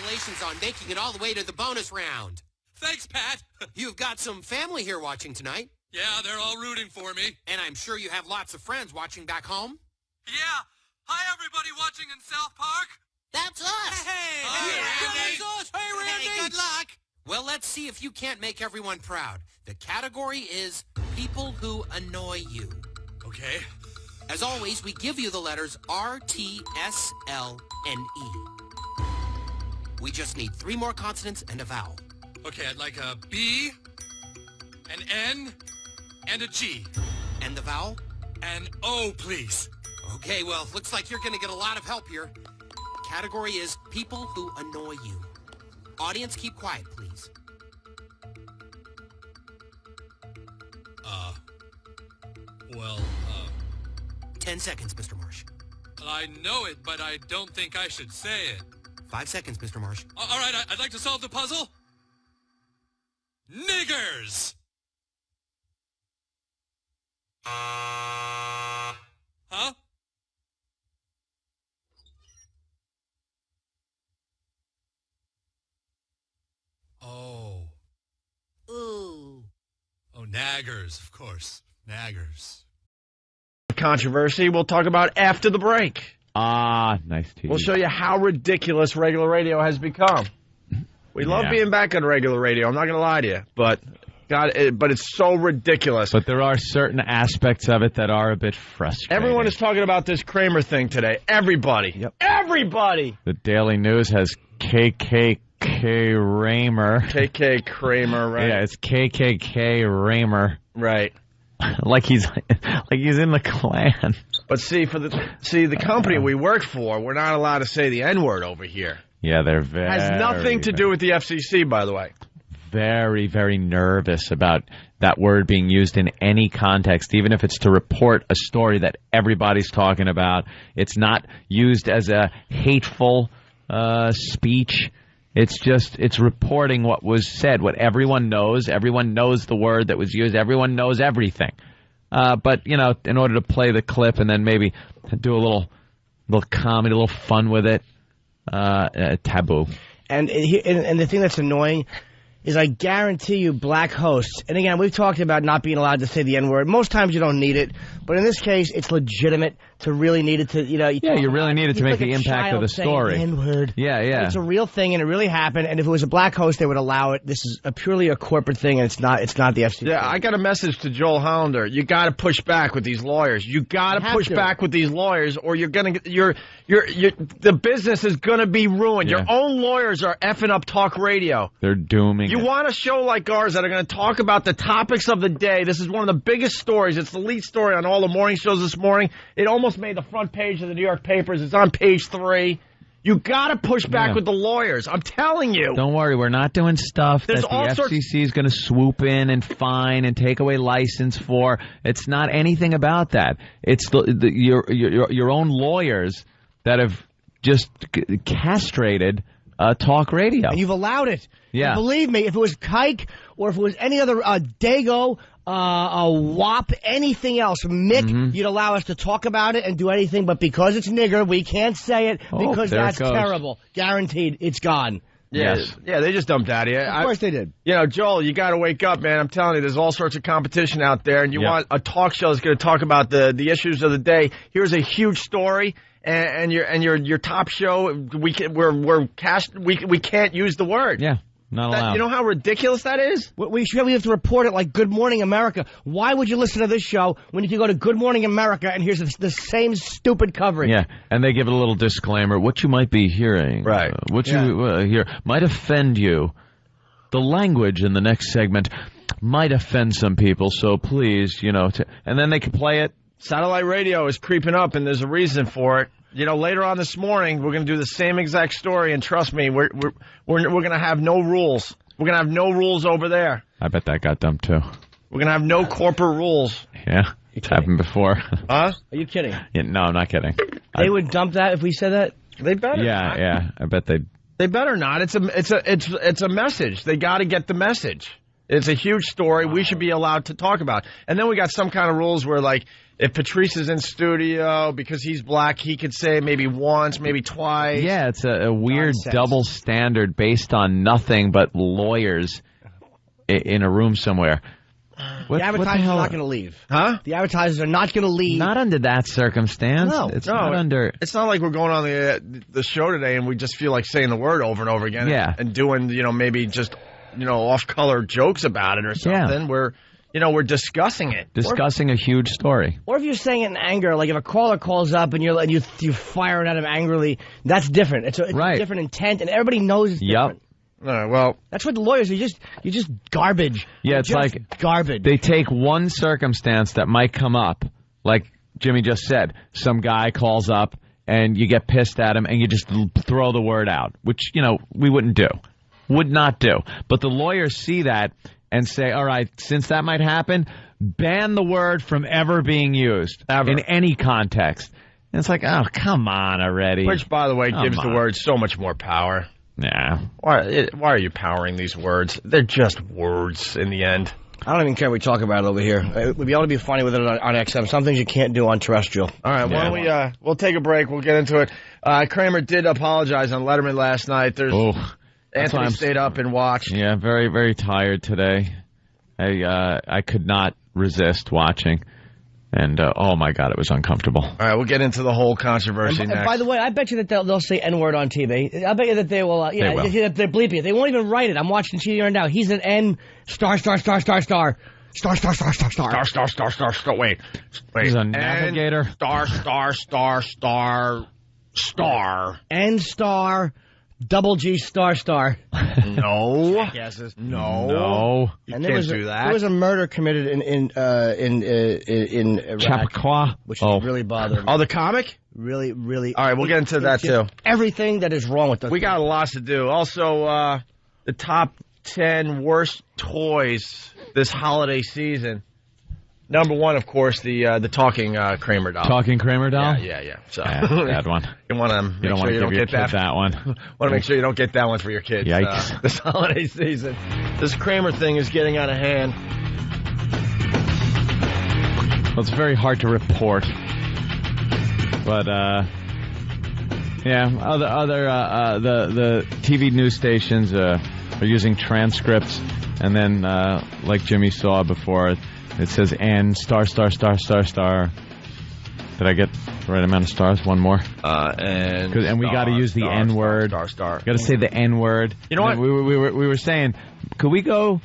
Congratulations on making it all the way to the bonus round. Thanks, Pat. You've got some family here watching tonight. Yeah, they're all rooting for me. And I'm sure you have lots of friends watching back home. Yeah. Hi, everybody watching in South Park. That's us. Hey, Randy. That's us. Hey, Randy. Hey, good luck. Well, let's see if you can't make everyone proud. The category is people who annoy you. Okay. As always, we give you the letters R, T, S, L, and E. We just need 3 more consonants and a vowel. Okay, I'd like a B, an N, and a G. And the vowel? An O, please. Okay, well, looks like you're going to get a lot of help here. Category is people who annoy you. Audience, keep quiet, please. 10 seconds, Mr. Marsh. I know it, but I don't think I should say it. 5 seconds, Mr. Marsh. All right, I'd like to solve the puzzle. Niggers! Huh? Oh. Ooh. Oh, naggers, of course. Naggers. Controversy we'll talk about after the break. Nice tease. We'll show you how ridiculous regular radio has become. We love being back on regular radio. I'm not going to lie to you, but it's so ridiculous. But there are certain aspects of it that are a bit frustrating. Everyone is talking about this Kramer thing today. Everybody. Yep. Everybody. The Daily News has KKK Kramer. KK Kramer, right? Yeah, it's KKK Kramer. Right. like he's in the Klan. But the company we work for, we're not allowed to say the N-word over here. Yeah, they're very... Has nothing to do with the FCC, by the way. Very, very nervous about that word being used in any context, even if it's to report a story that everybody's talking about. It's not used as a hateful speech. It's reporting what was said, what everyone knows. Everyone knows the word that was used. Everyone knows everything. But, in order to play the clip and then maybe do a little comedy, a little fun with it, taboo. And the thing that's annoying is I guarantee you black hosts, and again, we've talked about not being allowed to say the N-word. Most times you don't need it, but in this case, it's legitimate to really need it to, you really need it to make the impact of the story. N-word. Yeah. And it's a real thing, and it really happened, and if it was a black host, they would allow it. This is purely a corporate thing, and it's not the FCC. Yeah, I got a message to Joel Hollander. You got to push back with these lawyers. You got to push back with these lawyers, or you're going to the business is going to be ruined. Yeah. Your own lawyers are effing up talk radio. They're dooming You it. want a show like ours that are going to talk about the topics of the day. This is one of the biggest stories. It's the lead story on all the morning shows this morning. It almost made the front page of the New York papers. It's on page 3. You got to push back with the lawyers. I'm telling you. Don't worry. We're not doing stuff that the FCC is going to swoop in and fine and take away license for. It's not anything about that. It's your own lawyers that have just castrated talk radio. And you've allowed it. Yeah. And believe me, if it was Kike or if it was any other Dago, WAP, anything else, Mick, you'd allow us to talk about it and do anything, but because it's nigger, we can't say it because that's terrible. Guaranteed, it's gone. Yes. Yeah, they just dumped out of you. Of course they did. Joel, you got to wake up, man. I'm telling you, there's all sorts of competition out there, and you want a talk show that's going to talk about the issues of the day. Here's a huge story, and your top show, we can't use the word. Yeah. Not allowed. You know how ridiculous that is? We have to report it like Good Morning America. Why would you listen to this show when you can go to Good Morning America and here's the same stupid coverage? Yeah, and they give it a little disclaimer. What you might be hearing, right? What you hear might offend you. The language in the next segment might offend some people, so please, and then they can play it. Satellite radio is creeping up, and there's a reason for it. Later on this morning, we're going to do the same exact story, and trust me, we're going to have no rules. We're going to have no rules over there. I bet that got dumped, too. We're going to have no corporate rules. Yeah, it's happened before. Huh? Are you kidding? Yeah, no, I'm not kidding. They would dump that if we said that? They better not. Yeah, I bet they'd. They better not. It's a message. They got to get the message. It's a huge story. We should be allowed to talk about. And then we got some kind of rules where, like, if Patrice is in studio, because he's black, he could say maybe once, maybe twice. Yeah, it's a weird Nonsense. double standard based on nothing but lawyers in a room somewhere. The advertisers are not going to leave. Huh? The advertisers are not going to leave. Not under that circumstance. No. It's No, not under. It's not like we're going on the show today and we just feel like saying the word over and over again. Yeah. And doing, maybe just, off-color jokes about it or something. Yeah. We're discussing it. Discussing a huge story. Or if you're saying it in anger, like if a caller calls up and you fire it at him angrily, that's different. It's a different intent, and everybody knows it's different. All right, well, That's what the lawyers are. You're just garbage. Yeah, You're it's just like garbage. They take one circumstance that might come up, like Jimmy just said. Some guy calls up and you get pissed at him and you just throw the word out, which, we wouldn't do. Would not do. But the lawyers see that and say, all right, since that might happen, ban the word from ever being used in any context. And it's like, oh, come on already. which, by the way, gives the on. word so much more power. Yeah. Why are you powering these words? They're just words in the end. I don't even care what we talk about it over here. We ought to be funny with it on XM. Some things you can't do on terrestrial. All right, why don't we'll take a break. We'll get into it. Kramer did apologize on Letterman last night. Anthony stayed up and watched. Yeah, very, very tired today. I could not resist watching. And, oh, my God, it was uncomfortable. All right, we'll get into the whole controversy And next. by the way, I bet you that they'll say N-word on TV. I bet you that they will. They will. They're bleeping it. They won't even write it. I'm watching TV right now. He's an N star star star star star star star star star star. Wait. He's a navigator. Star. N star double G star star. No. Guesses. No. You And can't do that. There was a murder committed in Iraq, Chappaqua. which is really bothering me. Oh, the comic? Really. All right, we'll get into that, It's just too. Everything that is wrong with those. We got a lot to do. Also, the top 10 worst toys this holiday season. Number one, of course, the talking Kramer doll. Talking Kramer doll? Yeah. So Bad one. you want to You make don't sure want you to don't give your get kid that one. Want to make sure you don't get that one for your kids Yikes. this holiday season. This Kramer thing is getting out of hand. Well, it's very hard to report. But, the TV news stations are using transcripts, and then, like Jimmy saw before, it says N star star star star star. Did I get the right amount of stars? One more. And we got to use the N word. Star. Got to say the N word. You know what? We were saying, could we go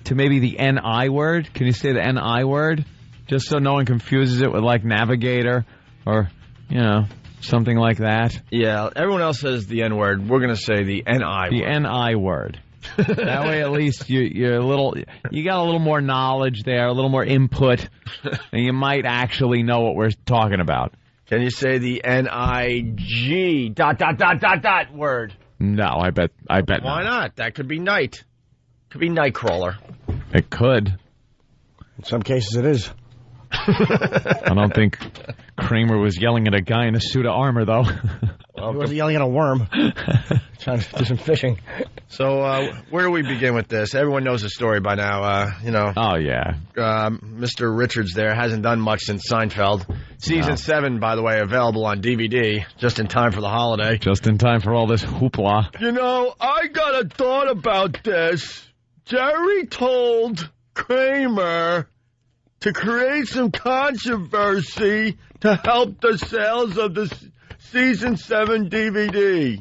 to maybe the NI word? Can you say the NI word? Just so no one confuses it with like navigator or, something like that. Yeah, everyone else says the N word. We're going to say the NI The word. NI word. That way, at least you got a little more knowledge there, a little more input, and you might actually know what we're talking about. Can you say the NIG ... word? No, I bet Why not? That could be night. Could be Nightcrawler. It could. In some cases, it is. I don't think Kramer was yelling at a guy in a suit of armor, though. He wasn't yelling at a worm. Trying to do some fishing. So, where do we begin with this? Everyone knows the story by now. Oh, yeah. Mr. Richards there hasn't done much since Seinfeld. Season 7, by the way, available on DVD, just in time for the holiday. Just in time for all this hoopla. I got a thought about this. Jerry told Kramer to create some controversy to help the sales of the Season 7 DVD.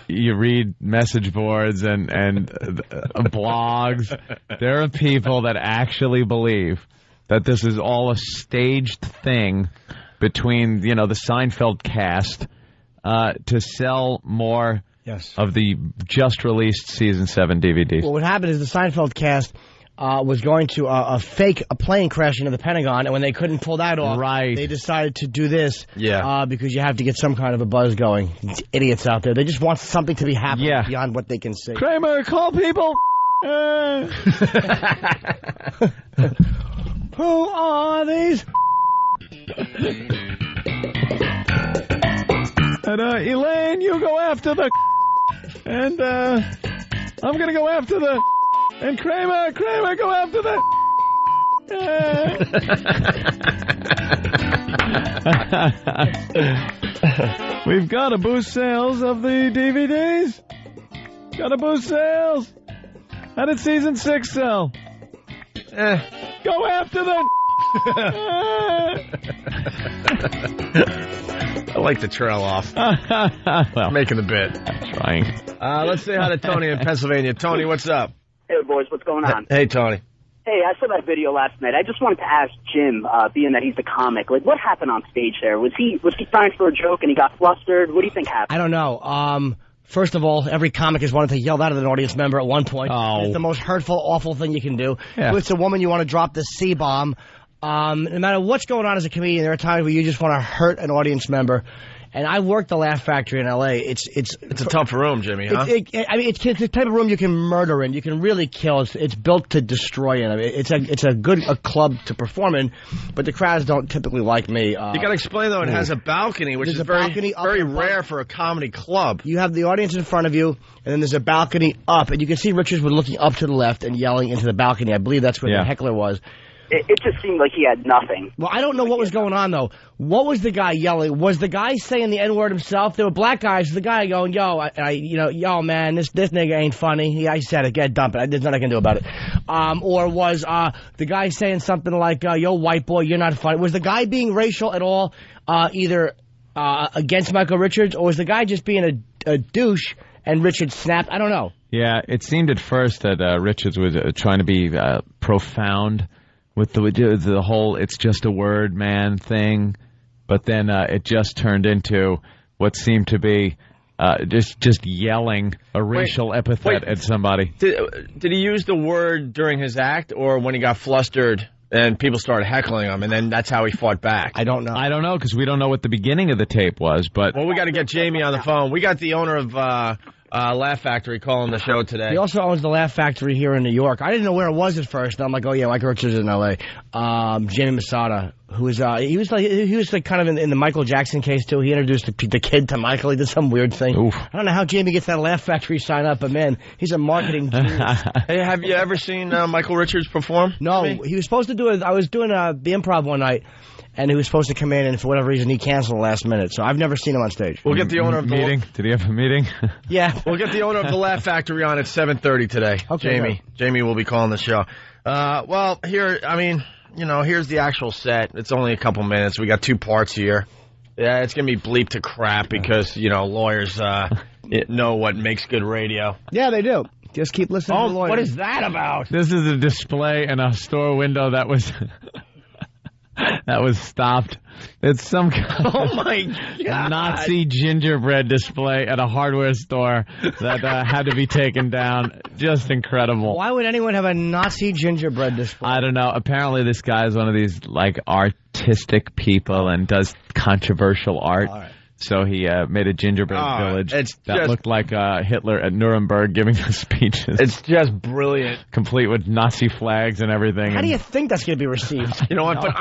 You read message boards and blogs. There are people that actually believe that this is all a staged thing between, the Seinfeld cast to sell more of the just released Season 7 DVDs. Well, what happened is the Seinfeld cast was going to fake a plane crash into the Pentagon, and when they couldn't pull that off, they decided to do this because you have to get some kind of a buzz going. These idiots out there. They just want something to be happening beyond what they can see. Kramer, call people. Who are these? And Elaine, you go after the... And I'm going to go after the... And Kramer, go after that. We've got to boost sales of the DVDs. Got to boost sales. How did season 6 sell? Go after them. I like to trail off. Well, Making the bit. trying. Let's say hi to Tony in Pennsylvania. Tony, what's up? Hey, boys, what's going on? Hey, Tony. Hey, I saw that video last night. I just wanted to ask Jim, being that he's a comic, like, what happened on stage there? Was he trying for a joke and he got flustered? What do you think happened? I don't know. First of all, every comic has wanted to yell that at an audience member at one point. Oh. It's the most hurtful, awful thing you can do. Yeah. If it's a woman, you want to drop the C-bomb. No matter what's going on as a comedian, there are times where you just want to hurt an audience member. And I worked the Laugh Factory in L.A. It's a tough room, Jimmy, huh? It's the type of room you can murder in. You can really kill. It's built to destroy in. I mean, it's a good club to perform in, but the crowds don't typically like me. You got to explain, though, it has a balcony, which is very rare for a comedy club. You have the audience in front of you, and then there's a balcony up, and you can see Richards was looking up to the left and yelling into the balcony. I believe that's where the heckler was. It just seemed like he had nothing. Well, I don't know what was going on, though. What was the guy yelling? Was the guy saying the N-word himself? There were black guys. The guy going, yo, man, this nigga ain't funny. I said it. Get dump it. There's nothing I can do about it. Or was the guy saying something like, yo, white boy, you're not funny? Was the guy being racial at all, either against Michael Richards, or was the guy just being a douche and Richards snapped? I don't know. Yeah, it seemed at first that Richards was trying to be profound with the whole "it's just a word, man" thing, but then it just turned into what seemed to be just yelling a racial epithet at somebody. Did he use the word during his act, or when he got flustered and people started heckling him, and then that's how he fought back? I don't know. I don't know, because we don't know what the beginning of the tape was. But well, we got to get Jamie on the phone. We got the owner of Laugh Factory calling the show today. He also owns the Laugh Factory here in New York. I didn't know where it was at first. And I'm like, oh yeah, Michael Richards is in L.A. Jamie Masada, who was he was like kind of in the Michael Jackson case too. He introduced the kid to Michael. He did some weird thing. Oof. I don't know how Jamie gets that Laugh Factory sign up, but man, he's a marketing genius. Hey, have you ever seen Michael Richards perform? No, he was supposed to do it. I was doing the improv one night, and he was supposed to come in, and for whatever reason, he canceled last minute. So I've never seen him on stage. We'll get the owner of the meeting. Did he have a meeting? Yeah, we'll get the owner of the Laugh Factory on at 7:30 today. Okay, Jamie. good. Jamie will be calling the show. Well, here, I mean, here's the actual set. It's only a couple minutes. We got 2 parts here. Yeah, it's gonna be bleeped to crap because lawyers know what makes good radio. Yeah, they do. Just keep listening to the lawyers. What is that about? This is a display in a store window that was that was stopped. It's some kind Oh my God. Nazi gingerbread display at a hardware store that had to be taken down. Just incredible. Why would anyone have a Nazi gingerbread display? I don't know. Apparently this guy is one of these like artistic people and does controversial art. All right. So he made a gingerbread village that looked like Hitler at Nuremberg giving the speeches. It's just brilliant. Complete with Nazi flags and everything. How do you think that's going to be received? You know what? But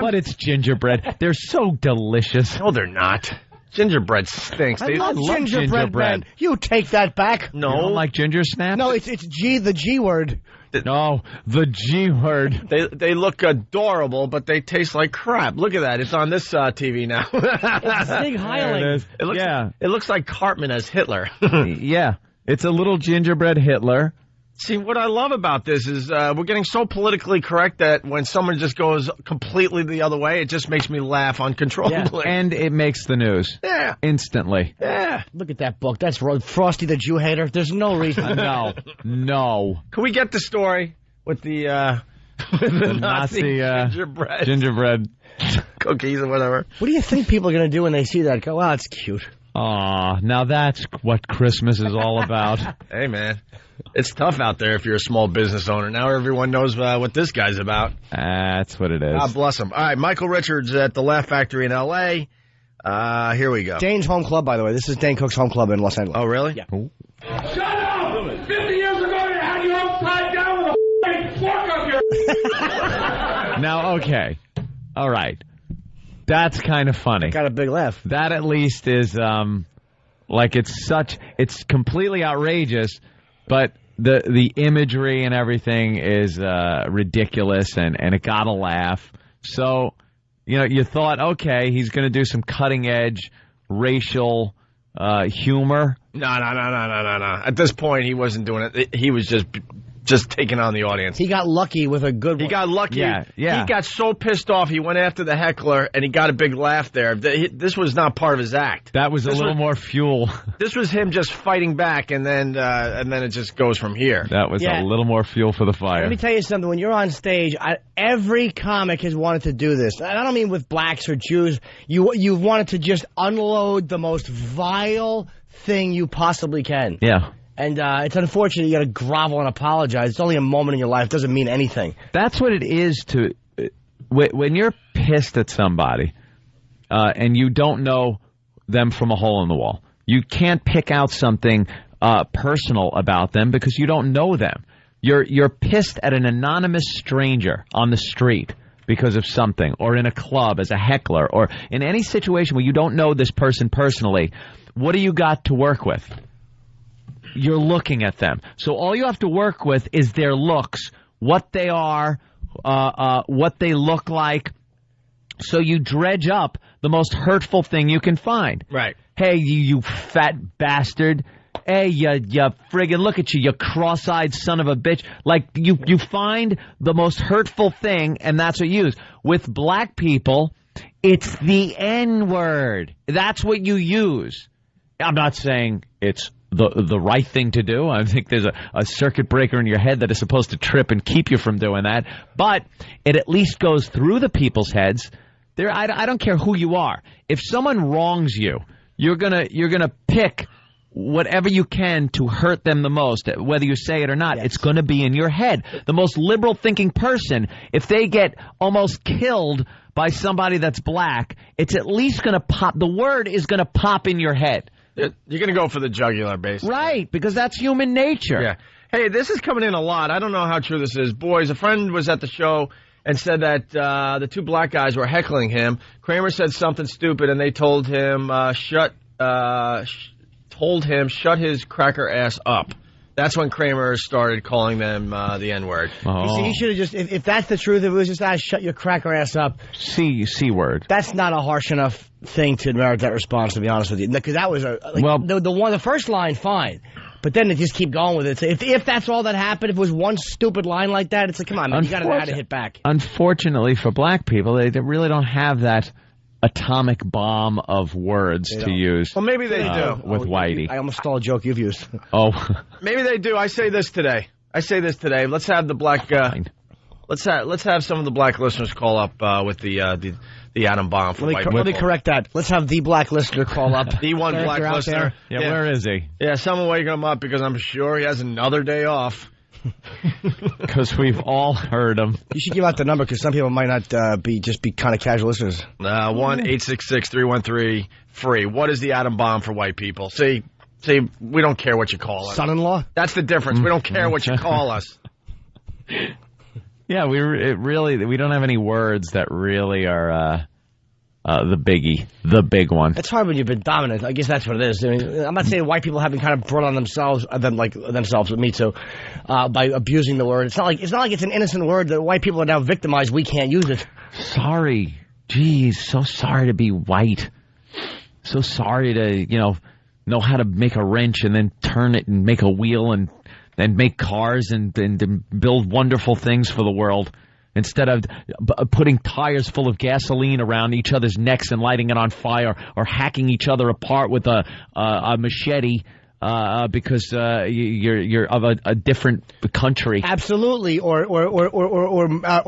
But it's gingerbread. They're so delicious. No, they're not. Gingerbread stinks. I love gingerbread, man. You take that back. No. You don't like ginger snaps? No, it's the G word. No, the G word. They look adorable, but they taste like crap. Look at that. It's on this TV now. It's Sig Heiling. It looks like Cartman as Hitler. Yeah. It's a little gingerbread Hitler. See, what I love about this is we're getting so politically correct that when someone just goes completely the other way, it just makes me laugh uncontrollably. Yeah. And it makes the news. Yeah. Instantly. Yeah. Look at that book. That's Frosty the Jew Hater. There's no reason. No. Can we get the story with the Nazi gingerbread cookies or whatever? What do you think people are going to do when they see that? Go, wow, it's cute. Aw, now that's what Christmas is all about. Hey, man. It's tough out there if you're a small business owner. Now everyone knows what this guy's about. That's what it is. God bless him. All right, Michael Richards at the Laugh Factory in L.A. Here we go. Dane's home club, by the way. This is Dane Cook's home club in Los Angeles. Oh, really? Yeah. Shut up! 50 years ago, you had you upside down with a fork up your... Now, okay. All right. That's kind of funny. Got a big laugh. That at least is, it's completely outrageous, but the imagery and everything is ridiculous, and it got a laugh. So, you thought, okay, he's going to do some cutting-edge racial humor. No. At this point, he wasn't doing it. He was just taking on the audience. He got lucky with a good one. He got lucky. Yeah. He got so pissed off, he went after the heckler, and he got a big laugh there. This was not part of his act. That was a little more fuel. This was him just fighting back, and then it just goes from here. That was a little more fuel for the fire. Let me tell you something. When you're on stage, every comic has wanted to do this. I don't mean with blacks or Jews. You've wanted to just unload the most vile thing you possibly can. Yeah. And it's unfortunate you got to grovel and apologize. It's only a moment in your life. It doesn't mean anything. That's what it is to when you're pissed at somebody and you don't know them from a hole in the wall. You can't pick out something personal about them because you don't know them. You're pissed at an anonymous stranger on the street because of something, or in a club as a heckler, or in any situation where you don't know this person personally. What do you got to work with? You're looking at them. So all you have to work with is their looks, what they are, what they look like. So you dredge up the most hurtful thing you can find. Right. Hey, you fat bastard. Hey, you friggin' look at you, you cross-eyed son of a bitch. Like, you find the most hurtful thing, and that's what you use. With black people, it's the N-word. That's what you use. I'm not saying it's the right thing to do. I think there's a circuit breaker in your head that is supposed to trip and keep you from doing that. But it at least goes through the people's heads. I don't care who you are. If someone wrongs you, you're gonna pick whatever you can to hurt them the most, whether you say it or not. Yes. It's going to be in your head. The most liberal thinking person, if they get almost killed by somebody that's black, it's at least going to pop. The word is going to pop in your head. You're going to go for the jugular, basically. Right, because that's human nature. Yeah. Hey, this is coming in a lot. I don't know how true this is. Boys, a friend was at the show and said that the two black guys were heckling him. Kramer said something stupid, and they told him shut his cracker ass up. That's when Kramer started calling them the N-word. Oh. You see, he should have just, if that's the truth, if it was just, shut your cracker ass up. C-word. That's not a harsh enough thing to merit that response, to be honest with you. Because that was, the first line, fine. But then they just keep going with it. So if that's all that happened, if it was one stupid line like that, it's like, come on, man, you got to know how to hit back. Unfortunately for black people, they really don't have that atomic bomb of words to use. Well, maybe they do. With Whitey. I almost stole a joke you've used. Oh. Maybe they do. I say this today. Let's have the black... let's have some of the black listeners call up with the atom bomb for white people. Let me correct that. Let's have the black listener call up. The one black listener. Yeah, where is he? Yeah, someone waking him up because I'm sure he has another day off. Because we've all heard him. You should give out the number because some people might not be kind of casual listeners. 1-866-313-FREE. What is the atom bomb for white people? See, we don't care what you call us. Son-in-law? That's the difference. We don't care what you call us. Yeah, we don't have any words that really are the big one. It's hard when you've been dominant. I guess that's what it is. I mean, I'm not saying white people haven't kind of brought on themselves, with me too, by abusing the word. It's not like it's an innocent word that white people are now victimized. We can't use it. Sorry, geez, so sorry to be white. So sorry to know how to make a wrench and then turn it and make a wheel and make cars and build wonderful things for the world. Instead of putting tires full of gasoline around each other's necks and lighting it on fire, or hacking each other apart with a machete because you're of a different country. Absolutely, or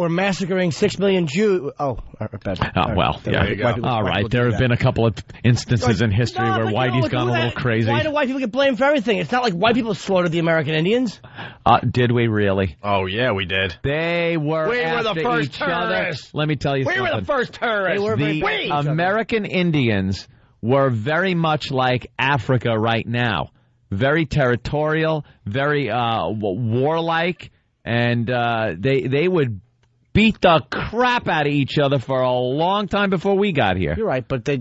massacring 6 million Jews. Oh, bad. Well, yeah. All right, there have been a couple of instances in history where Whitey's gone a little crazy. Why do white people get blamed for everything? It's not like white people slaughtered the American Indians. Did we really? Oh yeah, we did. We were the first terrorists. Let me tell you something. We were the first terrorists. The American Indians were very much like Africa right now. Very territorial, very warlike, and they would beat the crap out of each other for a long time before we got here. You're right, but the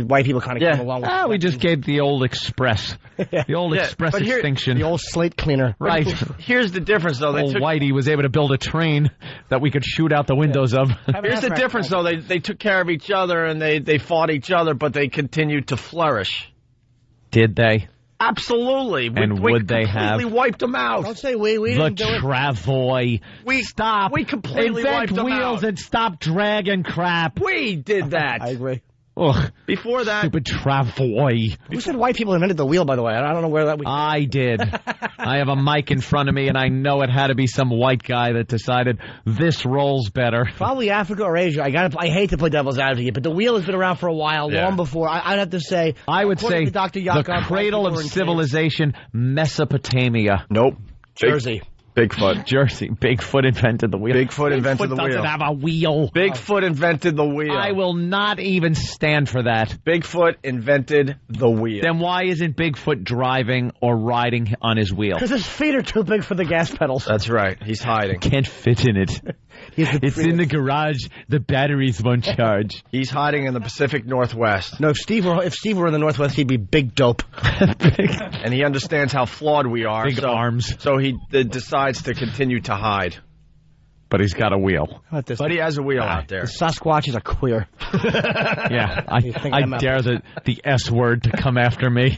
white people kind of came along with we just gave the old express. The old express extinction. The old slate cleaner. Right. Here's the difference, though. Old Whitey was able to build a train that we could shoot out the windows of. Here's the difference, though. They took care of each other and they fought each other, but they continued to flourish. Did they? Absolutely. And would they have? We completely wiped them out. Don't say we didn't do it. Travoy. Stop. We completely wiped them out. Invent wheels and stop dragging crap. We did that. I agree. Ugh. Before that, stupid Travoy. Who said white people invented the wheel, by the way? I don't know where that was. I did. I have a mic in front of me, and I know it had to be some white guy that decided this rolls better. Probably Africa or Asia. I hate to play devil's advocate, but the wheel has been around for a while, long before. I'd have to say. I would say Dr. Yakov, the cradle of civilization, Mesopotamia. Nope. Jersey. Bigfoot. Jersey. Bigfoot invented the wheel. Bigfoot invented the wheel. Doesn't have a wheel. Bigfoot invented the wheel. I will not even stand for that. Bigfoot invented the wheel. Then why isn't Bigfoot driving or riding on his wheel? Because his feet are too big for the gas pedals. That's right. He's hiding. Can't fit in it. It's in the garage. The batteries won't charge. He's hiding in the Pacific Northwest. No, if Steve were in the Northwest, he'd be big dope. And he understands how flawed we are. Big arms. So he decides to continue to hide. But he's got a wheel. But he has a wheel out there. The Sasquatches are queer. Yeah, I dare the S word to come after me.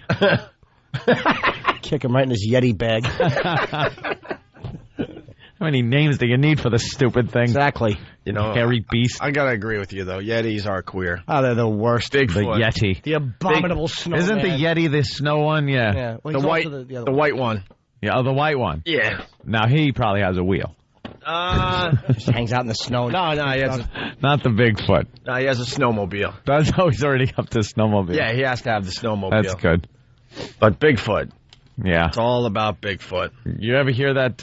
Kick him right in his Yeti bag. How many names do you need for this stupid thing? Exactly. Hairy beast. I gotta agree with you, though. Yetis are queer. Oh, they're the worst. Bigfoot. The Yeti. The abominable snow. Isn't the Yeti the snow one? Yeah. Well, the white one. Yeah, the white one. Yeah. Now, he probably has a wheel. Just hangs out in the snow. No, he has not the Bigfoot. No, he has a snowmobile. That's how he's already up to snowmobile. Yeah, he has to have the snowmobile. That's good. But Bigfoot. Yeah. It's all about Bigfoot. You ever hear that,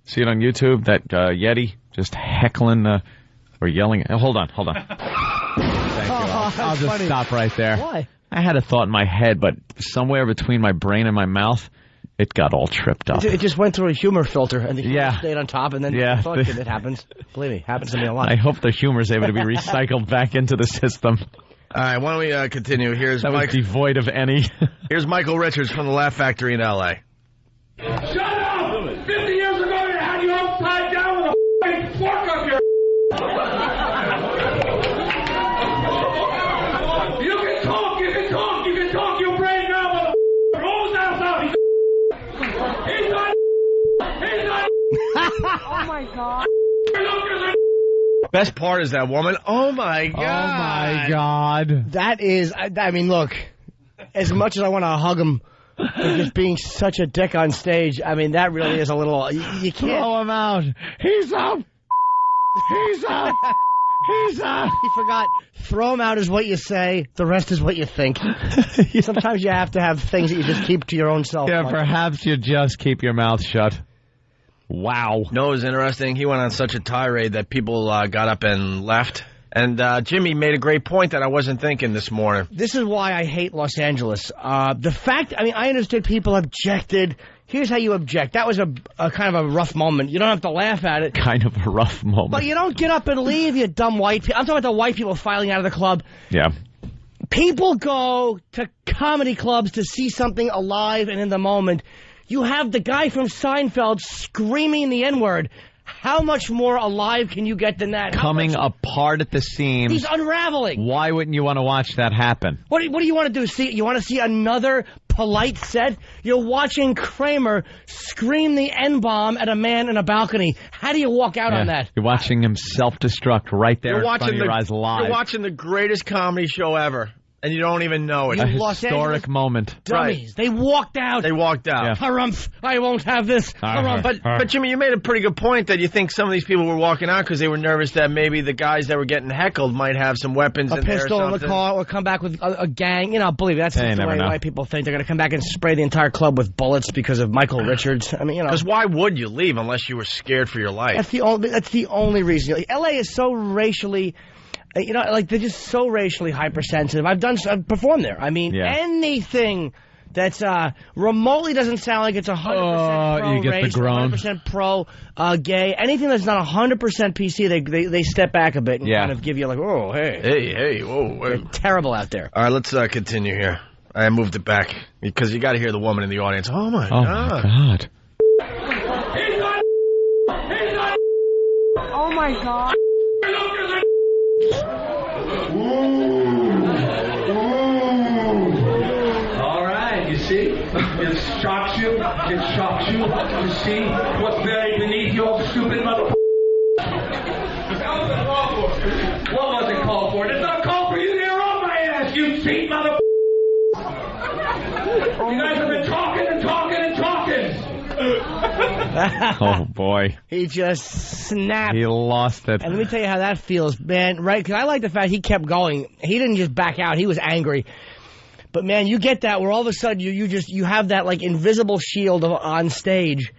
see it on YouTube, that Yeti just heckling or yelling? Hold on. Thank you. I'll just stop right there. Why? I had a thought in my head, but somewhere between my brain and my mouth, it got all tripped up. It just went through a humor filter, and the humor stayed on top, and then it happens. Believe me, it happens to me a lot. I hope the humor's able to be recycled back into the system. All right, why don't we continue? That was devoid of any. Here's Michael Richards from the Laugh Factory in L.A. Shut up! 50 years ago, you had you upside down with a f***ing fork up your You can talk your brain now, mother. Rolls out. He's not. Oh my God. Best part is that woman. Oh my God. Oh my God. That is, I mean, look, as much as I want to hug him for just being such a dick on stage, I mean, that really is a little, you can't. Throw him out. He's up. He's up. He's up. He forgot. Throw him out is what you say. The rest is what you think. Sometimes you have to have things that you just keep to your own self. Yeah, perhaps you just keep your mouth shut. Wow. No, it was interesting. He went on such a tirade that people got up and left. And Jimmy made a great point that I wasn't thinking this morning. This is why I hate Los Angeles. The fact, I mean, I understood people objected. Here's how you object. That was a kind of a rough moment. You don't have to laugh at it. Kind of a rough moment. But you don't get up and leave, you dumb white people. I'm talking about the white people filing out of the club. Yeah. People go to comedy clubs to see something alive and in the moment. You have the guy from Seinfeld screaming the N-word. How much more alive can you get than that? Coming apart at the seams. He's unraveling. Why wouldn't you want to watch that happen? What do you want to do? You want to see another polite set? You're watching Kramer scream the N-bomb at a man in a balcony. How do you walk out on that? You're watching him self-destruct right there in front of your eyes live. You're watching the greatest comedy show ever. And you don't even know it. A historic moment. Dummies. Right. They walked out. Yeah. Harumph. I won't have this. But Jimmy, you made a pretty good point that you think some of these people were walking out because they were nervous that maybe the guys that were getting heckled might have some weapons in there or something. A pistol in the car or come back with a gang. You know, believe me, that's just the way white people think. They're going to come back and spray the entire club with bullets because of Michael Richards. I mean, you know. Because why would you leave unless you were scared for your life? That's the only reason. L.A. is so racially... You know, like, they're just so racially hypersensitive. I've performed there. I mean, anything that's remotely doesn't sound like it's 100% pro you get race, the groan. 100% pro gay. Anything that's not 100% PC, they step back a bit and kind of give you like, oh, hey. Hey, whoa. They're terrible out there. All right, let's continue here. I moved it back because you got to hear the woman in the audience. Oh, my Oh, God. my God. Oh my God. All right, you see? It shocks you. It shocks you to see what's buried beneath your stupid mother. What was it called for? It's not called for you to hear off my ass, you cheat mother. You guys have been talking and talking and talking. Oh, boy. He just snapped. He lost it. And let me tell you how that feels, man, right? Because I like the fact he kept going. He didn't just back out. He was angry. But, man, you get that where all of a sudden you have that, like, invisible shield on stage.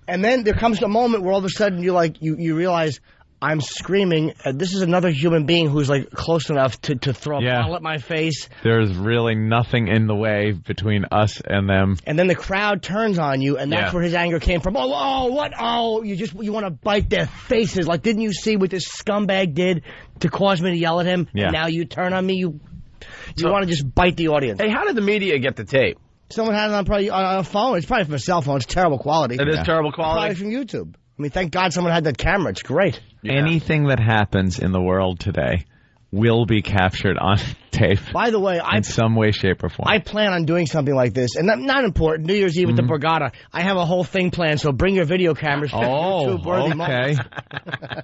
And then there comes a moment where all of a sudden you realize, I'm screaming. This is another human being who's, like, close enough to throw a ball at my face. There's really nothing in the way between us and them. And then the crowd turns on you, and that's where his anger came from. Oh, what? Oh, you want to bite their faces. Like, didn't you see what this scumbag did to cause me to yell at him? Yeah. And now you turn on me. You want to just bite the audience. Hey, how did the media get the tape? Someone had it on a phone. It's probably from a cell phone. It's terrible quality. It is terrible quality? Probably from YouTube. I mean, thank God someone had that camera. It's great. Yeah. Anything that happens in the world today will be captured on tape. By the way, in some way, shape, or form. I plan on doing something like this, and not important. New Year's Eve at the Borgata. I have a whole thing planned, so bring your video cameras. YouTube-worthy okay.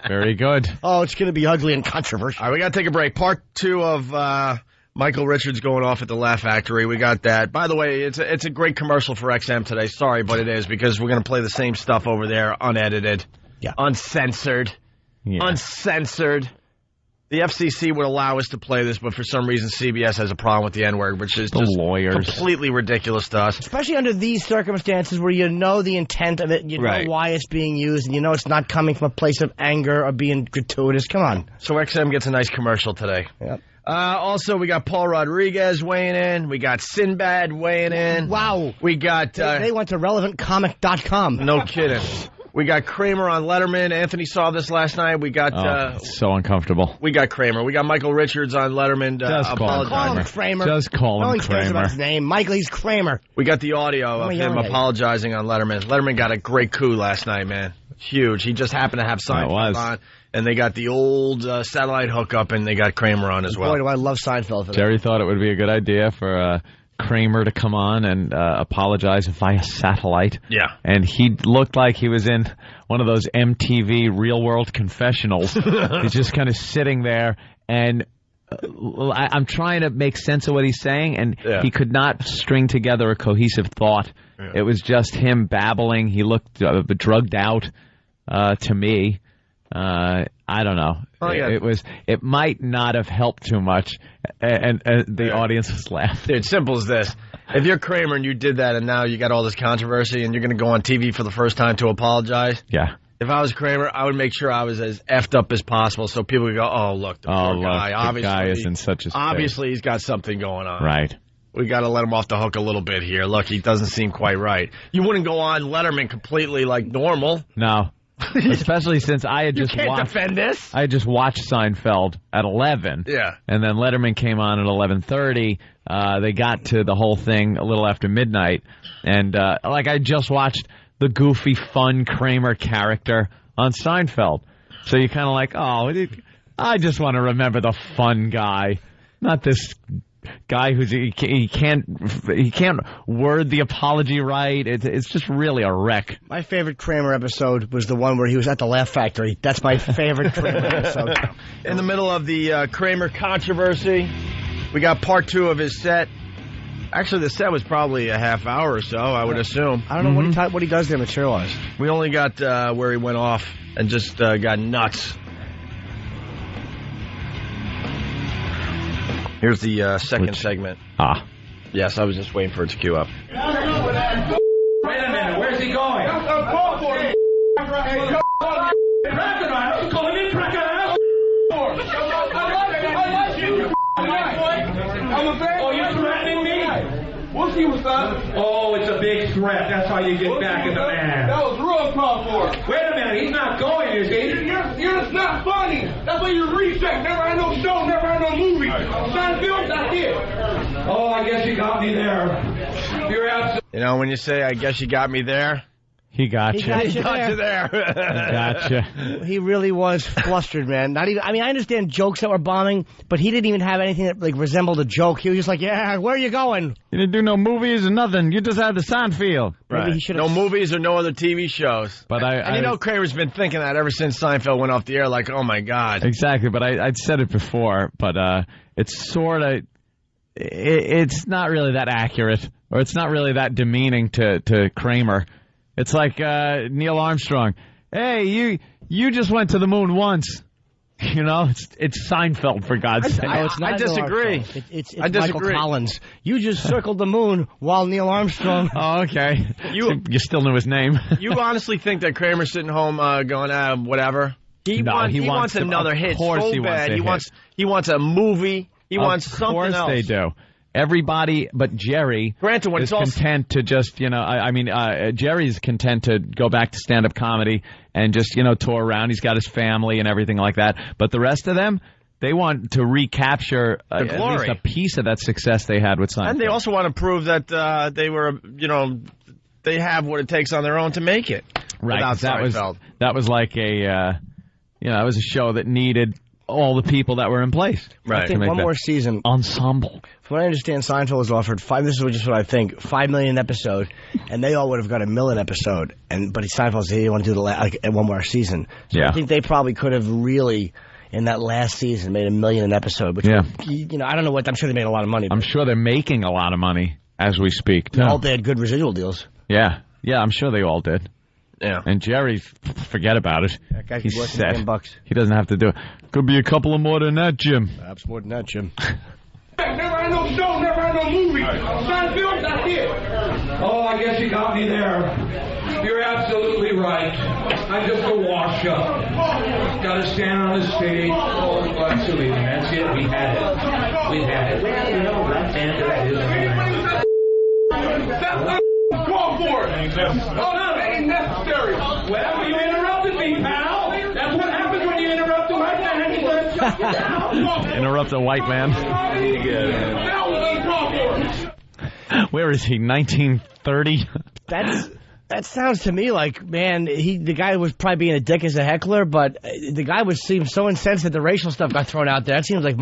Very good. Oh, it's going to be ugly and controversial. All right, we got to take a break. Part 2 of Michael Richards going off at the Laugh Factory. We got that. By the way, it's a great commercial for XM today. Sorry, but it is, because we're going to play the same stuff over there, unedited, uncensored, uncensored. The FCC would allow us to play this, but for some reason CBS has a problem with the N-word, which is just completely ridiculous to us. Especially under these circumstances where you know the intent of it, you know why it's being used, and you know it's not coming from a place of anger or being gratuitous. Come on. So XM gets a nice commercial today. Yep. Also, we got Paul Rodriguez weighing in. We got Sinbad weighing in. Wow. We got... they went to relevantcomic.com. No kidding. We got Kramer on Letterman. Anthony saw this last night. We got... so uncomfortable. We got Kramer. We got Michael Richards on Letterman. Just call him Kramer. Just call him No one Kramer. cares about his name. Michael, he's Kramer. We got the audio of him apologizing on Letterman. Letterman got a great coup last night, man. Huge. He just happened to have Seinfeld on. And they got the old satellite hookup, and they got Kramer on as well. Boy, do I love Seinfeld for that. Jerry thought it would be a good idea for Kramer to come on and apologize via satellite. Yeah. And he looked like he was in one of those MTV real-world confessionals. He's just kind of sitting there, and I'm trying to make sense of what he's saying, and he could not string together a cohesive thought. Yeah. It was just him babbling. He looked drugged out to me. I don't know. It might not have helped too much, and the audience was laughing. Dude, simple as this. If you're Kramer and you did that and now you got all this controversy and you're going to go on TV for the first time to apologize. Yeah. If I was Kramer, I would make sure I was as effed up as possible so people would go, oh, look, the poor guy. Obviously, the guy is in such a state. Obviously, he's got something going on. Right. We got to let him off the hook a little bit here. Look, he doesn't seem quite right. You wouldn't go on Letterman completely like normal. No. Especially since I had just defend this. I had just watched Seinfeld at 11. Yeah. And then Letterman came on at 11:30. They got to the whole thing a little after midnight. And I just watched the goofy, fun Kramer character on Seinfeld. So you're kind of like, I just want to remember the fun guy, not this guy who's he can't word the apology right. It's just really a wreck. My favorite Kramer episode was the one where he was at the Laugh Factory. That's my favorite Kramer episode. In the middle of the Kramer controversy, we got part 2 of his set. Actually, the set was probably a half hour or so, I would assume. I don't know what he does there material-wise. We only got where he went off and just got nuts. Here's the second segment. Yes, I was just waiting for it to queue up. Wait a minute, where's he going? Oh, you threatening me? We'll see what's up. Oh, it's a big threat. That's how you get back in the man. That was real call for. Wait a minute. He's not going, is he? You're just not funny. That's why you reset. Never had no show. Never had no movie. Seinfeld, that's it. Oh, I guess you got me there. You're absolutely. You know, when you say, I guess you got me there. He got you. He got you there. Gotcha. He really was flustered, man. Not even. I mean, I understand jokes that were bombing, but he didn't even have anything that like resembled a joke. He was just like, "Yeah, where are you going?" You didn't do no movies or nothing. You just had the Seinfeld. Right. Maybe he should No have. movies or no other TV shows. But and you know, Kramer's been thinking that ever since Seinfeld went off the air. Like, oh my God. Exactly. But I'd said it before. But it's sort of. It's not really that accurate, or it's not really that demeaning to Kramer. It's like Neil Armstrong. Hey, you just went to the moon once. You know, it's Seinfeld, for God's sake. No, it's not I disagree. It's I disagree. Michael Collins. You just circled the moon while Neil Armstrong. Oh, okay. You still knew his name. You honestly think that Kramer's sitting home going, whatever? He wants another hit so bad. He wants a movie. He wants something else. Of course they do. Everybody but Jerry is content to just, Jerry's content to go back to stand-up comedy and just, tour around. He's got his family and everything like that. But the rest of them, they want to recapture at least a piece of that success they had with Seinfeld. And they also want to prove that they were, they have what it takes on their own to make it. Right. Seinfeld. That was like that was a show that needed all the people that were in place. Right. I think one more season. Ensemble. From what I understand, Seinfeld was offered this is just what I think, $5 million an episode, and they all would have got $1 million an episode. But Seinfeld said he didn't want to do one more season. So yeah. I think they probably could have really, in that last season, made $1 million an episode. Which would, I don't know what. I'm sure they made a lot of money. I'm sure they're making a lot of money as we speak. I hope they had good residual deals. Yeah, I'm sure they all did. Yeah. And Jerry, forget about it. That guy he's worth $10 million. He doesn't have to do it. Could be a couple of more than that, Jim. Perhaps more than that, Jim. Never had no show, never had no movie. Seinfeld, that's it. Oh, I guess you got me there. You're absolutely right. I'm just a wash-up. Got to stand on the stage. Oh, absolutely. That's it. We had it. Well, that's call for it. Oh, no, it ain't necessary. Well, you interrupted me, pal. That's what happens when you interrupt a white man. He says, shut you down. Interrupt a white man. Now let's call for it. Where is he? 1930? That sounds to me like, man, the guy was probably being a dick as a heckler, but the guy seemed so incensed that the racial stuff got thrown out there. That seems like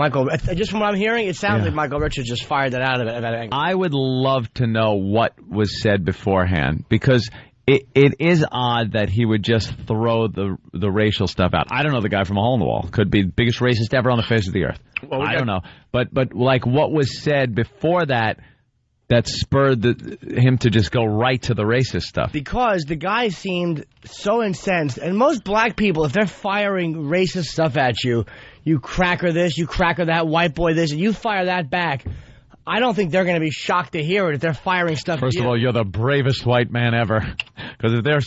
just from what I'm hearing, it sounds like Michael Richards just fired that out of it. I would love to know what was said beforehand, because it is odd that he would just throw the racial stuff out. I don't know the guy from a hole in the wall. Could be the biggest racist ever on the face of the earth. Well, I don't know. But like what was said before that spurred him to just go right to the racist stuff. Because the guy seemed so incensed. And most black people, if they're firing racist stuff at you, you cracker this, you cracker that, white boy this, and you fire that back, I don't think they're going to be shocked to hear it if they're firing stuff at you. First of all, you're the bravest white man ever. Because if they're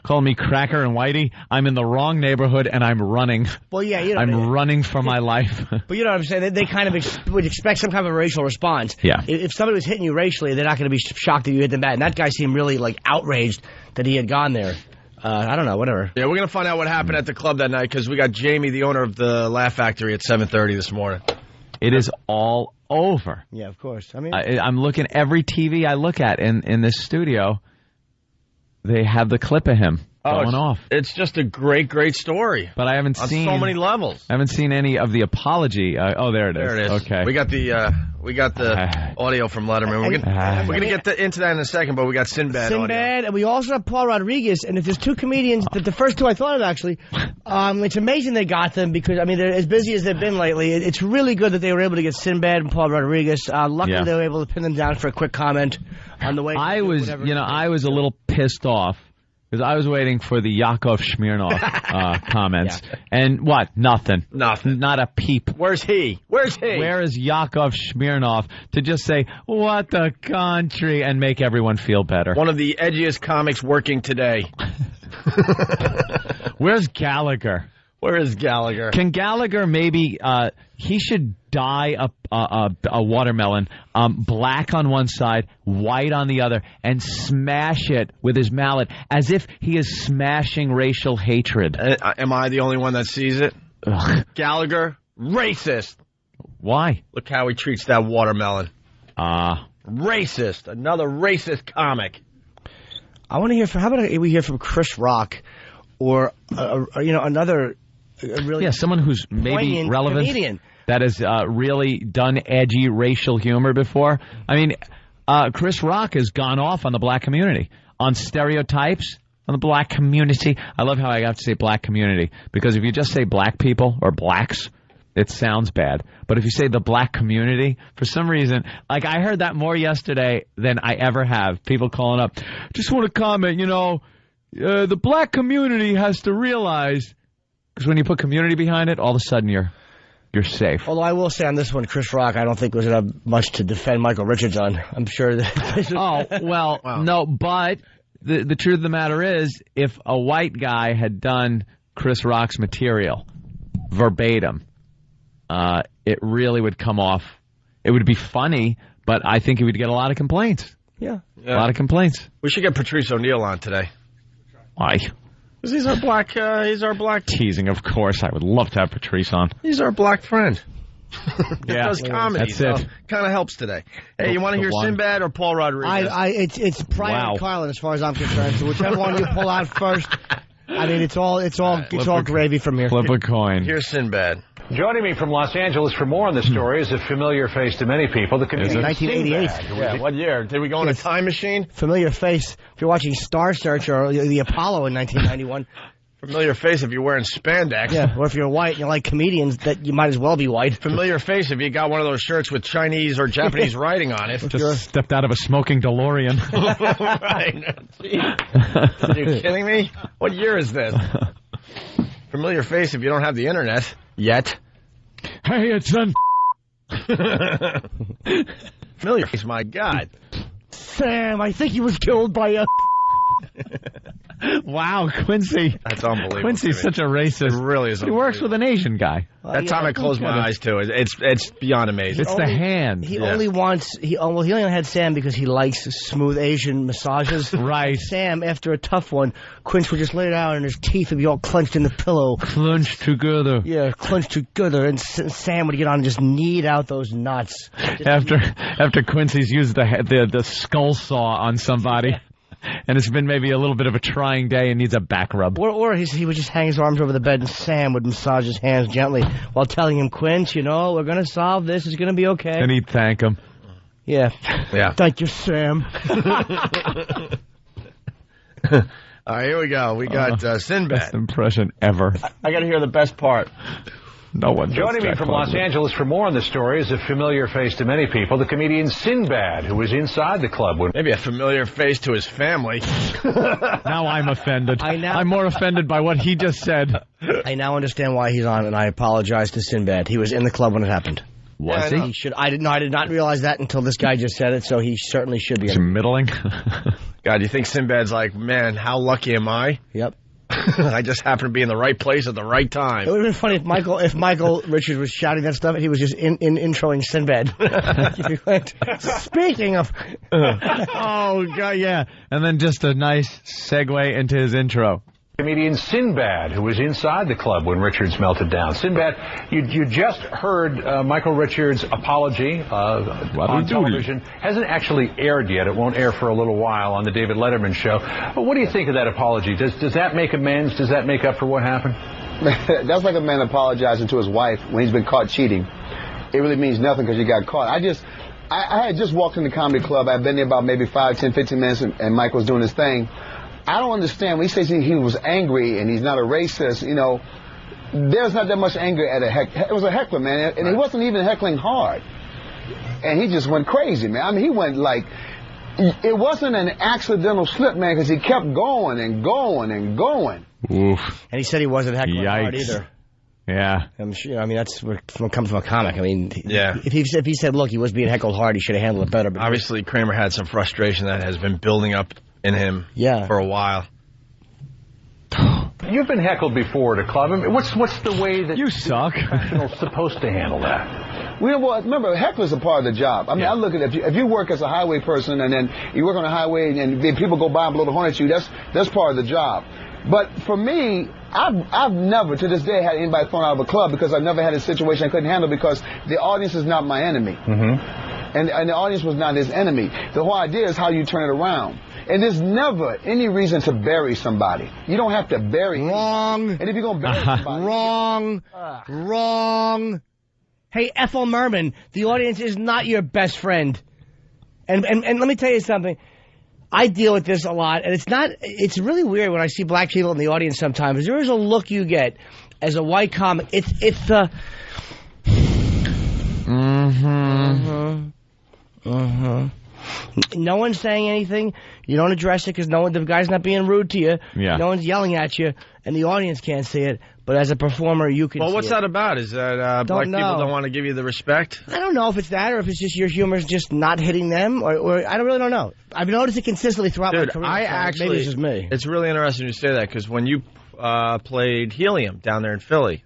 calling me cracker and whitey, I'm in the wrong neighborhood and I'm running. Well, yeah, I'm running for my life. But you know what I'm saying? They kind of would expect some kind of a racial response. Yeah. If somebody was hitting you racially, they're not going to be shocked that you hit them back. And that guy seemed really outraged that he had gone there. I don't know, whatever. Yeah, we're going to find out what happened at the club that night because we got Jamie, the owner of the Laugh Factory, at 7:30 this morning. It is all over. Yeah, of course. I mean, I'm looking every TV I look at in this studio. They have the clip of him going off. It's just a great, great story. But I haven't seen on so many levels. I haven't seen any of the apology. There it is. There it is. Okay. We got the audio from Letterman. We're gonna get into that in a second, but we got Sinbad audio. And we also have Paul Rodriguez. And if there's two comedians, the first two I thought of actually, it's amazing they got them because I mean they're as busy as they've been lately. It's really good that they were able to get Sinbad and Paul Rodriguez. Luckily they were able to pin them down for a quick comment on the way. I was a little pissed off. Because I was waiting for the Yakov Smirnoff comments. Yeah. And what? Nothing. Not a peep. Where's he? Where is Yakov Smirnoff to just say, what the country, and make everyone feel better? One of the edgiest comics working today. Where's Gallagher? Where is Gallagher? Can Gallagher maybe he should dye a watermelon black on one side, white on the other, and smash it with his mallet as if he is smashing racial hatred. Am I the only one that sees it? Ugh. Gallagher, racist. Why? Look how he treats that watermelon. Racist. Another racist comic. I want to hear from. How about we hear from Chris Rock, or another really someone who's maybe relevant, comedian that has really done edgy racial humor before. I mean, Chris Rock has gone off on the black community, on stereotypes, on the black community. I love how I have to say black community, because if you just say black people or blacks, it sounds bad. But if you say the black community, for some reason, like I heard that more yesterday than I ever have. People calling up, just want to comment, the black community has to realize, because when you put community behind it, all of a sudden you're safe. Although I will say on this one, Chris Rock, I don't think was much to defend Michael Richards on. I'm sure that. Wow. No, but the truth of the matter is, if a white guy had done Chris Rock's material verbatim, it really would come off. It would be funny, but I think he would get a lot of complaints. Yeah. A lot of complaints. We should get Patrice O'Neill on today. Why? Because he's our black. Teasing, of course. I would love to have Patrice on. He's our black friend. Yeah, does comedy. that's so it. Kind of helps today. Hey, you want to hear one. Sinbad or Paul Rodriguez? It's Brian and Carlin as far as I'm concerned. So whichever one you pull out first, I mean, it's all gravy from here. Flip a coin. Here's Sinbad. Joining me from Los Angeles for more on the story is a familiar face to many people. The comedian 1988. Sinbad. Yeah, what year? Did we go in a time machine? Familiar face. If you're watching Star Search or the Apollo in 1991. Familiar face if you're wearing spandex. Yeah, or if you're white and you like comedians, that you might as well be white. Familiar face if you got one of those shirts with Chinese or Japanese writing on it. Just stepped out of a smoking DeLorean. Right. Are you kidding me? What year is this? Familiar face if you don't have the internet yet. Hey, it's Familiar face, my God. Sam, I think he was killed by a... Wow, Quincy. That's unbelievable. Quincy's such a racist. It really is. He works with an Asian guy. That time I closed my eyes to it. It's beyond amazing. It's the hand. He only had Sam because he likes smooth Asian massages. Right. Sam, after a tough one, Quince would just lay down and his teeth would be all clenched in the pillow. Clenched together. Yeah, clenched together. And Sam would get on and just knead out those nuts. After Quincy's used the skull saw on somebody. And it's been maybe a little bit of a trying day and needs a back rub. Or he would just hang his arms over the bed and Sam would massage his hands gently while telling him, Quince, we're going to solve this. It's going to be okay. And he'd thank him. Yeah. Yeah. Thank you, Sam. All right, here we go. We got Sinbad. Best impression ever. I got to hear the best part. No one. Joining me from Los Angeles for more on the story is a familiar face to many people, the comedian Sinbad, who was inside the club when... Maybe a familiar face to his family. Now I'm offended. I'm more offended by what he just said. I now understand why he's on, and I apologize to Sinbad. He was in the club when it happened. Was he? I did not realize that until this guy just said it, so he certainly should be. He's middling. God, you think Sinbad's like, man, how lucky am I? Yep. I just happened to be in the right place at the right time. It would have been funny if Michael Richards was shouting that stuff and he was just introing Sinbad. Speaking of... Oh, God, yeah. And then just a nice segue into his intro. Comedian Sinbad, who was inside the club when Richards melted down. Sinbad, you just heard Michael Richards' apology on television. Hasn't actually aired yet. It won't air for a little while on the David Letterman show. But what do you think of that apology? Does that make amends? Does that make up for what happened? That's like a man apologizing to his wife when he's been caught cheating. It really means nothing because you got caught. I had just walked in the comedy club. I'd been there about maybe 5, 10, 15 minutes, and Mike was doing his thing. I don't understand. When he says he was angry and he's not a racist, there's not that much anger at it was a heckler, man, and he wasn't even heckling hard. And he just went crazy, man. I mean, he went like, it wasn't an accidental slip, man, because he kept going and going and going. Oof. And he said he wasn't heckling hard either. Yeah. I'm sure. I mean, that's what comes from a comic. I mean, yeah. If he said, look, he was being heckled hard, he should have handled it better. But obviously, Kramer had some frustration that has been building up in him for a while. You've been heckled before at a club. I mean, what's the way that you suck professional's supposed to handle that? Well, remember, heckle is a part of the job. I mean, I look at if you work as a highway person and then you work on a highway and then people go by and blow the horn at you, that's part of the job. But for me, I've never to this day had anybody thrown out of a club because I've never had a situation I couldn't handle because the audience is not my enemy. And the audience was not his enemy. The whole idea is how you turn it around. And there's never any reason to bury somebody. You don't have to bury Wrong. And if you're going to bury somebody... Wrong. Hey, Ethel Merman, the audience is not your best friend. And let me tell you something. I deal with this a lot, and it's really weird when I see black people in the audience sometimes. There is a look you get as a white comic. It's the... No one's saying anything. You don't address it because the guy's not being rude to you. Yeah. No one's yelling at you, and the audience can't see it. But as a performer, you can. Well, see what's it. that about? Is that black people don't want to give you the respect? I don't know if it's that or if it's just your humor's just not hitting them, or I really don't know. I've noticed it consistently throughout my career. Maybe it's just me. It's really interesting you say that because when you played Helium down there in Philly,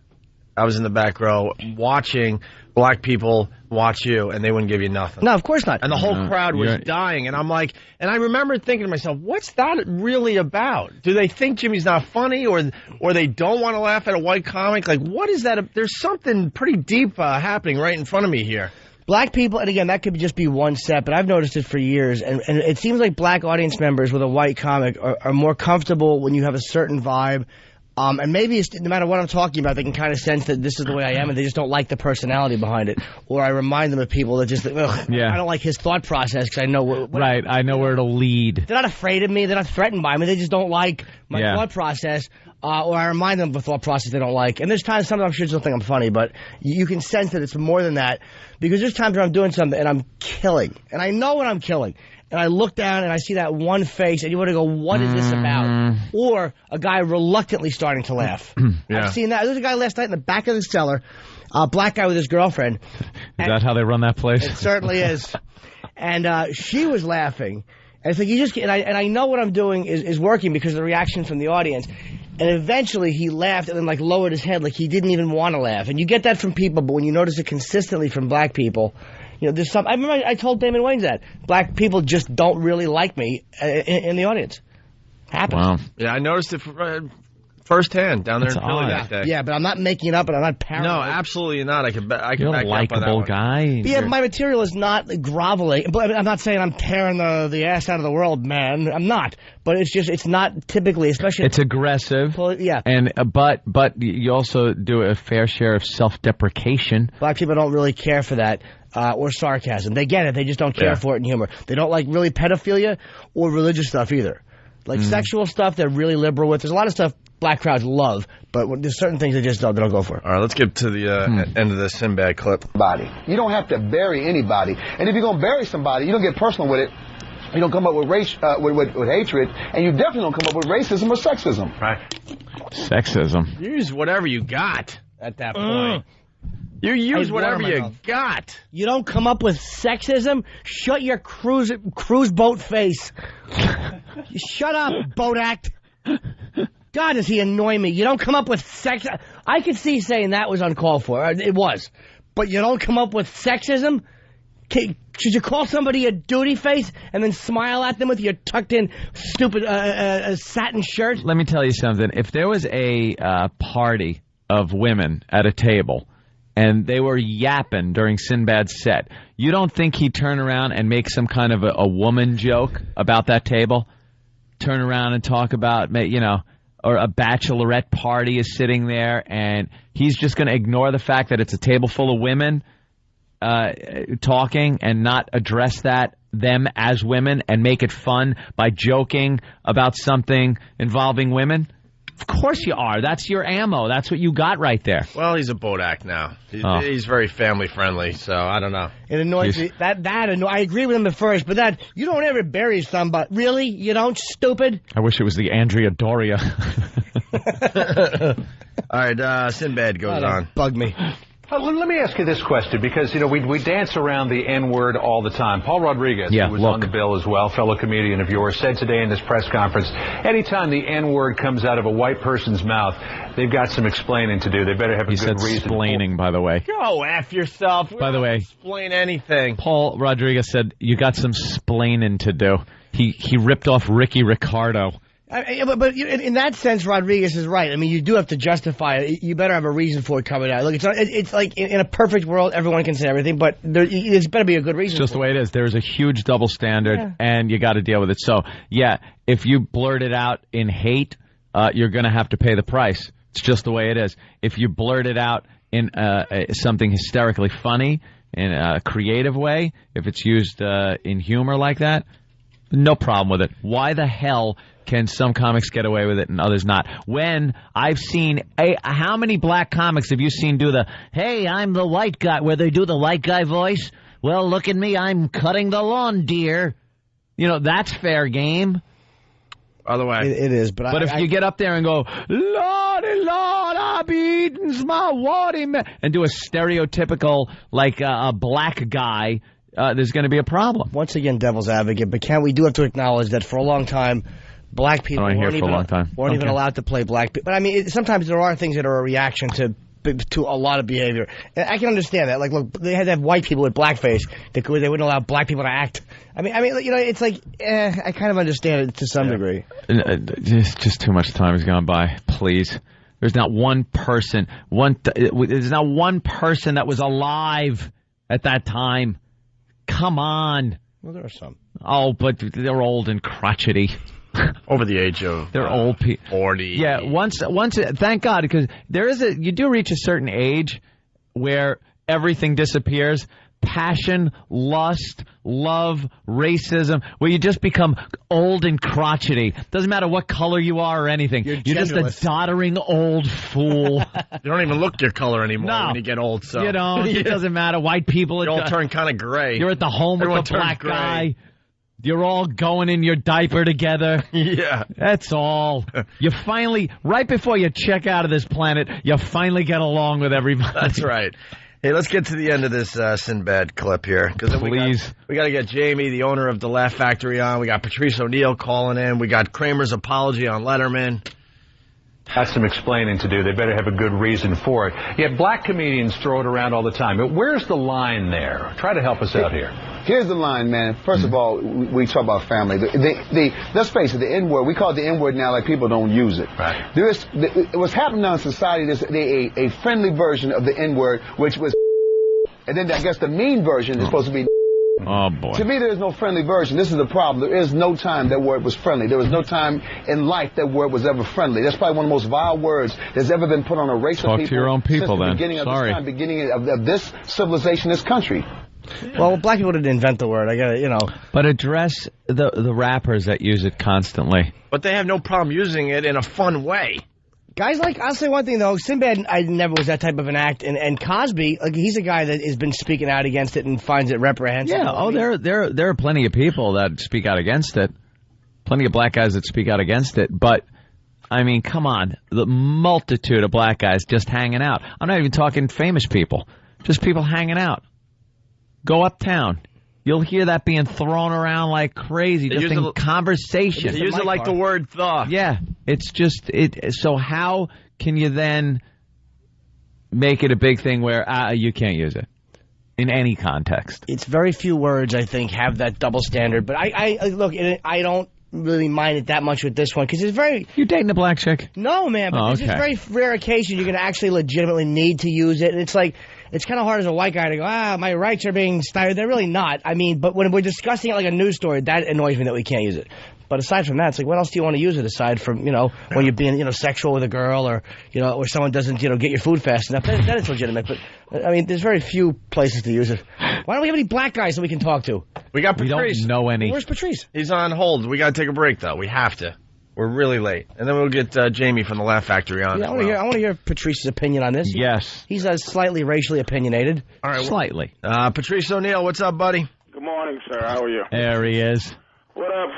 I was in the back row watching black people watch you, and they wouldn't give you nothing. No, of course not. And the whole crowd was dying, and I'm like, and I remember thinking to myself, what's that really about? Do they think Jimmy's not funny, or they don't want to laugh at a white comic? Like, what is that? There's something pretty deep happening right in front of me here. Black people, and again, that could just be one set, but I've noticed it for years, and it seems like black audience members with a white comic are more comfortable when you have a certain vibe. And maybe it's, no matter what I'm talking about, they can kind of sense that this is the way I am, and they just don't like the personality behind it. Or I remind them of people that just, I don't like his thought process because I know I know where it'll lead. They're not afraid of me. They're not threatened by me. They just don't like my thought process. Or I remind them of a thought process they don't like. And there's times, sometimes I'm sure they don't think I'm funny, but you can sense that it's more than that. Because there's times where I'm doing something and I'm killing. And I know when I'm killing. And I look down and I see that one face, and you want to go, what is this about? Or a guy reluctantly starting to laugh. I've seen that. There's a guy last night in the back of the cellar, a black guy with his girlfriend. Is that how they run that place? It certainly is. And she was laughing. And it's like, you just, and I know what I'm doing is working because of the reaction from the audience. And eventually he laughed and then like lowered his head like he didn't even want to laugh. And you get that from people, but when you notice it consistently from black people, you know, there's some. I remember I told Damon Wayans that black people just don't really like me in the audience. Happens. Wow. Yeah, I noticed it firsthand down there in Philly that day. Yeah, but I'm not making it up, and I'm not paranoid. No, absolutely not. I can back You're a likable guy. Yeah, my material is not groveling. But I'm not saying I'm tearing the ass out of the world, man. I'm not. But it's not typically, especially. It's aggressive. Yeah. And but you also do a fair share of self-deprecation. Black people don't really care for that. Or sarcasm. They get it. They just don't care for it in humor. They don't like really pedophilia or religious stuff either. Like sexual stuff, they're really liberal with. There's a lot of stuff black crowds love, but there's certain things they just don't go for. All right, let's get to the end of this Sinbad clip. You don't have to bury anybody. And if you're going to bury somebody, you don't get personal with it. You don't come up with race, with hatred, and you definitely don't come up with racism or sexism. Right. Sexism. Use whatever you got at that point. You use whatever you got. You don't come up with sexism? Shut your cruise boat face. Shut up, boat act. God, does he annoy me. You don't come up with sex. I could see saying that was uncalled for. It was. But you don't come up with sexism? Should you call somebody a duty face and then smile at them with your tucked-in stupid satin shirt? Let me tell you something. If there was a party of women at a table and they were yapping during Sinbad's set, you don't think he'd turn around and make some kind of a woman joke about that table? Turn around and talk about, you know, or a bachelorette party is sitting there and he's just going to ignore the fact that it's a table full of women talking and not address them as women and make it fun by joking about something involving women? Of course you are. That's your ammo. That's what you got right there. Well, he's a boat act now. He's very family friendly, so I don't know. It annoys me. I agree with him at first, but that you don't ever bury somebody. Really? You don't, stupid? I wish it was the Andrea Doria. All right, Sinbad goes on. Bug me. Let me ask you this question, because, we dance around the N-word all the time. Paul Rodriguez, who was on the bill as well, fellow comedian of yours, said today in this press conference, anytime the N-word comes out of a white person's mouth, they've got some explaining to do. They better have a good reason. He said splaining, by the way. Go F yourself. By the way. Explain anything. Paul Rodriguez said, you got some splaining to do. He ripped off Ricky Ricardo. But in that sense, Rodriguez is right. I mean, you do have to justify it. You better have a reason for it coming out. Look, it's like in a perfect world, everyone can say everything, but there's better be a good reason. It's just the way it is. There's a huge double standard, and you got to deal with it. So, if you blurt it out in hate, you're going to have to pay the price. It's just the way it is. If you blurt it out in something hysterically funny, in a creative way, if it's used in humor like that, no problem with it. Why the hell can some comics get away with it and others not? When I've seen, how many black comics have you seen do the, hey, I'm the white guy, where they do the white guy voice? Well, look at me, I'm cutting the lawn, dear. That's fair game. By the way. It is, but if you get up there and go, Lordy, Lord, I've eaten my watermelon, and do a stereotypical, like a black guy, there's going to be a problem. Once again, devil's advocate, but we do have to acknowledge that for a long time, black people weren't even allowed to play black people. But I mean, sometimes there are things that are a reaction to a lot of behavior. And I can understand that. Like, look, they had to have white people with blackface. They wouldn't allow black people to act. I mean, it's like, I kind of understand it to some degree. Just too much time has gone by. Please. There's not one person. There's not one person that was alive at that time. Come on. Well, there are some. Oh, but they're old and crotchety. Over the age of they're old people. 40. Yeah, once thank God, because you do reach a certain age where everything disappears. Passion, lust, love, racism, where you just become old and crotchety. Doesn't matter what color you are or anything. You're just a doddering old fool. You don't even look your color anymore when you get old. So it doesn't matter. White people, you all turn kind of gray. You're at the home with the black guy. You're all going in your diaper together. Yeah. That's all. You finally, right before you check out of this planet, you finally get along with everybody. That's right. Hey, let's get to the end of this Sinbad clip here. Please. We got to get Jamie, the owner of the Laugh Factory, on. We got Patrice O'Neill calling in. We got Kramer's apology on Letterman. Got some explaining to do. They better have a good reason for it. Yet black comedians throw it around all the time. But where's the line there? Try to help us out here. Here's the line, man. First of all, we talk about family. Let's face it, the N-word, we call it the N-word now like people don't use it. Right. What's happening now in society, there's a friendly version of the N-word, which was, and then I guess the mean version is supposed to be. Oh, boy. To me, there is no friendly version. This is the problem. There is no time that word was friendly. There was no time in life that word was ever friendly. That's probably one of the most vile words that's ever been put on a race of people. Talk to your own people, then. Beginning of this civilization, this country. Well, black people didn't invent the word. I got it, But address the rappers that use it constantly. But they have no problem using it in a fun way. Guys, I'll say one thing, though. Sinbad, I never was that type of an act. And Cosby, he's a guy that has been speaking out against it and finds it reprehensible. Yeah, there are plenty of people that speak out against it. Plenty of black guys that speak out against it. But, I mean, come on. The multitude of black guys just hanging out. I'm not even talking famous people. Just people hanging out. Go uptown. You'll hear that being thrown around like crazy, just in conversation. They use it like the word "the." Yeah, it's just so how can you then make it a big thing where you can't use it in any context? It's very few words, I think, have that double standard. But I look, I don't really mind it that much with this one because it's very. You dating a black chick? No, man. But this is a very rare occasion you're going to actually legitimately need to use it, and it's like. It's kind of hard as a white guy to go, my rights are being stifled. They're really not. I mean, but when we're discussing it like a news story, that annoys me that we can't use it. But aside from that, it's like, what else do you want to use it aside from, when you're being, sexual with a girl or, or someone doesn't, get your food fast enough. That is legitimate. But, I mean, there's very few places to use it. Why don't we have any black guys that we can talk to? We got Patrice. We don't know any. Where's Patrice? He's on hold. We got to take a break, though. We have to. We're really late. And then we'll get Jamie from the Laugh Factory on. Yeah, I want to hear Patrice's opinion on this. Yes. He's slightly racially opinionated. All right. Slightly. Patrice O'Neill, what's up, buddy? Good morning, sir. How are you? There he is. What up?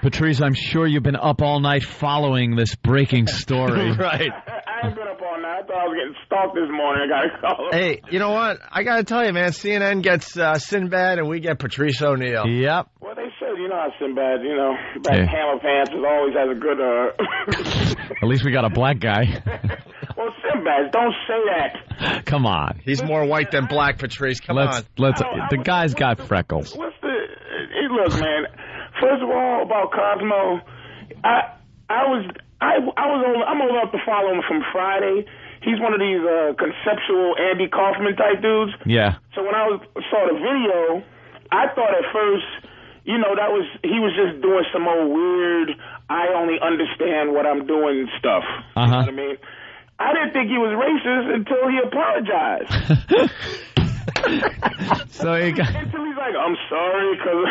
Patrice, I'm sure you've been up all night following this breaking story. Right. I ain't been up all night. thought I was getting stalked this morning. I got to call him. Hey, you know what? I got to tell you, man, CNN gets Sinbad and we get Patrice O'Neal. Yep. Well, they said, you know how Sinbad, Hammer Pants always has a good... At least we got a black guy. Well, Sinbad, don't say that. Come on. He's more white than black, Patrice. Come on. The guy's got freckles. Hey, look, man. First of all, about Cosmo, I'm old enough to follow him from Friday. He's one of these conceptual Andy Kaufman type dudes. Yeah. So when I saw the video, I thought at first, he was just doing some old weird, I only understand what I'm doing stuff. You know what I mean? I didn't think he was racist until he apologized. Until he's like, I'm sorry, because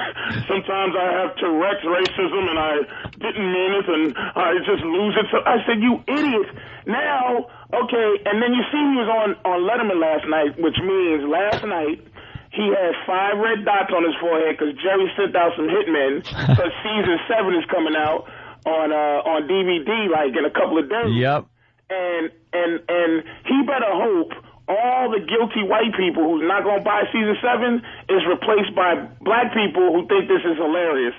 sometimes I have Tourette's racism and I didn't mean it and I just lose it. So I said, you idiot. Now, okay, and then you see he was on Letterman last night, which means last night he had 5 red dots on his forehead because Jerry sent out some hitmen because season 7 is coming out on DVD like in a couple of days. Yep. And he better hope all the guilty white people who's not going to buy season 7 is replaced by black people who think this is hilarious.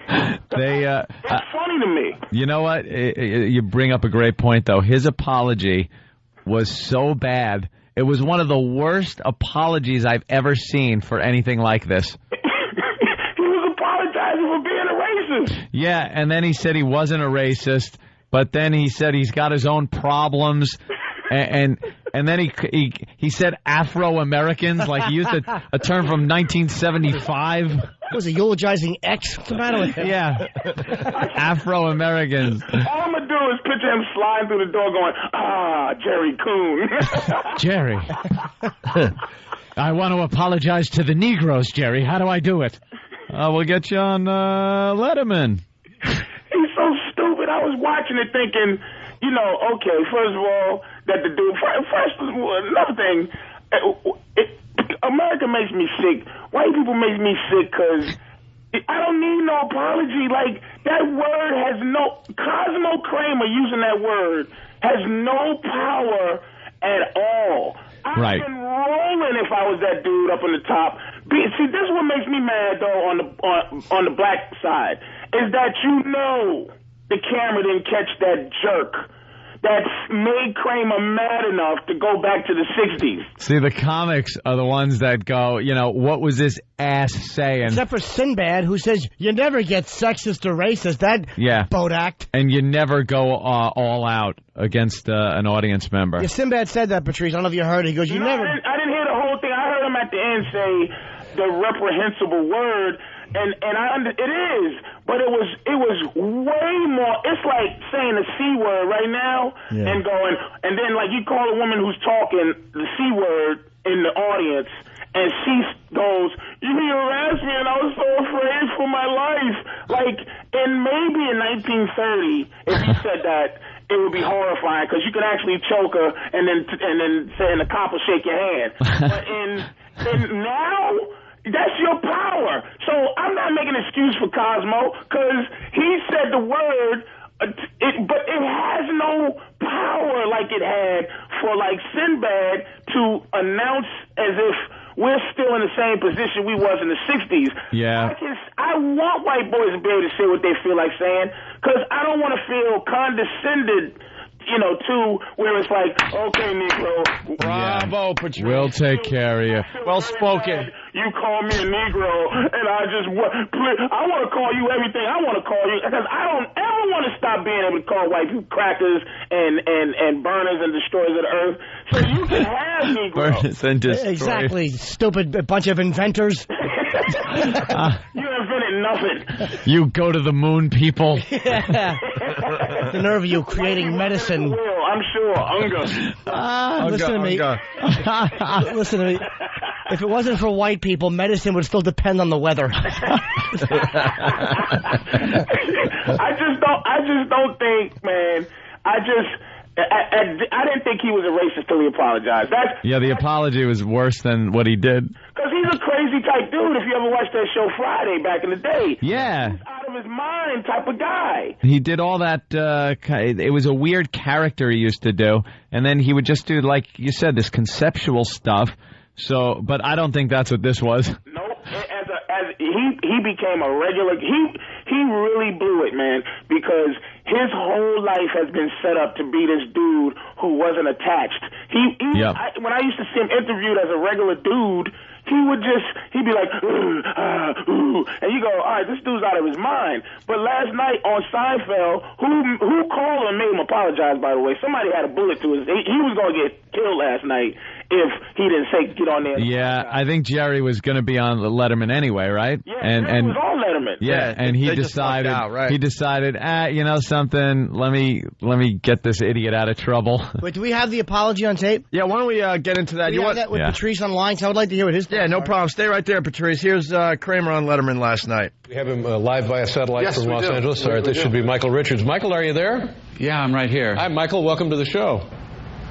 It's funny to me. You know what? You bring up a great point, though. His apology was so bad. It was one of the worst apologies I've ever seen for anything like this. He was apologizing for being a racist. Yeah, and then he said he wasn't a racist, but then he said he's got his own problems. And then he said Afro-Americans, like he used a term from 1975. Was he eulogizing X? What's the matter with him? Yeah. Afro-Americans. All I'm going to do is picture him sliding through the door going, Jerry Coon. Jerry. I want to apologize to the Negroes, Jerry. How do I do it? We'll get you on Letterman. He's so stupid. I was watching it thinking, okay, first of all, that the dude, another thing, America makes me sick. White people make me sick because I don't need no apology. Like, that word has Cosmo Kramer using that word has no power at all. I've been rolling if I was that dude up on the top. See, this is what makes me mad, though, on the black side, is that the camera didn't catch that jerk that made Kramer mad enough to go back to the 60s. See, the comics are the ones that go, what was this ass saying? Except for Sinbad, who says, you never get sexist or racist. That boat act. And you never go all out against an audience member. Yeah, Sinbad said that, Patrice. I don't know if you heard it. He goes, you never... I didn't hear the whole thing. I heard him at the end say the reprehensible word. And it is, but it was way more. It's like saying the C word right now and then like you call a woman who's talking the C word in the audience, and she goes, "You harassed me, and I was so afraid for my life." Like, and maybe in 1930, if you said that, it would be horrifying because you could actually choke her and then say, and the cop will shake your hand. But in now. That's your power. So I'm not making an excuse for Cosmo because he said the word, but it has no power like it had for like Sinbad to announce as if we're still in the same position we was in the 60s. Yeah. I want white boys to be able to say what they feel like saying because I don't want to feel condescended. Too, where it's like, okay, Negro. Bravo, Patrice. We'll take care of you. Well spoken. You call me a Negro, and I want to call you everything I want to call you, because I don't ever want to stop being able to call white people crackers and burners and destroyers of the earth. So you can have Negro. Burners and destroyers. Exactly, stupid bunch of inventors. You invented nothing. You go to the moon, people. The nerve of you creating medicine. I'm sure. Listen to me. Listen to me. If it wasn't for white people, medicine would still depend on the weather. I just don't think, man. I didn't think he was a racist till he apologized. The apology was worse than what he did. Because he's a crazy type dude. If you ever watched that show Friday back in the day, yeah, he's out of his mind type of guy. He did all that. It was a weird character he used to do, and then he would just do, like you said, this conceptual stuff. So, but I don't think that's what this was. Nope. He became a regular. He really blew it, man, because his whole life has been set up to be this dude who wasn't attached. When I used to see him interviewed as a regular dude, he'd be like, and you go, all right, this dude's out of his mind. But last night on Seinfeld, who called and made him apologize, by the way? Somebody had a bullet to his, he was going to get killed last night if he didn't say get on there. Yeah, I think Jerry was going to be on Letterman anyway, right? Yeah, Jerry was on Letterman. Yeah, and he decided, you know something, let me get this idiot out of trouble. Wait, do we have the apology on tape? Yeah, why don't we get into that? You want that with Patrice on the line? So I would like to hear what his. Yeah, no problem. Stay right there, Patrice. Here's Kramer on Letterman last night. We have him live via satellite from Los Angeles. All right, this should be Michael Richards. Michael, are you there? Yeah, I'm right here. Hi, Michael. Welcome to the show.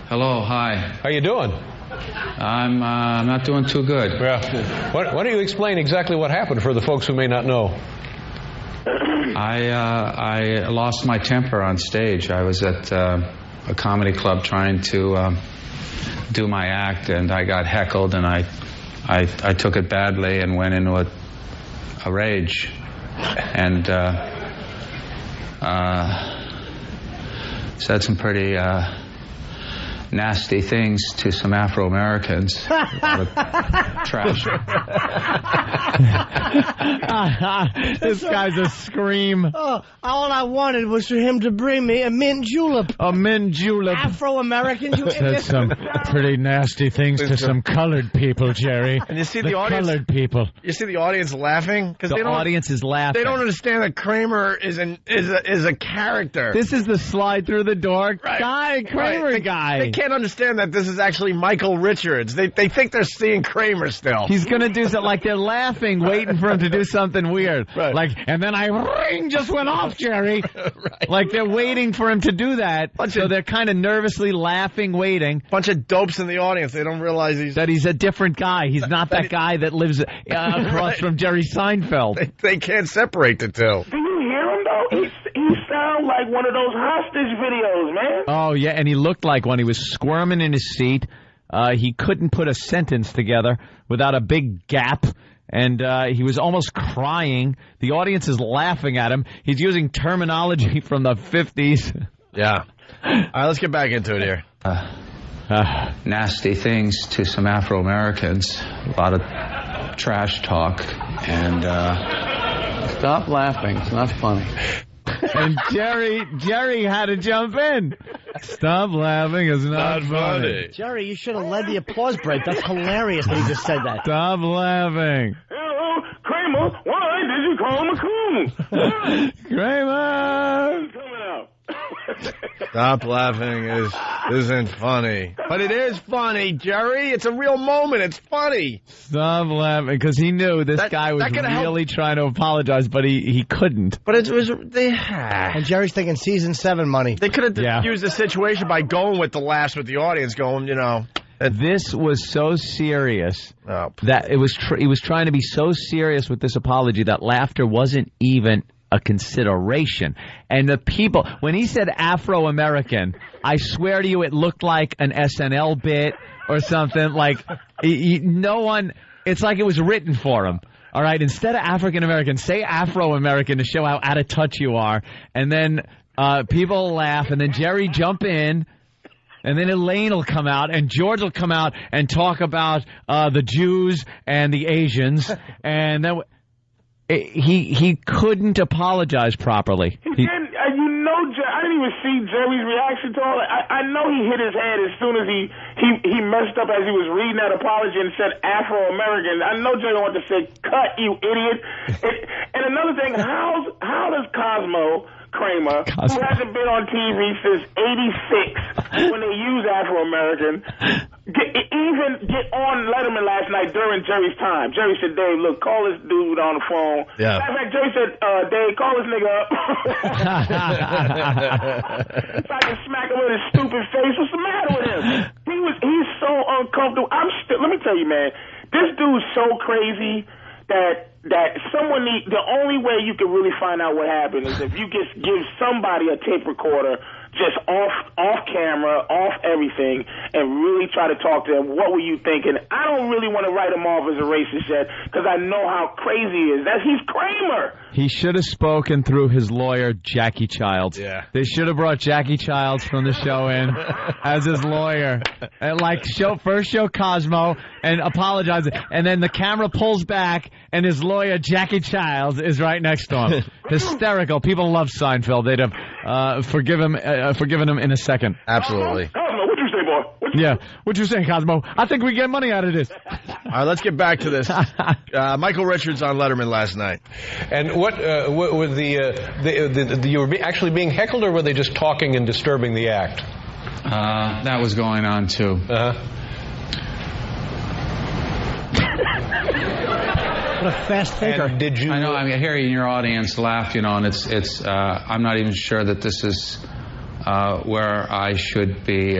Hello, hi. How you doing? I'm not doing too good. Yeah. Why don't you explain exactly what happened for the folks who may not know? I lost my temper on stage. I was at a comedy club trying to do my act, and I got heckled, and I took it badly and went into a rage, and said some pretty nasty things to some Afro-Americans. Trash. This guy's a scream. Oh, all I wanted was for him to bring me a mint julep. A mint julep. Afro-American julep. Said some pretty nasty things to some colored people, Jerry. And you see the audience, colored people. You see the audience laughing? Because the audience is laughing. They don't understand that Kramer is a character. This is the slide through the door guy, Kramer guy. They can't understand that this is actually Michael Richards. They think they're seeing Kramer still. He's going to do something like they're laughing, waiting for him to do something weird. Right. Like, and then ring just went off, Jerry. Right. Like they're waiting for him to do that. So they're kind of nervously laughing, waiting. Bunch of dopes in the audience. They don't realize that he's a different guy. He's not that guy that lives across from Jerry Seinfeld. They can't separate the two. Do you hear him, though? He sounds like one of those hostage videos, man. Oh, yeah, and he looked like one. He was squirming in his seat. He couldn't put a sentence together without a big gap. And he was almost crying. The audience is laughing at him. He's using terminology from the 50s. Yeah. All right, let's get back into it here. Nasty things to some Afro-Americans. A lot of trash talk. And stop laughing. It's not funny. And Jerry had to jump in. Stop laughing. It's not funny. Jerry, you should have led the applause break. That's hilarious that he just said that. Stop laughing. Hello, Kramer. Why did you call him a coon? Kramer. Coming out. Stop laughing isn't funny. But it is funny, Jerry. It's a real moment. It's funny. Stop laughing, because he knew this guy was really trying to apologize, but he couldn't. But it was... And Jerry's thinking season 7 money. They could have used the situation by going with the laughs with the audience, going, This was so serious that he was trying to be so serious with this apology that laughter wasn't even a consideration. And the people, when he said Afro-American, I swear to you it looked like an SNL bit or something. Like, no one, it's like it was written for him. All right, instead of African-American, say Afro-American to show how out of touch you are. And then people laugh, and then Jerry jump in. And then Elaine will come out, and George will come out and talk about the Jews and the Asians. And then he couldn't apologize properly. I didn't even see Jerry's reaction to all that. I know he hit his head as soon as he messed up as he was reading that apology and said Afro-American. I know Jerry wanted to say, cut, you idiot. And another thing, how does Kramer, who hasn't been on TV since '86 when they use Afro-American, get on Letterman last night during Jerry's time? Jerry said, Dave, look, call this dude on the phone. Yeah. In fact, Jerry said, Dave, call this nigga up. So I can smack him with his stupid face. What's the matter with him? He's so uncomfortable. Let me tell you, man, this dude's so crazy that that someone the only way you can really find out what happened is if you just give somebody a tape recorder just off camera, off everything, and really try to talk to them. What were you thinking? I don't really want to write him off as a racist yet because I know how crazy he is. He's Kramer. He should have spoken through his lawyer, Jackie Childs. Yeah. They should have brought Jackie Childs from the show in as his lawyer. And first show Cosmo and apologize. And then the camera pulls back and his lawyer, Jackie Childs, is right next to him. Hysterical. People love Seinfeld. They'd have forgiven him in a second. Absolutely. Cosmo, what'd you say, boy? Yeah. What you saying, Cosmo? I think we get money out of this. All right, let's get back to this. Michael Richards on Letterman last night. And what was you were actually being heckled, or were they just talking and disturbing the act? That was going on too. What a fast thinker. And did you? I know. I mean, hearing your audience laugh, and it's. I'm not even sure that this is where I should be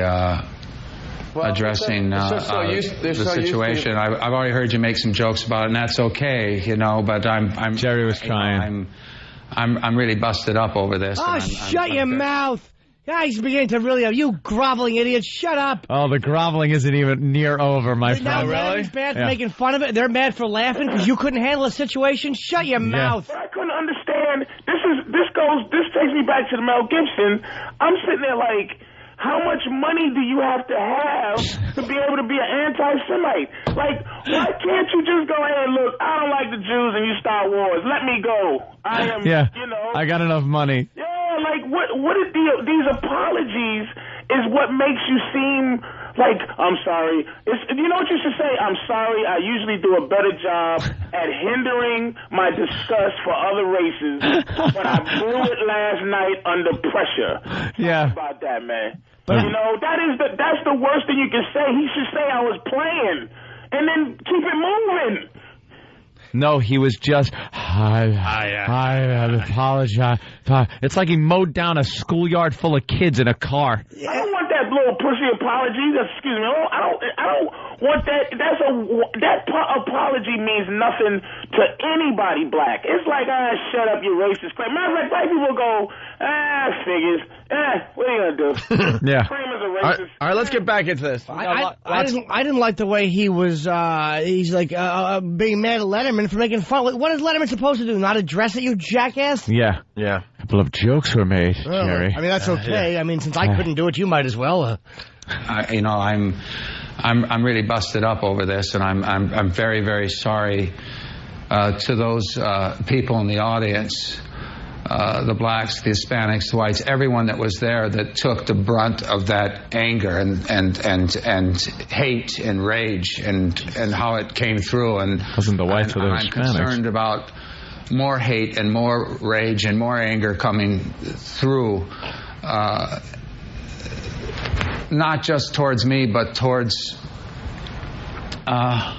addressing the situation. I've already heard you make some jokes about it, and that's okay, But I'm. Jerry was trying. I'm really busted up over this. Oh, shut your mouth. Guys, beginning to really you groveling idiots. Shut up. Oh, the groveling isn't even near over, my friend. Now Letterman's bad for making fun of it. They're mad for laughing because you couldn't handle a situation. Shut your mouth. I couldn't understand. This takes me back to the Mel Gibson. I'm sitting there like, how much money do you have to be able to be an anti-Semite? Like, why can't you just go ahead and look, I don't like the Jews and you start wars. Let me go. I am, I got enough money. Yeah, like, what are these apologies is what makes you seem like, I'm sorry. You know what you should say? I'm sorry, I usually do a better job at hindering my disgust for other races, but I blew it last night under pressure. Yeah. How about that, man? But that's the worst thing you can say. He should say I was playing and then keep it moving. No, he was just, I apologize. It's like he mowed down a schoolyard full of kids in a car. I don't want that little pussy apology. Excuse me. I don't want that. That apology means nothing to anybody black. It's like, shut up, you racist. Matter of fact, white people go, figures. What are you gonna do? Yeah. Kramer's a racist. All right, let's get back into this. I didn't like the way he was. He's like being mad at Letterman for making fun. What is Letterman supposed to do? Not address it, you jackass? Yeah. Yeah. A couple of jokes were made, Jerry. I mean, that's okay. Yeah. I mean, since I couldn't do it, you might as well. I'm really busted up over this, and I'm very, very sorry to those people in the audience. The blacks, the Hispanics, the whites, everyone that was there that took the brunt of that anger and hate and rage and how it came through. And wasn't the whites or the I'm Hispanics? concerned about more hate and more rage and more anger coming through, not just towards me, but towards a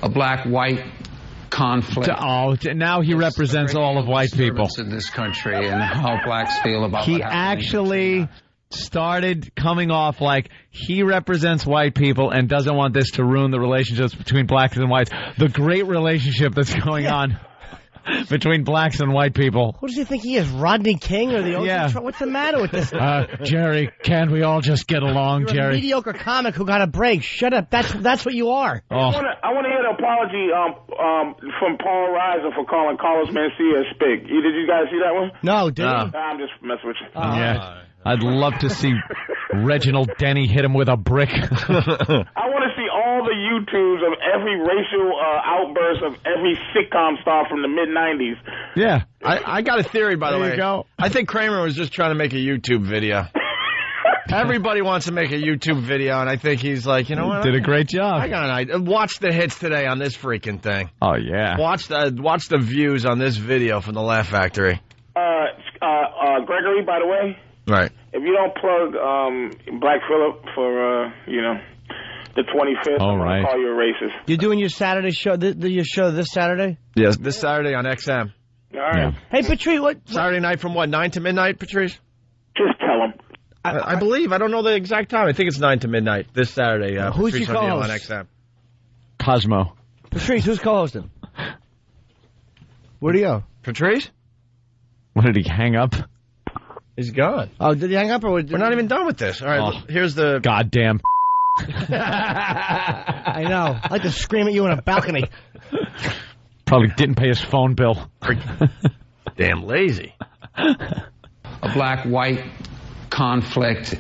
black-white conflict. Now he represents all of white people in this country and how blacks feel about he what happened. actually started coming off like he represents white people and doesn't want this to ruin the relationships between blacks and whites. The great relationship that's going on between blacks and white people. Who does he think he is, Rodney King or the Ocean What's the matter with this? Jerry, can't we all just get along, You're Jerry? a mediocre comic who got a break. Shut up. That's what you are. I want to hear an apology from Paul Reiser for calling Carlos Mencia a spig. Did you guys see that one? No, did he? I'm just messing with you. Yeah. I'd love to see Reginald Denny hit him with a brick. I want to see all the YouTubes of every racial outburst of every sitcom star from the mid-'90s. Yeah. I got a theory, by the way. There you go. I think Kramer was just trying to make a YouTube video. Everybody wants to make a YouTube video, and I think he's like, you know what? Did a great job. I got an idea. Watch the hits today on this freaking thing. Oh, yeah. Watch the views on this video from the Laugh Factory. Gregory, by the way. Right. If you don't plug Black Phillip for, the 25th, I'm going to call you a racist. You're doing your Saturday show, your show this Saturday? Yes, this Saturday on XM. All right. Yeah. Hey, Patrice, what? Saturday night from what, 9 to midnight, Patrice? Just tell him. I believe. I don't know the exact time. I think it's 9 to midnight this Saturday. Who's Patrice your O'Neill co-host? on XM. Cosmo. Patrice, who's co-hosting? Where'd he go? Patrice? What, did he hang up? He's gone. Oh, did he hang up? Or We're not even done with this. All right, here's the... Goddamn. I know. I like to scream at you on a balcony. Probably didn't pay his phone bill. Damn lazy. A black-white conflict.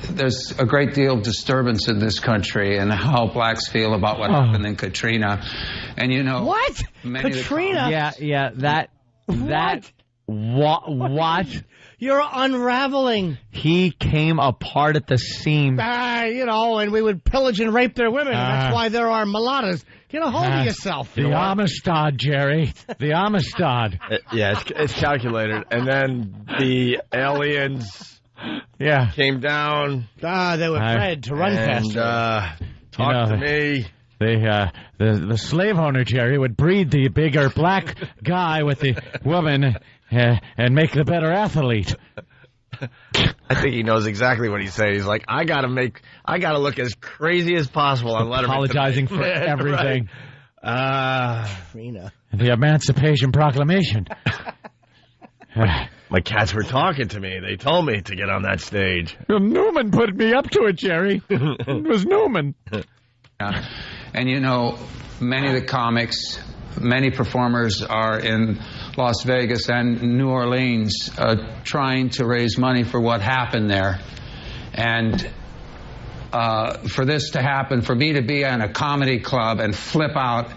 There's a great deal of disturbance in this country and how blacks feel about what happened in Katrina. And you know... What? Katrina? What? You're unraveling. He came apart at the seams. And we would pillage and rape their women. That's why there are mulattoes. Get a hold of yourself. The Amistad, Jerry. The Amistad. It's calculated. And then the aliens came down. They were bred to run faster. Talk to me. The slave owner, Jerry, would breed the bigger black guy with the woman and make the better athlete. I think he knows exactly what he's saying. He's like, I gotta look as crazy as possible on Letterman. Apologizing for everything. Katrina. The Emancipation Proclamation. My cats were talking to me. They told me to get on that stage. Newman put me up to it, Jerry. It was Newman. And you know, many of the comics, many performers are in Las Vegas and New Orleans trying to raise money for what happened there. And for this to happen, for me to be in a comedy club and flip out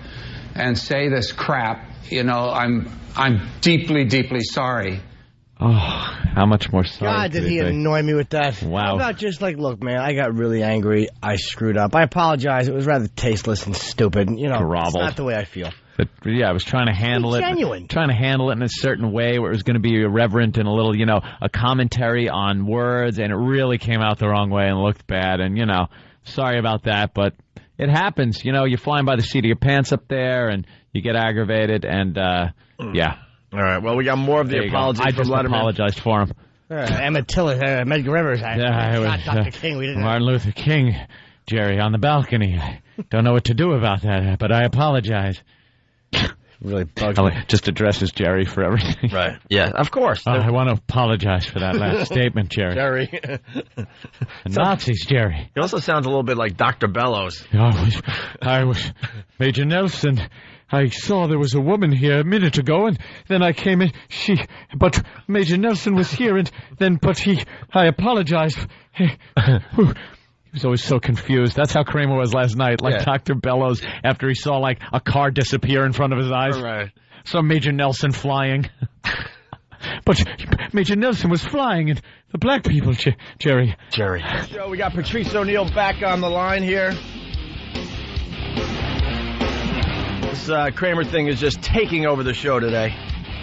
and say this crap, you know, I'm deeply, deeply sorry. Oh, how much more sorry? God, did he annoy me with that? Wow. How about just like, look, man, I got really angry. I screwed up. I apologize. It was rather tasteless and stupid. You know, it's not the way I feel. But yeah, I was trying to handle it. Genuine. Trying to handle it in a certain way where it was going to be irreverent and a little, you know, a commentary on words, and it really came out the wrong way and looked bad. And, you know, sorry about that, but it happens. You know, you're flying by the seat of your pants up there, and you get aggravated, and, yeah. All right, well, we got more of the apologies I from just Letterman. apologized for him. Emmett Till, Medgar Rivers. Not Dr. King. We didn't Martin Luther King, Jerry, on the balcony. I don't know what to do about that, but I apologize. Really bugs me. Just addresses Jerry for everything. Right. Yeah, of course. I want to apologize for that last statement, Jerry. Jerry. Nazis, Jerry. He also sounds a little bit like Dr. Bellows. I was Major Nelson. I saw there was a woman here a minute ago, and then I came in. But Major Nelson was here, and then, I apologized. He was always so confused. That's how Kramer was last night, like Dr. Bellows, after he saw, like, a car disappear in front of his eyes. Right. Saw Major Nelson flying. But Major Nelson was flying, and the black people, Jerry. So we got Patrice O'Neill back on the line here. This Kramer thing is just taking over the show today.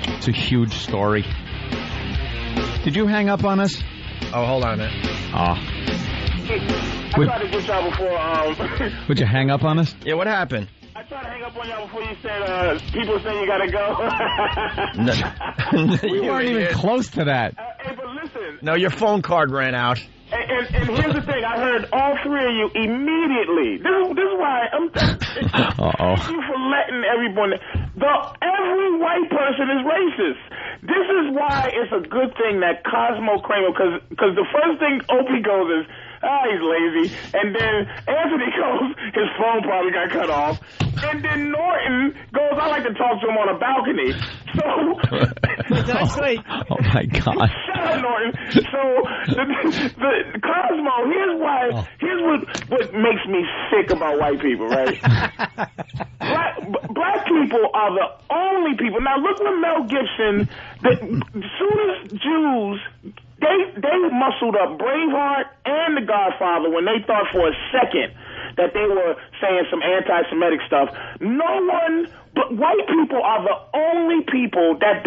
It's a huge story. Did you hang up on us? Oh, hold on a minute. I tried to get y'all before. Would you hang up on us? Yeah, what happened? I tried to hang up on y'all before you said people say you gotta go. We weren't even close to that. Hey, but listen. No, your phone card ran out. And here's the thing, I heard all three of you immediately. This is why thank you for letting everyone. Every white person is racist. This is why it's a good thing that Cosmo Kramer, because the first thing Opie goes is, he's lazy. And then Anthony goes, his phone probably got cut off. And then Norton goes, I like to talk to him on a balcony. So, that's right. Oh my God. Shut up, Norton. So, the Cosmo, here's what makes me sick about white people, right? Black people are the only people. Now, look what Mel Gibson, as soon as Jews, they muscled up Braveheart and The Godfather when they thought for a second that they were saying some anti-Semitic stuff. But white people are the only people that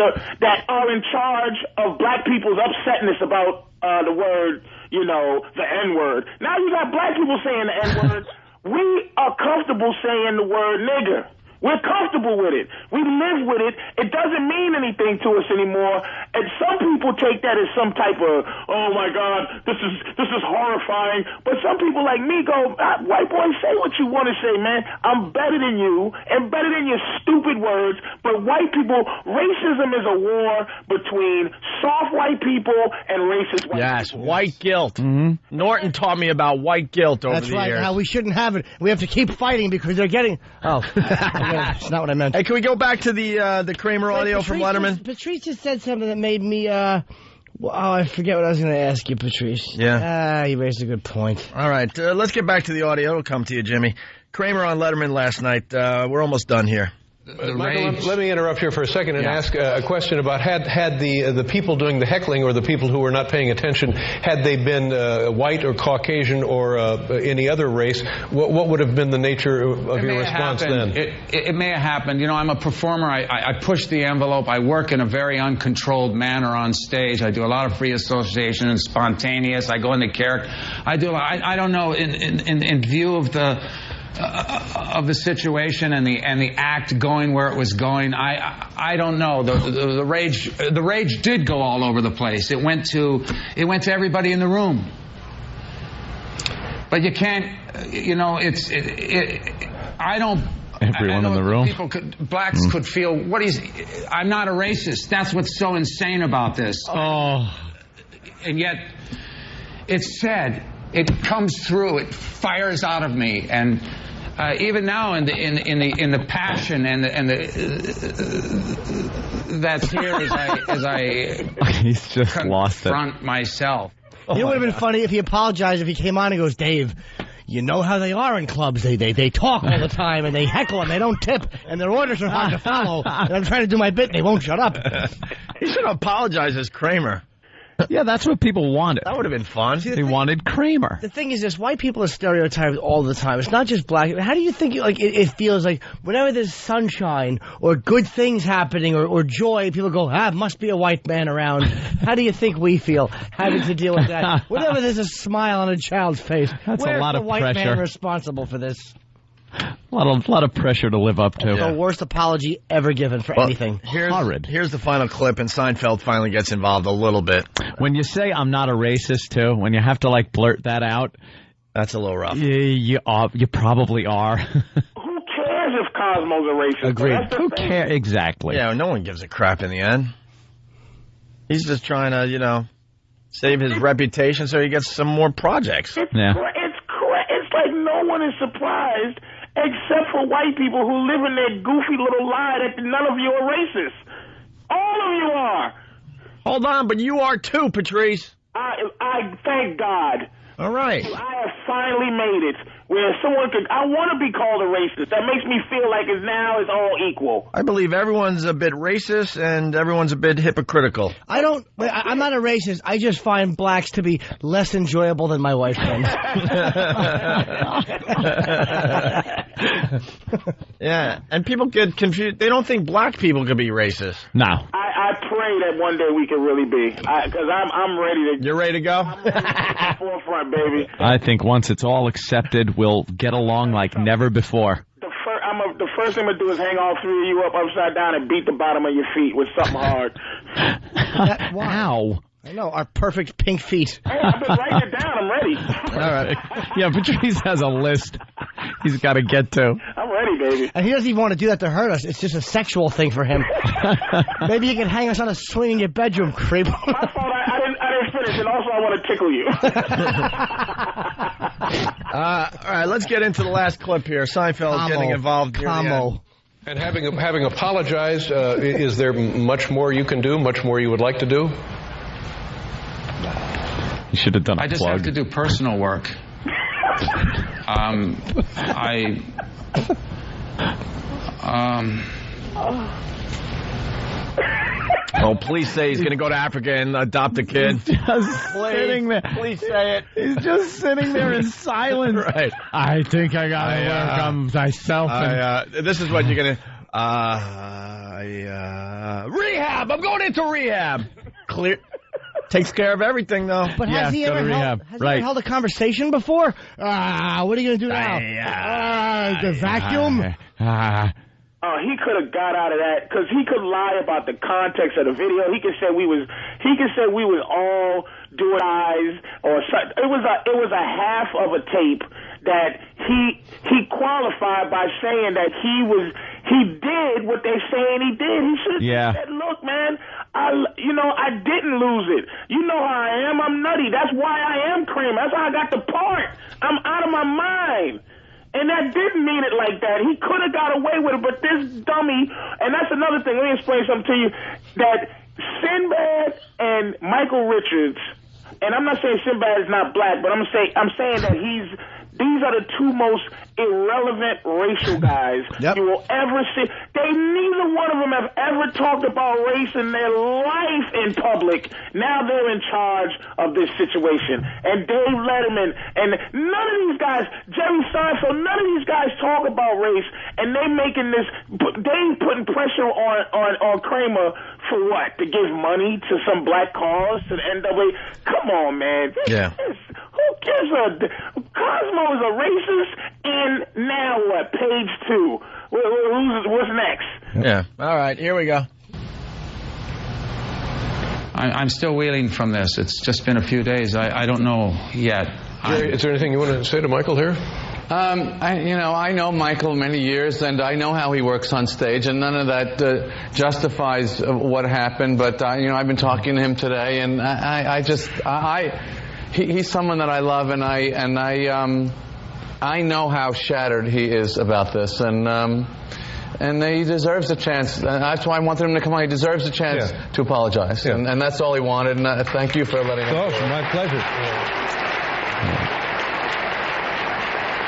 are in charge of black people's upsetness about the word, the N-word. Now you got black people saying the N-word. We are comfortable saying the word nigger. We're comfortable with it. We live with it. It doesn't mean anything to us anymore. And some people take that as some type of, oh my God, this is horrifying. But some people like me go, white boy, say what you want to say, man. I'm better than you and better than your stupid words. But white people, racism is a war between soft white people and racist white people. Yes, white guilt. Norton taught me about white guilt over the years. That's right. How we shouldn't have it. We have to keep fighting because they're getting. Oh. That's not what I meant. Hey, can we go back to the Kramer audio from Letterman? Patrice just said something that made me, I forget what I was going to ask you, Patrice. Yeah. You raised a good point. All right, let's get back to the audio. It'll come to you, Jimmy. Kramer on Letterman last night. We're almost done here. Michael, let me interrupt here for a second and ask a question about had the people doing the heckling or the people who were not paying attention, had they been white or Caucasian or any other race, what would have been the nature of your response then? It may have happened. You know, I'm a performer. I push the envelope. I work in a very uncontrolled manner on stage. I do a lot of free association and spontaneous. I go into character. I don't know, in view of the situation and the act going where it was going, I don't know. The rage did go all over the place. It went to everybody in the room. But you can't, I don't. Everyone in the room. Blacks could feel I'm not a racist. That's what's so insane about this. Oh, and yet it's said. It comes through. It fires out of me, and even now in the passion and that's here as I he's just lost it. Confront myself. You know what would have been funny if he apologized if he came on and goes, Dave, you know how they are in clubs. They talk all the time and they heckle and they don't tip and their orders are hard to follow. And I'm trying to do my bit and they won't shut up. He should apologize as Kramer. Yeah, that's what people wanted. That would have been fun. They wanted Kramer. The thing is this, white people are stereotyped all the time. It's not just black. How do you think it feels like whenever there's sunshine or good things happening or joy, people go, must be a white man around. How do you think we feel having to deal with that? Whenever there's a smile on a child's face, that's a lot of white pressure. Man responsible for this? A lot of pressure to live up to. The worst apology ever given for anything. Horrid. Here's the final clip, and Seinfeld finally gets involved a little bit. When you say I'm not a racist, too, when you have to, blurt that out, that's a little rough. You probably are. Who cares if Cosmo's a racist? Agreed. Who cares? Exactly. Yeah, no one gives a crap in the end. He's just trying to, save his reputation so he gets some more projects. It's like no one is surprised except for white people who live in their goofy little lie that none of you are racist. All of you are. Hold on, but you are too, Patrice. I thank God. All right. I have finally made it where I want to be called a racist. That makes me feel like it's all equal. I believe everyone's a bit racist and everyone's a bit hypocritical. I'm not a racist. I just find blacks to be less enjoyable than my white friends. Yeah, and people get confused. They don't think black people could be racist. No. I pray that one day we can really be, because I'm ready to. You're ready to go? I'm ready to the forefront, baby. I think once it's all accepted, we'll get along like never before. The first thing I'm going to do is hang all three of you up upside down and beat the bottom of your feet with something hard. Wow. I know, our perfect pink feet. Hey, I've been writing it down. I'm ready. All right. Yeah, Patrice has a list he's got to get to. I'm ready, baby. And he doesn't even want to do that to hurt us. It's just a sexual thing for him. Maybe you can hang us on a swing in your bedroom, creep. My fault. I didn't finish, and also I want to tickle you. All right, let's get into the last clip here. Seinfeld getting involved near the end. And having apologized, is there much more you can do, much more you would like to do? You should have done a I just plug. have to do personal work. Oh, please say he's going to go to Africa and adopt a kid. Just sitting there. Please say it. He's just sitting there in silence. Right. I think I got to work on myself. This is what you're going to... rehab! I'm going into rehab! Clear... Takes care of everything, though. But has he ever held a conversation before? What are you going to do now? The vacuum? he could have got out of that because he could lie about the context of the video. He could say we was all doing eyes or something. It was a half of a tape that he qualified by saying that he did what they're saying he did. He should have said, look, man, I didn't lose it. You know how I am. I'm nutty. That's why I am Kramer. That's how I got the part. I'm out of my mind. And that didn't mean it like that. He could have got away with it, but this dummy, and that's another thing, let me explain something to you, that Sinbad and Michael Richards, and I'm not saying Sinbad is not black, but I'm saying that these are the two most irrelevant racial guys you will ever see. Neither one of them have ever talked about race in their life in public. Now they're in charge of this situation. And Dave Letterman, and none of these guys, Jerry Seinfeld, none of these guys talk about race, and they putting pressure on Kramer for what? To give money to some black cause, to the NWA? Come on, man. Who gives Cosmo is a racist, and now what? Page 2. What's next? Yeah. All right, here we go. I'm still reeling from this. It's just been a few days. I don't know yet. Jerry, is there anything you want to say to Michael here? I know Michael many years, and I know how he works on stage, and none of that justifies what happened. But I've been talking to him today, and he's someone that I love, and I know how shattered he is about this, and he deserves a chance. That's why I wanted him to come on. He deserves a chance to apologize, and that's all he wanted. And thank you for letting us. Oh, my pleasure.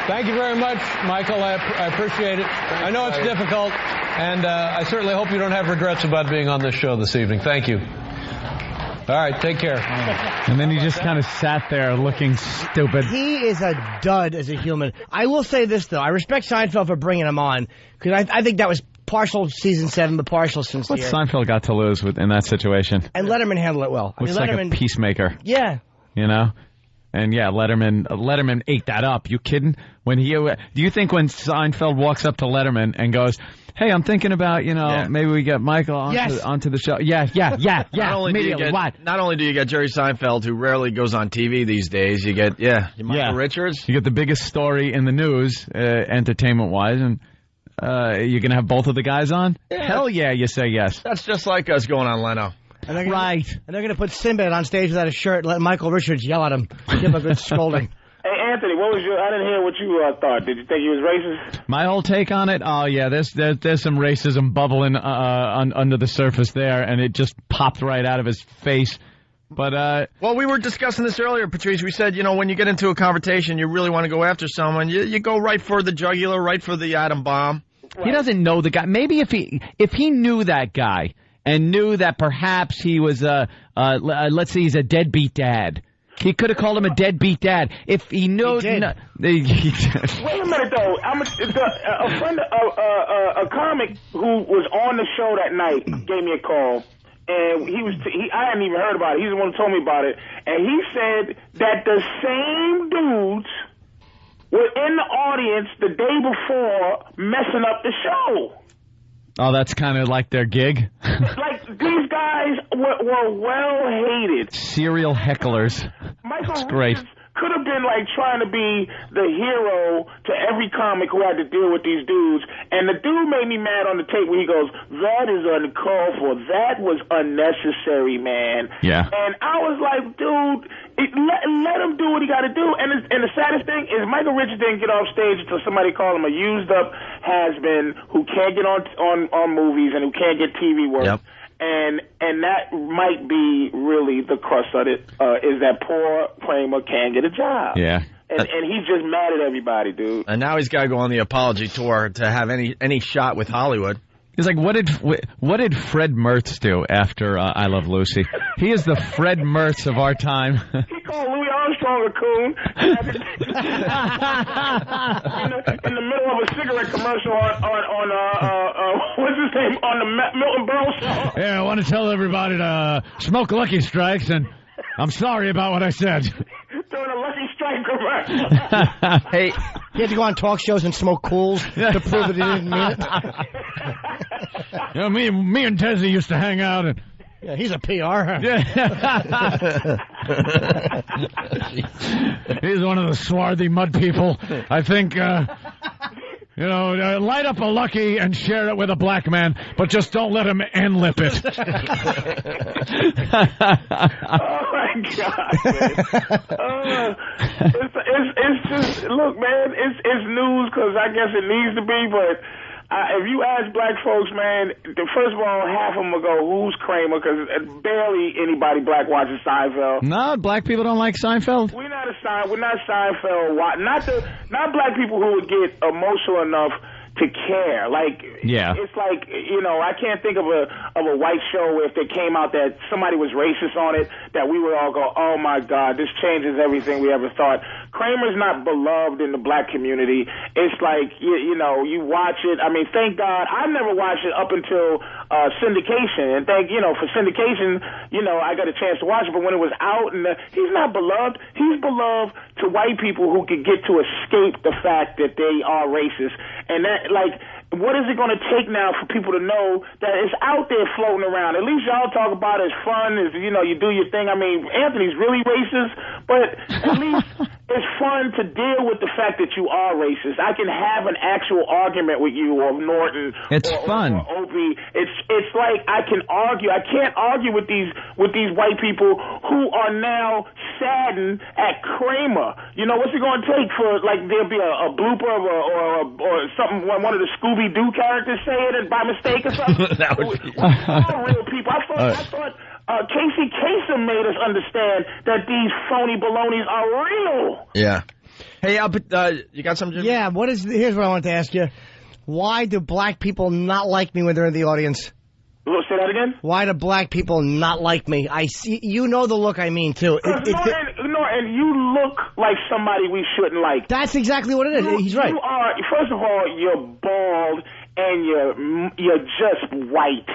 Thank you very much, Michael. I appreciate it. I know it's difficult, and I certainly hope you don't have regrets about being on this show this evening. Thank you. All right, take care. And then he just kind of sat there looking stupid. He is a dud as a human. I will say this, though. I respect Seinfeld for bringing him on, because I think that was partial season 7, but partial since What the Seinfeld got to lose in that situation? And Letterman handled it well. Looks like a peacemaker. Yeah. You know? And yeah, Letterman ate that up. You kidding? Do you think when Seinfeld walks up to Letterman and goes, "Hey, I'm thinking about, maybe we get Michael onto the show." Yeah. Not only do you get Jerry Seinfeld, who rarely goes on TV these days, you get Michael Richards. You get the biggest story in the news, entertainment-wise, and you're going to have both of the guys on? Yeah. Hell yeah, you say yes. That's just like us going on Leno. And they're going to put Sinbad on stage without a shirt and let Michael Richards yell at him. Give him a good scolding. Hey, Anthony, I didn't hear what you thought. Did you think he was racist? My whole take on it? Oh, yeah, there's some racism bubbling under the surface there, and it just popped right out of his face. But well, we were discussing this earlier, Patrice. We said, when you get into a confrontation, you really want to go after someone, you go right for the jugular, right for the atom bomb. Right. He doesn't know the guy. Maybe if he knew that guy and knew that perhaps he was let's say he's a deadbeat dad. He could have called him a deadbeat dad if he knew. He did. Wait a minute, though. A friend, a comic who was on the show that night gave me a call, and I hadn't even heard about it. He's the one who told me about it, and he said that the same dudes were in the audience the day before messing up the show. Oh, that's kind of like their gig? Like, these guys were well-hated. Serial hecklers. That's great. Could have been like trying to be the hero to every comic who had to deal with these dudes. And the dude made me mad on the tape when he goes, "That is uncalled for. That was unnecessary, man." Yeah. And I was like, dude, let him do what he got to do. And the saddest thing is Michael Richards didn't get off stage until somebody called him a used-up has-been who can't get on movies and who can't get TV work. Yep. And that might be really the crux of it, is that poor Kramer can't get a job. Yeah. And he's just mad at everybody, dude. And now he's got to go on the apology tour to have any shot with Hollywood. He's like, what did Fred Mertz do after I Love Lucy? He is the Fred Mertz of our time. He called Louis Armstrong a coon in the middle of a cigarette commercial on what's his name, on the Milton Berle show. Yeah, I want to tell everybody to smoke Lucky Strikes, and I'm sorry about what I said. During a Lucky Strike commercial. Hey, he had to go on talk shows and smoke Cools to prove that he didn't mean it. You know, me and Desi used to hang out and. Yeah, he's a PR. Huh? Yeah. He's one of the swarthy mud people. I think, light up a Lucky and share it with a black man, but just don't let him end-lip it. Oh, my God, man. It's just, look, man, it's news because I guess it needs to be, but if you ask black folks, man, first of all, half of them will go, who's Kramer? Because barely anybody black watches Seinfeld. No, black people don't like Seinfeld? We're not Seinfeld. Not black people who would get emotional enough to care. Like, yeah. It's like, I can't think of a white show where if they came out that somebody was racist on it, that we would all go, oh my God, this changes everything we ever thought. Kramer's not beloved in the black community. It's like, you watch it. I mean, thank God, I never watched it up until syndication. And for syndication, I got a chance to watch it. But when it was out, and he's not beloved. He's beloved to white people who could get to escape the fact that they are racist. And that, what is it going to take now for people to know that it's out there floating around? At least y'all talk about it as fun, as you do your thing. I mean, Anthony's really racist, but at least it's fun to deal with the fact that you are racist. I can have an actual argument with you or Norton. It's fun. Or Opie. It's like I can argue. I can't argue with these white people who are now saddened at Kramer. What's it going to take for there'll be a blooper or something? One of the Scooby-Doo characters say it by mistake or something. That would be... We're all real people. I thought Casey Kasem made us understand that these phony balonies are real. Yeah. Hey, you got something? Yeah. Here's what I wanted to ask you. Why do black people not like me when they're in the audience? Say that again? Why do black people not like me? I see. You know the look I mean, too. And you look like somebody we shouldn't like. That's exactly what it is. He's right. You are, first of all, you're bald and you're just white.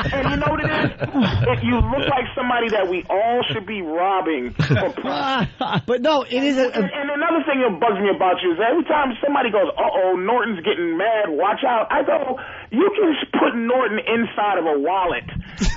and you know what it is? You look like somebody that we all should be robbing. But no, it is and another thing that bugs me about you is every time somebody goes, uh-oh, Norton's getting mad, watch out, I go, you can just put Norton inside of a wallet.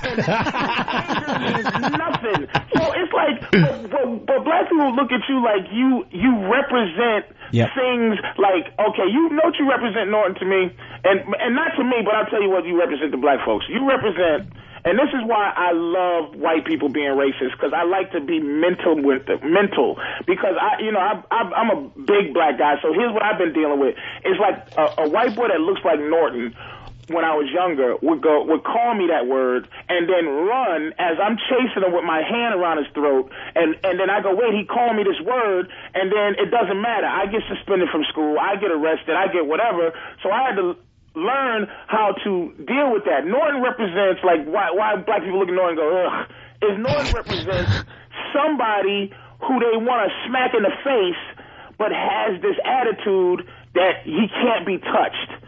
Means nothing. So it's like, but black people look at you like you represent things like, okay, you know what you represent, Norton, to me, and not to me, but I'll tell you what you represent to black folks. You represent, and this is why I love white people being racist, because I like to be mental, because I'm a big black guy, so here's what I've been dealing with. It's like a white boy that looks like Norton, when I was younger, would call me that word and then run as I'm chasing him with my hand around his throat. And then I go, wait, he called me this word, and then it doesn't matter. I get suspended from school. I get arrested. I get whatever. So I had to learn how to deal with that. Norton represents, like, why black people look at Norton and go, ugh, is Norton represents somebody who they want to smack in the face but has this attitude that he can't be touched.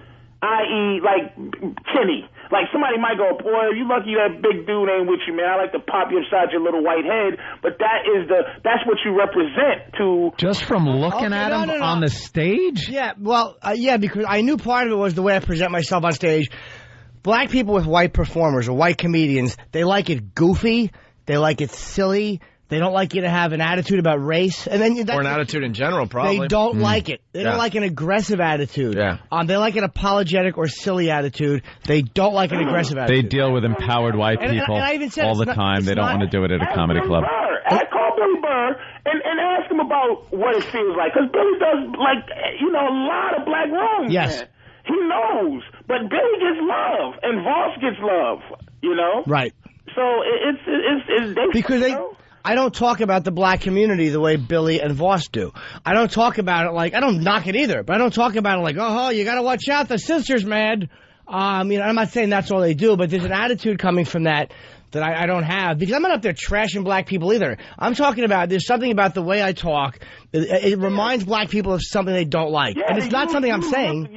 I.e., like, Kenny. Like, somebody might go, boy, you lucky that big dude ain't with you, man. I like to pop you upside your little white head. But that's what you represent to... Just from looking at him on the stage? Yeah, well, because I knew part of it was the way I present myself on stage. Black people with white performers or white comedians, they like it goofy, they like it silly, they don't like you to have an attitude about race. And then or an attitude in general, probably. They don't like it. They don't like an aggressive attitude. Yeah. They like an apologetic or silly attitude. They don't like an aggressive attitude. They deal with empowered white people and I even said all the time. They don't want to do it at a comedy club. Call Billy Burr and ask him about what it feels like. Because Billy does, a lot of black rooms, yes. Man. He knows. But Billy gets love, and Voss gets love, Right. So I don't talk about the black community the way Billy and Voss do. I don't talk about it like, I don't knock it either, but I don't talk about it like, oh, you got to watch out, the sister's mad. I'm not saying that's all they do, but there's an attitude coming from that I don't have, because I'm not up there trashing black people either. I'm talking about, there's something about the way I talk. It reminds black people of something they don't like. Yeah, and it's not something I'm saying.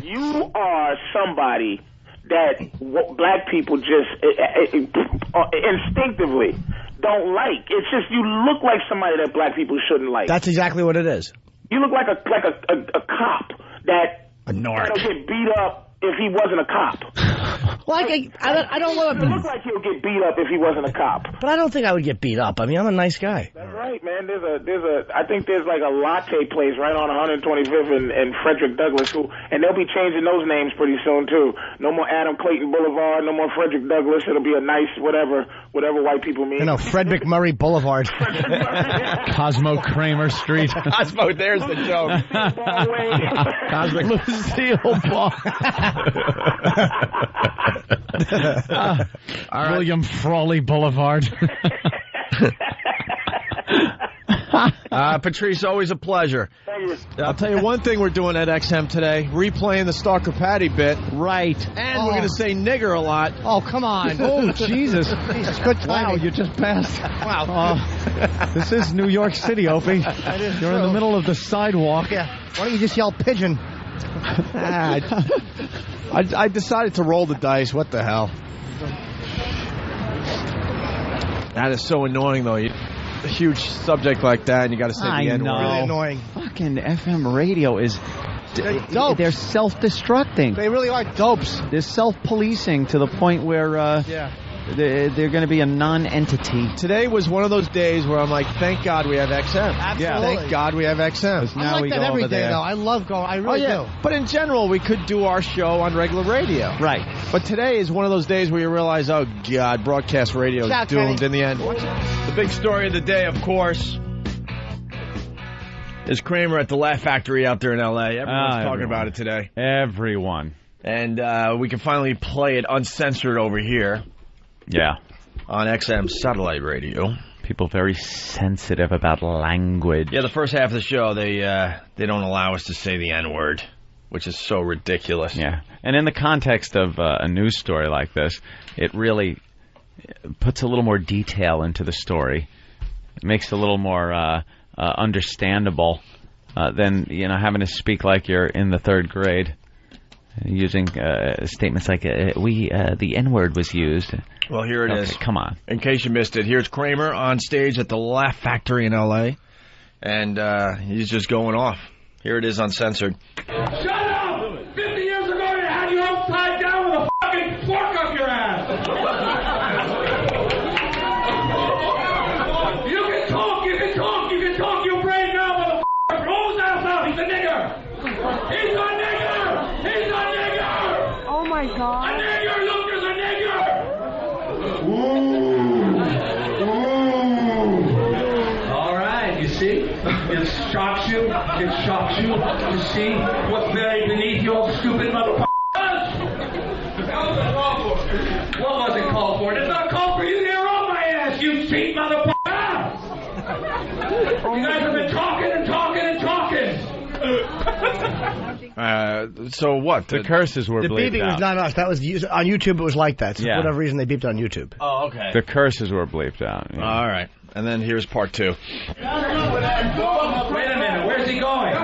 You are somebody that black people just instinctively don't like. It's just you look like somebody that black people shouldn't like. That's exactly what it is. You look like a cop that a narc that'll get beat up if he wasn't a cop. Well, I don't want It looks like he'll get beat up if he wasn't a cop. But I don't think I would get beat up. I mean, I'm a nice guy. That's right, man. I think there's like a latte place right on 125th and Frederick Douglass, and they'll be changing those names pretty soon too. No more Adam Clayton Boulevard, no more Frederick Douglass. It'll be a nice whatever white people mean. No, Frederick Murray Boulevard. Cosmo Kramer Street. Cosmo, there's the joke. Cosmic Lucille Ball. William Frawley Boulevard. Patrice, always a pleasure. Thank you. I'll tell you one thing we're doing at XM today, replaying the Stalker Patty bit. Right. And we're going to say nigger a lot. Oh, come on. Oh, Jesus. Jesus, good timing. Wow, you just passed. Wow. This is New York City, Opie. You're in the middle of the sidewalk. Yeah. Why don't you just yell pigeon? I decided to roll the dice. What the hell? That is so annoying, though. A huge subject like that, and you got to say the N-word. Really annoying. Fucking FM radio is... Dopes. They're self-destructing. They really are dopes. They're self-policing to the point where they're going to be a non-entity. Today was one of those days where I'm like, thank God we have XM. Absolutely. Yeah. Thank God we have XM. I like that every day, though. I love going. I really do. But in general, we could do our show on regular radio. Right. But today is one of those days where you realize, oh, God, broadcast radio is doomed in the end. The big story of the day, of course, is Kramer at the Laugh Factory out there in L.A. Everyone's talking about it today. Everyone. And we can finally play it uncensored over here. Yeah. On XM satellite radio. People very sensitive about language. Yeah, the first half of the show, they don't allow us to say the N-word, which is so ridiculous. Yeah. And in the context of a news story like this, it really puts a little more detail into the story. It makes it a little more understandable than, having to speak like you're in the third grade. Using statements like, the N-word was used. Well, here it is. Come on. In case you missed it, here's Kramer on stage at the Laugh Factory in L.A., and he's just going off. Here it is uncensored. Shut up! 50 years ago, you had you upside down with a fucking fork up your ass! You can talk your brain now, motherfucker! Roll his ass out, he's a nigger! He's a nigger! He's a nigger! Oh my God. A nigger, look, there's a nigger! Ooh. All right, you see? It shocks you to see what's buried beneath your stupid motherfuckers. What was it called for? It's not called for you to hear on my ass, you cheat motherfucker! You guys have been talking and talking and talking. So what? The curses were bleeped out. The beeping was not us. That was on YouTube. It was like that. So for whatever reason, they beeped on YouTube. Oh, okay. The curses were bleeped out. Yeah. All right. And then here's part two. Wait a minute. Where's he going?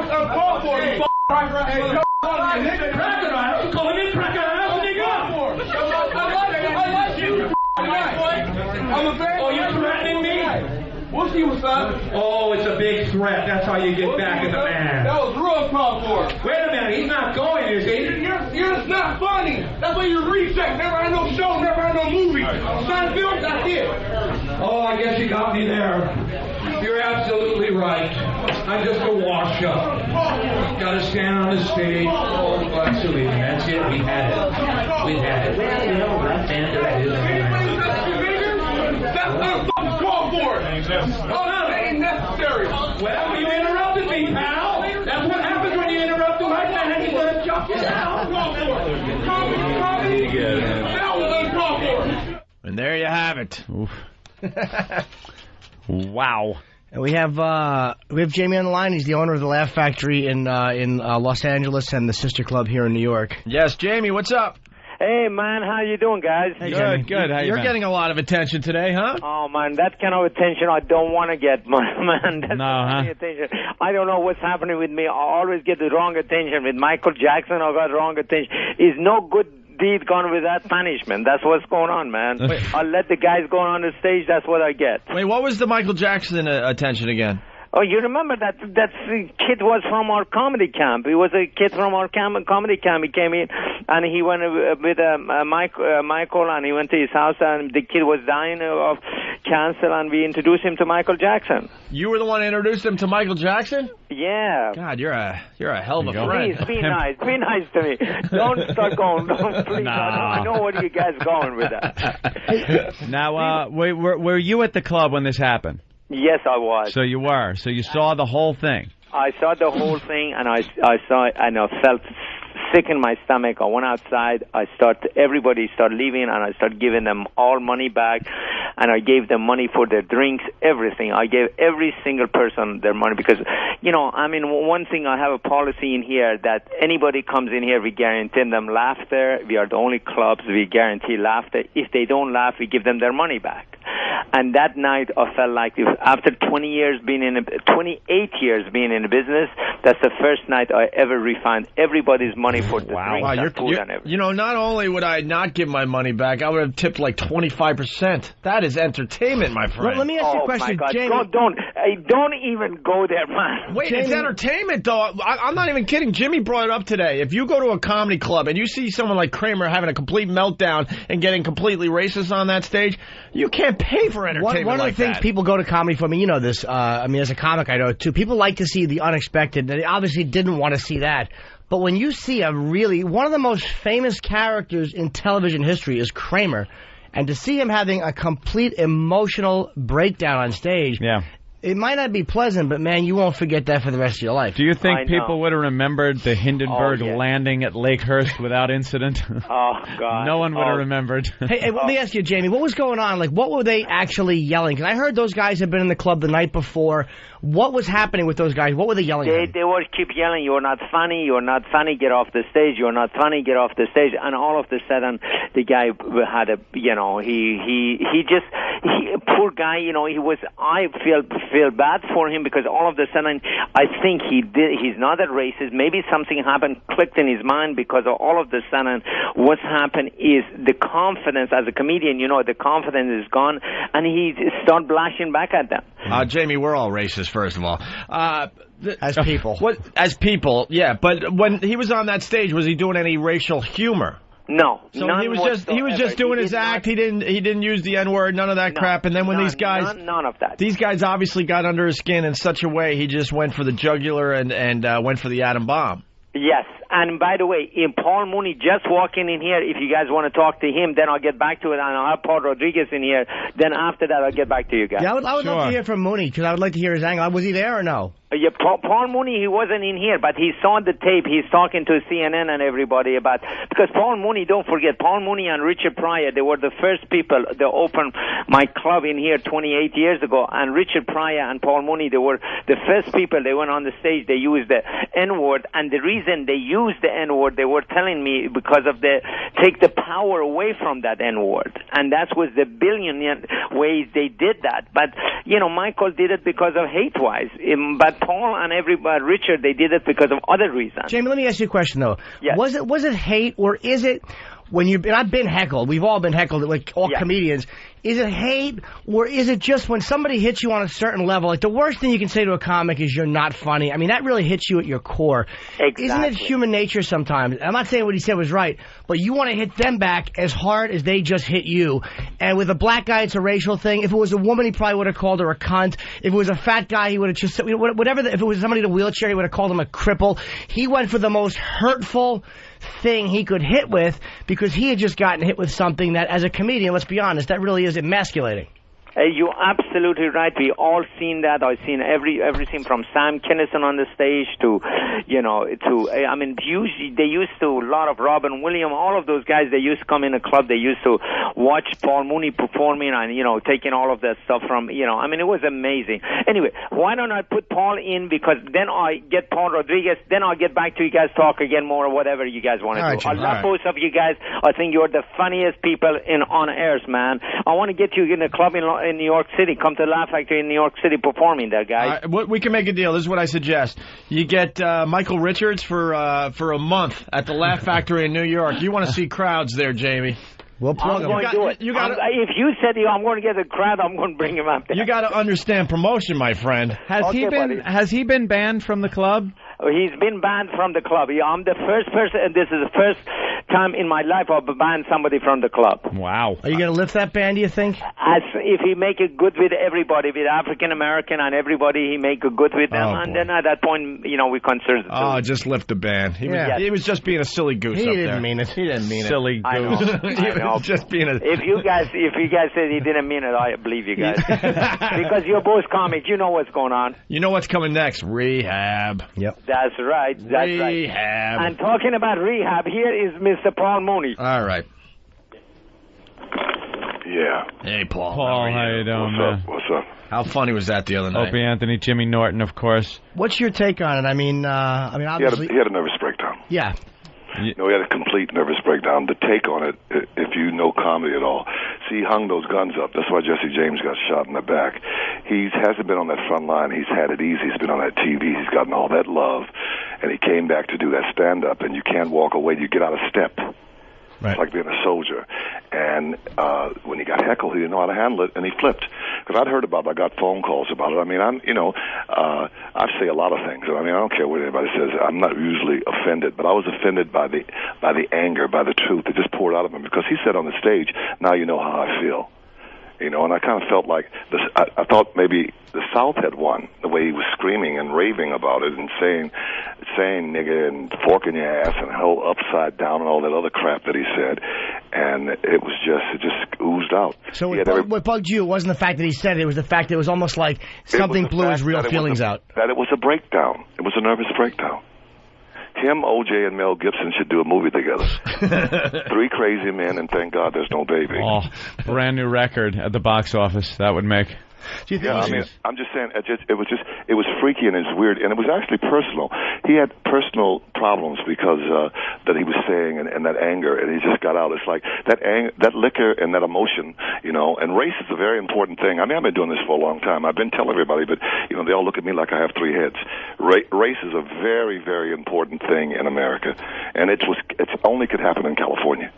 Oh, you're threatening me? What's he was up? Oh, it's a big threat. That's how you get back at the man. That was real called for. Wait a minute. He's not going, is he? You're not funny. That's why you reject. Never had no show. Never had no movie. Sign film. That's it. Oh, I guess you got me there. You're absolutely right. I'm just a wash-up. Gotta stand on the stage. Oh, absolutely. That's it. We had it. We had it. Well, you know, that band that is. That's unfucking called for. Oh, no, that ain't necessary. Well, you interrupted me, pal. That's what happens when you interrupt the right man. He's gonna chuck you down. That was uncalled for. And there you have it. Oof. Wow. And we have Jamie on the line. He's the owner of the Laugh Factory in Los Angeles and the sister club here in New York. Yes, Jamie, what's up? Hey, man, how you doing, guys? Good. How You're getting a lot of attention today, huh? Oh, man, that kind of attention I don't want to get, man. That's no, attention. I don't know what's happening with me. I always get the wrong attention. With Michael Jackson, I got wrong attention. It's no good deed gone without punishment. That's what's going on, man. I'll let the guys go on the stage. That's what I get. Wait, what was the Michael Jackson attention again? Oh, you remember that kid was from our comedy camp. He was a kid from our comedy camp. He came in, and he went with Michael, and he went to his house, and the kid was dying of cancer, and we introduced him to Michael Jackson. You were the one who introduced him to Michael Jackson? Yeah. God, you're a hell of a friend. Please, be nice. Be nice to me. Don't start going. Please, I know where you guys are going with that. Now, were you at the club when this happened? Yes, I was. So you were. So you saw the whole thing. I saw the whole thing, and I saw it, and I felt sick in my stomach. I went outside. Everybody started leaving, and I started giving them all money back, and I gave them money for their drinks, everything. I gave every single person their money because, one thing, I have a policy in here that anybody comes in here, we guarantee them laughter. We are the only clubs we guarantee laughter. If they don't laugh, we give them their money back. And that night, I felt like after 28 years being in the business, that's the first night I ever refunded everybody's money for the drinks and food and everything. Not only would I not give my money back, I would have tipped like 25%. That is entertainment, my friend. Let me ask you a question, Jamie. Don't even go there, man. Wait, Jamie, it's entertainment, though. I'm not even kidding. Jimmy brought it up today. If you go to a comedy club and you see someone like Kramer having a complete meltdown and getting completely racist on that stage, you can't pay for entertainment. One of the things people go to comedy for, you know this, as a comic I know it too, people like to see the unexpected. They obviously didn't want to see that. But when you see one of the most famous characters in television history is Kramer, and to see him having a complete emotional breakdown on stage, it might not be pleasant, but man, you won't forget that for the rest of your life. Do you think people would have remembered the Hindenburg landing at Lakehurst without incident? Oh, God. No one would have remembered. Hey, let me ask you, Jamie, what was going on? Like, what were they actually yelling? Because I heard those guys had been in the club the night before. What was happening with those guys? What were they yelling at? They would keep yelling, "You're not funny, you're not funny, get off the stage, you're not funny, get off the stage." And all of a sudden, the guy had poor guy, I feel bad for him because all of a sudden, I think he's not a racist. Maybe something happened, clicked in his mind because all of a sudden, what's happened is the confidence as a comedian, the confidence is gone, and he start blushing back at them. Jamie, we're all racist, first of all. As people. As people, yeah. But when he was on that stage, was he doing any racial humor? No. So he was just doing his act. He didn't use the N-word, none of that crap. And then when these guys, none of that. These guys obviously got under his skin in such a way, he just went for the jugular and went for the atom bomb. Yes. And by the way, Paul Mooney just walking in here. If you guys want to talk to him, then I'll get back to it. And I'll have Paul Rodriguez in here. Then after that, I'll get back to you guys. Yeah, I would love to hear from Mooney because I would like to hear his angle. Was he there or no? Yeah, Paul Mooney, he wasn't in here, but he saw the tape. He's talking to CNN and everybody about, because Paul Mooney, don't forget, Paul Mooney and Richard Pryor, they were the first people that opened my club in here 28 years ago. And Richard Pryor and Paul Mooney, they were the first people. They went on the stage, they used the N-word. And the reason they used the N-word, they were telling me because of take the power away from that N-word. And that was the billion ways they did that. But, Michael did it because of hate-wise. But Paul and Richard, they did it because of other reasons. Jamie, let me ask you a question, though. Yes. Was it hate, or is it when and I've been heckled. We've all been heckled, like all comedians. Is it hate, or is it just when somebody hits you on a certain level? Like, the worst thing you can say to a comic is you're not funny. I mean, that really hits you at your core. Exactly. Isn't it human nature sometimes? I'm not saying what he said was right, but you want to hit them back as hard as they just hit you. And with a black guy, it's a racial thing. If it was a woman, he probably would have called her a cunt. If it was a fat guy, he would have just, whatever. If it was somebody in a wheelchair, he would have called him a cripple. He went for the most hurtful thing he could hit with because he had just gotten hit with something that, as a comedian, let's be honest, that really is emasculating. You're absolutely right. We all seen that. I've seen everything from Sam Kinison on the stage to, usually they used to, a lot of Robin Williams, all of those guys, they used to come in a club, they used to watch Paul Mooney performing and, taking all of that stuff from, it was amazing. Anyway, why don't I put Paul in, because then I get Paul Rodriguez, then I'll get back to you guys, talk again more, or whatever you guys want to do. I love both of you guys. I think you're the funniest people on airs, man. I want to get you in a club in New York City. Come to Laugh Factory in New York City performing there, guys. We can make a deal. This is what I suggest. You get Michael Richards for a month at the Laugh Factory in New York. You want to see crowds there, Jamie. We'll plug I'm going to do it. If you said I'm going to get a crowd, I'm going to bring him up there. You got to understand promotion, my friend. Has he been banned from the club? He's been banned from the club. I'm the first person, and this is the first time in my life I've banned somebody from the club. Wow. Are you going to lift that ban, do you think? As if he make it good with everybody, with African American and everybody, he make it good with them, and then at that point, we concern. Just lift the ban. He was just being a silly goose. He up didn't there. mean it. He didn't mean silly it. Silly goose. I know. Just being a. If you guys said he didn't mean it, I believe you guys. Because you're both comics, you know what's going on. You know what's coming next? Rehab. Yep. That's right. That's rehab. Right. And talking about rehab, here is Mr. Paul Mooney. All right. Yeah. Hey, Paul. Paul, how you doing, man? What's up? How funny was that the other night? Opie Anthony, Jimmy Norton, of course. What's your take on it? I mean, obviously. He had a nervous breakdown. Yeah. No, he had a complete nervous breakdown. The take on it, if you know comedy at all, see, he hung those guns up. That's why Jesse James got shot in the back. He hasn't been on that front line. He's had it easy. He's been on that TV. He's gotten all that love. And he came back to do that stand-up, and you can't walk away. You get out of step. Right. It's like being a soldier. And when he got heckled, he didn't know how to handle it, and he flipped. Because I'd heard about it. I got phone calls about it. I mean, I say a lot of things. I mean, I don't care what anybody says. I'm not usually offended, but I was offended by the anger, by the truth that just poured out of him. Because he said on the stage, "Now you know how I feel." And I kind of felt like I thought maybe the South had won, the way he was screaming and raving about it and saying nigger and fork in your ass and hell upside down and all that other crap that he said. And it just oozed out. So what bugged you wasn't the fact that he said it. It was the fact that it was almost like something blew his real feelings out. That it was a breakdown. It was a nervous breakdown. Him, OJ, and Mel Gibson should do a movie together. Three crazy men, and thank God there's no baby. Oh, brand new record at the box office. That would make. Do you think I'm just saying, it was freaky and it's weird, and it was actually personal. He had personal problems because that he was saying, and that anger, and he just got out. It's like that liquor and that emotion, and race is a very important thing. I mean, I've been doing this for a long time. I've been telling everybody, but they all look at me like I have three heads. Race is a very, very important thing in America, and it only could happen in California.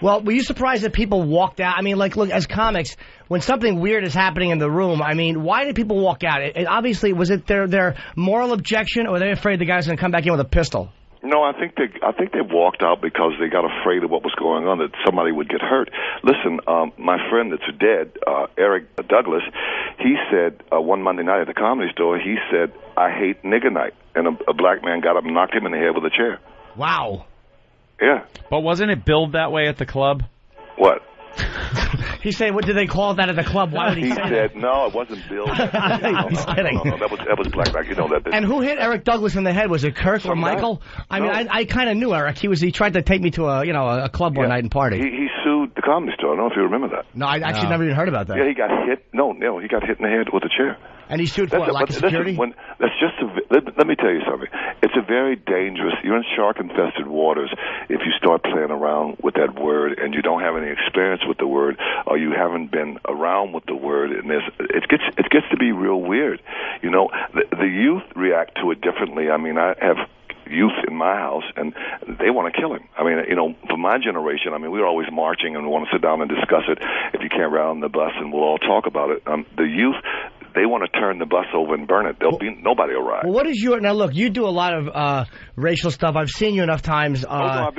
Well, were you surprised that people walked out? I mean, look, as comics, when something weird is happening in the room, I mean, why did people walk out? Obviously, was it their moral objection, or were they afraid the guy's going to come back in with a pistol? No, I think they walked out because they got afraid of what was going on, that somebody would get hurt. Listen, my friend that's dead, Eric Douglas, he said one Monday night at the Comedy Store, he said, "I hate nigger night," and a black man got up and knocked him in the head with a chair. Wow. Yeah. But wasn't it billed that way at the club? What? He said, what did they call that at the club? Why would he say that? He said, no, it wasn't billed. He's kidding. No, that was black. That. And who hit Eric Douglas in the head? Was it Kirk or Michael? I mean, I kind of knew Eric. He tried to take me to a club one night and party. He sued the Comedy Store. I don't know if you remember that. No, I actually never even heard about that. Yeah, he got hit. No, he got hit in the head with a chair. And he sued for lack of security? Let me tell you something. It's a very dangerous. You're in shark-infested waters if you start playing around with that word and you don't have any experience with the word, or you haven't been around with the word. And it gets to be real weird. The youth react to it differently. I mean, I have youth in my house, and they want to kill him. I mean, for my generation, I mean, we're always marching and we want to sit down and discuss it. If you can't ride on the bus, and we'll all talk about it. The youth, they want to turn the bus over and burn it. Nobody will ride. Well, what is now? Look, you do a lot of racial stuff. I've seen you enough times. Not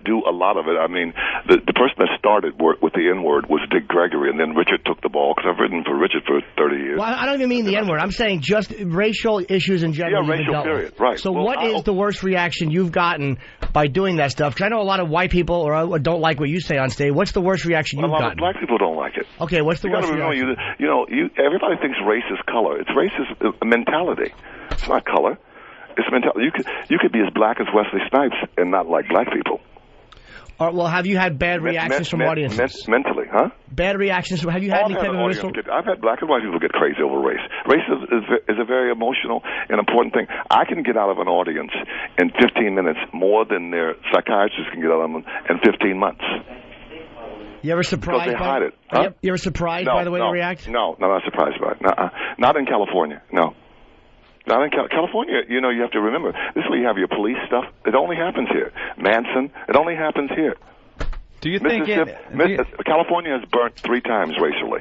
do a lot of it. I mean, the person that started with the N-word was Dick Gregory, and then Richard took the ball, because I've written for Richard for 30 years. Well, I don't even mean the N-word. I'm saying just racial issues in general. Yeah, racial period. Right. So what is the worst reaction you've gotten by doing that stuff? Because I know a lot of white people or don't like what you say on stage. What's the worst reaction you've gotten? A lot of black people don't like it. Okay, what's the worst reaction? Everybody thinks race is color. It's race is mentality. It's not color. It's mentality. You could be as black as Wesley Snipes and not like black people. Well, have you had bad reactions from audiences? Mentally, huh? Bad reactions. Have you had any type of initial? I've had black and white people get crazy over race. Race is a very emotional and important thing. I can get out of an audience in 15 minutes more than their psychiatrist can get out of them in 15 months. You ever surprised? Because they hide it. Huh? You ever surprised by the way they react? No, not surprised by it. Not in California. No. Now, in California, you have to remember, this is where you have your police stuff. It only happens here. Manson, it only happens here. Do you think California has burnt 3 times racially?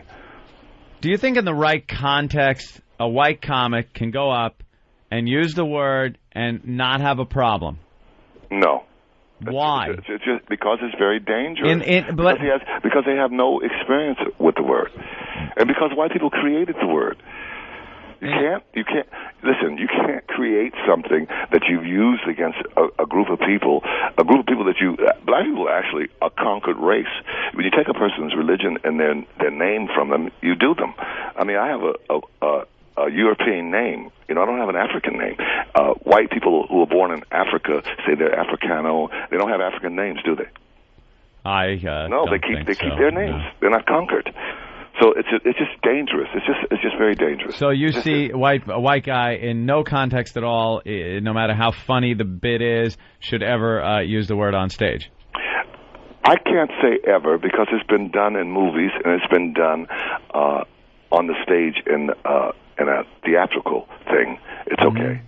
Do you think in the right context, a white comic can go up and use the word and not have a problem? No. Why? It's just because it's very dangerous. But because they have no experience with the word, and because white people created the word. You can't listen. You can't create something that you've used against a group of people that black people are actually a conquered race. When you take a person's religion and their name from them, you do them. I mean, I have a European name. I don't have an African name. White people who are born in Africa say they're Africano. They don't have African names, do they? No, they keep their names. No. They're not conquered. So it's just dangerous. It's just very dangerous. So you see a white guy in no context at all, no matter how funny the bit is, should ever use the word on stage. I can't say ever because it's been done in movies and it's been done on the stage in a theatrical thing. It's okay,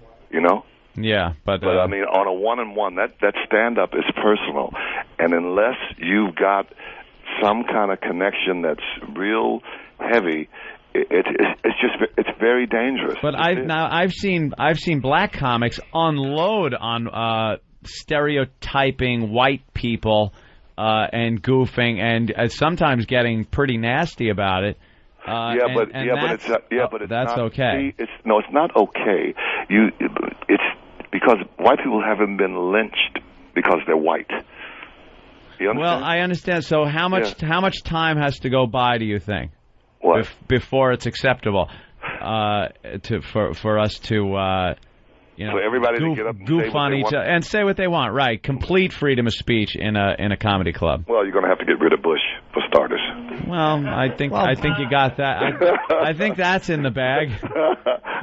Yeah, but I mean, on a one-on-one, that stand-up is personal, and unless you've got some kind of connection that's real heavy, it's very dangerous. But I've seen black comics unload on stereotyping white people and goofing and sometimes getting pretty nasty about it. But that's okay. See, it's not okay. It's because white people haven't been lynched because they're white. You understand? Well, I understand. So how much time has to go by, do you think, before it's acceptable for us to for everybody to get up and goof on each other and say what they want? Right, complete freedom of speech in a comedy club. Well, you're going to have to get rid of Bush for starters. Well, I think you got that. I think that's in the bag.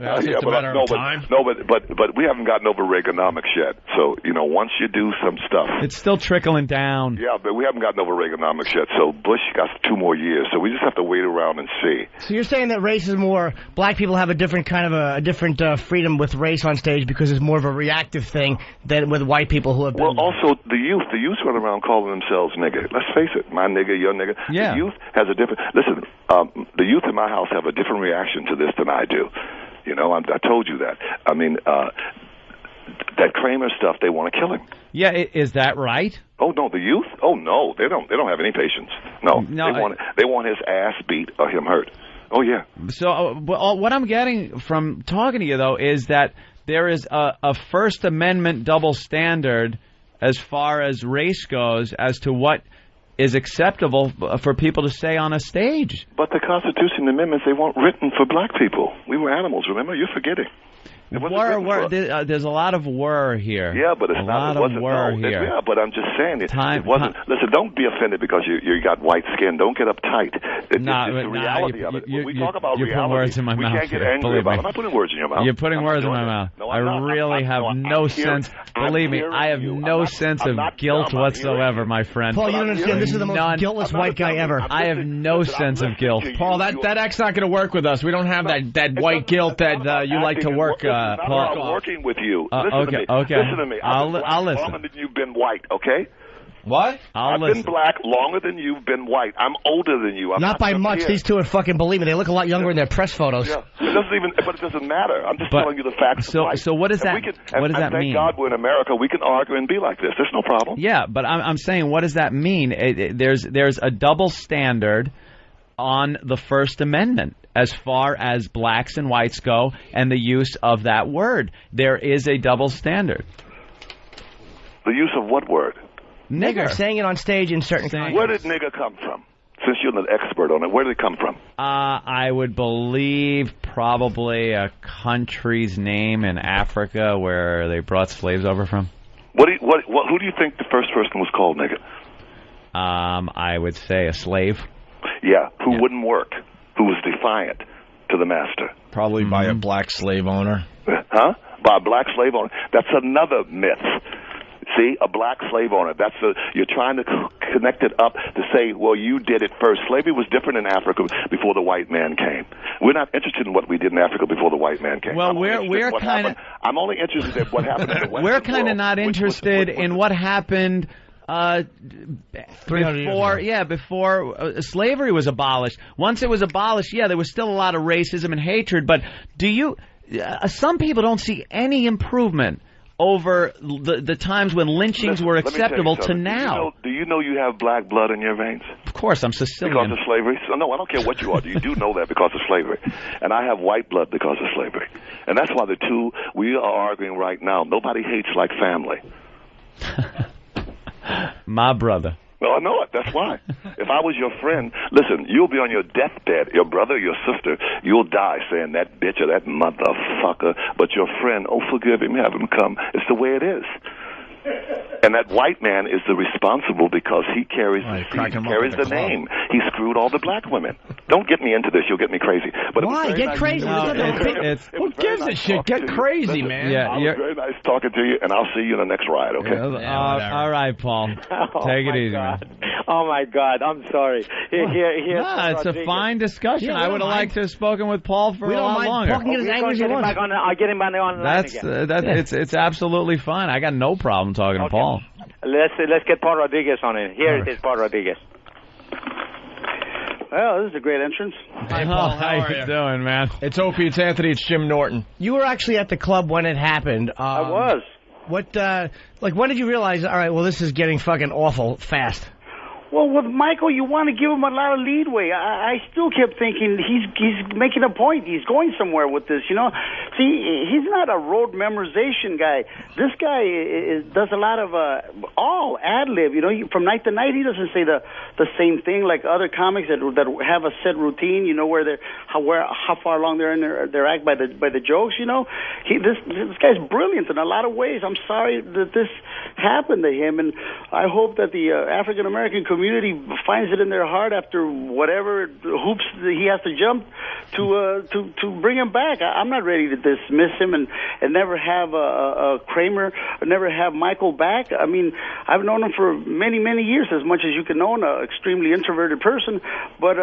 It's just a matter of time. But we haven't gotten over Reaganomics yet. So once you do some stuff, it's still trickling down. Yeah, but we haven't gotten over Reaganomics yet. So Bush got 2 more years. So we just have to wait around and see. So you're saying that race is more black people have a different kind of a different freedom with race on stage because it's more of a reactive thing than with white people who have been. Well, also the youth run around calling themselves nigger. Let's face it, my nigger, your nigger. Yeah. The youth has a different. Listen, the youth in my house have a different reaction to this than I do. I told you that. I mean, that Kramer stuff, they want to kill him. Yeah, is that right? Oh no, the youth? Oh no, they don't have any patience. No, they want his ass beat or him hurt. Oh yeah. So what I'm getting from talking to you though is that there is a First Amendment double standard as far as race goes as to what is acceptable for people to say on a stage. But the Constitution amendments, they weren't written for black people. We were animals, remember? You're forgetting. There's a lot of whir here. Yeah, but it wasn't here. Yeah, but I'm just saying it wasn't. Listen, don't be offended because you got white skin. Don't get uptight. It's the reality of it. When we talk about reality, putting words in my mouth. Can't get angry about it. I'm not putting words in your mouth. You're putting words in my mouth. No, I really have no sense. Believe me, I have no sense of guilt whatsoever, my friend. Paul, you don't understand. This is the most guiltless white guy ever. I have no sense of guilt. Paul, that act's not going to work with us. We don't have that white guilt that you like to work, Paul. I'm working with you. Listen to me. Okay. Listen to me. I'll listen. Longer than you've been white, okay? What? I've been black longer than you've been white. I'm older than you. I'm not by much. Kid. These two are fucking believe me. They look a lot younger in their press photos. Yeah. But it doesn't matter. I'm just telling you the facts of life. So what does that mean? Thank God we're in America. We can argue and be like this. There's no problem. Yeah, but I'm saying, what does that mean? There's a double standard on the First Amendment as far as blacks and whites go and the use of that word. There is a double standard. The use of what word? Nigger. Saying it on stage in certain contexts. Where did nigger come from? Since you're an expert on it, where did it come from? I would believe probably a country's name in Africa where they brought slaves over from. Who do you think the first person was called nigger? I would say a slave. Yeah, who wouldn't work, who was defiant to the master. Probably by a black slave owner. Huh? By a black slave owner. That's another myth. See, a black slave owner. You're trying to connect it up to say, well, you did it first. Slavery was different in Africa before the white man came. We're not interested in what we did in Africa before the white man came. Well, we're kind of. I'm only interested in what happened in the Western We're kind of not interested in what happened before slavery was abolished. Once it was abolished, there was still a lot of racism and hatred. But some people don't see any improvement over the times when lynchings were acceptable to now. Do you know you have black blood in your veins? Of course, I'm Sicilian. Because of slavery? So, no, I don't care what you are. You do know that because of slavery. And I have white blood because of slavery. And that's why we are arguing right now. Nobody hates like family. My brother. Well, I know it. That's why. If I was your friend, listen, you'll be on your deathbed. Your brother, your sister, you'll die saying that bitch or that motherfucker. But your friend, forgive him, have him come. It's the way it is. And that white man is the responsible because he carries the name. He screwed all the black women. Don't get me into this. You'll get me crazy. But why? Get crazy. Who gives a shit? Get crazy, man. It was very nice talking to you, and I'll see you in the next ride, okay? All right, Paul. Take it easy, man. Oh, my God. I'm sorry. It's a fine discussion. I would have liked to have spoken with Paul for a lot longer. I'll get him back online again. It's absolutely fine. I got no problem talking to Paul. Let's get Paul Rodriguez on it. Here it is, Paul Rodriguez. Well, this is a great entrance. Hi, Paul. How you doing, man? It's Opie. It's Anthony. It's Jim Norton. You were actually at the club when it happened. I was. What? When did you realize? All right, well, this is getting fucking awful fast. Well, with Michael, you want to give him a lot of leadway. I still kept thinking he's making a point. He's going somewhere with this, you know. See, he's not a road memorization guy. This guy does a lot of all ad-lib, you know. From night to night, he doesn't say the same thing like other comics that have a set routine, you know, where how far along they're in their act by the jokes, you know. This guy's brilliant in a lot of ways. I'm sorry that this happened to him, and I hope that the African American community finds it in their heart after whatever hoops he has to jump to bring him back. I'm not ready to dismiss him and never have a Kramer, never have Michael back. I mean, I've known him for many years, as much as you can know an extremely introverted person, but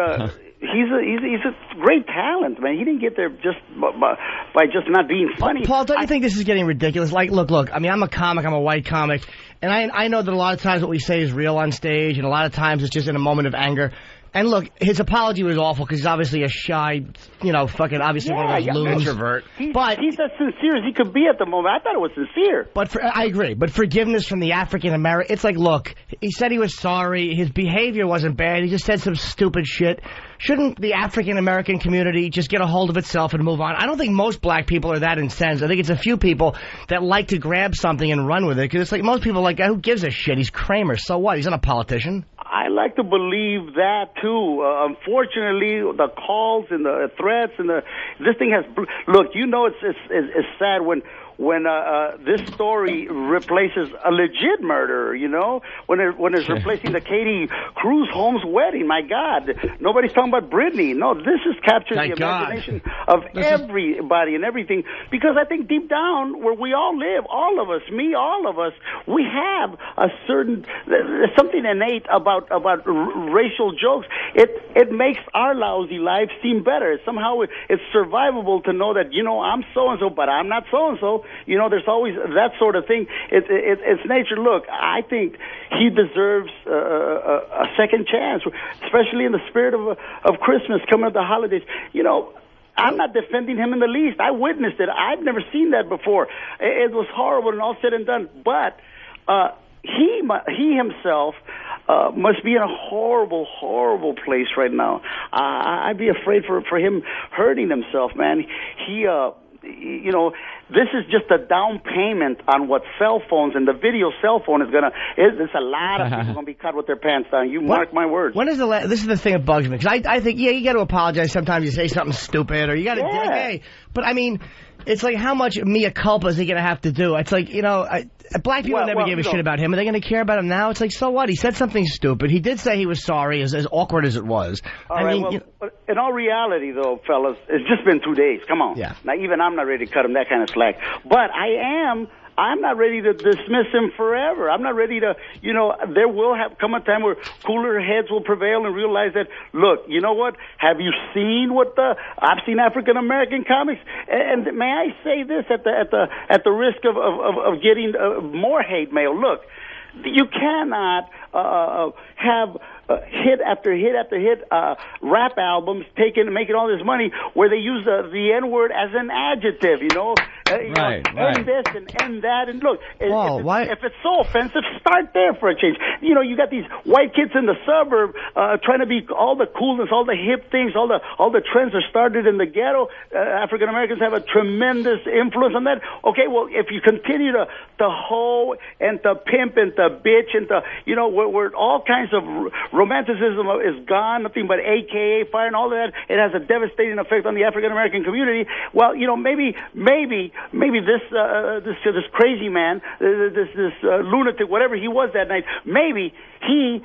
he's a great talent, man. He didn't get there just by just not being funny. Paul, don't you think this is getting ridiculous? Like, look. I mean, I'm a comic. I'm a white comic. And I know that a lot of times what we say is real on stage, and a lot of times it's just in a moment of anger. And look, his apology was awful because he's obviously a shy, fucking obviously one of those loons. Introvert. But he's as sincere as he could be at the moment. I thought it was sincere. But I agree. But forgiveness from the African American, it's like, look, he said he was sorry. His behavior wasn't bad. He just said some stupid shit. Shouldn't the African American community just get a hold of itself and move on? I don't think most black people are that incensed. I think it's a few people that like to grab something and run with it. Because it's like most people are like, who gives a shit? He's Kramer. So what? He's not a politician. I like to believe that too. Unfortunately, the calls and the threats and this thing has. Look, it's sad when this story replaces a legit murder. You know, when it's replacing the Katie Cruz Holmes wedding. My God, nobody's talking about Britney. No, this has captured the imagination of everybody and everything. Because I think deep down, where we all live, all of us, all of us, we have there's something innate about racial jokes. It makes our lousy lives seem better. Somehow it's survivable to know that I'm so and so, but I'm not so and so. There's always that sort of thing. It's nature. Look, I think he deserves a second chance, especially in the spirit of Christmas coming up the holidays. I'm not defending him in the least. I witnessed it. I've never seen that before. It was horrible and all said and done. But he himself must be in a horrible, horrible place right now. I'd be afraid for him hurting himself, man. This is just a down payment on what cell phones and the video cell phone is gonna. There's a lot of people gonna be caught with their pants down. You mark my words. When is this is the thing that bugs me, because I think you got to apologize sometimes. You say something stupid or you got to hey. But I mean, it's like how much mea culpa is he gonna have to do? It's like black people never gave a shit about him. Are they gonna care about him now? It's like, so what? He said something stupid. He did say he was sorry, as awkward as it was. In all reality, though, fellas, it's just been 2 days. Come on. Yeah. Now, even I'm not ready to cut him that kind of slack. But I'm not ready to dismiss him forever. I'm not ready to, there will come a time where cooler heads will prevail and realize that, look, you know what? Have you seen I've seen African American comics, and may I say this at the risk of getting more hate mail? Look, you cannot have hit after hit after hit rap albums making all this money where they use the N-word as an adjective, you know? Right. End this and end that. And look, Paul, if it's so offensive, start there for a change. You know, you got these white kids in the suburb trying to be all the coolness, all the hip things, all the trends are started in the ghetto. African Americans have a tremendous influence on that. Okay, well, if you continue to hoe and to pimp and to bitch and to, you know, where all kinds of romanticism is gone, nothing but AKA fire and all of that, it has a devastating effect on the African American community. Well, you know, maybe this crazy man, this lunatic, whatever he was that night, maybe he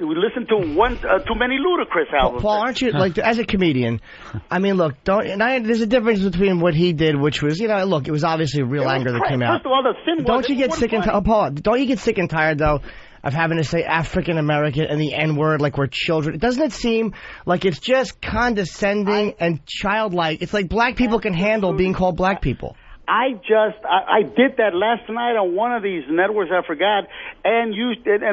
listened to too many Ludacris albums. Paul, aren't you, like, as a comedian, I mean, look, there's a difference between what he did, which was, you know, look, it was obviously real anger that came out. First of all, the sin Don't you get sick and tired, Paul, don't you get sick and tired, though, of having to say African American and the N-word like we're children? Doesn't it seem like it's just condescending and childlike? It's like black people can handle being called black people. I did that last night on one of these networks, I forgot, and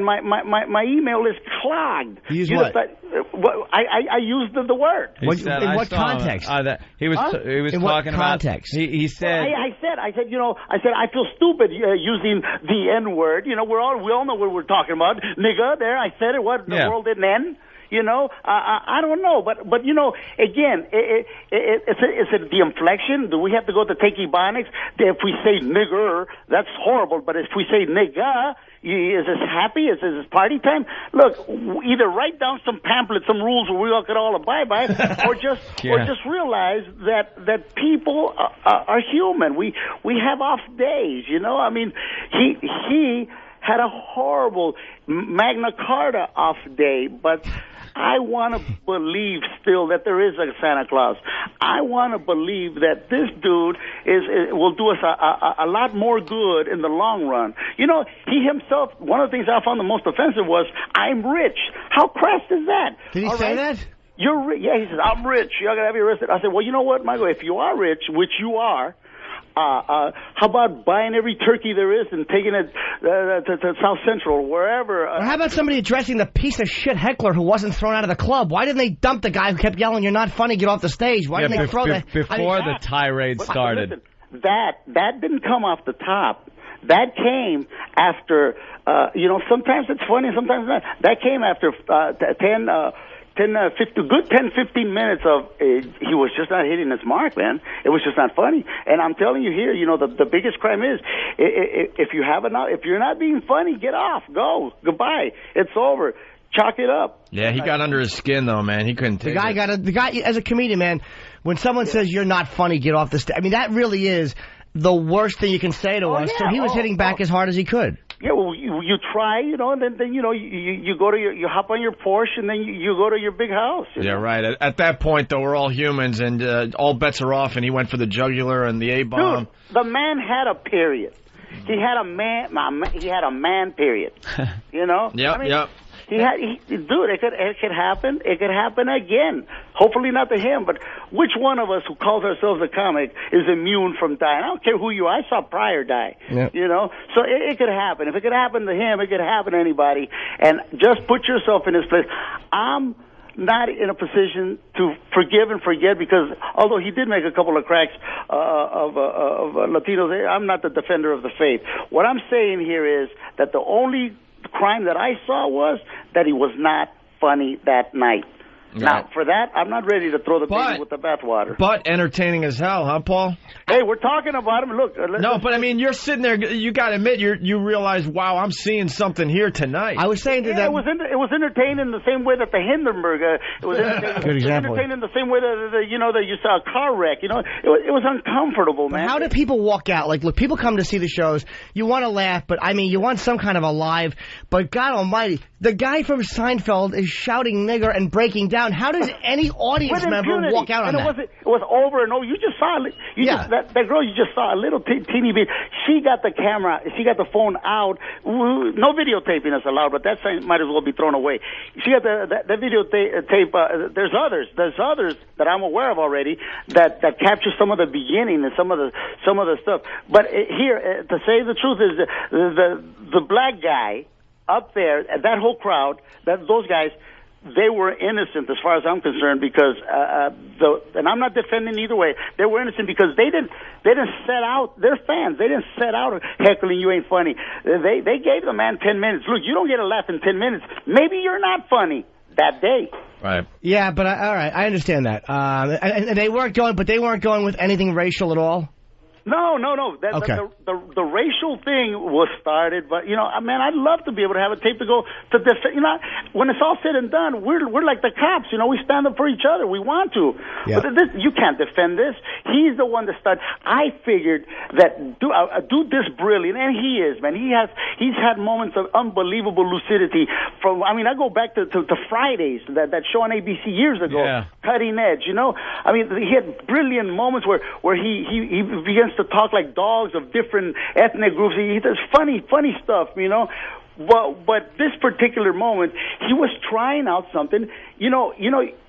my email is clogged. You use what? I used the word. In what context? He was in talking about. Context? He said. I said, you know, I feel stupid using the N-word. You know, we all know what we're talking about. Nigga, there, I said it. What, the world didn't end? You know, I don't know, but you know, again, it's the inflection. Do we have to go to take Ebonics? If we say nigger, that's horrible. But if we say nigga, is this happy? Is this party time? Look, either write down some pamphlets, some rules where we all could all abide by, or just realize that people are human. We have off days. You know, I mean, he had a horrible Magna Carta off day, but I want to believe still that there is a Santa Claus. I want to believe that this dude will do us a lot more good in the long run. You know, he himself, one of the things I found the most offensive was, I'm rich. How crass is that? Did he say that? You're rich. Yeah, he says, I'm rich. You're going to have you arrested. I said, well, you know what, Michael, if you are rich, which you are, how about buying every turkey there is and taking it to South Central or wherever? Or how about somebody addressing the piece of shit heckler who wasn't thrown out of the club? Why didn't they dump the guy who kept yelling, "You're not funny, get off the stage"? Why didn't they throw the... Before the tirade started. Listen, that didn't come off the top. That came after, you know, sometimes it's funny, sometimes not. That came after 15 minutes of he was just not hitting his mark, man. It was just not funny. And I'm telling you here, you know, the biggest crime is if you're not being funny, get off, go, goodbye, it's over, chalk it up. Yeah, he got under his skin though, man. He couldn't take it. The guy as a comedian, man, when someone says you're not funny, get off the stage. I mean, that really is the worst thing you can say to us. Yeah. So he was hitting back as hard as he could. Yeah, well, you try, you know, and then you know, you go to you hop on your Porsche, and then you go to your big house. Yeah, right. At that point, though, we're all humans, and all bets are off. And he went for the jugular and the A-bomb. Dude, the man had a period. He had a man period. You know. Yep. I mean, dude, it could happen. It could happen again. Hopefully not to him, but which one of us who calls ourselves a comic is immune from dying? I don't care who you are. I saw Pryor die. Yep. You know, so it could happen. If it could happen to him, it could happen to anybody. And just put yourself in his place. I'm not in a position to forgive and forget because although he did make a couple of cracks of Latinos, I'm not the defender of the faith. What I'm saying here is that the only crime that I saw was that he was not funny that night. No. Now, for that, I'm not ready to throw the baby with the bathwater. But entertaining as hell, huh, Paul? Hey, we're talking about him. Look. No, but I mean, you're sitting there. You got to admit, you realize, wow, I'm seeing something here tonight. I was saying to them, it was entertaining the same way that the Hindenburg. It was entertaining the same way that you saw a car wreck. You know, it was uncomfortable, man. But how do people walk out? Like, look, people come to see the shows. You want to laugh, but I mean, you want some kind of a live. But God Almighty, The guy from Seinfeld is shouting nigger and breaking down. How does any audience With member impunity. walk out on and that? It was over and over. You just saw it. That girl you just saw, a little teeny bit. She got the camera. She got the phone out. No videotaping is allowed, but that might as well be thrown away. She got the videotape. There's others that I'm aware of already that capture some of the beginning and some of the stuff. But here, to say the truth, is the black guy up there, that whole crowd, those guys, they were innocent as far as I'm concerned, because and I'm not defending either way. They were innocent because they didn't set out. They're fans. They didn't set out heckling you ain't funny. They gave the man 10 minutes. Look, you don't get a laugh in 10 minutes. Maybe you're not funny that day. Right. Yeah, but all right, I understand that. And they weren't going, but they weren't going with anything racial at all. No. Okay. The racial thing was started, but man, I'd love to be able to have a tape to go to defend. When it's all said and done, we're like the cops. We stand up for each other. We want to, but you can't defend this. He's the one that started. I figured that do this brilliant, and he is, man. He's had moments of unbelievable lucidity. I go back to Fridays, that show on ABC years ago, Cutting Edge. He had brilliant moments where he begins to talk like dogs of different ethnic groups. He does funny stuff, But this particular moment, he was trying out something.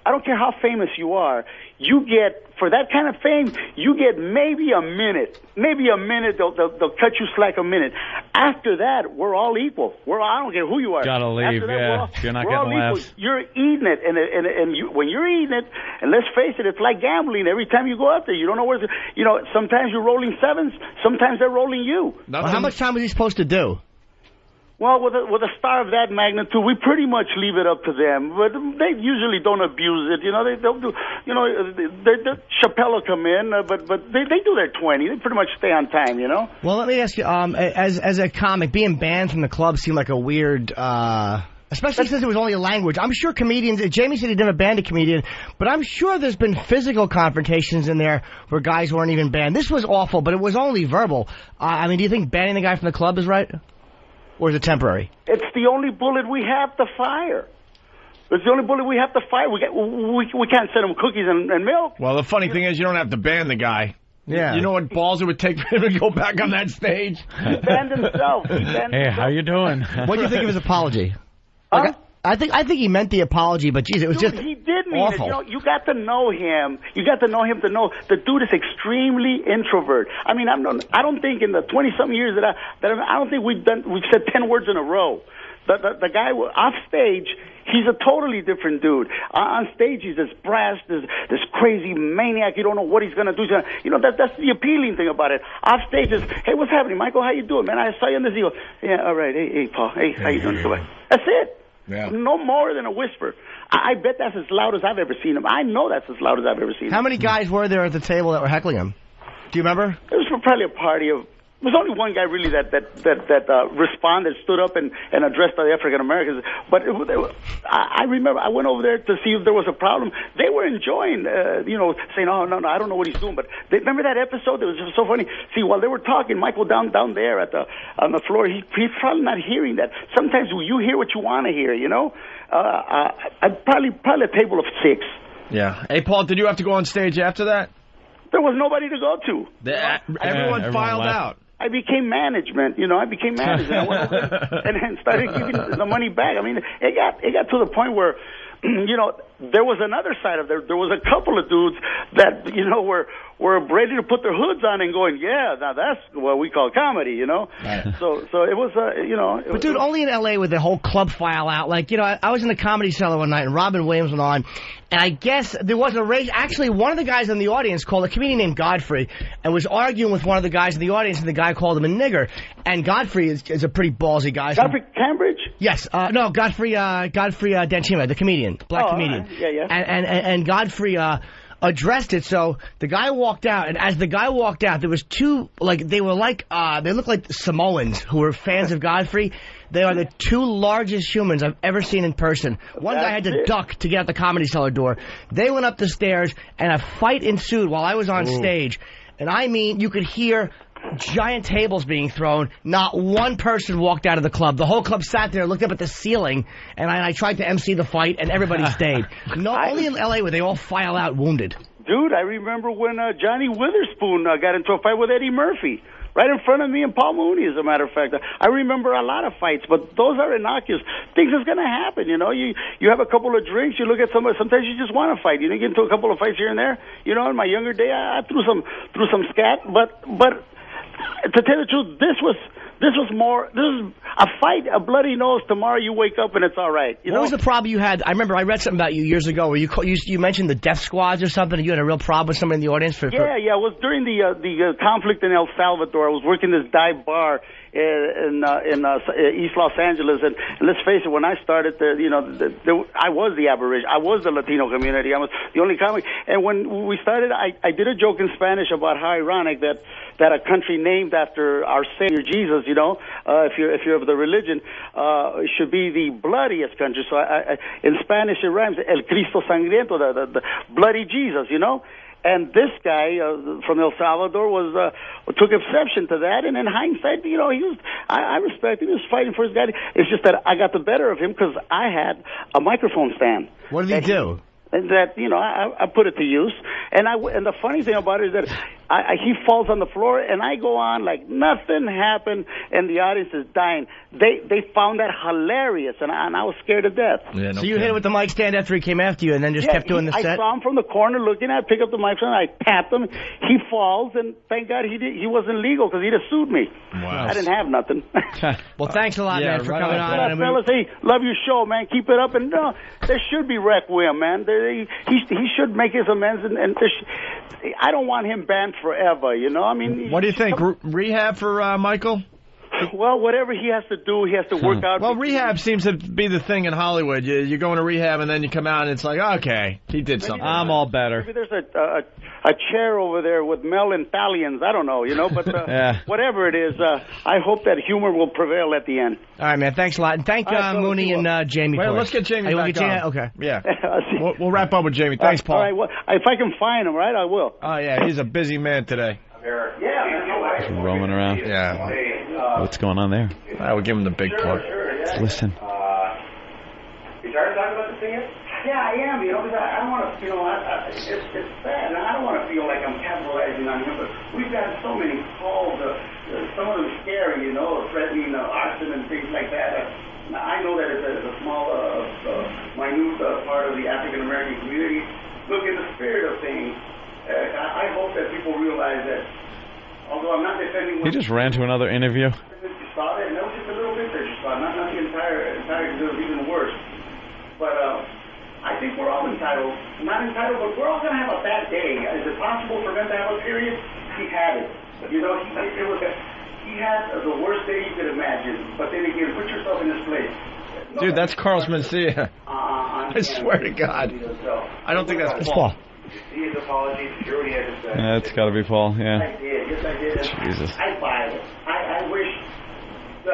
I don't care how famous you are. You get, for that kind of fame, you get maybe a minute. Maybe a minute. They'll cut you slack a minute. After that, we're all equal. I don't care who you are. Gotta leave. After that, You're not we're all getting equal. laughs. You're eating it, and when you're eating it, and let's face it, it's like gambling. Every time you go out there, you don't know where. Sometimes you're rolling sevens. Sometimes they're rolling you. Well, how much time was he supposed to do? Well, with a star of that magnitude, we pretty much leave it up to them. But they usually don't abuse it. They'll do. Chappelle will come in, but they do their 20. They pretty much stay on time. Well, let me ask you. As a comic, being banned from the club seemed like a weird. Especially since it was only a language. I'm sure comedians. Jamie said he'd never banned a comedian, but I'm sure there's been physical confrontations in there where guys weren't even banned. This was awful, but it was only verbal. Do you think banning the guy from the club is right? Or is it temporary? It's the only bullet we have to fire. It's the only bullet we have to fire. We can't send him cookies and milk. Well, the funny thing is you don't have to ban the guy. Yeah. You know what balls it would take for him to go back on that stage? He banned himself. Hey, how you doing? What do you think of his apology? I think he meant the apology, but geez, it was just he did mean awful. it. You got to know him. You got to know him to know the dude is extremely introvert. I don't think in the 20-something years that I don't think we've said 10 words in a row. The guy off stage, he's a totally different dude. On stage, he's this brass, this crazy maniac. You don't know what he's going to do. That's the appealing thing about it. Off stage is, hey, what's happening, Michael? How you doing, man? I saw you on this. He goes, yeah, all right. Hey, Paul. Hey, how you doing? That's it. Yeah. No more than a whisper. I bet that's as loud as I've ever seen him. I know that's as loud as I've ever seen him. How many guys were there at the table that were heckling him? Do you remember? It was probably a party of. There was only one guy really that responded, stood up and addressed the African Americans. But I remember I went over there to see if there was a problem. They were enjoying, saying, "Oh no, I don't know what he's doing." But remember that episode? It was just so funny. See, while they were talking, Michael down there on the floor, he's probably not hearing that. Sometimes you hear what you want to hear. Probably a table of 6. Yeah. Hey, Paul, did you have to go on stage after that? There was nobody to go to. Everyone filed out. I became management. I became manager. I went over there and started giving the money back. It got to the point where, there was another side of there. There was a couple of dudes that, were ready to put their hoods on and going, yeah, now that's what we call comedy, Right. So it was, But dude, only in L.A. with the whole club file out. I was in the Comedy Cellar one night and Robin Williams went on, and I guess there was a race. Actually, one of the guys in the audience called a comedian named Godfrey and was arguing with one of the guys in the audience, and the guy called him a nigger. And Godfrey is a pretty ballsy guy. Godfrey Cambridge? Yes. No, Godfrey Danchima, the comedian, black comedian. Yeah. And Godfrey addressed it. So the guy walked out, and as the guy walked out, there was two, they looked like Samoans who were fans of Godfrey. They are the two largest humans I've ever seen in person. One guy had to duck to get out the Comedy Cellar door. They went up the stairs, and a fight ensued while I was on stage. And you could hear giant tables being thrown. Not one person walked out of the club. The whole club sat there, looked up at the ceiling, and I tried to MC the fight, and everybody stayed. No, only in L.A. where they all file out wounded. Dude, I remember when Johnny Witherspoon got into a fight with Eddie Murphy. Right in front of me and Paul Mooney, as a matter of fact. I remember a lot of fights, but those are innocuous. Things is going to happen, you know. You have a couple of drinks, you look at somebody, sometimes you just want to fight. You get into a couple of fights here and there. You know, in my younger day, I threw some scat, but to tell you the truth, this was a fight, a bloody nose. Tomorrow you wake up and it's all right. What was the problem you had? I remember I read something about you years ago where you mentioned the death squads or something, and you had a real problem with somebody in the audience. Yeah. It was during the conflict in El Salvador. I was working this dive bar in East Los Angeles, and let's face it, when I started, I was the aberration. I was the Latino community. I was the only comic. And when we started, I did a joke in Spanish about how ironic that a country named after our Savior Jesus, if you're of the religion, should be the bloodiest country. So in Spanish it rhymes, El Cristo Sangriento, the bloody Jesus, And this guy from El Salvador took exception to that, and in hindsight, I respect him. He was fighting for his guy. It's just that I got the better of him because I had a microphone stand. What did he do? I put it to use, and the funny thing about it is that he falls on the floor, and I go on like nothing happened, and the audience is dying. They found that hilarious, and I was scared to death. Yeah, so you hit it with the mic stand after he came after you, and then just kept doing the set? I saw him from the corner looking at it, pick up the mic stand, I tapped him. He falls, and thank God he wasn't legal because he'd have sued me. Wow. I didn't have nothing. Well, thanks a lot, man, for coming on. Fellas, hey, love your show, man. Keep it up, and there should be Requiem, man. He should make his amends, and I don't want him banned forever, I mean... What do you think? Rehab for Michael? Well, whatever he has to do, he has to work out. Well, rehab seems to be the thing in Hollywood. You go into rehab, and then you come out, and it's like, okay, he did something. I'm all better. Maybe there's a chair over there with melon thallions. I don't know, but whatever it is, I hope that humor will prevail at the end. All right, man. Thanks a lot. And thank Mooney and Jamie. Well, let's get Jamie back on. Okay. Yeah. We'll wrap up with Jamie. Thanks, Paul. All right. Well, if I can find him, right, I will. Oh, yeah. He's a busy man today. Just roaming around. Yeah. What's going on there? We'll give him the big part. Let's listen. You tired of talking about this thing yet? Yeah, I am, because I don't want to, it's sad, and I don't want to feel like I'm capitalizing on him, but we've got so many calls, some of them scary, threatening arson and things like that. I know that it's a small, minute part of the African-American community. Look, in the spirit of things, I hope that people realize that, although I'm not defending... He just ran to another interview. You saw it, and that was just a little bit that you saw, not the entire, because it was even worse. But I think we're all entitled, not entitled, but we're all going to have a bad day. Is it possible for them to have a period? He had it. He had the worst day you could imagine. But then again, put yourself in this place. Dude, that's Carlos Mencia. I swear to God. I don't think that's Paul. His apology, sure he had to say. That's got to be Paul, yeah. I did, yes I did. Jesus. I buy it. I wish the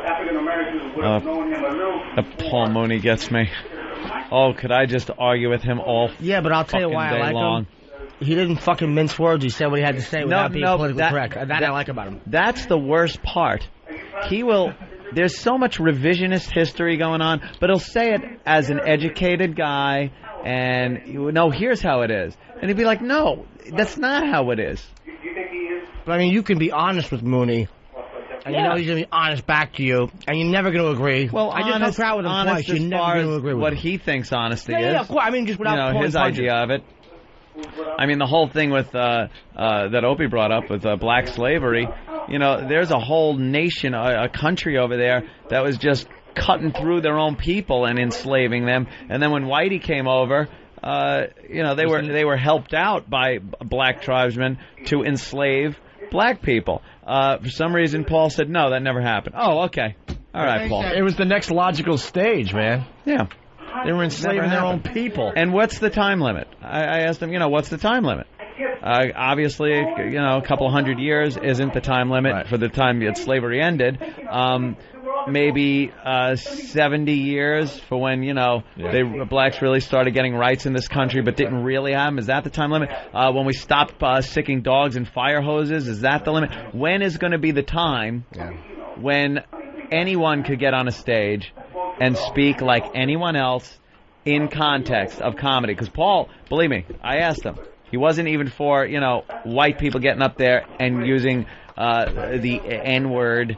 African Americans would have known him a little. Paul Mooney gets me. Oh, could I just argue with him all? Yeah, but I'll tell you why I like him. He didn't fucking mince words. He said what he had to say without being politically correct. That I like about him. That's the worst part. He will. There's so much revisionist history going on, but he'll say it as an educated guy, and here's how it is, and he'd be like, no, that's not how it is. Do you think he is? But I mean, you can be honest with Mooney. And he's going to be honest back to you, and you're never going to agree. Well, I just hung proud with him twice. You're never going to agree with what him. he thinks honesty is. Yeah, of course. I mean, just without his idea of it. I mean, the whole thing with that Opie brought up with black slavery. There's a whole nation, a country over there that was just cutting through their own people and enslaving them. And then when Whitey came over, they were helped out by black tribesmen to enslave black people. For some reason, Paul said, no, that never happened. Oh, okay. All right, Paul. It was the next logical stage, man. Yeah. They were enslaving their own people. And what's the time limit? I asked him, what's the time limit? Obviously, a couple 100 years isn't the time limit for the time that slavery ended. maybe 70 years for when, blacks really started getting rights in this country but didn't really have them? Is that the time limit? When we stopped sicking dogs in fire hoses, is that the limit? When is going to be the time when anyone could get on a stage and speak like anyone else in context of comedy? Because Paul, believe me, I asked him. He wasn't even for, white people getting up there and using the N-word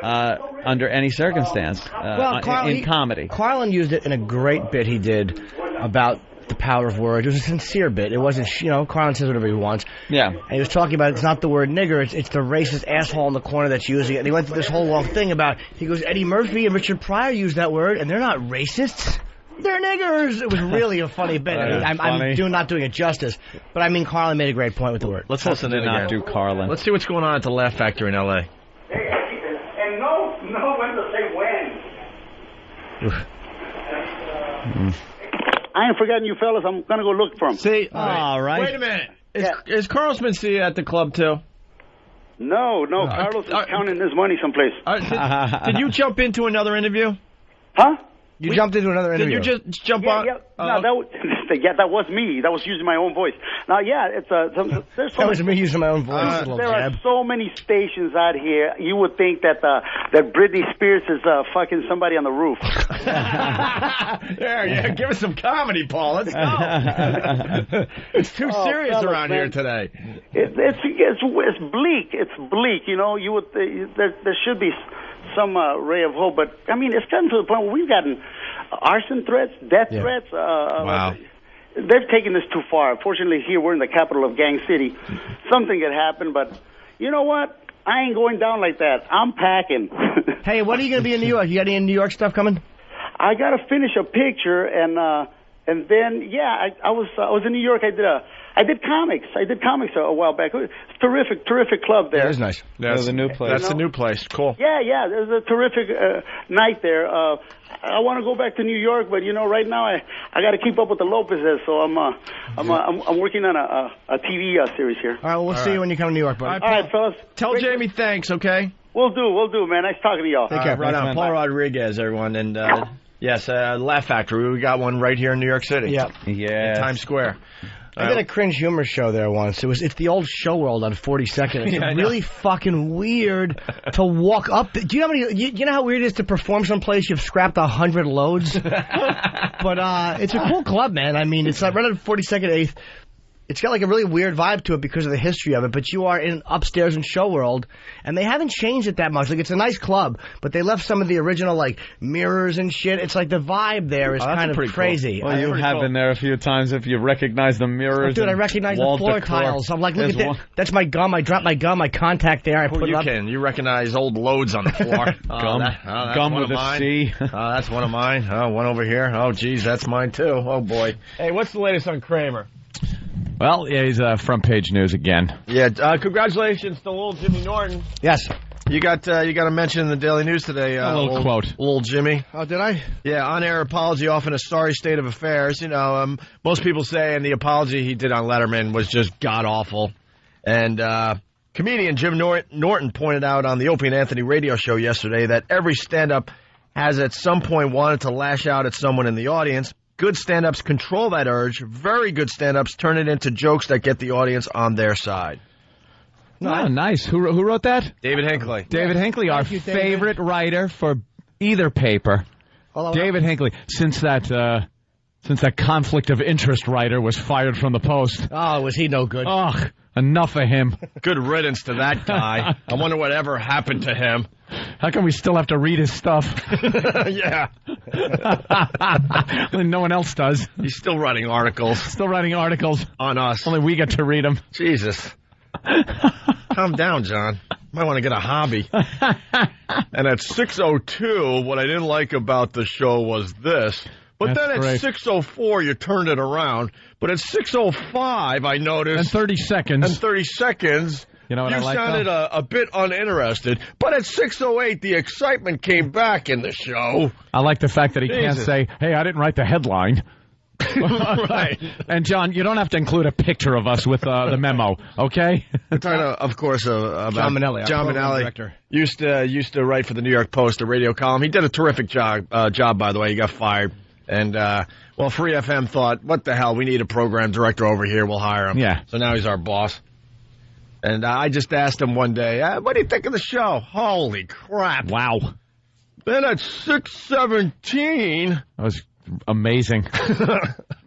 under any circumstance in comedy. Carlin used it in a great bit he did about the power of words. It was a sincere bit. It wasn't, Carlin says whatever he wants. Yeah. And he was talking about it's not the word nigger, it's the racist asshole in the corner that's using it. And he went through this whole long thing about, he goes, Eddie Murphy and Richard Pryor used that word, and they're not racists. They're niggers. It was really a funny bit. I'm not doing it justice, but I mean, Carlin made a great point with the word. Let's listen in again. Do Carlin. Let's see what's going on at the Laugh Factory in L.A. And no when to say when. I ain't forgetting you fellas. I'm going to go look for him. See? All right. Wait a minute. Is Carlos Mencia at the club, too? No. Carlos is counting his money someplace. Did you jump into another interview? Huh? You jumped into another interview. Did you just jump on? Yeah. No, that was me. That was using my own voice. Now, it's there's that was me using my own voice. There are so many stations out here. You would think that Britney Spears is fucking somebody on the roof. Yeah. Give us some comedy, Paul. Let's go. It's too serious around here today. It's bleak. It's bleak. You would there should be some ray of hope, but I mean, it's gotten to the point where we've gotten arson threats, death threats. Wow. They've taken this too far. Fortunately, here we're in the capital of Gang City. Something could happen, but you know what? I ain't going down like that. I'm packing. Hey, what are you going to be in New York? You got any New York stuff coming? I got to finish a picture, and then I was in New York. I did comics. A while back. It's a terrific club there. That is nice. That's the new place. That's the new place. Cool. Yeah. There's a terrific night there. I want to go back to New York, but right now I got to keep up with the Lopez's, so I'm working on a TV series here. All right, well, we'll see you when you come to New York, buddy. All right, fellas. Tell Jamie thanks, okay? We'll do, man. Nice talking to y'all. Take care. Right on. Paul Rodriguez, everyone, and yes, Laugh Factory. We got one right here in New York City. Yeah. In Times Square. I did a cringe humor show there once. It's the old Show World on 42nd. It's really fucking weird to walk up. Do you know you know how weird it is to perform someplace you've scrapped 100 loads? But it's a cool club, man. I mean, it's like right on 42nd 8th. It's got like a really weird vibe to it because of the history of it, but you are in upstairs in Show World, and they haven't changed it that much. Like, it's a nice club, but they left some of the original, like, mirrors and shit. It's like the vibe there is kind of crazy. Cool. Well, you have been there a few times if you recognize the mirrors. Dude, I recognize the floor tiles. I'm like, look at that. That's my gum. I dropped my gum. My contact there. I put it up. You recognize old loads on the floor. Gum with a C. That's one of mine. One over here. Oh, geez, that's mine, too. Oh, boy. Hey, what's the latest on Kramer? Well, he's front page news again. Yeah, congratulations to little Jimmy Norton. Yes. You got a mention in the Daily News today. A little quote. Little Jimmy. Oh, did I? Yeah, on-air apology off in a sorry state of affairs. Most people say, and the apology he did on Letterman was just god-awful. And comedian Jim Norton pointed out on the Opie and Anthony radio show yesterday that every stand-up has at some point wanted to lash out at someone in the audience. Good stand-ups control that urge. Very good stand-ups turn it into jokes that get the audience on their side. Oh, nice. Who wrote that? David Hinckley. David Hinckley, our favorite writer for either paper. David Hinckley. Since that conflict of interest writer was fired from the Post. Oh, was he no good? Ugh, enough of him. Good riddance to that guy. I wonder whatever happened to him. How come we still have to read his stuff? Yeah. No one else does. He's still writing articles. On us. Only we get to read them. Jesus. Calm down, John. Might want to get a hobby. And at 6:02, what I didn't like about the show was this. But then at 6:04, you turned it around. But at 6:05, I noticed... And 30 seconds... You know what I like, sounded a bit uninterested, but at 6:08, the excitement came back in the show. I like the fact that he can't say, hey, I didn't write the headline. Right. And John, you don't have to include a picture of us with the memo, okay? We're talking, of course, about John Manelli, our John program Manelli director. used to write for the New York Post, a radio column. He did a terrific job. By the way, he got fired, and Free FM thought, what the hell? We need a program director over here. We'll hire him. Yeah. So now he's our boss. And I just asked him one day, what do you think of the show? Holy crap! Wow. Then at 6:17, that was amazing.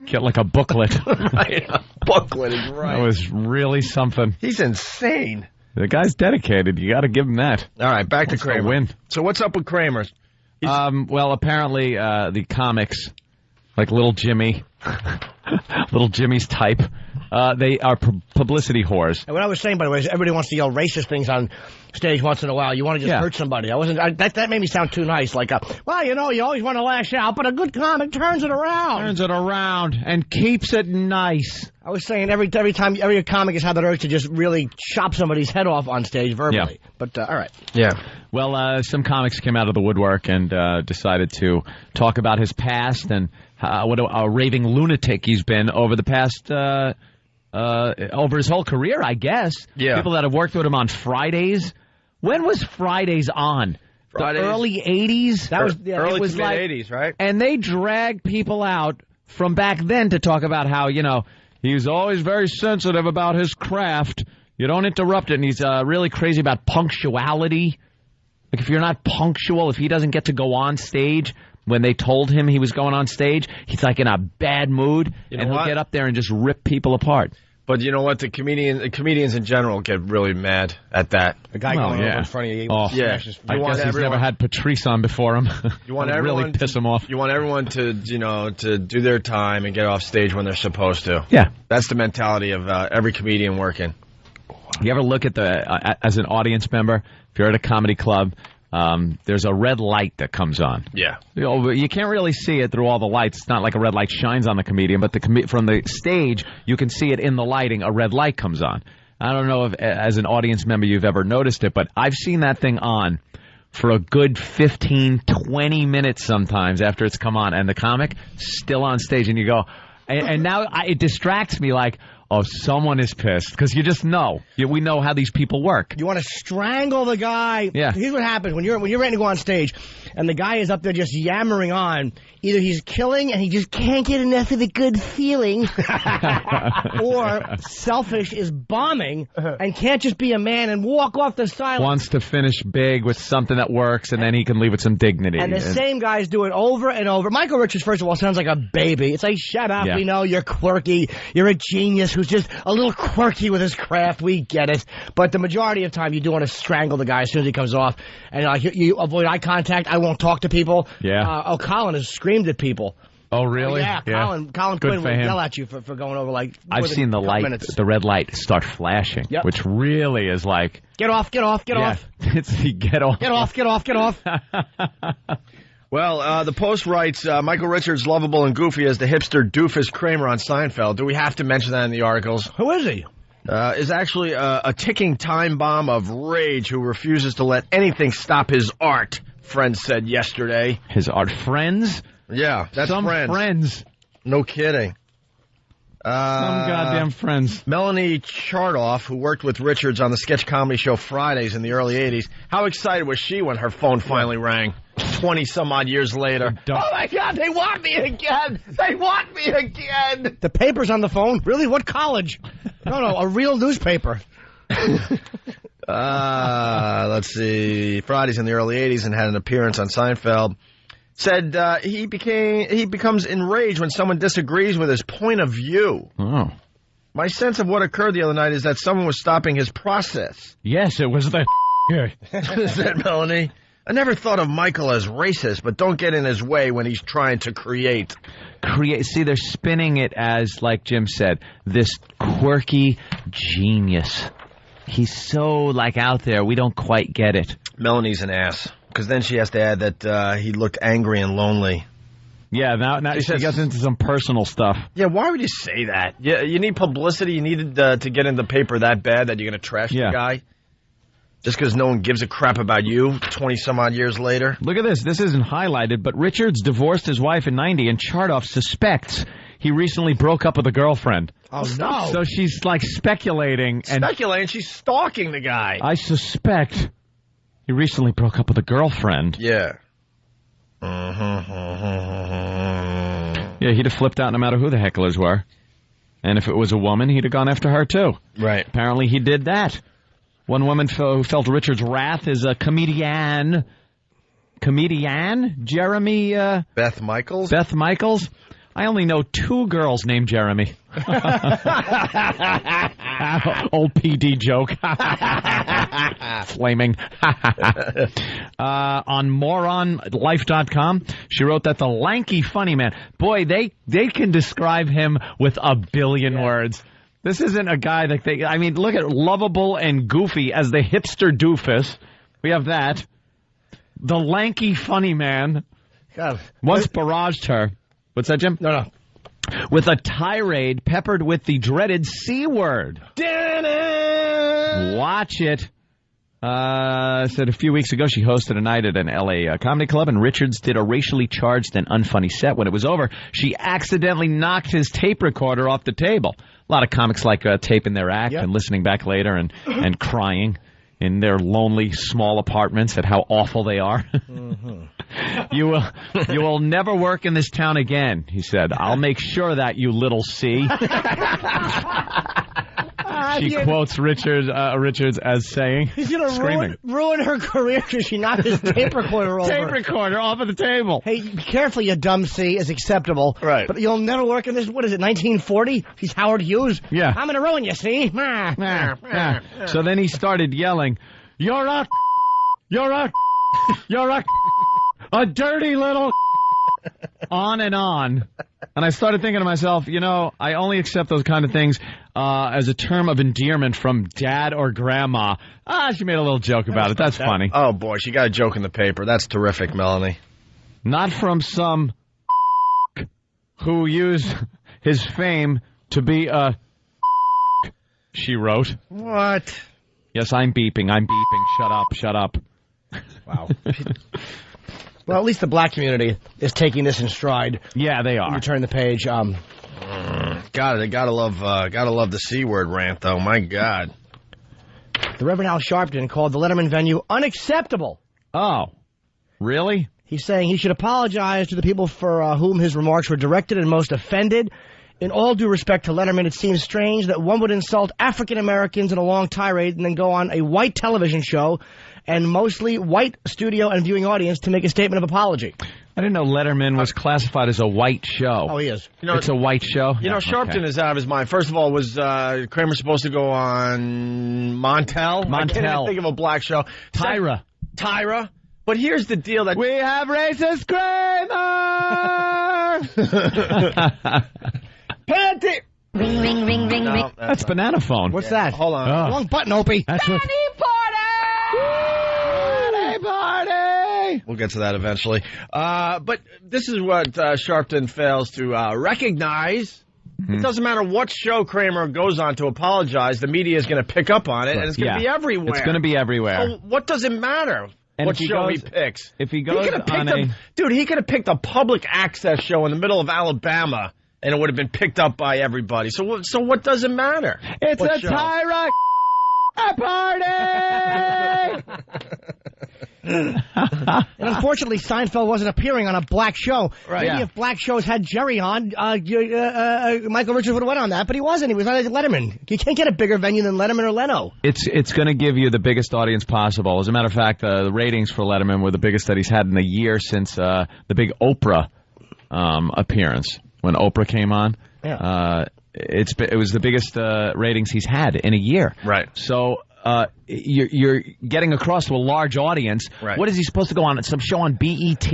Get like a booklet. Right, a booklet is right. That was really something. He's insane. The guy's dedicated. You got to give him that. All right, back to Wants Kramer. win. So what's up with Kramer's? Well, apparently the comics, like Little Jimmy, Little Jimmy's type, they are publicity whores. And what I was saying, by the way, is everybody wants to yell racist things on stage once in a while. You want to just hurt somebody. That made me sound too nice. Like, well, you always want to lash out, but a good comic turns it around. Turns it around and keeps it nice. I was saying every comic has had that urge to just really chop somebody's head off on stage verbally. Yeah. But, all right. Yeah. Well, some comics came out of the woodwork and decided to talk about his past and what a raving lunatic he's been over the past over his whole career, I guess. Yeah. People that have worked with him on Fridays. When was Fridays on? Fridays? The early 80s? That was early it was to mid-80s, right? And they dragged people out from back then to talk about how, he's always very sensitive about his craft. You don't interrupt it. And he's really crazy about punctuality. Like, if you're not punctual, if he doesn't get to go on stage when they told him he was going on stage, he's like in a bad mood, and he'll get up there and just rip people apart. But you know what? The comedians in general get really mad at that. A guy going over in front of you. I guess he's never had Patrice on before him. You want everyone really piss him off. You want everyone to to do their time and get off stage when they're supposed to. Yeah, that's the mentality of every comedian working. You ever look at as an audience member, if you're at a comedy club, there's a red light that comes on. Yeah. You can't really see it through all the lights. It's not like a red light shines on the comedian, but from the stage, you can see it in the lighting. A red light comes on. I don't know if, as an audience member, you've ever noticed it, but I've seen that thing on for a good 15, 20 minutes sometimes after it's come on, and the comic still on stage, and you go, and now it distracts me like, oh, someone is pissed, because you just know. We know how these people work. You want to strangle the guy. Yeah. Here's what happens when you're ready to go on stage, and the guy is up there just yammering on. Either he's killing and he just can't get enough of the good feeling, or selfish is bombing and can't just be a man and walk off the sideline. Wants to finish big with something that works, and then he can leave with some dignity. And the same guys do it over and over. Michael Richards, first of all, sounds like a baby. It's like, shut up. Yeah. We know you're quirky. You're a genius who's just a little quirky with his craft. We get it. But the majority of the time, you do want to strangle the guy as soon as he comes off. And you avoid eye contact. I won't talk to people. Yeah. Colin has screamed at people. Oh, really? Yeah. Colin Good Quinn for will him. yell at you for going over like. I've seen the light, minutes. the red light, start flashing, which really is like, Get off! Get off! Get off! It's the get off! Get off! Get off! Get off! Well, the Post writes, Michael Richards, lovable and goofy as the hipster doofus Kramer on Seinfeld. Do we have to mention that in the articles? Who is he? Is actually a ticking time bomb of rage who refuses to let anything stop his art, friends said yesterday. His art? Friends? Yeah, that's Some friends. No kidding. Some goddamn friends. Melanie Chartoff, who worked with Richards on the sketch comedy show Fridays in the early 80s, how excited was she when her phone finally rang 20-some-odd years later? Oh, my God, they want me again! They want me again! The paper's on the phone? Really? What college? No, a real newspaper. Let's see. Fridays in the early 80s and had an appearance on Seinfeld. Said he becomes enraged when someone disagrees with his point of view. Oh. My sense of what occurred the other night is that someone was stopping his process. Yes, it was the said Melanie. I never thought of Michael as racist, but don't get in his way when he's trying to create. See, they're spinning it as, like Jim said, this quirky genius. He's so, out there, we don't quite get it. Melanie's an ass. Because then she has to add that he looked angry and lonely. Yeah, now she gets into some personal stuff. Yeah, why would you say that? Yeah, you need publicity. You needed to get in the paper that bad that you're going to trash the guy? Just because no one gives a crap about you 20-some-odd years later? Look at this. This isn't highlighted, but Richards divorced his wife in '90, and Chartoff suspects he recently broke up with a girlfriend. Oh, no. So she's like speculating. She's stalking the guy. I suspect he recently broke up with a girlfriend. Yeah. Yeah, he'd have flipped out no matter who the hecklers were. And if it was a woman, he'd have gone after her, too. Right. Apparently he did that. One woman who felt Richard's wrath is a comedian. Jeremy... Beth Michaels? Beth Michaels? I only know 2 girls named Jeremy. Old PD joke. Flaming. On moronlife.com, she wrote that the lanky funny man, boy, they can describe him with a billion words. This isn't a guy that look at lovable and goofy as the hipster doofus. We have that. The lanky funny man once barraged her. What's that, Jim? No. With a tirade peppered with the dreaded C word. Watch it. Said a few weeks ago she hosted a night at an L.A. comedy club, and Richards did a racially charged and unfunny set. When it was over, she accidentally knocked his tape recorder off the table. A lot of comics like taping their act and listening back later and crying in their lonely, small apartments at how awful they are. You will never work in this town again, he said. I'll make sure of that, you little C. She quotes Richards as saying, he's going to ruin her career because she knocked his tape recorder over. Tape recorder off of the table. Hey, be careful, you dumb C is acceptable. Right. But you'll never work in this, what is it, 1940? He's Howard Hughes? Yeah. I'm going to ruin you, C. So then he started yelling, you're a dirty little on and on. And I started thinking to myself, I only accept those kind of things as a term of endearment from dad or grandma. She made a little joke about it. That's funny. Oh, boy, she got a joke in the paper. That's terrific, Melanie. Not from some who used his fame to be a she wrote. What? Yes, I'm beeping. Shut up. Wow. Well, at least the black community is taking this in stride. Yeah, they are. You turn the page. Gotta love the C word rant, though. My God. The Reverend Al Sharpton called the Letterman venue unacceptable. Oh, really? He's saying he should apologize to the people for whom his remarks were directed and most offended. In all due respect to Letterman, it seems strange that one would insult African Americans in a long tirade and then go on a white television show and mostly white studio and viewing audience to make a statement of apology. I didn't know Letterman was classified as a white show. Oh, he is. It's a white show? Sharpton is out of his mind. First of all, was Kramer supposed to go on Montel? I can't even think of a black show. Tyra. But here's the deal that... We have racist Kramer! Panty! Ring. That's banana phone. What's that? Hold on. Wrong button, Opie. That's Party! We'll get to that eventually. But this is what Sharpton fails to recognize. It doesn't matter what show Kramer goes on to apologize, the media is going to pick up on it, and it's going to be everywhere. It's going to be everywhere. So what does it matter what show he picks? If he goes he could have picked a public access show in the middle of Alabama, and it would have been picked up by everybody. So what does it matter? It's what a show? Tyra party! And unfortunately, Seinfeld wasn't appearing on a black show. Right. Maybe if black shows had Jerry on, Michael Richards would have went on that, but he wasn't. He was on Letterman. You can't get a bigger venue than Letterman or Leno. It's going to give you the biggest audience possible. As a matter of fact, the ratings for Letterman were the biggest that he's had in a year since the big Oprah appearance. When Oprah came on, it was the biggest ratings he's had in a year. Right. So you're getting across to a large audience. Right. What is he supposed to go on some show on BET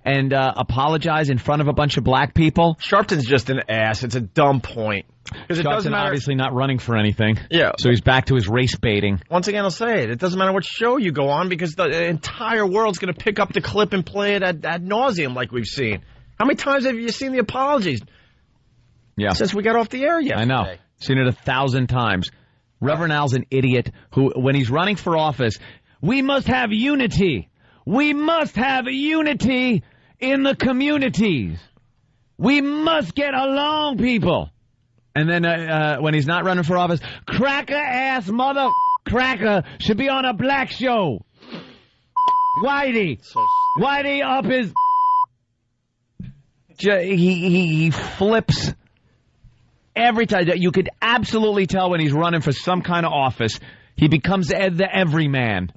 and apologize in front of a bunch of black people? Sharpton's just an ass. It's a dumb point. Because it doesn't matter. Obviously not running for anything. Yeah. So he's back to his race baiting. Once again, I'll say it. It doesn't matter what show you go on because the entire world's going to pick up the clip and play it ad nauseum like we've seen. How many times have you seen the apologies? Yeah. Since we got off the air yesterday. I know. Seen it 1,000 times. Reverend Al's an idiot who, when he's running for office, we must have unity. We must have unity in the communities. We must get along, people. And then when he's not running for office, cracker-ass mother cracker should be on a black show. Whitey. Whitey up his... He flips every time. You could absolutely tell when he's running for some kind of office, he becomes the everyman.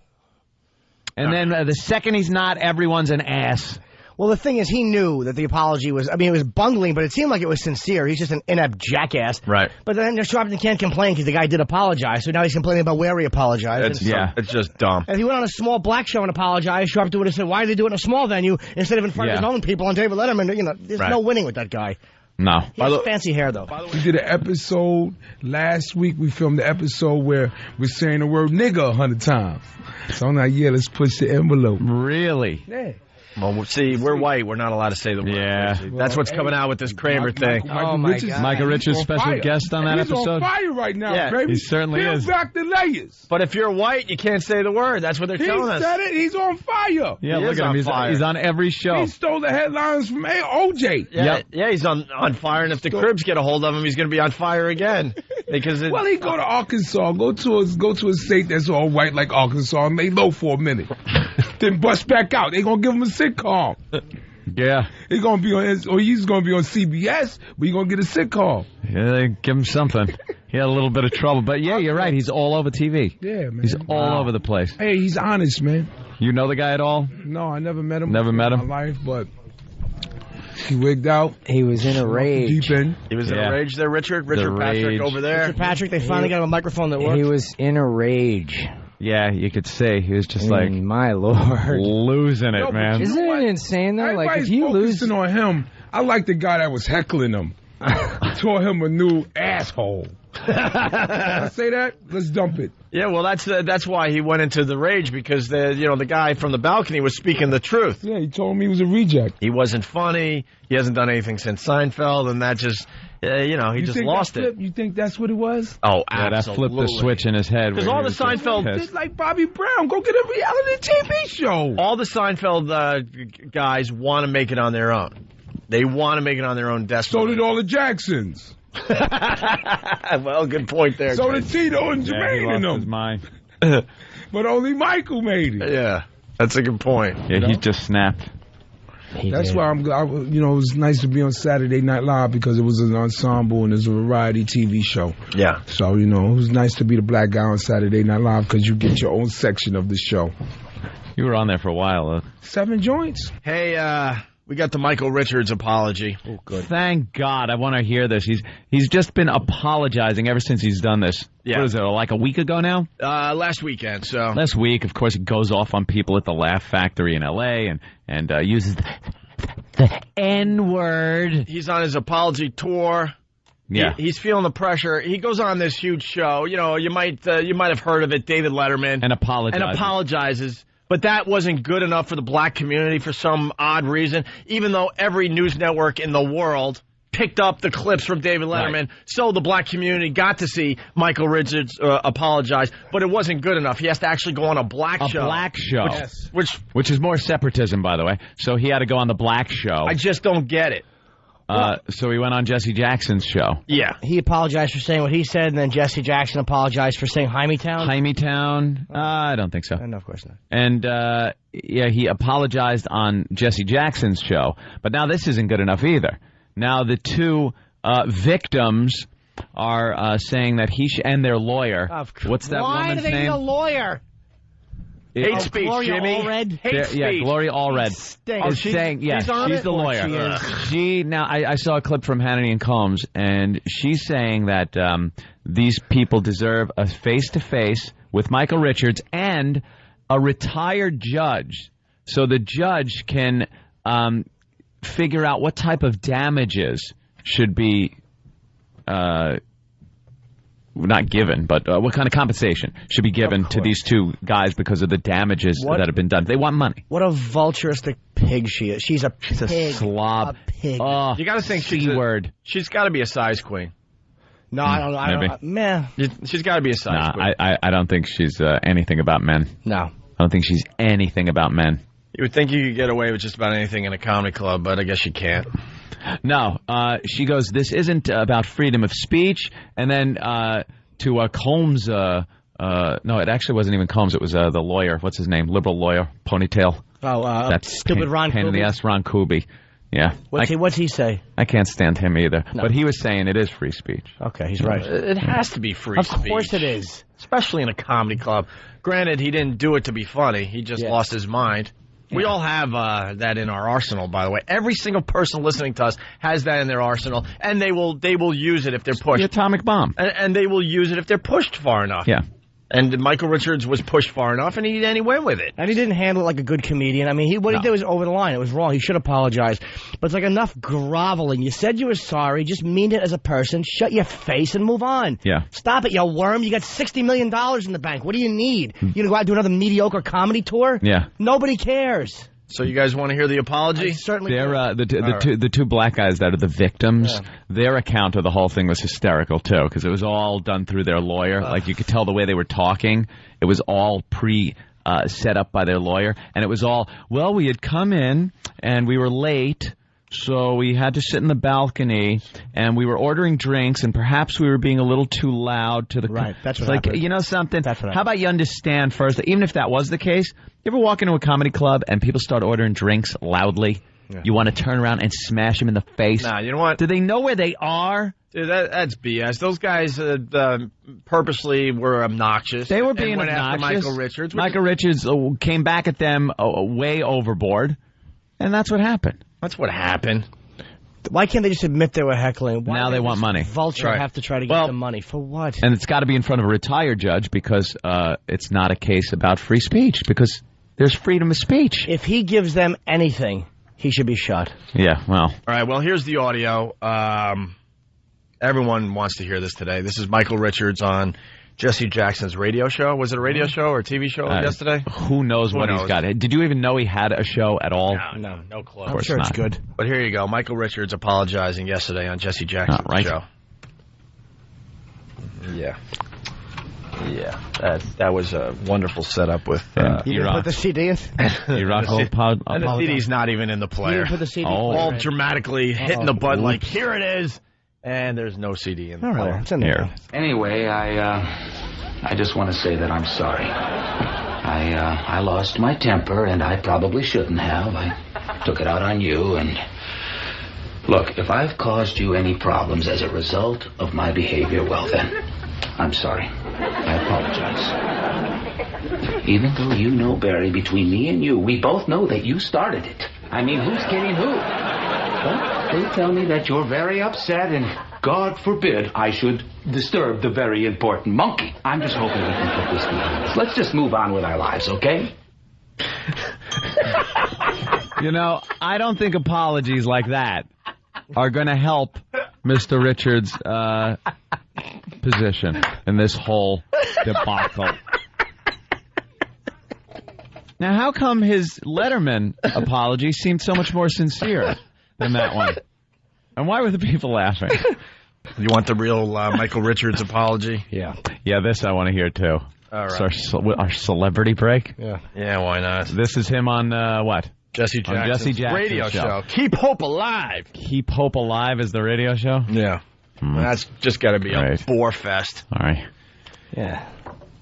And then the second he's not, everyone's an ass. Well, the thing is, he knew that the apology was, I mean, it was bungling, but it seemed like it was sincere. He's just an inept jackass. Right. But then Sharpton can't complain because the guy did apologize, so now he's complaining about where he apologized. It's just dumb. And if he went on a small black show and apologized, Sharpton would have said, why did they do it in a small venue instead of in front of his own people on David Letterman? You know, there's no winning with that guy. No. He has fancy hair, though. We did an episode last week. We filmed the episode where we're saying the word nigga 100 times. So I'm like, yeah, let's push the envelope. Really? Yeah. Well, see, we're white. We're not allowed to say the word. Yeah. That's what's coming out with this Kramer thing. Michael Richards, special guest on that he's episode. On fire right now, baby. He certainly Peel is. back the layers. But if you're white, you can't say the word. That's what they're telling us. He said it. He's on fire. Yeah, look at him. He's on every show. He stole the headlines from OJ. Yeah, he's on fire. And if the Cribs get a hold of him, he's going to be on fire again. Because well, he go to Arkansas, go to a state that's all white like Arkansas, and lay low for a minute, then bust back out. They gonna give him a sitcom. Yeah, he's gonna be on CBS, but he's gonna get a sitcom. Yeah, they give him something. He had a little bit of trouble, but yeah, you're right. He's all over TV. Yeah, man. He's all over the place. Hey, he's honest, man. You know the guy at all? No, I never met him. Never met him in my life, but he wigged out. He was in a rage. He was in a rage there, Richard Patrick over there. Richard Patrick, they finally got him a microphone that worked. He was in a rage. Yeah, you could say he was just like, my lord, losing it, man. Isn't it insane though? Like if you focusing on him, I like the guy that was heckling him. Tore him a new asshole. I say that? Let's dump it. Yeah, well, that's why he went into the rage, because the guy from the balcony was speaking the truth. Yeah, he told me he was a reject. He wasn't funny. He hasn't done anything since Seinfeld, and that just, he just lost it. You think that's what it was? Oh, yeah, absolutely. that flipped the switch in his head. Because all the Seinfeld... Just like Bobby Brown, go get a reality TV show. All the Seinfeld guys want to make it on their own. They want to make it on their own desperately. So did all the Jacksons. Well, good point there. So did Tito and Jermaine and them. His mind. But only Michael made it. Yeah, that's a good point. Yeah, he just snapped. That's why it was nice to be on Saturday Night Live, because it was an ensemble and it's a variety TV show. Yeah. So, it was nice to be the black guy on Saturday Night Live, because you get your own section of the show. You were on there for a while. 7 joints. Hey, we got the Michael Richards apology. Oh, good. Thank God. I want to hear this. He's just been apologizing ever since he's done this. Yeah. What is it, like a week ago now? Last weekend, so. Last week, of course, he goes off on people at the Laugh Factory in L.A. and uses the N-word. He's on his apology tour. Yeah. He's feeling the pressure. He goes on this huge show. You might have heard of it, David Letterman. And apologizes. But that wasn't good enough for the black community for some odd reason, even though every news network in the world picked up the clips from David Letterman. Right. So the black community got to see Michael Richards apologize, but it wasn't good enough. He has to actually go on a black show. A black show. Which is more separatism, by the way. So he had to go on the black show. I just don't get it. So he went on Jesse Jackson's show. Yeah. He apologized for saying what he said, and then Jesse Jackson apologized for saying Hymietown. Hymietown? I don't think so. No, of course not. And, he apologized on Jesse Jackson's show. But now this isn't good enough either. Now the two victims are saying that he and their lawyer. What's that Why woman's do they name? need a lawyer? Hate speech, Gloria Jimmy. Allred? Hate speech. Yeah, Gloria Allred is saying, she's the lawyer. I saw a clip from Hannity and Combs, and she's saying that these people deserve a face-to-face with Michael Richards and a retired judge, so the judge can figure out what type of damages should be not given, but what kind of compensation should be given to these two guys because of the damages that have been done. They want money. What a vulturistic pig she is. She's a slob. A pig. You got to think she's got to be a size queen. No, I don't know. Maybe. Meh. She's got to be a size queen. I don't think she's anything about men. No. I don't think she's anything about men. You would think you could get away with just about anything in a comedy club, but I guess you can't. No, she goes, this isn't about freedom of speech. And then to Combs, no, it actually wasn't even Combs. It was the lawyer. What's his name? Liberal lawyer, ponytail. Oh, that stupid Ron pain in the Kuby. ass, Ron Kuby. Yeah. What's he say? I can't stand him either. No. But he was saying it is free speech. Okay, he's right. It has to be free Of speech. course it is. Especially in a comedy club. Granted, he didn't do it to be funny. He just lost his mind. We all have that in our arsenal, by the way. Every single person listening to us has that in their arsenal, and they will use it if they're pushed. The atomic bomb. And they will use it if they're pushed far enough. Yeah. And Michael Richards was pushed far enough, and he went with it. And he didn't handle it like a good comedian. I mean, he did was over the line. It was wrong. He should apologize. But it's like enough groveling. You said you were sorry. Just mean it as a person. Shut your face and move on. Yeah. Stop it, you worm. You got $60 million in the bank. What do you need? You gonna go out and do another mediocre comedy tour? Yeah. Nobody cares. So you guys want to hear the apology? Certainly. They're the two black guys that are the victims. Yeah. Their account of the whole thing was hysterical too, because it was all done through their lawyer. Like you could tell the way they were talking, it was all set up by their lawyer, and it was all, well, we had come in and we were late, so we had to sit in the balcony, and we were ordering drinks, and perhaps we were being a little too loud to the... Right, that's what like, happened. you know something? That's what How about you understand first that even if that was the case, you ever walk into a comedy club and people start ordering drinks loudly? Yeah. You want to turn around and smash them in the face? Nah, you know what? Do they know where they are? Dude, that's BS. Those guys purposely were obnoxious. They were and being went obnoxious. after Michael Richards. Michael Richards came back at them way overboard, and that's what happened. That's what happened. Why can't they just admit they were heckling? Why Now do they want money. Vulture Right. have to try to get them money for what? And it's got to be in front of a retired judge because it's not a case about free speech, because there's freedom of speech. If he gives them anything, he should be shot. Yeah, well. All right, well, here's the audio. Everyone wants to hear this today. This is Michael Richards on Jesse Jackson's radio show. Was it a radio show or a TV show yesterday? Who knows what he's got? Did you even know he had a show at all? No clue. I'm sure it's good. But here you go. Michael Richards apologizing yesterday on Jesse Jackson's show. Yeah. Yeah, that was a wonderful setup with You didn't put the CD in? and the CD's not even in the player. You didn't put the CD All right. dramatically hitting the button like, here it is, and there's no CD in the player. It's in there. Anyway, I just want to say that I'm sorry. I lost my temper, and I probably shouldn't have. I took it out on you, and look, if I've caused you any problems as a result of my behavior, well then, I'm sorry. I apologize. Even though you know, Barry, between me and you, we both know that you started it. I mean, who's kidding who? But they tell me that you're very upset, and God forbid I should disturb the very important monkey. I'm just hoping we can put this behind us. Let's just move on with our lives, okay? You know, I don't think apologies like that are going to help Mr. Richards' position in this whole debacle. Now, how come his Letterman apology seemed so much more sincere than that one? And why were the people laughing? You want the real Michael Richards apology? Yeah. Yeah, this I want to hear, too. All right. It's our celebrity break? Yeah, why not? This is him on what? Jesse Jackson's radio show. Keep Hope Alive. Keep Hope Alive is the radio show? Yeah. That's just got to be a bore fest. All right. Yeah.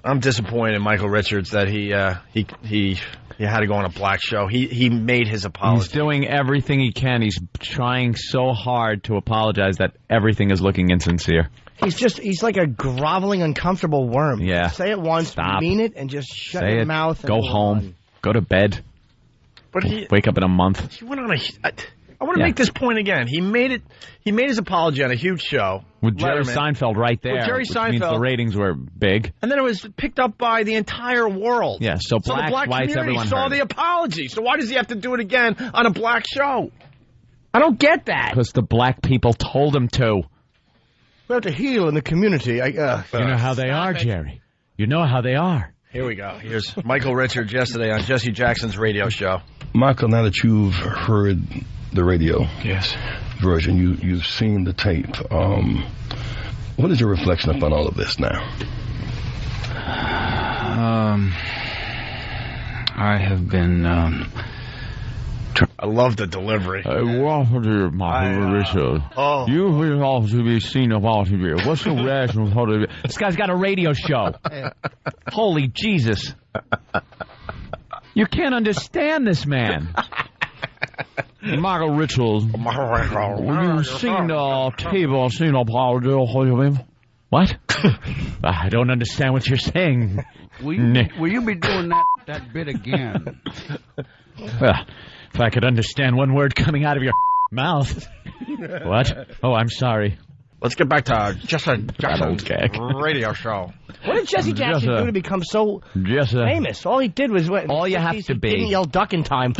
I'm disappointed in Michael Richards that he had to go on a black show. He made his apology. He's doing everything he can. He's trying so hard to apologize that everything is looking insincere. He's like a groveling, uncomfortable worm. Yeah. Say it once, Stop. mean it, and just shut Say your it. mouth. And Go move home. on. Go to bed. But wake up in a month. He went on I want to make this point again. He made his apology on a huge show With Jerry Letterman. Seinfeld right there. With Jerry which Seinfeld. means the ratings were big. And then it was picked up by the entire world. Yeah, so the blacks, black whites, community everyone saw heard the it. apology. So why does he have to do it again on a black show? I don't get that. Because the black people told him to. We have to heal in the community. You know how they are, Jerry. You know how they are. Here we go. Here's Michael Richards yesterday on Jesse Jackson's radio show. Michael, now that you've heard the radio version, you've seen the tape, what is your reflection upon all of this now? I have been I love the delivery. Welcome to my radio. Oh. You will also be seen about here. What's the rational how to? This guy's got a radio show. Holy Jesus! You can't understand this man. Michael Rituals. You've seen the table, seen a powder. What? I don't understand what you're saying. Will you be doing that bit again? If I could understand one word coming out of your mouth. What? Oh, I'm sorry. Let's get back to Jesse Jackson's radio show. What did Jesse Jackson do to become so famous? All he did was all you have to be. Didn't yell duck in time.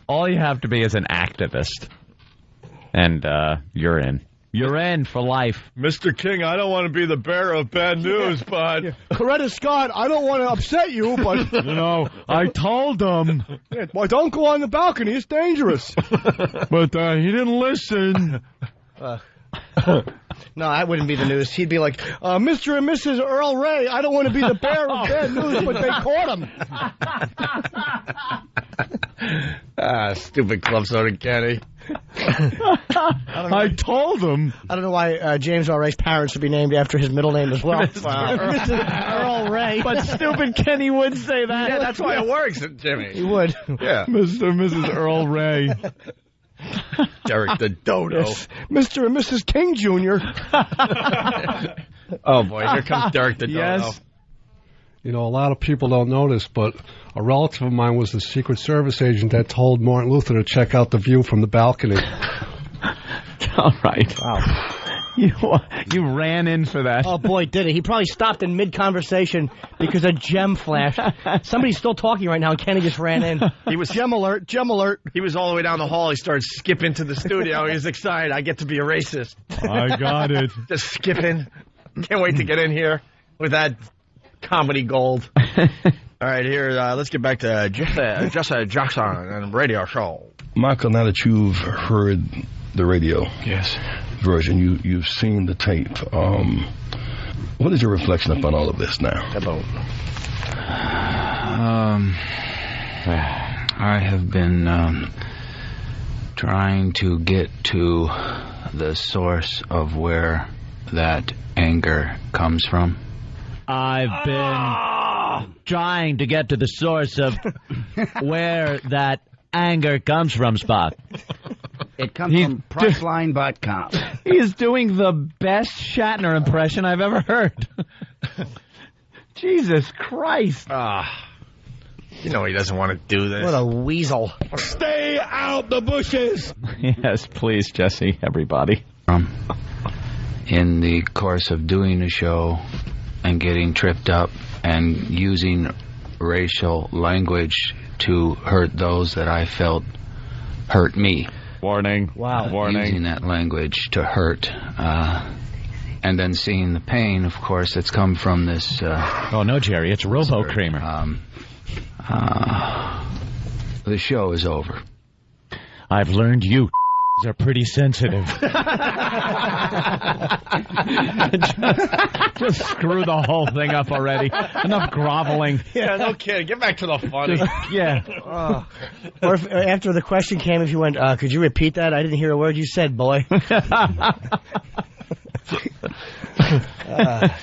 All you have to be is an activist. And you're in. You're in for life. Mr. King, I don't want to be the bearer of bad news, but... Coretta Scott, I don't want to upset you, but... You know, I told him. Why, don't go on the balcony, it's dangerous. But he didn't listen. No, that wouldn't be the news. He'd be like, Mr. and Mrs. Earl Ray, I don't want to be the bearer of bad news, but they caught him. Stupid club soda Kenny. I told him. I don't know why James Earl Ray's parents should be named after his middle name as well. Mrs. Earl Ray. But stupid Kenny would say that. Yeah, that's why it works, Jimmy. He would. Yeah. Mr. and Mrs. Earl Ray. Derek the Dodo. Yes. Mr. and Mrs. King Jr. Oh, boy, here comes Derek the Dodo. Yes. You know, a lot of people don't know this, but a relative of mine was the Secret Service agent that told Martin Luther to check out the view from the balcony. All right. Wow. You ran in for that. Oh, boy, did he. He probably stopped in mid-conversation because a gem flashed. Somebody's still talking right now, and Kenny just ran in. He was gem alert, gem alert. He was all the way down the hall. He started skipping to the studio. He was excited. I get to be a racist. I got it. Just skipping. Can't wait to get in here with that comedy gold. All right, here, let's get back to Jesse Jackson and radio show. Michael, now that you've heard the radio version, you've seen the tape. What is your reflection upon all of this now? I have been trying to get to the source of where that anger comes from. I've been trying to get to the source of where that anger comes from, Spot. It comes from Priceline.com. He's doing the best Shatner impression I've ever heard. Jesus Christ. You know he doesn't want to do this. What a weasel. Stay out the bushes. Yes, please, Jesse, everybody. In the course of doing a show and getting tripped up and using racial language to hurt those that I felt hurt me. Warning. Wow. Warning. Using that language to hurt. And then seeing the pain, of course, that's come from this... oh, no, Jerry, it's Robo Kramer. The show is over. I've learned you are pretty sensitive. Just screw the whole thing up already. Enough groveling. Yeah, no kidding. Get back to the funny. Yeah. Or if, after the question came, if you went, could you repeat that? I didn't hear a word you said, boy.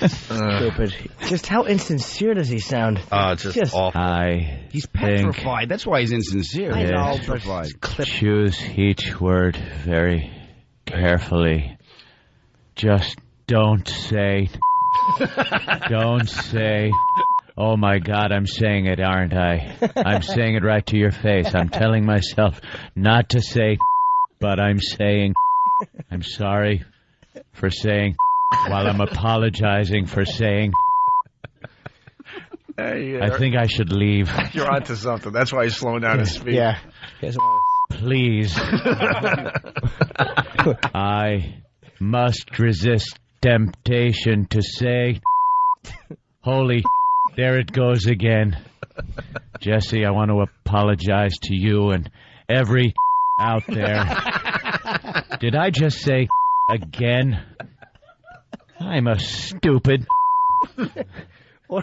Stupid. Just how insincere does he sound? It's just awful. He's petrified. That's why he's insincere. I know, petrified. Choose each word very carefully. Just don't say. Don't say. Oh my God, I'm saying it, aren't I? I'm saying it right to your face. I'm telling myself not to say, but I'm saying. I'm sorry for saying. While I'm apologizing for saying. I think I should leave. You're onto something. That's why he's slowing down his speed. Yeah. Please. I must resist temptation to say, holy, there it goes again. Jesse, I want to apologize to you and every out there. Did I just say again? I'm a stupid. All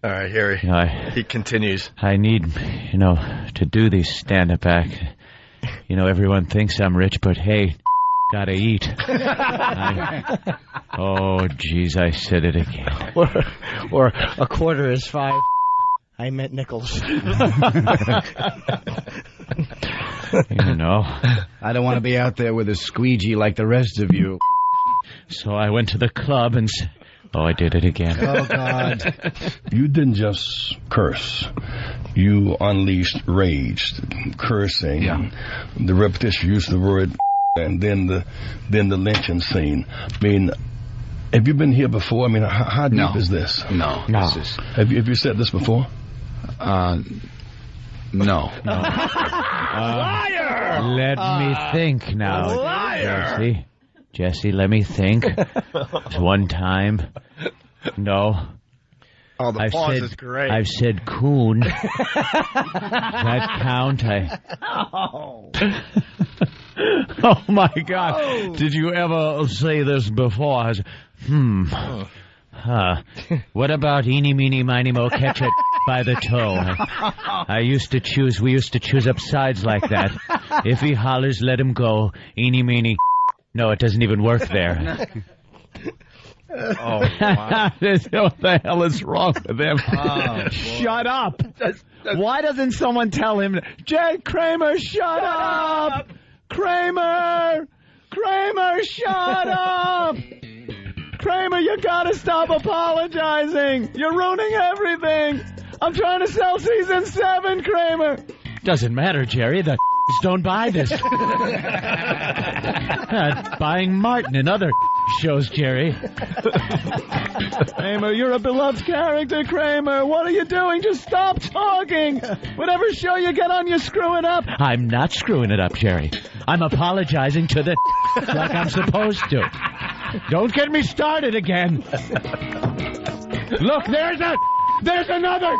right, here he continues. I need, to do these stand-up act. Everyone thinks I'm rich, but hey, gotta eat. Oh, jeez, I said it again. Or a quarter is 5. I meant nickels. I don't want to be out there with a squeegee like the rest of you. So I went to the club and... Oh, I did it again. Oh, God. You didn't just curse. You unleashed rage, cursing, the repetition, use of the word, and then the lynching scene. I mean, have you been here before? I mean, how deep is this? No. Have you said this before? No. Liar! Let me think now. Liar! Jesse, let me think. One time. No. Oh, the pause is great. I've said coon. That count? Oh, my God. Oh. Did you ever say this before? I was, what about eeny, meeny, miny, mo, catch it by the toe? We used to choose up sides like that. If he hollers, let him go. Eeny, meeny. No, it doesn't even work there. Oh, wow. What the hell is wrong with him? Oh, shut up. Why doesn't someone tell him, Kramer, shut up! Kramer, shut up! Kramer, you gotta stop apologizing. You're ruining everything. I'm trying to sell season 7, Kramer. Doesn't matter, Jerry. The don't buy this. Buying Martin and other shows, Jerry. Kramer, you're a beloved character, Kramer. What are you doing? Just stop talking. Whatever show you get on, you're screwing up. I'm not screwing it up, Jerry. I'm apologizing to the like I'm supposed to. Don't get me started again. Look, there's another.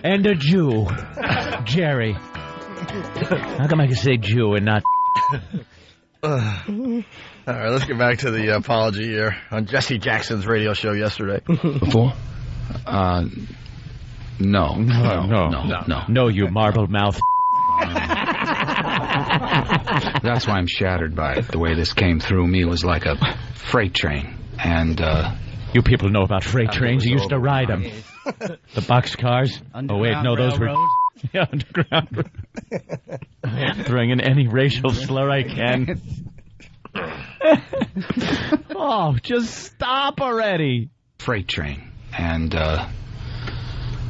And a Jew. Jerry. How come I can say Jew and not... All right, let's get back to the apology here on Jesse Jackson's radio show yesterday. Before? No. No, you marble mouth. That's why I'm shattered by it. The way this came through me was like a freight train. And, you people know about freight trains. You used to ride them. The boxcars. Oh, wait, no, those were... Yeah, underground. Throwing in any racial slur I can. Oh, just stop already. Freight train. And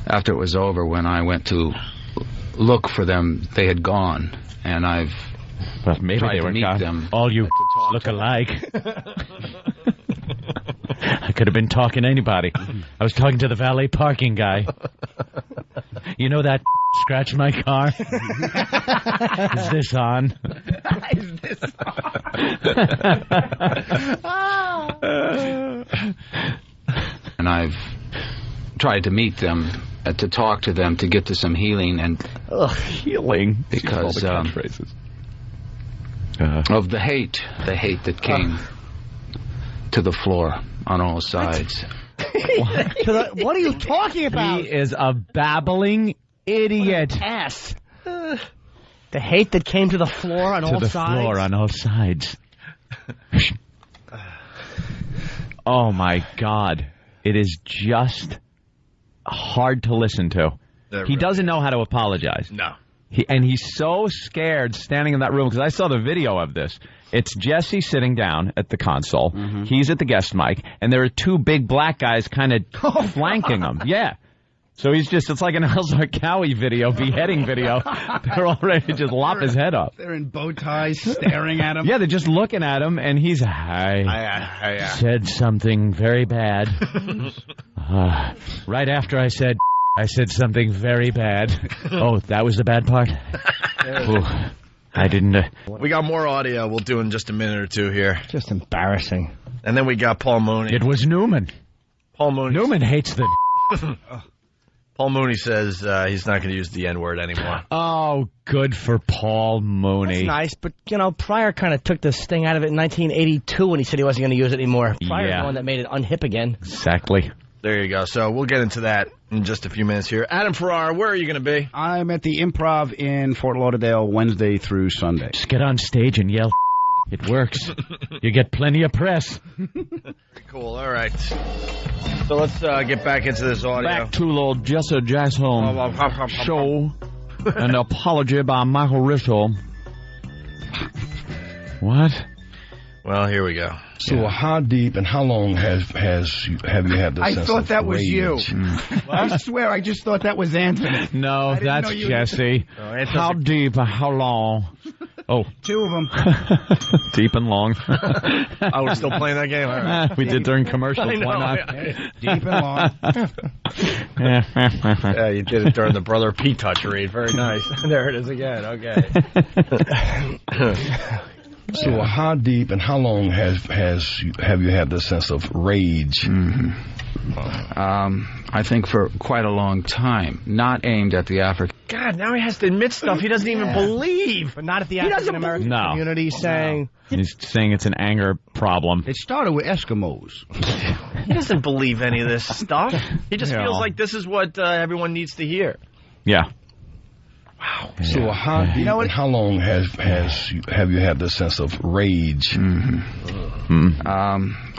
after it was over, when I went to look for them, they had gone. And I've tried to meet them. All you look alike. I could have been talking to anybody. I was talking to the valet parking guy. You know that scratch my car? Is this on? Is this on? And I've tried to meet them, to talk to them, to get to some healing. And healing? Because of the hate that came to the floor on all sides. What are you talking about? He is a babbling idiot. Ass. The hate that came to the floor on all sides? To the floor on all sides. Oh, my God. It is just hard to listen to. He doesn't know how to apologize. No. He's so scared standing in that room, because I saw the video of this. It's Jesse sitting down at the console. Mm-hmm. He's at the guest mic, and there are two big black guys kind of flanking him. Yeah. So it's like an El Zarqawi video, beheading video. They're all ready to just lop his head off. They're in bow ties, staring at him. Yeah, they're just looking at him, and he's, said something very bad. Right after I said something very bad. Oh, that was the bad part? Ooh, I didn't... We got more audio we'll do in just a minute or two here. Just embarrassing. And then we got Paul Mooney. It was Newman. Paul Mooney. Newman hates the... Paul Mooney says he's not going to use the N-word anymore. Oh, good for Paul Mooney. That's nice, but, Pryor kind of took the sting out of it in 1982 when he said he wasn't going to use it anymore. Pryor's the one that made it unhip again. Exactly. There you go. So we'll get into that in just a few minutes here. Adam Ferrara, where are you going to be? I'm at the Improv in Fort Lauderdale Wednesday through Sunday. Just get on stage and yell. It works. You get plenty of press. Cool. All right. So let's get back into this audio. Back to Lord Jesse Jackson show. An apology by Michael Ritchell. What? Well, here we go. So how deep and how long have you had this I sense thought of that was rage? you. I swear, I just thought that was Anthony. No, that's Jesse. How deep, how long? Oh. 2 of them. Deep and long. Oh, we're still playing that game? All right. We did during commercials. Why not? Deep and long. Yeah, you did it during the Brother Pete touch read. Very nice. There it is again. Okay. So how deep and how long have you had this sense of rage? I think for quite a long time, not aimed at the African. God, now he has to admit stuff he doesn't even believe. But not at the African-American community saying... He's saying it's an anger problem. It started with Eskimos. He doesn't believe any of this stuff. He just feels like this is what everyone needs to hear. Yeah. Wow. So how deep and how long have you had this sense of rage?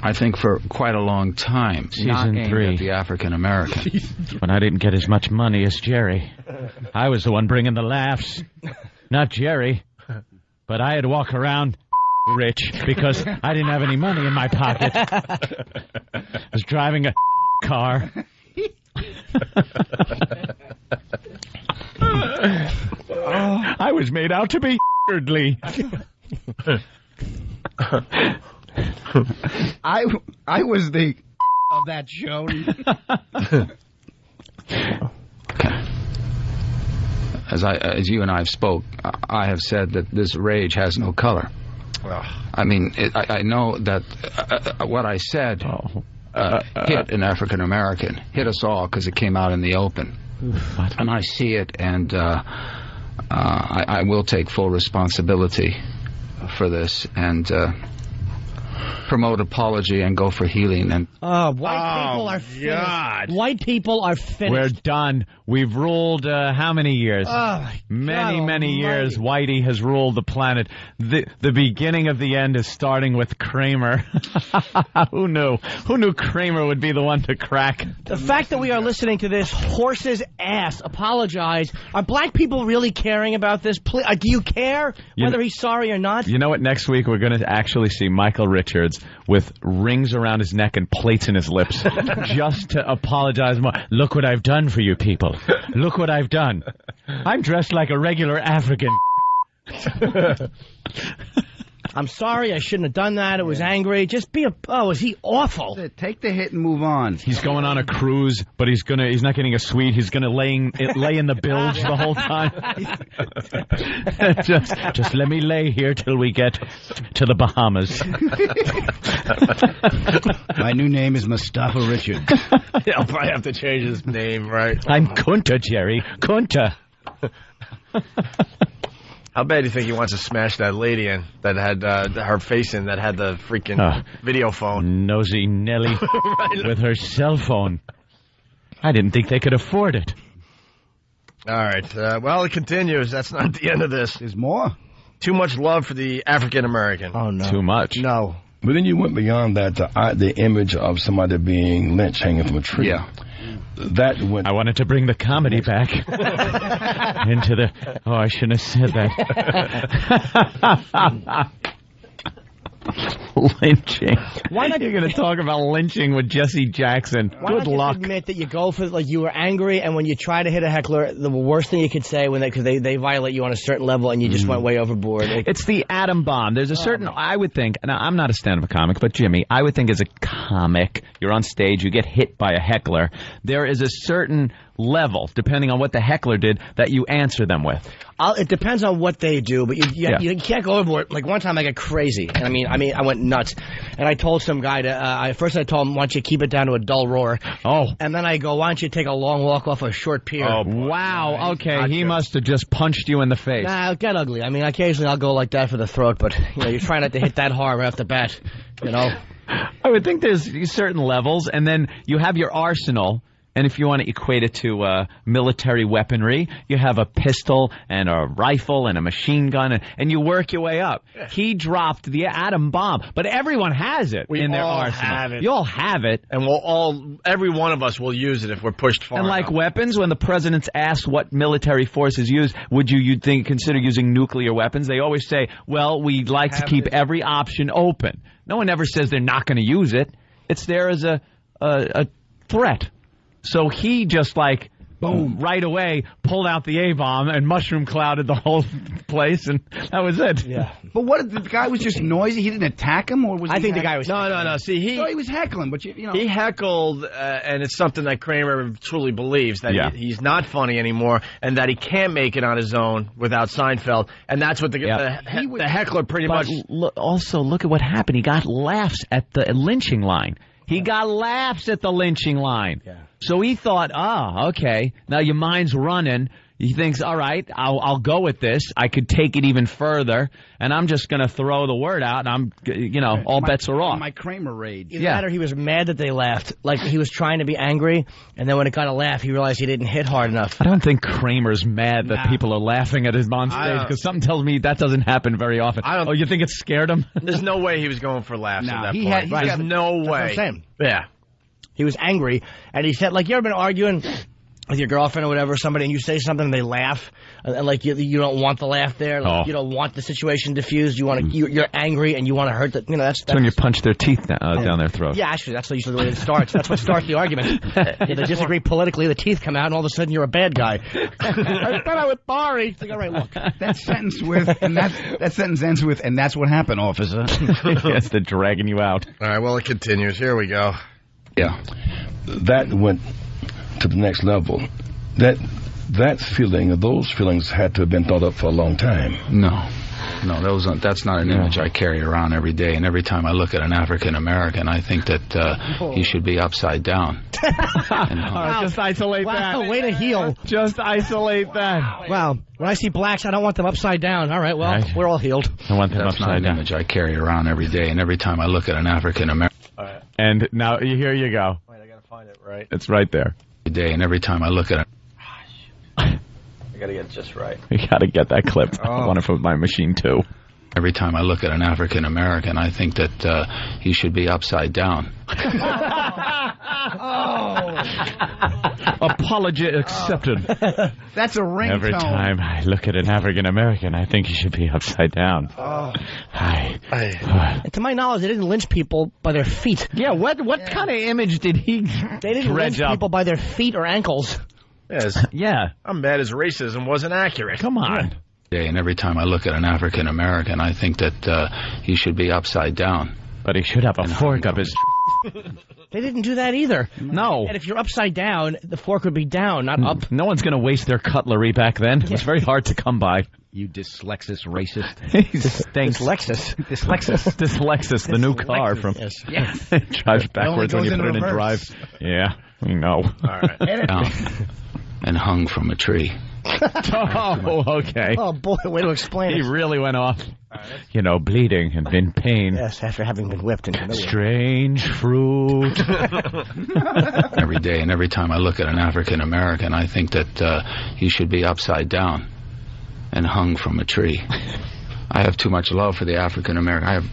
I think for quite a long time, not Season aimed 3. at the African American. When I didn't get as much money as Jerry. I was the one bringing the laughs. Not Jerry. But I had to walk around rich because I didn't have any money in my pocket. I was driving a car. I was made out to be Lee. I was the of that show. As you and I have spoke, I have said that this rage has no color. I mean, I know that what I said hit an African American, hit us all because it came out in the open. And I see it, and I will take full responsibility for this and promote apology and go for healing. And white people are finished. God. White people are finished. We're done. We've ruled how many years? Many years. Whitey has ruled the planet. The beginning of the end is starting with Kramer. Who knew? Who knew Kramer would be the one to crack? The fact that we are listening to this horse's ass apologize. Are black people really caring about this? Do you care whether he's sorry or not? You know what? Next week we're going to actually see Michael Richards with rings around his neck and plates in his lips just to apologize more. Look what I've done for you people. Look what I've done. I'm dressed like a regular African. I'm sorry, I shouldn't have done that. It was angry. Just be is he awful? Take the hit and move on. He's going on a cruise, but he's not getting a suite. He's gonna lay in the bilge the whole time. just let me lay here till we get to the Bahamas. My new name is Mustafa Richard. Yeah, I'll probably have to change his name, right? I'm Kunta, Jerry. Kunta. How bad do you think he wants to smash that lady in that had her face in that had the freaking video phone? Nosy Nelly with her cell phone. I didn't think they could afford it. All right. Well, it continues. That's not the end of this. There's more. Too much love for the African American. Oh, no. Too much. No. But then you went beyond that to the image of somebody being lynched hanging from a tree. Yeah. That went. I wanted to bring the comedy back into the. Oh, I shouldn't have said that. Lynching. Why not? You're going to talk about lynching with Jesse Jackson. Why Good not luck. just admit that you go for you were angry, and when you try to hit a heckler, the worst thing you could say because they violate you on a certain level, and you just went way overboard. It's the atom bomb. There's a certain I would think. Now I'm not a stand-up comic, but Jimmy, I would think as a comic, you're on stage, you get hit by a heckler. There is a certain level, depending on what the heckler did, that you answer them with. It depends on what they do, but you can't go overboard. Like one time I got crazy, and I went nuts. And I told some guy to, first I told him, why don't you keep it down to a dull roar? Oh. And then I go, why don't you take a long walk off a short pier? Oh, wow. Okay, he must have just punched you in the face. Nah, it'll get ugly. I mean, occasionally I'll go like that for the throat, but, you're trying not to hit that hard right off the bat, I would think there's certain levels, and then you have your arsenal. And if you want to equate it to military weaponry, you have a pistol and a rifle and a machine gun, and you work your way up. Yeah. He dropped the atom bomb, but everyone has it in their arsenal. You all have it. And every one of us will use it if we're pushed far enough. And like weapons, when the president's asked what military forces use, would you consider using nuclear weapons? They always say, well, we'd like to keep every option open. No one ever says they're not going to use it. It's there as a threat. So he just boom, right away pulled out the A-bomb and mushroom clouded the whole place, and that was it. Yeah. But what if the guy was just noisy? He didn't attack him, or was I think the guy was No. See, he was heckling, but he heckled, and it's something that Kramer truly believes that he's not funny anymore, and that he can't make it on his own without Seinfeld, and that's what the heckler pretty much. Also, look at what happened. He got laughs at the lynching line. He got laughs at the lynching line. Yeah. So he thought, okay, now your mind's running. He thinks, all right, I'll go with this. I could take it even further, and I'm just going to throw the word out, and all bets are off. My Kramer rage. Either that or he was mad that they laughed. Like, he was trying to be angry, and then when it got a laugh, he realized he didn't hit hard enough. I don't think Kramer's mad that people are laughing at him on stage, because something tells me that doesn't happen very often. You think it scared him? There's no way he was going for laughs at that point. There's no way. That's what I'm saying. Yeah. He was angry, and he said, you ever been arguing with your girlfriend or whatever, somebody, and you say something and they laugh, and you don't want the laugh there, you don't want the situation diffused, you're angry and you want to hurt the, that's when you punch their teeth down their throat. Yeah, actually, that's usually the way it starts. That's what starts the argument. They disagree politically, the teeth come out, and all of a sudden you're a bad guy. I thought I was sorry. It's like, all right, look. That sentence ends with, and that's what happened, officer. Yes, they're dragging you out. All right, well, it continues. Here we go. Yeah. That went to the next level. Those feelings had to have been thought up for a long time. No, that's not an image I carry around every day. And every time I look at an African American, I think that he should be upside down. Just isolate that. Way to heal. Just isolate that. Wow. When I see blacks, I don't want them upside down. All right, well, we're all healed. I want them upside down. That's not an image I carry around every day. And every time I look at an African American. Right. And now here you go. Wait, I gotta find it right. It's right there. And every time I look at it, I gotta get it just right. You gotta get that clip. I want it from my machine too. Every time I look at an African American, I think that he should be upside down. Apology accepted. That's a ringtone. Every time I look at an African American, I think he should be upside down. To my knowledge, they didn't lynch people by their feet. Yeah, what kind of image did he They didn't lynch people by their feet or ankles. Yeah. I'm mad his racism wasn't accurate. Come on. And every time I look at an African American, I think that he should be upside down. But he should have a fork up his... They didn't do that either. No. And if you're upside down, the fork would be down, not up. No one's going to waste their cutlery back then. It was very hard to come by. You dyslexis racist. Dyslexis, the new car from... Yes. Drives backwards when you put it in drive. Yeah, we know. All right. And hung from a tree. Okay. Oh, boy, way to explain it. He really went off. Bleeding and in pain. Yes, after having been whipped and humiliated. Strange fruit. Every day, and every time I look at an African American, I think that he should be upside down and hung from a tree. I have too much love for the African American.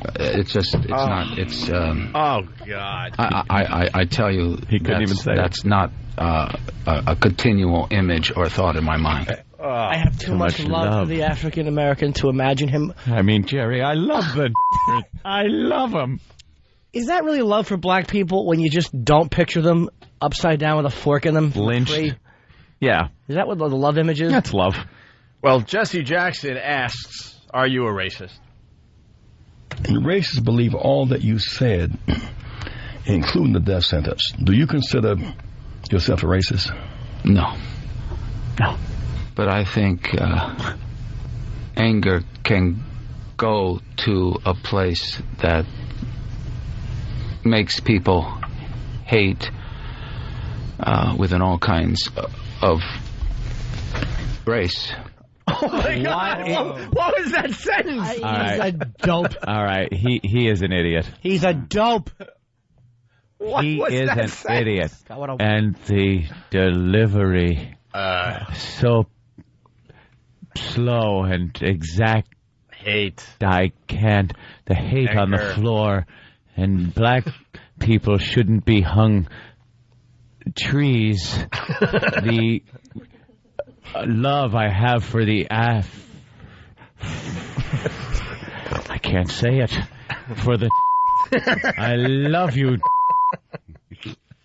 Oh God! I tell you, he couldn't even say that's not a continual image or thought in my mind. I have too much love for the African American to imagine him. I mean, Jerry, I love I love him. Is that really love for black people when you just don't picture them upside down with a fork in them? Lynched. Yeah. Is that what the love image is? That's love. Well, Jesse Jackson asks, are you a racist? Racists believe all that you said, including the death sentence. Do you consider yourself a racist? No. But I think anger can go to a place that makes people hate within all kinds of race. Oh my God! What was that sentence? He's a dope. All right, he is an idiot. He's a dope. He is that an sentence? idiot. God, what a- And the delivery so slow and exact. Hate. I can't. The hate on the Anger. floor, and black people shouldn't be hung trees. The love I have for the I can't say it. For the I love you.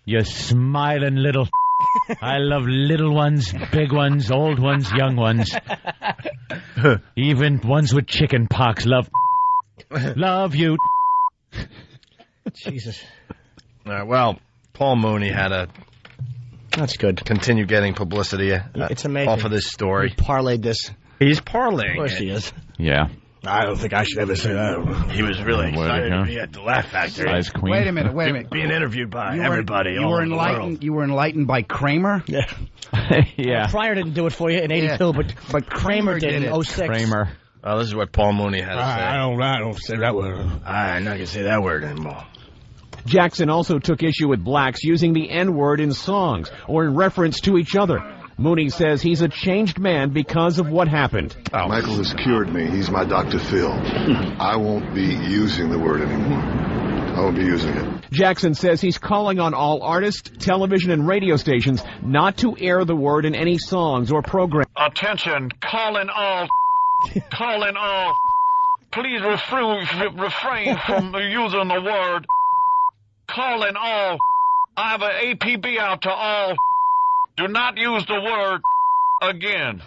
You smiling little. I love little ones, big ones, old ones, young ones. Even ones with chicken pox. Love you. Jesus. Well, Paul Mooney had a. That's good. Continue getting publicity. It's amazing. Off of this story. He parlayed this. He's parlaying. Of course it. he is. Yeah. I don't think I should ever say that. He was really excited to be at the Laugh Factory. Size queen. Wait a minute. Being interviewed by everybody. You all were over the enlightened. world. You were enlightened by Kramer. Yeah. Yeah. Pryor didn't do it for you in '82, but Kramer did in '06. Kramer. Oh, this is what Paul Mooney had to say. I don't say that word. I'm not gonna say that word anymore. Jackson also took issue with blacks using the N-word in songs or in reference to each other. Mooney says he's a changed man because of what happened. Michael has cured me. He's my Dr. Phil. I won't be using the word anymore. I won't be using it. Jackson says he's calling on all artists, television, and radio stations not to air the word in any songs or programs. Attention, calling all. Please refrain from using the word. Calling all. I have an APB out to all. Do not use the word again.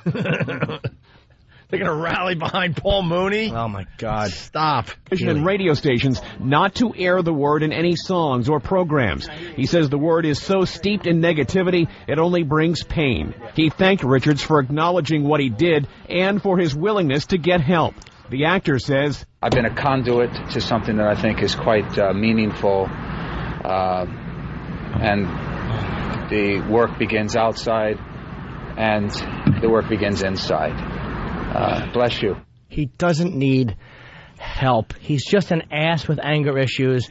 They're going to rally behind Paul Mooney? Oh, my God. Stop. Television and radio stations not to air the word in any songs or programs. He says the word is so steeped in negativity, it only brings pain. He thanked Richards for acknowledging what he did and for his willingness to get help. The actor says, I've been a conduit to something that I think is quite meaningful, and the work begins outside, and the work begins inside. Bless you. He doesn't need help. He's just an ass with anger issues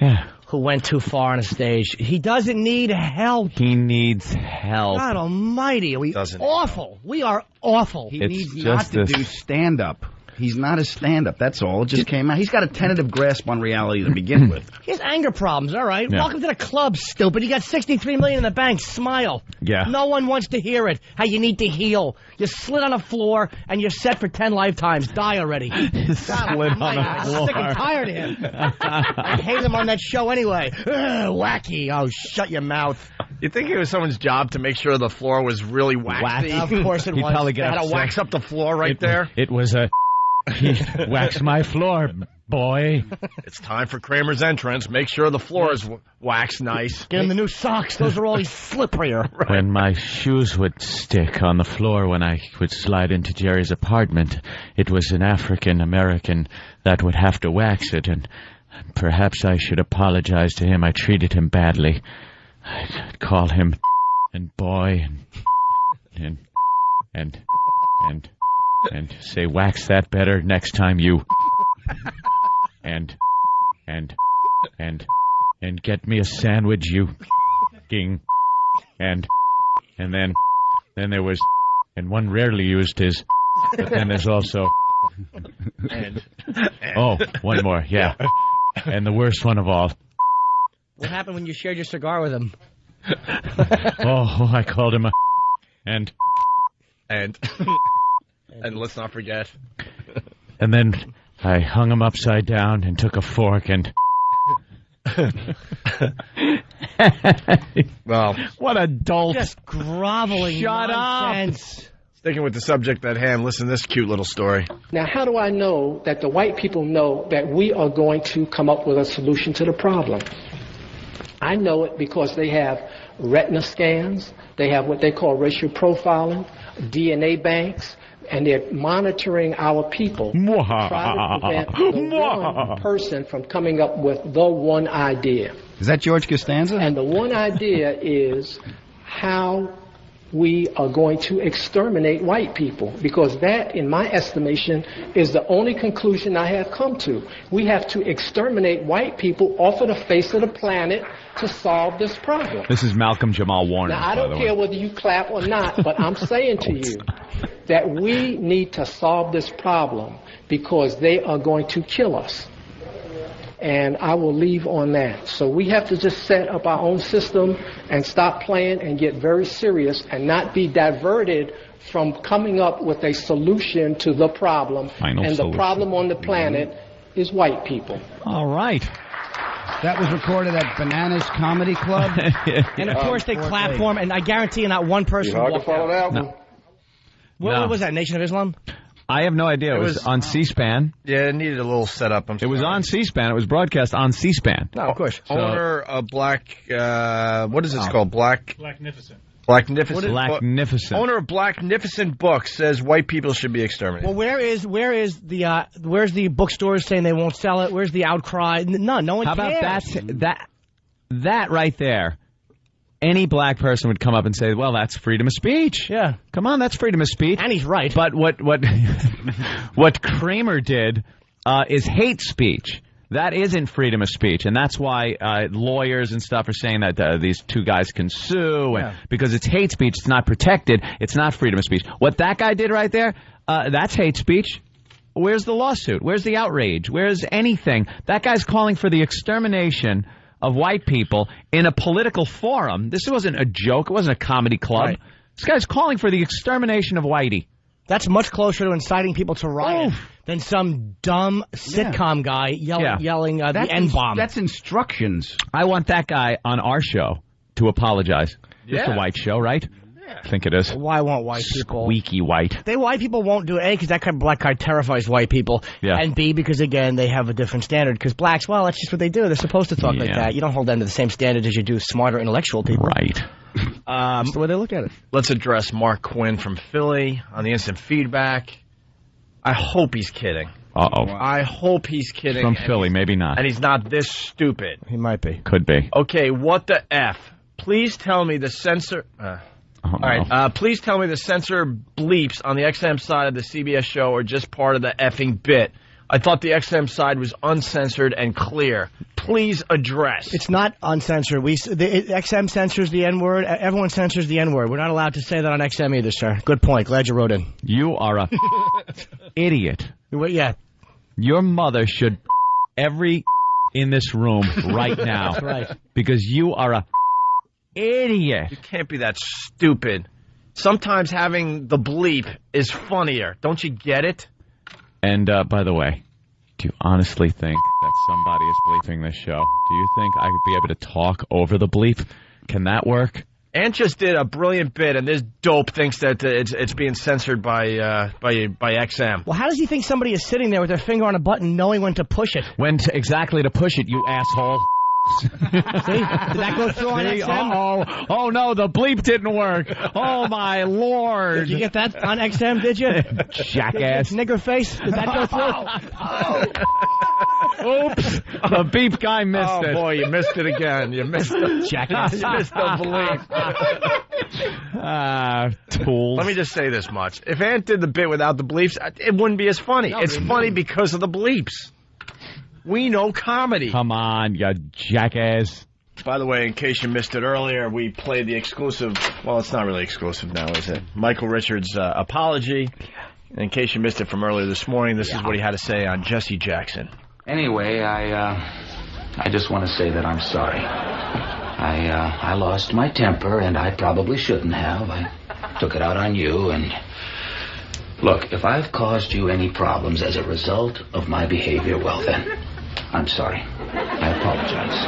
who went too far on a stage. He doesn't need help. He needs help. God almighty. Are we awful? We are awful. He needs not to do stand-up. He's not a stand-up, that's all. It just came out. He's got a tentative grasp on reality to begin with. He has anger problems, all right. Yeah. Welcome to the club, stupid. You got $63 million in the bank. Smile. Yeah. No one wants to hear it. How you need to heal. You slid on the floor, and you're set for 10 lifetimes. Die already. Slid on the I'm floor. sick and tired of him. I hate him on that show anyway. Ugh, wacky. Oh, shut your mouth. You think it was someone's job to make sure the floor was really waxy? Of course it He'd was. probably They get had to upset. wax up the floor right there. It was a... He waxed my floor, boy. It's time for Kramer's entrance. Make sure the floor is waxed nice. Get him the new socks. Those are always slipperier. When my shoes would stick on the floor when I would slide into Jerry's apartment, it was an African American that would have to wax it, and perhaps I should apologize to him. I treated him badly. I'd call him and boy and say, wax that better next time you and get me a sandwich, you king. And then there was, and one rarely used his, but then there's also one more, yeah. And the worst one of all. What happened when you shared your cigar with him? I called him and let's not forget. And then I hung him upside down and took a fork and... Well, what a dolt. Just groveling Shut nonsense. Sticking with the subject at hand, listen to this cute little story. Now, how do I know that the white people know that we are going to come up with a solution to the problem? I know it because they have retina scans, they have what they call racial profiling, DNA banks, and they're monitoring our people, trying to prevent the one person from coming up with the one idea. Is that George Costanza? And the one idea is how we are going to exterminate white people, because that, in my estimation, is the only conclusion I have come to. We have to exterminate white people off of the face of the planet to solve this problem. This is Malcolm Jamal Warner. Now, I don't care whether you clap or not, but I'm saying to you that we need to solve this problem because they are going to kill us. And I will leave on that. So we have to just set up our own system and stop playing and get very serious and not be diverted from coming up with a solution to the problem. The problem on the planet is white people. All right. That was recorded at Bananas Comedy Club. And of course they clap for him, and I guarantee you not one person walked out. No. What was that, Nation of Islam? I have no idea. It was on C-SPAN. Yeah, it needed a little setup. It was on C-SPAN. It was broadcast on C-SPAN. No, of course. Owner of Black, what is this called? Blacknificent. Owner of Blacknificent Books says white people should be exterminated. Well, where's the bookstores saying they won't sell it? Where's the outcry? None. No one cares. How about that right there? Any black person would come up and say, well, that's freedom of speech. Yeah. Come on, that's freedom of speech. And he's right. But what Kramer did is hate speech. That isn't freedom of speech. And that's why lawyers and stuff are saying that these two guys can sue. Because it's hate speech. It's not protected. It's not freedom of speech. What that guy did right there, that's hate speech. Where's the lawsuit? Where's the outrage? Where's anything? That guy's calling for the extermination of white people in a political forum. This wasn't a joke. It wasn't a comedy club. Right. This guy's calling for the extermination of whitey. That's much closer to inciting people to riot than some dumb sitcom guy yelling the N-bomb. That's instructions. I want that guy on our show to apologize. Just a white show, right? I think it is. Why won't white people? Squeaky white. White people won't do it, A, because that kind of black guy terrifies white people, and B, because, again, they have a different standard. Because blacks, well, that's just what they do. They're supposed to talk like that. You don't hold them to the same standard as you do smarter intellectual people. Right. That's the way they look at it. Let's address Mark Quinn from Philly on the instant feedback. I hope he's kidding. Uh-oh. I hope he's kidding. From Philly, maybe not. And he's not this stupid. He might be. Could be. Okay, what the F? Please tell me the censor... All right, please tell me the censor bleeps on the XM side of the CBS show are just part of the effing bit. I thought the XM side was uncensored and clear. Please address. It's not uncensored. XM censors the N-word. Everyone censors the N-word. We're not allowed to say that on XM either, sir. Good point. Glad you wrote in. You are a idiot. Yeah. Your mother should every in this room right now. That's right. Because you are a idiot. You can't be that stupid. Sometimes having the bleep is funnier. Don't you get it? And by the way, do you honestly think that somebody is bleeping this show? Do you think I could be able to talk over the bleep? Can that work? Ant just did a brilliant bit, and this dope thinks that it's being censored by XM. Well, how does he think somebody is sitting there with their finger on a button knowing when to push it? Exactly to push it, you asshole. See? Did that go through on XM? Oh no, the bleep didn't work. Oh my lord. Did you get that on XM, did you? Jackass. Nigger face, did that go through? Oops. The beep guy missed it. Oh boy, you missed it again. You missed it. Jackass. You missed the bleep. Tools. Let me just say this much. If Ant did the bit without the bleeps, it wouldn't be as funny. No, it's funny because of the bleeps. We know comedy. Come on, you jackass. By the way, in case you missed it earlier, we played the exclusive... Well, it's not really exclusive now, is it? Michael Richards' apology. In case you missed it from earlier this morning, this is what he had to say on Jesse Jackson. Anyway, I just want to say that I'm sorry. I lost my temper, and I probably shouldn't have. I took it out on you, and... Look, if I've caused you any problems as a result of my behavior, well then, I'm sorry. I apologize.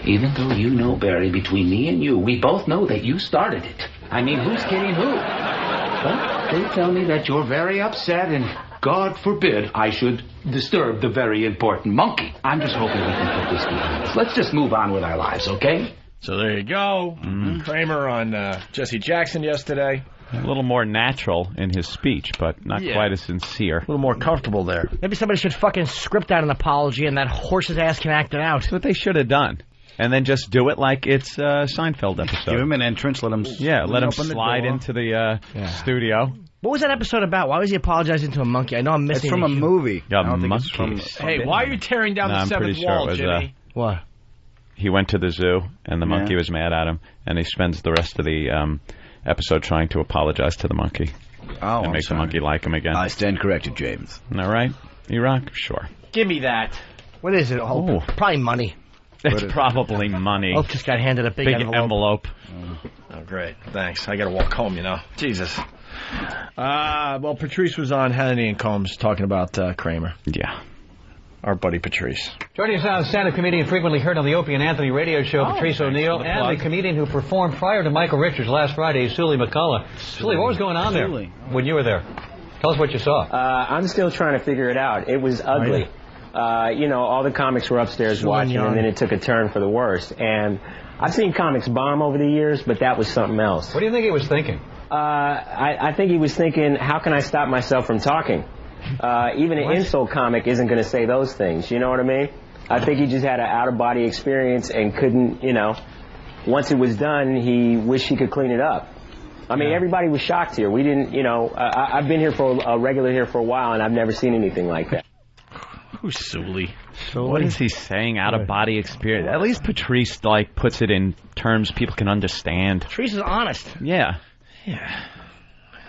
Even though you know, Barry, between me and you, we both know that you started it. I mean, who's kidding who? But they tell me that you're very upset, and God forbid I should disturb the very important monkey. I'm just hoping we can put this behind us. Let's just move on with our lives, okay? So there you go. Kramer on Jesse Jackson yesterday. A little more natural in his speech, but not quite as sincere. A little more comfortable there. Maybe somebody should fucking script out an apology and that horse's ass can act it out. That's what they should have done. And then just do it like it's a Seinfeld episode. Give him an entrance, let him let him slide into the studio. What was that episode about? Why was he apologizing to a monkey? I know I'm missing It's from a movie. Yeah, monkey. Hey, why are you tearing down the seventh wall, Jimmy? What? He went to the zoo, and the monkey was mad at him, and he spends the rest of the episode trying to apologize to the monkey. Oh, and make the monkey like him again. I stand corrected, James. All right? E-Rock? Sure. Give me that. What is it? Oh, probably money. It's probably money. Ope just got handed a big envelope. Oh, great. Thanks. I got to walk home, Jesus. Well, Patrice was on Hannity and Combs talking about Kramer. Yeah. Our buddy Patrice. Joining us now is stand-up comedian frequently heard on the Opie and Anthony radio show, Patrice O'Neill, and the comedian who performed prior to Michael Richards last Friday, Sully McCullough. Sully, what was going on there when you were there? Tell us what you saw. I'm still trying to figure it out. It was ugly. All the comics were upstairs watching, and then it took a turn for the worse. And I've seen comics bomb over the years, but that was something else. What do you think he was thinking? I think he was thinking, how can I stop myself from talking? Even an insult comic isn't going to say those things, you know what I mean? I think he just had an out-of-body experience and couldn't, once it was done, he wished he could clean it up. I mean, everybody was shocked here. We didn't, I've been here for a regular here for a while, and I've never seen anything like that. Who's Sully? What is he saying? Out-of-body experience. At least Patrice, puts it in terms people can understand. Patrice is honest. Yeah. Yeah.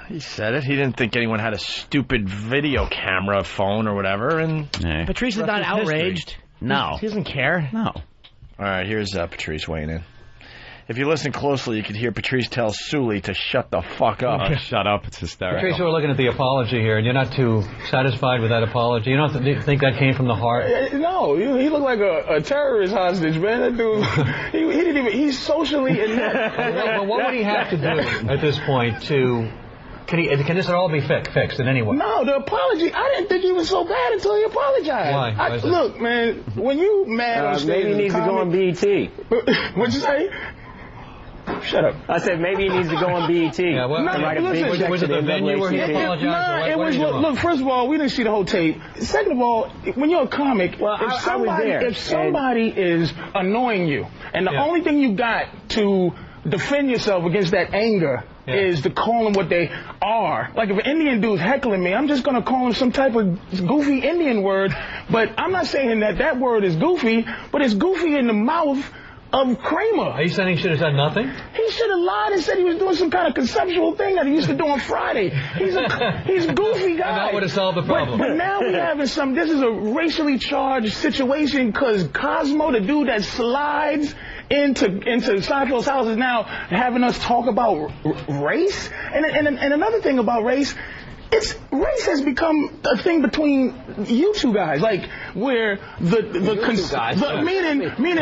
He said it. He didn't think anyone had a stupid video camera phone or whatever. And Patrice is not outraged. No. He doesn't care. No. All right, here's Patrice weighing in. If you listen closely, you could hear Patrice tell Sully to shut the fuck up. Oh, shut up. It's hysterical. Patrice, we're looking at the apology here, and you're not too satisfied with that apology. You don't think that came from the heart? No, he looked like a terrorist hostage, man. That dude, he didn't even, he's socially inept. Well, what would he have to do at this point to... Can this all be fixed in any way? No, the apology, I didn't think he was so bad until he apologized. Why? Look, man, when you mad on stage... Maybe he needs to go on BET. What'd you say? Shut up. I said maybe he needs to go on BET. Yeah, well, was it the venue where he apologized? Nah, it was, look, first of all, we didn't see the whole tape. Second of all, when you're a comic, if somebody is annoying you, and the only thing you got to defend yourself against that anger is to call them what they are. Like if an Indian dude's heckling me, I'm just going to call him some type of goofy Indian word. But I'm not saying that word is goofy, but it's goofy in the mouth of Kramer. Are you saying he should have said nothing? He should have lied and said he was doing some kind of conceptual thing that he used to do on Friday. He's a goofy guy. And that would have solved the problem. But now we're having this is a racially charged situation because Cosmo, the dude that slides into Seinfeld's house, is now having us talk about race. And another thing about race, race has become a thing between you two guys, like where meaning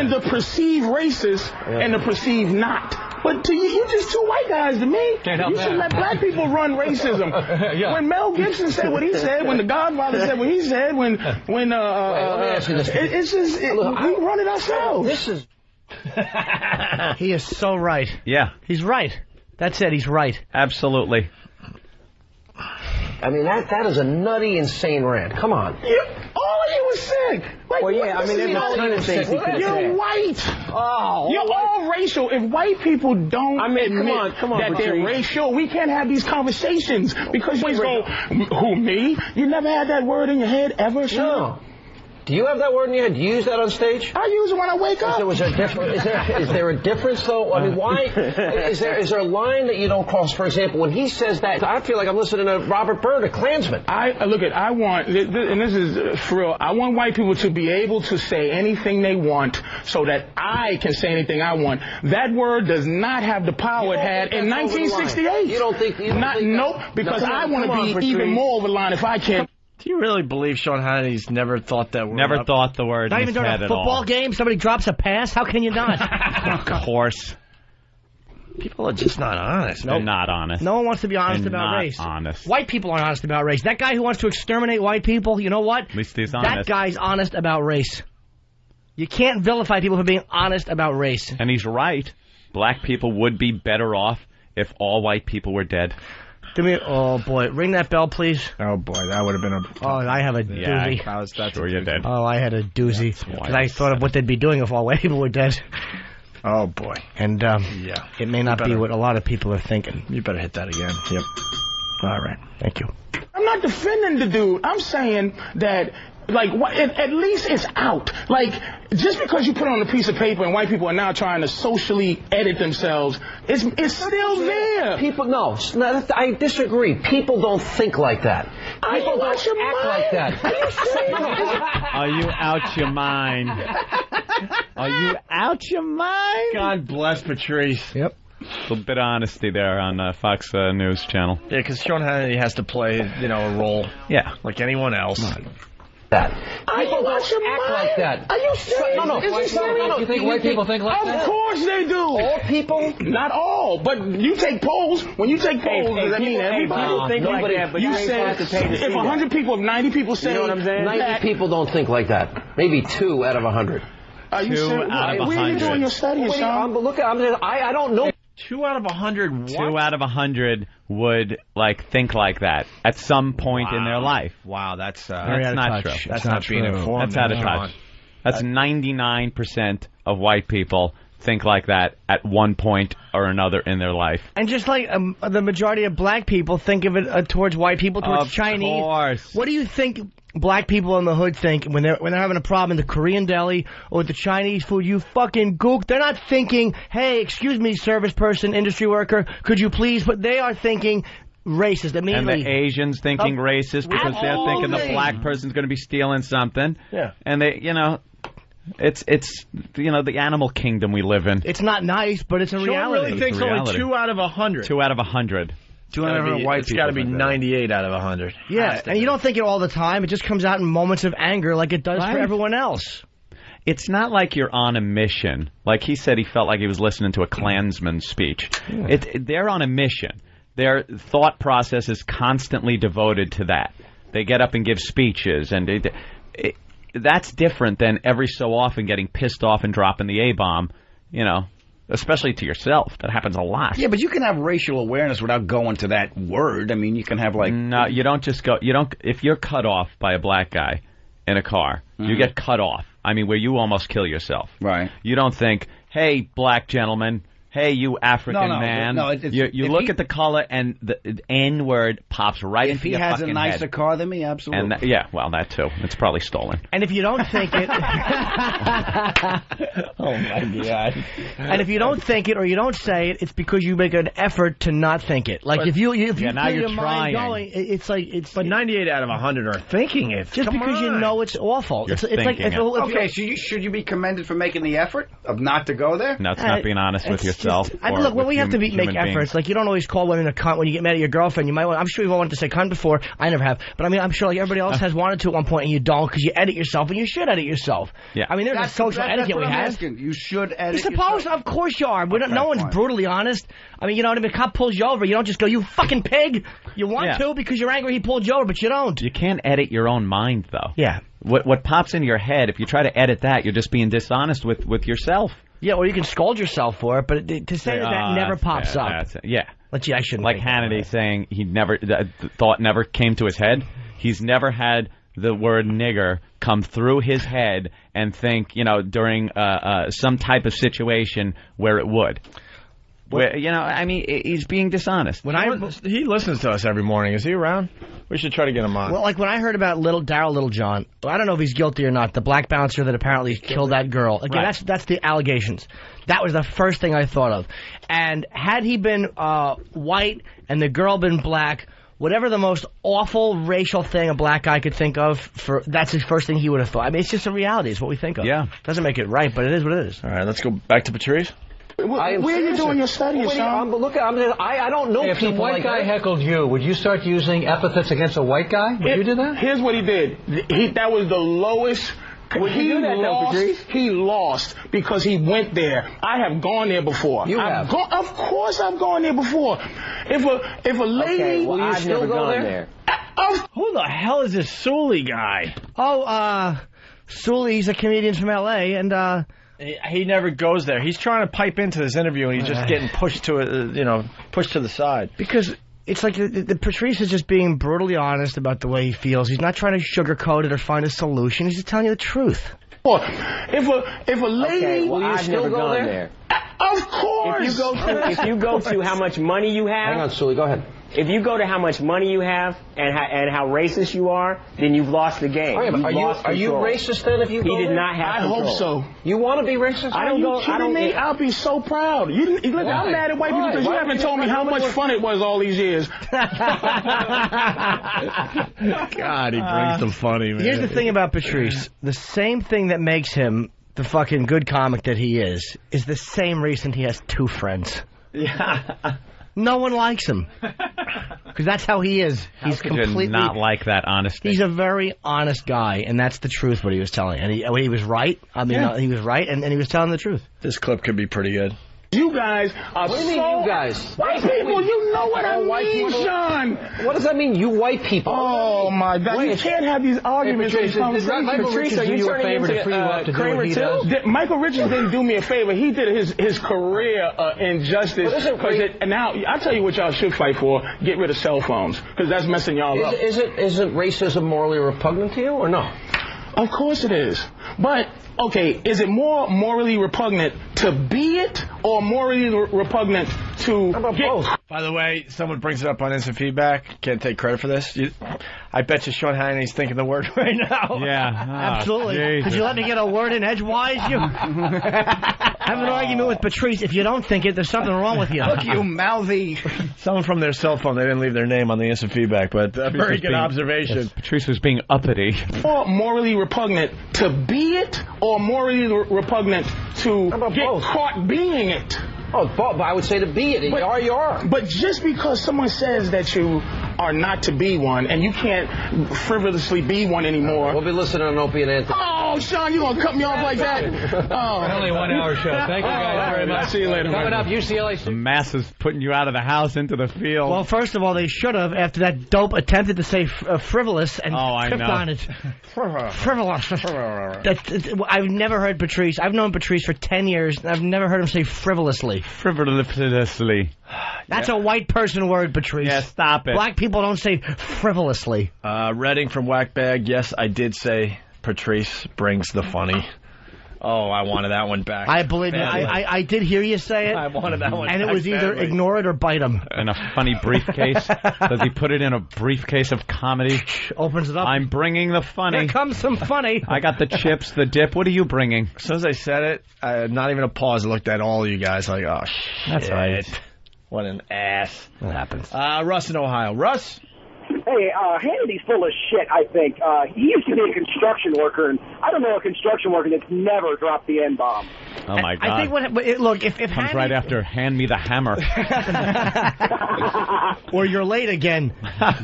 the perceived racist and the perceived not. But to you just two white guys to me. You should let black people run racism. When Mel Gibson said what he said, when The Godfather said what he said, when let me ask you this. We run it ourselves. This is. He is so right. Yeah. He's right. That's it. He's right. Absolutely. I mean, that is a nutty, insane rant. Come on. All of you was sick. Like, well, yeah, I mean, there's a ton of things he could have said. You're white. Oh. You're all racial. If white people don't admit that they're racial, we can't have these conversations. Because you always go, who, me? You never had that word in your head ever, Sean? No. Do you have that word in your head? Do you use that on stage? I use it when I wake up. Is there a difference, though? I mean, why? Is there a line that you don't cross? For example, when he says that, I feel like I'm listening to Robert Byrd, a Klansman. I want, and this is for real, I want white people to be able to say anything they want so that I can say anything I want. That word does not have the power it had in 1968. You don't think Nope, because I want to be even more over the line if I can. Do you really believe Sean Hannity's never thought that word? Never thought the word. Not even during a football game, somebody drops a pass? How can you not? Of course. People are just not honest. They're not honest. No one wants to be honest about race. Honest. White people aren't honest about race. That guy who wants to exterminate white people, you know what? At least he's honest. That guy's honest about race. You can't vilify people for being honest about race. And he's right. Black people would be better off if all white people were dead? Oh boy, ring that bell, please. Oh boy, that would have been a. Oh, I have a doozy. Sure you did. Oh, I had a doozy because I thought of what they'd be doing if all white people were dead. Oh boy, and it may not be what a lot of people are thinking. You better hit that again. Yep. All right, thank you. I'm not defending the dude. I'm saying that. Like, at least it's out. Like, just because you put it on a piece of paper and white people are now trying to socially edit themselves, it's still there. People, no, I disagree. People don't think like that. People don't act like that. Are you serious? Are you out your mind? Are you out your mind? God bless Patrice. Yep. A little bit of honesty there on Fox News Channel. Yeah, because Sean Hannity has to play, a role. Yeah. Like anyone else. People don't act like that. Are you serious? No. Is he serious? You think white people think like that? Of course they do. All people? Not all, but you take polls. When you take polls, does that mean everybody? People think like that, but you said if 100 people, if 90 people say, you know what I'm saying? 90 people don't think like that. Maybe 2 out of 100. Are you serious? out of 100. Where are you doing your studies, Sean? I don't know. 2 out of 100. What? 2 out of 100 would think like that at some point in their life. Wow, that's not true. That's not being informed. That's out of touch. That's 99% of white people think like that at one point or another in their life. And just like the majority of black people think of it towards white people, towards Chinese. Of course. What do you think black people in the hood think when they're having a problem in the Korean deli or with the Chinese food? You fucking gook. They're not thinking, hey, excuse me, service person, industry worker, could you please? But they are thinking racist immediately. And the Asians thinking racist because they're thinking the black person's going to be stealing something. Yeah. And they, it's the animal kingdom we live in. It's not nice, but it's a reality. Sean really thinks only 2 out of 100. 2 out of 100. 200 white people. It's got to be 98 out of 100. Yeah, and you don't think it all the time. It just comes out in moments of anger like it does for everyone else. It's not like you're on a mission. Like he said he felt like he was listening to a Klansman speech. Yeah. They're on a mission. Their thought process is constantly devoted to that. They get up and give speeches, and that's different than every so often getting pissed off and dropping the A-bomb, especially to yourself. That happens a lot. Yeah, but you can have racial awareness without going to that word. I mean, you can have No, you don't just go... If you're cut off by a black guy in a car, you get cut off. I mean, where you almost kill yourself. Right. You don't think, hey, black gentleman... Hey, you African man. No, you look at the color and the N word pops right into your fucking head. If he has a nicer car than me, absolutely. And that too. It's probably stolen. And if you don't think it... Oh, my God. And if you don't think it or you don't say it, it's because you make an effort to not think it. Like, if you now put you're your mind trying. going, it's like... But 98 out of 100 are thinking it. Just because you know it's awful. You're it's like... thinking so should you be commended for making the effort of not to go there? No, it's not being honest with yourself. Look, when we have to make efforts, like you don't always call women a cunt when you get mad at your girlfriend. You might I'm sure you've all wanted to say cunt before. I never have. But I mean, I'm sure like everybody else has wanted to at one point and you don't because you edit yourself and you should edit yourself. Yeah. I mean, there's a social etiquette we have. You should edit You're supposed to. Of course you are. No one's brutally honest. I mean, you know what I mean? A cop pulls you over. You don't just go, you fucking pig. You want to because you're angry he pulled you over, but you don't. You can't edit your own mind, though. Yeah. What pops into your head, if you try to edit that, you're just being dishonest with yourself. Yeah, or you can scold yourself for it, but to say that never pops up. Yeah. But I shouldn't. Like Hannity saying the thought never came to his head. He's never had the word nigger come through his head and think, during some type of situation where it would. Where, I mean, he's being dishonest. He listens to us every morning. Is he around? We should try to get him on. Well, like when I heard about Daryl Littlejohn, I don't know if he's guilty or not, the black bouncer that apparently killed that girl. Again, that's the allegations. That was the first thing I thought of. And had he been white and the girl been black, whatever the most awful racial thing a black guy could think of, that's his first thing he would have thought. I mean, it's just a reality. It's what we think of. Yeah. Doesn't make it right, but it is what it is. All right, let's go back to Patrice. Where are you doing your studies, Sean? I don't know if people some white like guy that. heckled you, would you start using epithets against a white guy? Would you do that? Here's what he did. That was the lowest. He lost because he went there. I have gone there before. You have? Of course I've gone there before. If a lady... Okay, well, I've never gone there. Who the hell is this Sully guy? Oh, Sully, he's a comedian from L.A., and He never goes there. He's trying to pipe into this interview, and he's just getting pushed to pushed to the side. Because it's like the Patrice is just being brutally honest about the way he feels. He's not trying to sugarcoat it or find a solution. He's just telling you the truth. If a lady, will you still go there? Of course. If you go to how much money you have. Hang on, Sully, go ahead. If you go to how much money you have and how racist you are, then you've lost the game. Are you racist then? If you go he did there? not have I control. hope so. You want to be racist? Are you kidding me? I'll be so proud. Look, I'm mad at white people because you haven't told me how much fun it was all these years. God, he brings the funny, man. Here's the thing about Patrice. The same thing that makes him the fucking good comic that he is the same reason he has 2 friends. Yeah. No one likes him. Because that's how he is. He's completely not like that honesty. He's a very honest guy, and that's the truth what he was telling. And he was right. I mean, he was right, and he was telling the truth. This clip could be pretty good. You guys are What do you mean, you guys? White people, you know what I mean, Sean. What does that mean, you white people? Oh, my God. You can't have these arguments. Patrice, does Michael Richards do you a favor to free you up to do what he does? Michael Richards didn't do me a favor. He did his career injustice. And now, I'll tell you what y'all should fight for. Get rid of cell phones. Because that's messing y'all up. Isn't racism morally repugnant to you, or no? Of course it is. But, okay, is it more morally repugnant to be it or morally repugnant to get both? By the way, someone brings it up on instant feedback. Can't take credit for this. I bet you Sean Hannity's thinking the word right now. Yeah. Absolutely. Could you let me get a word in edgewise? I have an argument with Patrice. If you don't think it, there's something wrong with you. Look, you mouthy. Someone from their cell phone. They didn't leave their name on the instant feedback, but very good observation. Yes, Patrice was being uppity. More morally repugnant to be it or morally repugnant to get caught being it? Oh, Bob, I would say to be it. You are. But just because someone says that you are not to be one and you can't frivolously be one anymore. We'll be listening on Opie and Anthony. Oh, Sean, you going to cut me off like that? Oh. Only a 1 hour show. Thank you guys very much. See you later. Coming up, UCLA. The masses putting you out of the house into the field. Well, first of all, they should have after that dope attempted to say frivolous and tripped on it. Frivolous. I've never heard Patrice. I've known Patrice for 10 years, and I've never heard him say frivolously. Frivolously. That's a white person word, Patrice. Yeah, stop it. Black people don't say frivolously. Redding from Whackbag. Yes, I did say Patrice brings the funny. Oh, I wanted that one back. I believe it. I did hear you say it. I wanted that one back. And it was either ignore it or bite him. In a funny briefcase. Does he put it in a briefcase of comedy? Opens it up. I'm bringing the funny. Here comes some funny. I got the chips, the dip. What are you bringing? As soon as I said it, not even a pause. I looked at all of you guys like, oh, shit. That's right. What an ass. What happens? Russ in Ohio. Russ? Hey, Hannity's full of shit, I think. He used to be a construction worker, and I don't know a construction worker that's never dropped the N-bomb. Oh, my God. I think look, if comes Hannity, right after hand me the hammer. or you're late again.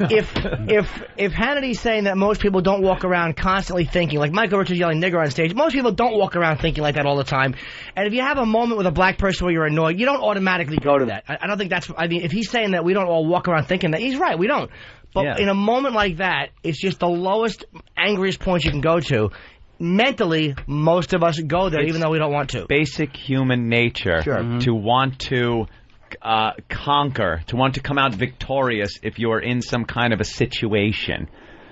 If Hannity's saying that most people don't walk around constantly thinking, like Michael Richards yelling nigger on stage, most people don't walk around thinking like that all the time. And if you have a moment with a black person where you're annoyed, you don't automatically go to that. I don't think that's, I mean, if he's saying that we don't all walk around thinking that, he's right, we don't. But in a moment like that, it's just the lowest, angriest point you can go to. Mentally, most of us go there, even though we don't want to. Basic human nature to want to conquer, to want to come out victorious if you're in some kind of a situation.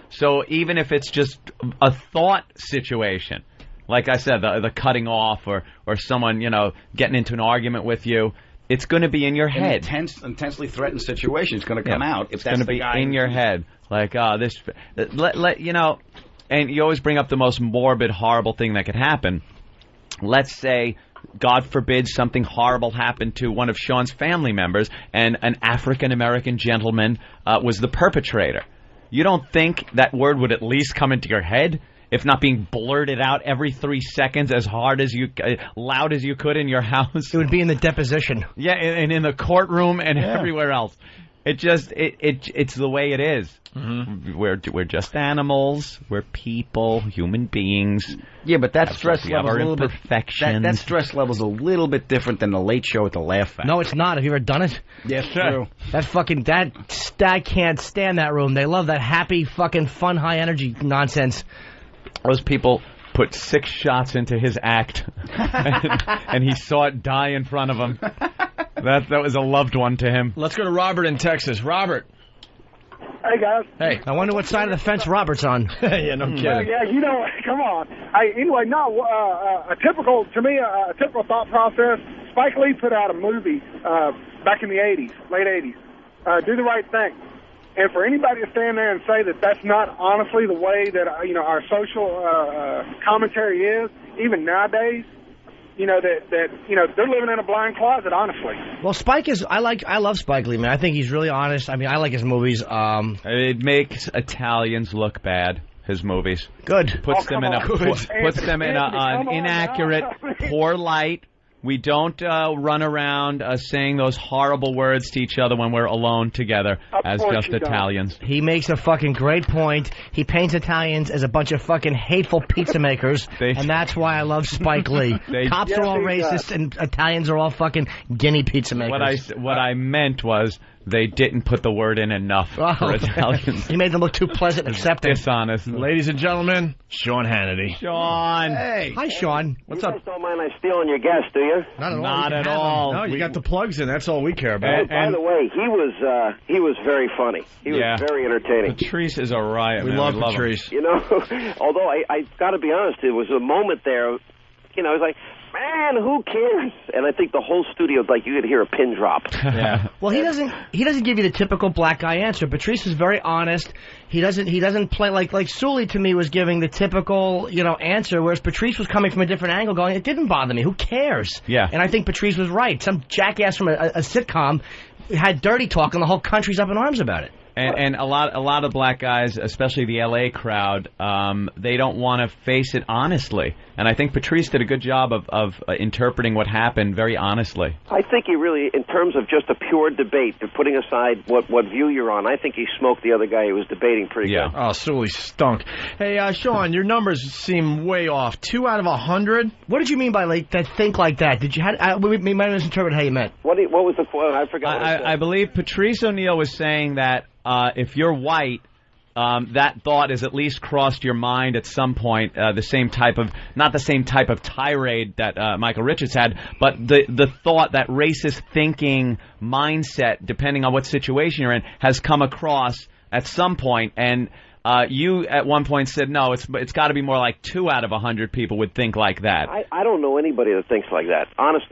So even if it's just a thought situation, like I said, the cutting off or someone, getting into an argument with you, it's going to be in your head. Intensely threatened situation. It's going to come out. It's going to be in your head. Like, this, and you always bring up the most morbid, horrible thing that could happen. Let's say, God forbid, something horrible happened to one of Sean's family members, and an African-American gentleman was the perpetrator. You don't think that word would at least come into your head? If not being blurted out every 3 seconds as loud as you could in your house. It would be in the deposition. Yeah, and in the courtroom and everywhere else. It's the way it is. Mm-hmm. We're just animals. We're people, human beings. Yeah, but that stress level is a little bit that stress level's a little bit different than the Late Show with the Laugh Factory. No, it's not. Have you ever done it? Yes, true. I can't stand that room. They love that happy, fucking, fun, high energy nonsense. Those people put 6 shots into his act, and he saw it die in front of him. That was a loved one to him. Let's go to Robert in Texas. Robert. Hey, guys. Hey. I wonder what side of the fence Robert's on. Yeah, no kidding. Yeah, come on. Anyway, no, a typical thought process, Spike Lee put out a movie back in the 80s, late 80s, Do the Right Thing. And for anybody to stand there and say that that's not honestly the way that, our social commentary is, even nowadays, that they're living in a blind closet, honestly. Well, I love Spike Lee, man. I think he's really honest. I mean, I like his movies. It makes Italians look bad, his movies. Good. Puts them in an inaccurate, poor light. We don't run around saying those horrible words to each other when we're alone together as just Italians. He makes a fucking great point. He paints Italians as a bunch of fucking hateful pizza makers, and that's why I love Spike Lee. Cops are all racist, and Italians are all fucking guinea pizza makers. What I meant was they didn't put the word in enough for Italians. He made them look too pleasant and accepting. Dishonest. Ladies and gentlemen, Sean Hannity. Sean. Hey. Hi, Sean. What's up? You guys don't mind I stealing your guest, do you? Not at all. No, you got the plugs in. That's all we care about. By the way, he was very funny. He was very entertaining. Patrice is a riot, we man. love Patrice. Although I got to be honest, there was a moment there, I was like, man, who cares? And I think the whole studio, you could hear a pin drop. Yeah. Well, he doesn't give you the typical black guy answer. Patrice is very honest. He doesn't play like Sully to me was giving the typical, answer, whereas Patrice was coming from a different angle going, it didn't bother me. Who cares? Yeah. And I think Patrice was right. Some jackass from a sitcom had dirty talk and the whole country's up in arms about it. And a lot of black guys, especially the L.A. crowd, they don't want to face it honestly. And I think Patrice did a good job of interpreting what happened very honestly. I think he really, in terms of just a pure debate, putting aside what view you're on, I think he smoked the other guy who was debating pretty good. Oh, Sully stunk. Hey, Sean, your numbers seem way off. 2 out of 100? What did you mean by that think like that? Did you we might misinterpret how you meant. What was the quote? I forgot. I believe Patrice O'Neill was saying that if you're white, that thought has at least crossed your mind at some point. Not the same type of tirade that Michael Richards had, but the thought, that racist thinking mindset, depending on what situation you're in, has come across at some point. And you at one point said, no, it's got to be more like 2 out of 100 people would think like that. I don't know anybody that thinks like that. Honest,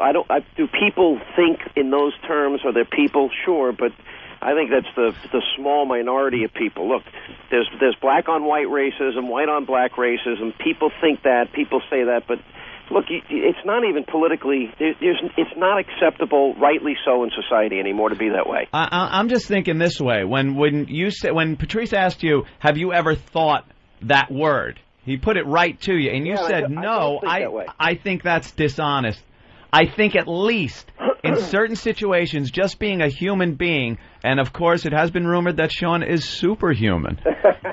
do people think in those terms? Are there people? Sure, but I think that's the small minority of people. Look, there's black on white racism, white on black racism. People think that, people say that, but look, it's not even politically. It's not acceptable, rightly so, in society anymore to be that way. I'm just thinking this way: when Patrice asked you, "Have you ever thought that word?" He put it right to you, and you said, "No, I think that's dishonest." I think at least in certain situations, just being a human being, and of course it has been rumored that Sean is superhuman,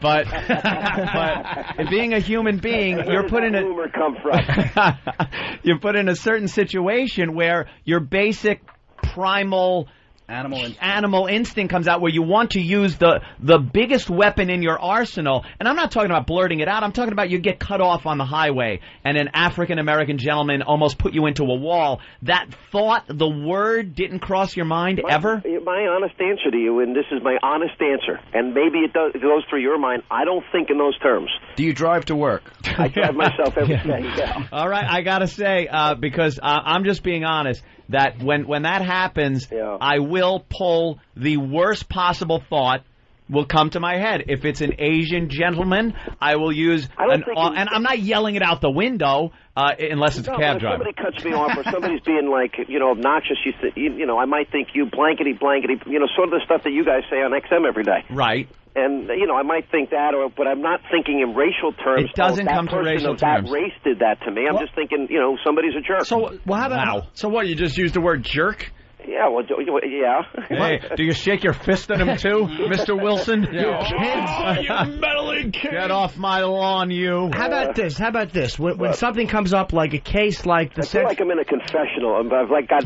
but being a human being, you're put in you're put in a certain situation where your basic primal animal instinct comes out, where you want to use the biggest weapon in your arsenal. And I'm not talking about blurting it out. I'm talking about you get cut off on the highway and an African-American gentleman almost put you into a wall. That thought, the word, didn't cross your mind ever? My honest answer to you, and this is my honest answer, and maybe it goes through your mind, I don't think in those terms. Do you drive to work? I drive myself every day. Yeah. All right, I got to say, because I'm just being honest, that when that happens, I will pull the worst possible thought will come to my head. If it's an Asian gentleman, I will use and I'm not yelling it out the window unless it's a cab driver. If somebody cuts me off or somebody's being obnoxious, I might think you blankety, sort of the stuff that you guys say on XM every day. Right. And, I might think that, but I'm not thinking in racial terms. It doesn't come to racial terms. That race did that to me. I'm just thinking, somebody's a jerk. So, how about, so what, you just used the word jerk? Yeah, well, yeah. Hey, do you shake your fist at him too, Mr. Wilson? You kids, you meddling kids. Get off my lawn, you. How about this? When something comes up like a case like the... I feel like I'm in a confessional. I've like got,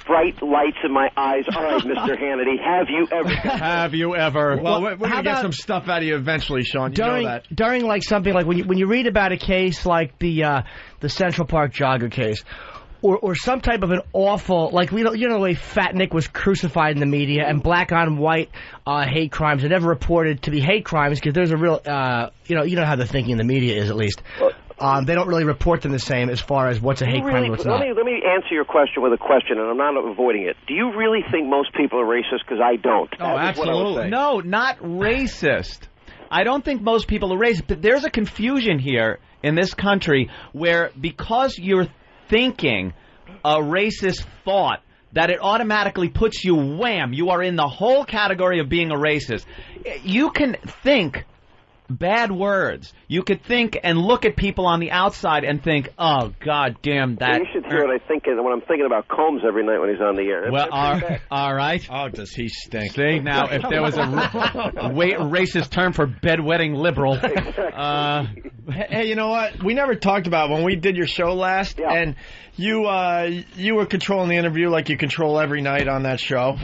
bright lights in my eyes. All right, Mr. Hannity, have you ever... Have you ever... Well, we're going to get some stuff out of you eventually, Sean. You know that. During like something like when you read about a case like the Central Park jogger case, or some type of an awful, like, the way Fat Nick was crucified in the media, and black on white hate crimes are never reported to be hate crimes because there's a real, you know how the thinking in the media is, at least. They don't really report them the same as far as what's a hate crime and what's not. Let me answer your question with a question, and I'm not avoiding it. Do you really think most people are racist? Because I don't. Oh, absolutely. No, not racist. I don't think most people are racist, but there's a confusion here in this country where because you're thinking a racist thought, that it automatically puts you, wham, you are in the whole category of being a racist. You can think bad words. You could think and look at people on the outside and think, oh, God damn that. Well, you should hear what I think when I'm thinking about Combs every night when he's on the air. Well, all right. Oh, does he stink? See, now, if there was a racist term for bedwetting liberal. Hey, you know what? We never talked about when we did your show last, and you were controlling the interview like you control every night on that show.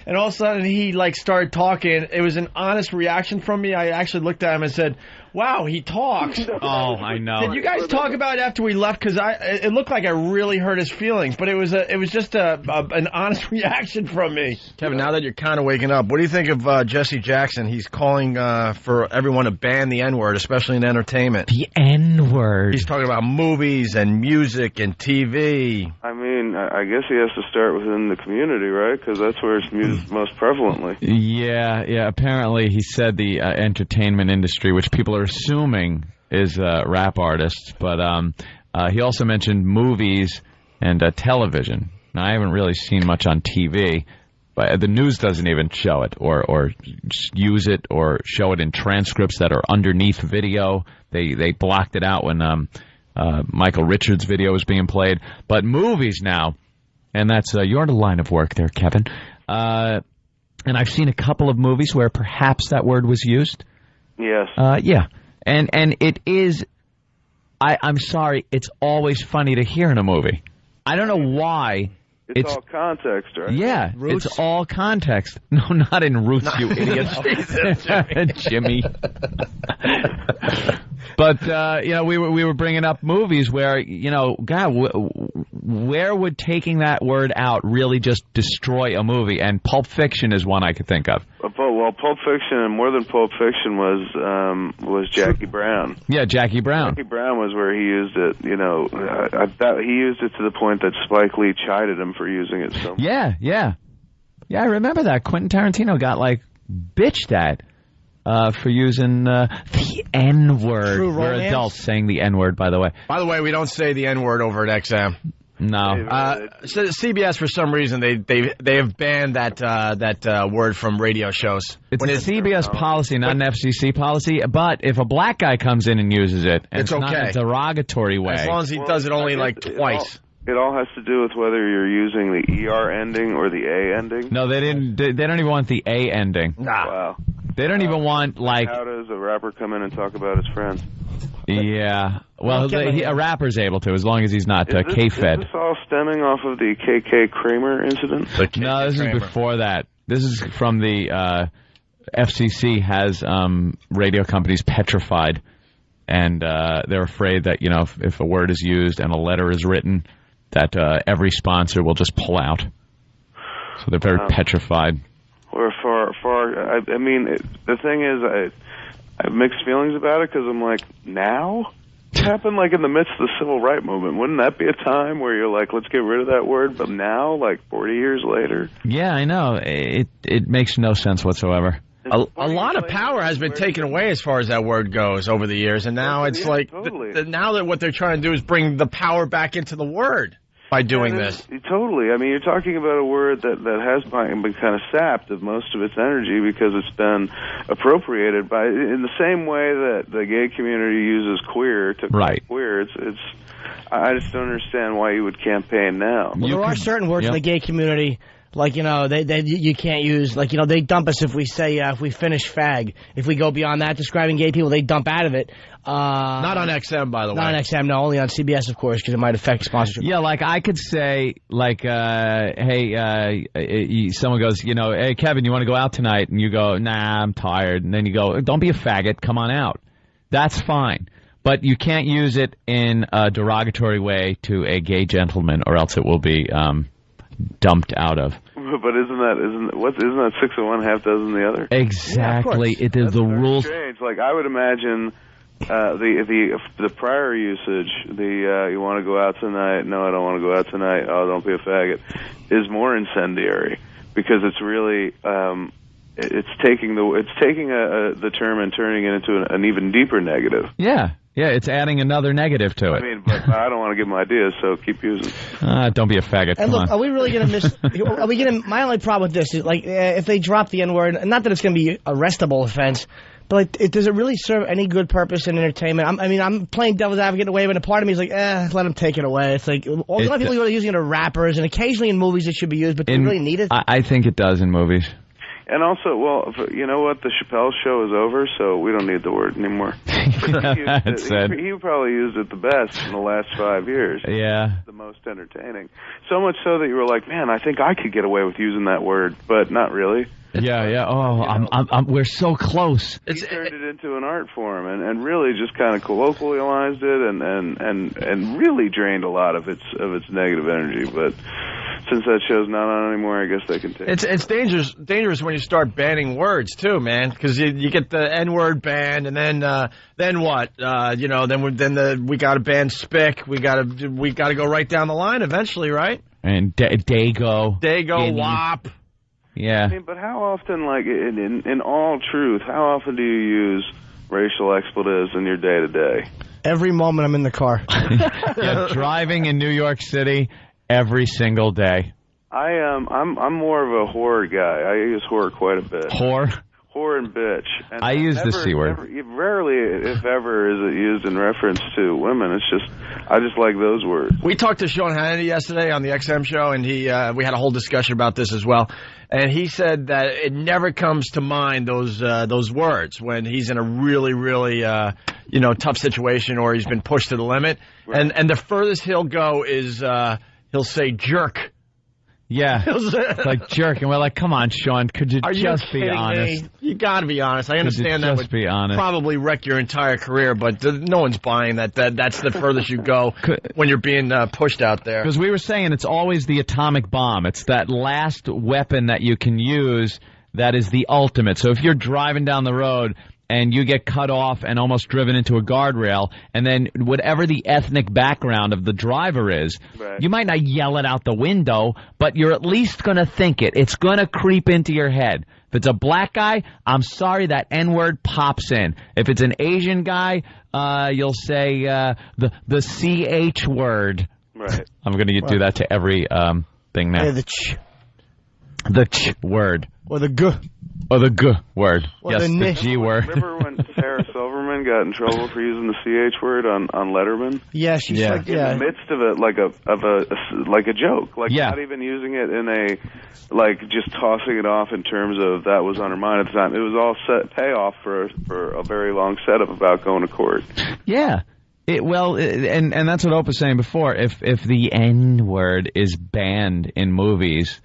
And all of a sudden, he started talking. It was an honest reaction from me. I actually looked at him and said, wow, he talks. Oh, I know. Did you guys talk about it after we left? Because it looked like I really hurt his feelings, but it was just an honest reaction from me. Kevin, now that you're kind of waking up, what do you think of Jesse Jackson? He's calling for everyone to ban the N-word, especially in entertainment. The N-word. He's talking about movies and music and TV. I mean, I guess he has to start within the community, right? Because that's where it's used most prevalently. Yeah. Apparently, he said the entertainment industry, which people are assuming is rap artists, but he also mentioned movies and television. Now, I haven't really seen much on TV, but the news doesn't even show it or use it or show it in transcripts that are underneath video. They blocked it out when Michael Richards' video was being played. But movies now, and that's your line of work there, Kevin. And I've seen a couple of movies where perhaps that word was used. Yes. Yeah. And it is, I'm sorry, it's always funny to hear in a movie. I don't know why. It's all context, right? Yeah, Roots? It's all context. No, not in Roots, you idiot. Jimmy. But, we were bringing up movies where, God, where would taking that word out really just destroy a movie? And Pulp Fiction is one I could think of. Well, Pulp Fiction and more than Pulp Fiction was Jackie Brown. Yeah, Jackie Brown. Jackie Brown was where he used it, he used it to the point that Spike Lee chided him for using it so much. Yeah, I remember that. Quentin Tarantino got, bitched at. For using the N-word. We're adults saying the N-word, by the way. By the way, we don't say the N-word over at XM. No. So CBS, for some reason, they have banned that word from radio shows. It's a CBS policy, not an FCC policy. But if a black guy comes in and uses it, and it's okay. Not in a derogatory way. As long as he does it only twice. It all has to do with whether you're using the ER ending or the A ending. No, they didn't. They don't even want the A ending. Nah. Wow. They don't even want, How does a rapper come in and talk about his friends? Yeah. Well, a rapper's able to, as long as he's not K-Fed. Is this all stemming off of the KK Kramer incident? No, this is before that. This is from the FCC has radio companies petrified, and they're afraid that, if a word is used and a letter is written, that every sponsor will just pull out. So they're very petrified. Or I mean, the thing is, I have mixed feelings about it because I'm like, now? It happened in the midst of the civil rights movement. Wouldn't that be a time where you're like, let's get rid of that word? But now, 40 years later? Yeah, I know. It makes no sense whatsoever. A lot of power has been taken away as far as that word goes over the years, and now it's totally. Now that what they're trying to do is bring the power back into the word. by doing this. Totally. I mean, you're talking about a word that has been kind of sapped of most of its energy because it's been appropriated by, in the same way that the gay community uses queer to queer. I just don't understand why you would campaign now. Well, there are certain words in the gay community, like, you know, you can't use, like, you know, they dump us if we say, if we finish fag. If we go beyond that, describing gay people, they dump out of it. Not on XM, by the way. Not on XM, no, only on CBS, of course, because it might affect sponsorship. Yeah, like I could say, like, hey, someone goes, you know, hey, Kevin, you want to go out tonight? And you go, nah, I'm tired. And then you go, don't be a faggot, come on out. That's fine. But you can't use it in a derogatory way to a gay gentleman, or else it will be dumped out of. But isn't that 6 of one, half dozen the other? Exactly. Yeah, it is the rules. Strange. Like I would imagine the prior usage, you want to go out tonight? No, I don't want to go out tonight. Oh, don't be a faggot, is more incendiary because it's really it's taking the term and turning it into an even deeper negative. Yeah. Yeah, it's adding another negative to it. I mean, but I don't want to give them ideas, so keep using. Don't be a faggot. And look, are we really going to miss? Are we going to? My only problem with this is, like, if they drop the N-word, not that it's going to be a arrestable offense, but like, does it really serve any good purpose in entertainment? I'm playing devil's advocate in a way, but a part of me is like, let them take it away. It's like a lot of people are using it as rappers, and occasionally in movies it should be used, but do you really need it? I think it does in movies. And also, well, you know what? The Chappelle show is over, so we don't need the word anymore. He probably used it the best in the last 5 years. Yeah. The most entertaining. So much so that you were like, man, I think I could get away with using that word, but not really. Yeah. Oh, we're so close. He turned it into an art form and really just kind of colloquialized it and really drained a lot of its negative energy. But since that show's not on anymore, I guess they can take it. It's dangerous when you start banning words too, man, because you get the N-word banned, and then what? We got to ban spick. We got to go right down the line eventually, right? And Dago, WAP. Yeah. I mean, but how often, like, in all truth, how often do you use racial expletives in your day-to-day? Every moment I'm in the car. Yeah, driving in New York City every single day. I'm more of a whore guy. I use whore quite a bit. Whore and bitch. And I use the C word. Rarely, if ever, is it used in reference to women. I just like those words. We talked to Sean Hannity yesterday on the XM show, and we had a whole discussion about this as well. And he said that it never comes to mind those words when he's in a really, really tough situation or he's been pushed to the limit. Right. And the furthest he'll go is he'll say jerk. Yeah, like jerk, and we're like, come on, Sean, could you just be honest? Me? You got to be honest. I understand that would probably wreck your entire career, but no one's buying that. That's the furthest you go when you're being pushed out there. Because we were saying it's always the atomic bomb. It's that last weapon that you can use that is the ultimate. So if you're driving down the road and you get cut off and almost driven into a guardrail, and then whatever the ethnic background of the driver is, right, you might not yell it out the window, but you're at least going to think it. It's going to creep into your head. If it's a black guy, I'm sorry, that N-word pops in. If it's an Asian guy, you'll say the CH word. Right. I'm going to do that to every thing now. Yeah, the ch word. Or the g. Or the g word. Or yes, the G word. Remember when Sarah Silverman got in trouble for using the CH word on Letterman? Yeah, she's like, in the midst of it, like a joke, like not even using it in a, like, just tossing it off in terms of that was on her mind at the time. It was all payoff for a very long setup about going to court. Yeah. And that's what Opie was saying before. If the N word is banned in movies,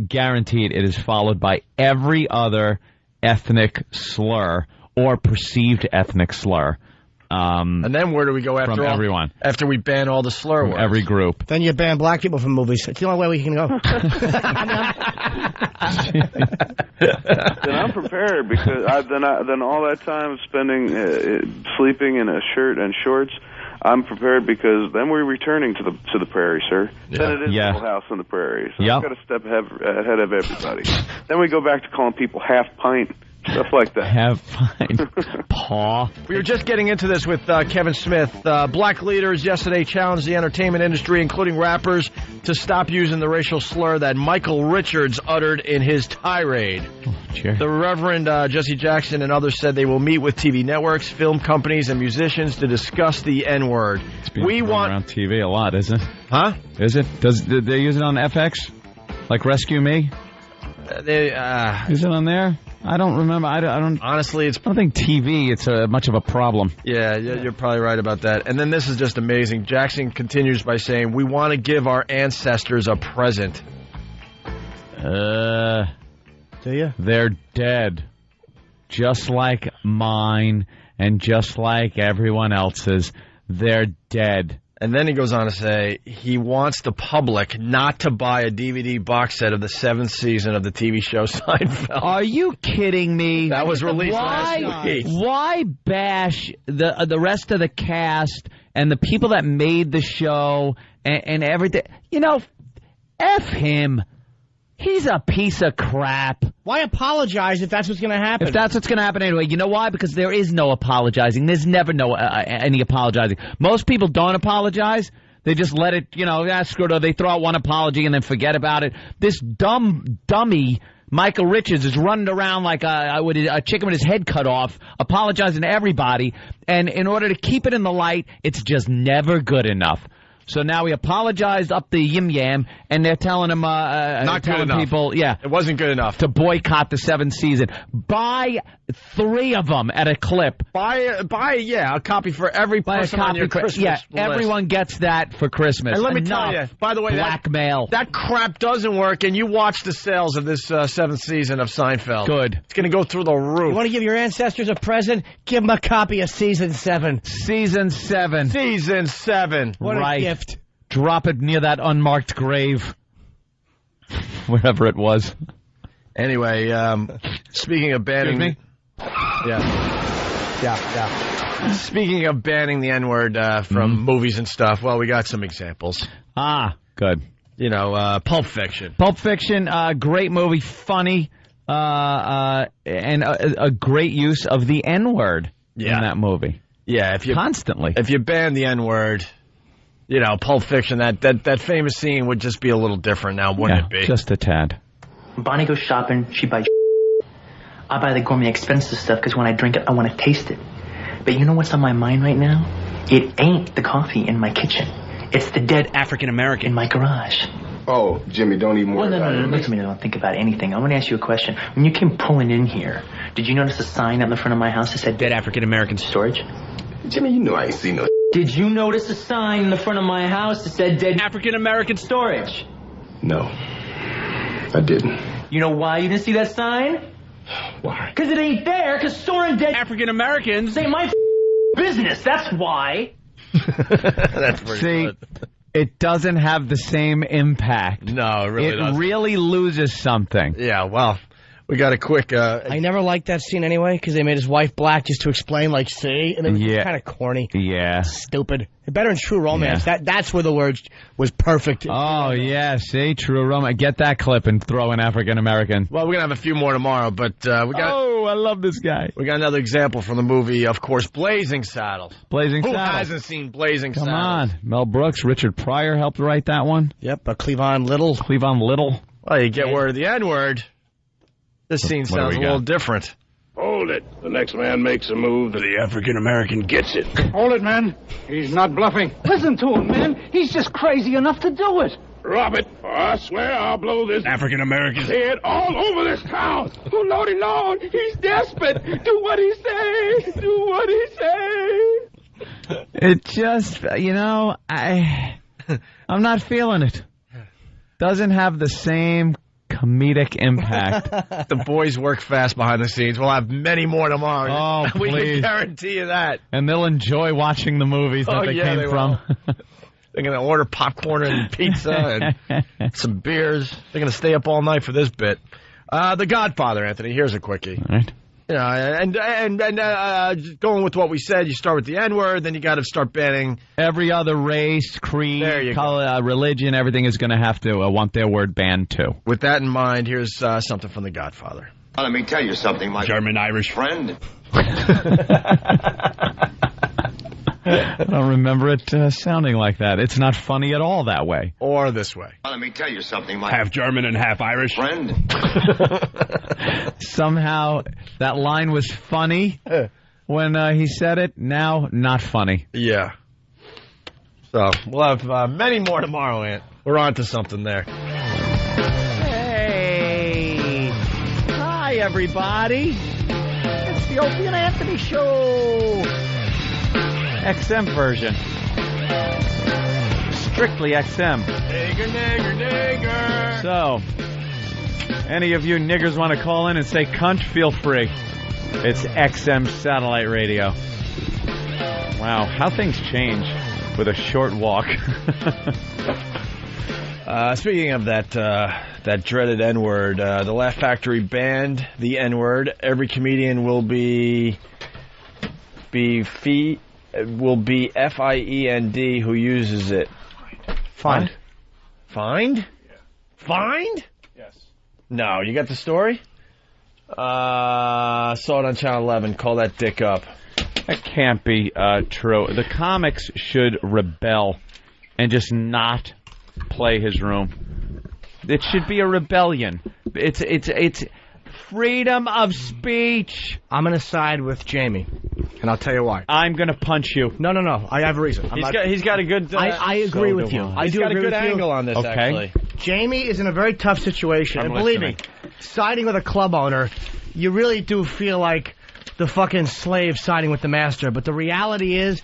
guaranteed it is followed by every other ethnic slur or perceived ethnic slur. And then where do we go after from everyone? After we ban all the slur words? Every group. Then you ban black people from movies. It's the only way we can go. Then I'm prepared because then all that time spending sleeping in a shirt and shorts, I'm prepared because then we're returning to the prairie, sir. Yeah. Then it is the old house on the prairie. So I've got to step ahead of everybody. Then we go back to calling people half pint Stuff like that. Have fun, paw. We were just getting into this with Kevin Smith. Black leaders yesterday challenged the entertainment industry, including rappers, to stop using the racial slur that Michael Richards uttered in his tirade. The Reverend Jesse Jackson and others said they will meet with TV networks, film companies, and musicians to discuss the N-word. It's being thrown around TV a lot, isn't it? Huh? Is it? Did they use it on FX? Like Rescue Me? Is it on there? I don't remember. I don't. Honestly, I don't think TV. It's much of a problem. Yeah, you're probably right about that. And then this is just amazing. Jackson continues by saying, "We want to give our ancestors a present." Do you? They're dead, just like mine, and just like everyone else's. They're dead. And then he goes on to say he wants the public not to buy a DVD box set of the 7th season of the TV show Seinfeld. Are you kidding me? That was released last week. Why bash the rest of the cast and the people that made the show and everything? You know, F him. He's a piece of crap. Why apologize if that's what's going to happen? If that's what's going to happen anyway. You know why? Because there is no apologizing. There's never any apologizing. Most people don't apologize. They just let it, screw it, or they throw out one apology and then forget about it. This dummy, Michael Richards, is running around like a chicken with his head cut off, apologizing to everybody. And in order to keep it in the light, it's just never good enough. So now he apologized up the yam, and they're telling him, not good enough. People, yeah, it wasn't good enough to boycott the 7th season. Buy 3 of them at a clip. Buy a copy for every person on your Christmas list. Everyone gets that for Christmas. And let me tell you, by the way, blackmail. That crap doesn't work, and you watch the sales of this 7th season of Seinfeld. Good. It's going to go through the roof. You want to give your ancestors a present? Give them a copy of Season 7. Season 7. Season 7. What a gift. Drop it near that unmarked grave. Wherever it was. Anyway, speaking of banning... Excuse me? Yeah. Speaking of banning the N-word from movies and stuff, well, we got some examples. Good. Pulp Fiction. Pulp Fiction, great movie, funny, and a great use of the N-word in that movie. Yeah, constantly. If you ban the N-word, Pulp Fiction, that famous scene would just be a little different now, wouldn't it be? Just a tad. Bonnie goes shopping, she buys I buy the gourmet expensive stuff because when I drink it, I want to taste it. But you know what's on my mind right now? It ain't the coffee in my kitchen. It's the dead African-American in my garage. Oh, Jimmy, don't even worry about it. No, listen to me, don't think about anything. I want to ask you a question. When you came pulling in here, did you notice a sign out in the front of my house that said dead African-American storage? Jimmy, you know I ain't seen no... Did you notice a sign in the front of my house that said dead African-American storage? No, I didn't. You know why you didn't see that sign? Why? Because it ain't there, because storing dead African-Americans ain't my business, that's why. That's pretty good. It doesn't have the same impact. No, it really doesn't. It really loses something. Yeah, well, we got a quick... I never liked that scene anyway, because they made his wife black just to explain, see? And it was kind of corny. Yeah. Stupid. Better in True Romance. Yeah. That's where the word was perfect. Oh, yeah. See, True Romance. Get that clip and throw in African-American. Well, we're going to have a few more tomorrow, but we got... Oh, I love this guy. We got another example from the movie, of course, Blazing Saddles. Blazing Saddles. Saddles. Who hasn't seen Blazing Come Saddles? on. Mel Brooks, Richard Pryor helped write that one. Yep, Cleavon Little. Cleavon Little. Well, you get word of the N-word. This scene sounds a little different. Hold it. The next man makes a move, the African-American gets it. Hold it, man. He's not bluffing. Listen to him, man. He's just crazy enough to do it. Rob it, or I swear I'll blow this African-American's head all over this town. Oh, Lordy Lord, he's desperate. Do what he say. Do what he say. It just, I'm not feeling it. Doesn't have the same comedic impact. The boys work fast behind the scenes. We'll have many more tomorrow. Oh, we please. can guarantee you that. And they'll enjoy watching the movies that they came from. They're going to order popcorn and pizza and some beers. They're going to stay up all night for this bit. The Godfather, Anthony. Here's a quickie. All right. And going with what we said, you start with the N-word, then you got to start banning every other race, creed, color, religion. Everything is going to have to want their word banned too. With that in mind, here's something from The Godfather. Let me tell you something, my German-Irish friend. I don't remember it sounding like that. It's not funny at all that way. Or this way. Let me tell you something, my half German and half Irish friend. Somehow that line was funny when he said it. Now, not funny. Yeah. So, we'll have many more tomorrow, Ant. We're on to something there. Hey. Hi, everybody. It's the Opie and Anthony Show. XM version. Strictly XM. Nigger. So, any of you niggers want to call in and say cunt, feel free. It's XM satellite radio. Wow, how things change with a short walk. Speaking of that dreaded N-word, the Laugh Factory banned the N-word. Every comedian will be FIEND who uses it. Fined. What? Fined? Yeah. Fined? Yes. No, you got the story? Saw it on Channel 11. Call that dick up. That can't be true. The comics should rebel and just not play his room. It should be a rebellion. It's freedom of speech. I'm going to side with Jamie, and I'll tell you why. I'm going to punch you. No. I have a reason. He's got a good... I agree with you. He's got a good angle on this, okay. Actually. Jamie is in a very tough situation. I'm and believe listening. me, siding with a club owner, you really do feel like the fucking slave siding with the master. But the reality is,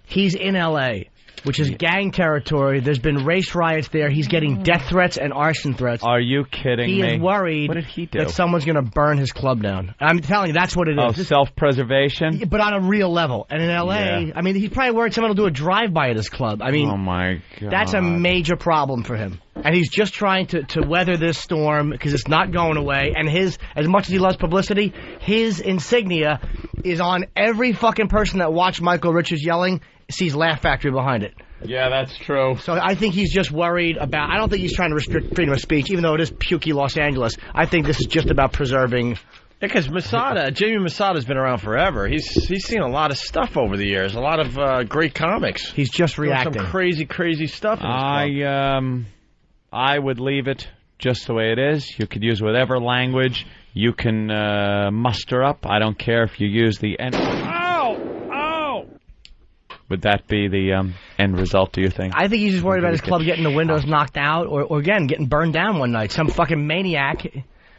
he's in L.A., which is gang territory. There's been race riots there. He's getting death threats and arson threats. Are you kidding me? He is worried what did he do? that someone's going to burn his club down. I'm telling you, that's what it is. Oh, self-preservation? But on a real level. And in L.A., yeah. I mean, he's probably worried someone will do a drive-by at his club. I mean, oh my God. That's a major problem for him. And he's just trying to weather this storm because it's not going away. And as much as he loves publicity, his insignia is on every fucking person that watched Michael Richards yelling, sees Laugh Factory behind it. Yeah, that's true. So I think he's just worried about... I don't think he's trying to restrict freedom of speech, even though it is pukey Los Angeles. I think this is just about preserving... Because Jamie Masada's been around forever. He's seen a lot of stuff over the years, a lot of great comics. He's just reacting. Some crazy stuff in his club. I would leave it just the way it is. You could use whatever language you can muster up. I don't care if you use the N... Would that be the end result, do you think? I think he's just worried about his club getting the windows knocked out or again, getting burned down one night. Some fucking maniac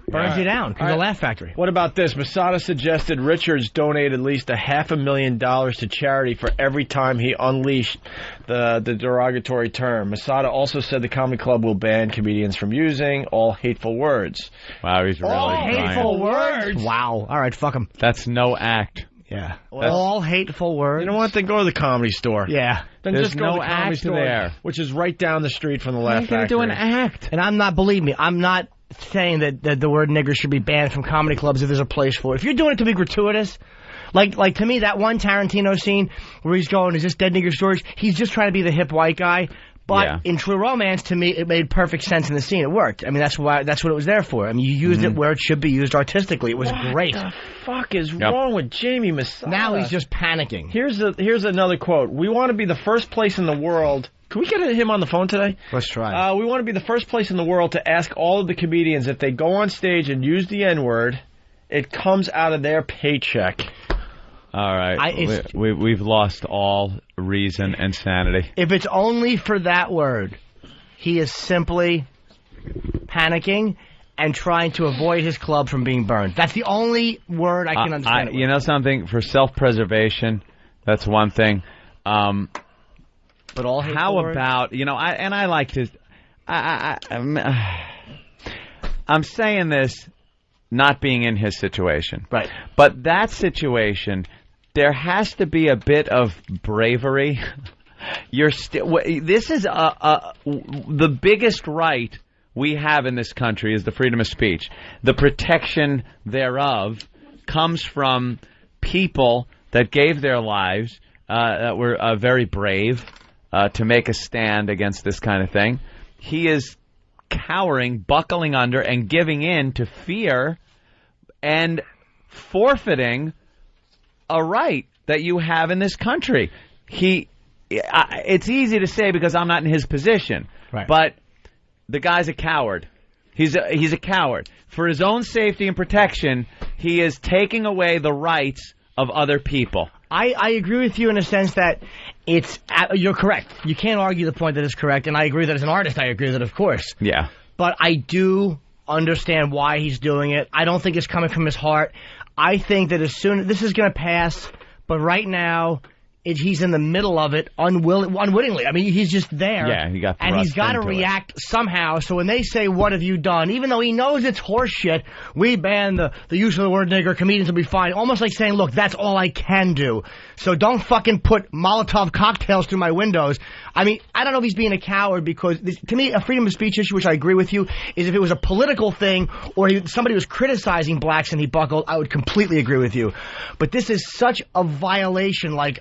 burns you down because of the Laugh Factory. What about this? Masada suggested Richards donate at least $500,000 to charity for every time he unleashed the derogatory term. Masada also said the comedy club will ban comedians from using all hateful words. Wow, he's really trying. Hateful words? Wow. All right, fuck him. That's no act. Yeah. All hateful words. You know what? Then go to the Comedy Store. Yeah. Then There's just go to the Comedy Store, there. which is right down the street from the Laugh Factory. You're going to do an act. And I'm not, believe me, I'm not saying that the word nigger should be banned from comedy clubs if there's a place for it. If you're doing it to be gratuitous, like to me, that one Tarantino scene where he's going, is this dead nigger stories? He's just trying to be the hip white guy. But in True Romance, to me, it made perfect sense in the scene. It worked. I mean, that's what it was there for. I mean, you used it where it should be used artistically. It was great. What the fuck is wrong with Jamie Masada? Now he's just panicking. Here's another quote. We want to be the first place in the world. Can we get him on the phone today? Let's try. We want to be the first place in the world to ask all of the comedians if they go on stage and use the N-word, it comes out of their paycheck. All right. We've lost all reason and sanity. If it's only for that word, he is simply panicking and trying to avoid his club from being burned. That's the only word I can understand. You know something? For self-preservation, that's one thing. But all how words? About, I like to... I'm saying this not being in his situation. Right. But that situation... There has to be a bit of bravery. This is the biggest right we have in this country is the freedom of speech. The protection thereof comes from people that gave their lives, that were very brave to make a stand against this kind of thing. He is cowering, buckling under, and giving in to fear and forfeiting a right that you have in this country. It's easy to say because I'm not in his position, but the guy's a coward. He's a coward. For his own safety and protection, he is taking away the rights of other people. I agree with you in a sense that you're correct. You can't argue the point that it's correct, and I agree that as an artist, I agree with it, of course. Yeah. But I do understand why he's doing it. I don't think it's coming from his heart. I think that this is going to pass, but right now he's in the middle of it unwittingly. I mean, he's just there. Yeah, he got and he's got to into react somehow. So when they say, "What have you done?" even though he knows it's horseshit, we ban the use of the word nigger. Comedians will be fine. Almost like saying, "Look, that's all I can do. So don't fucking put Molotov cocktails through my windows." I mean, I don't know if he's being a coward because, to me, a freedom of speech issue, which I agree with you, is if it was a political thing or somebody was criticizing blacks and he buckled, I would completely agree with you. But this is such a violation, like,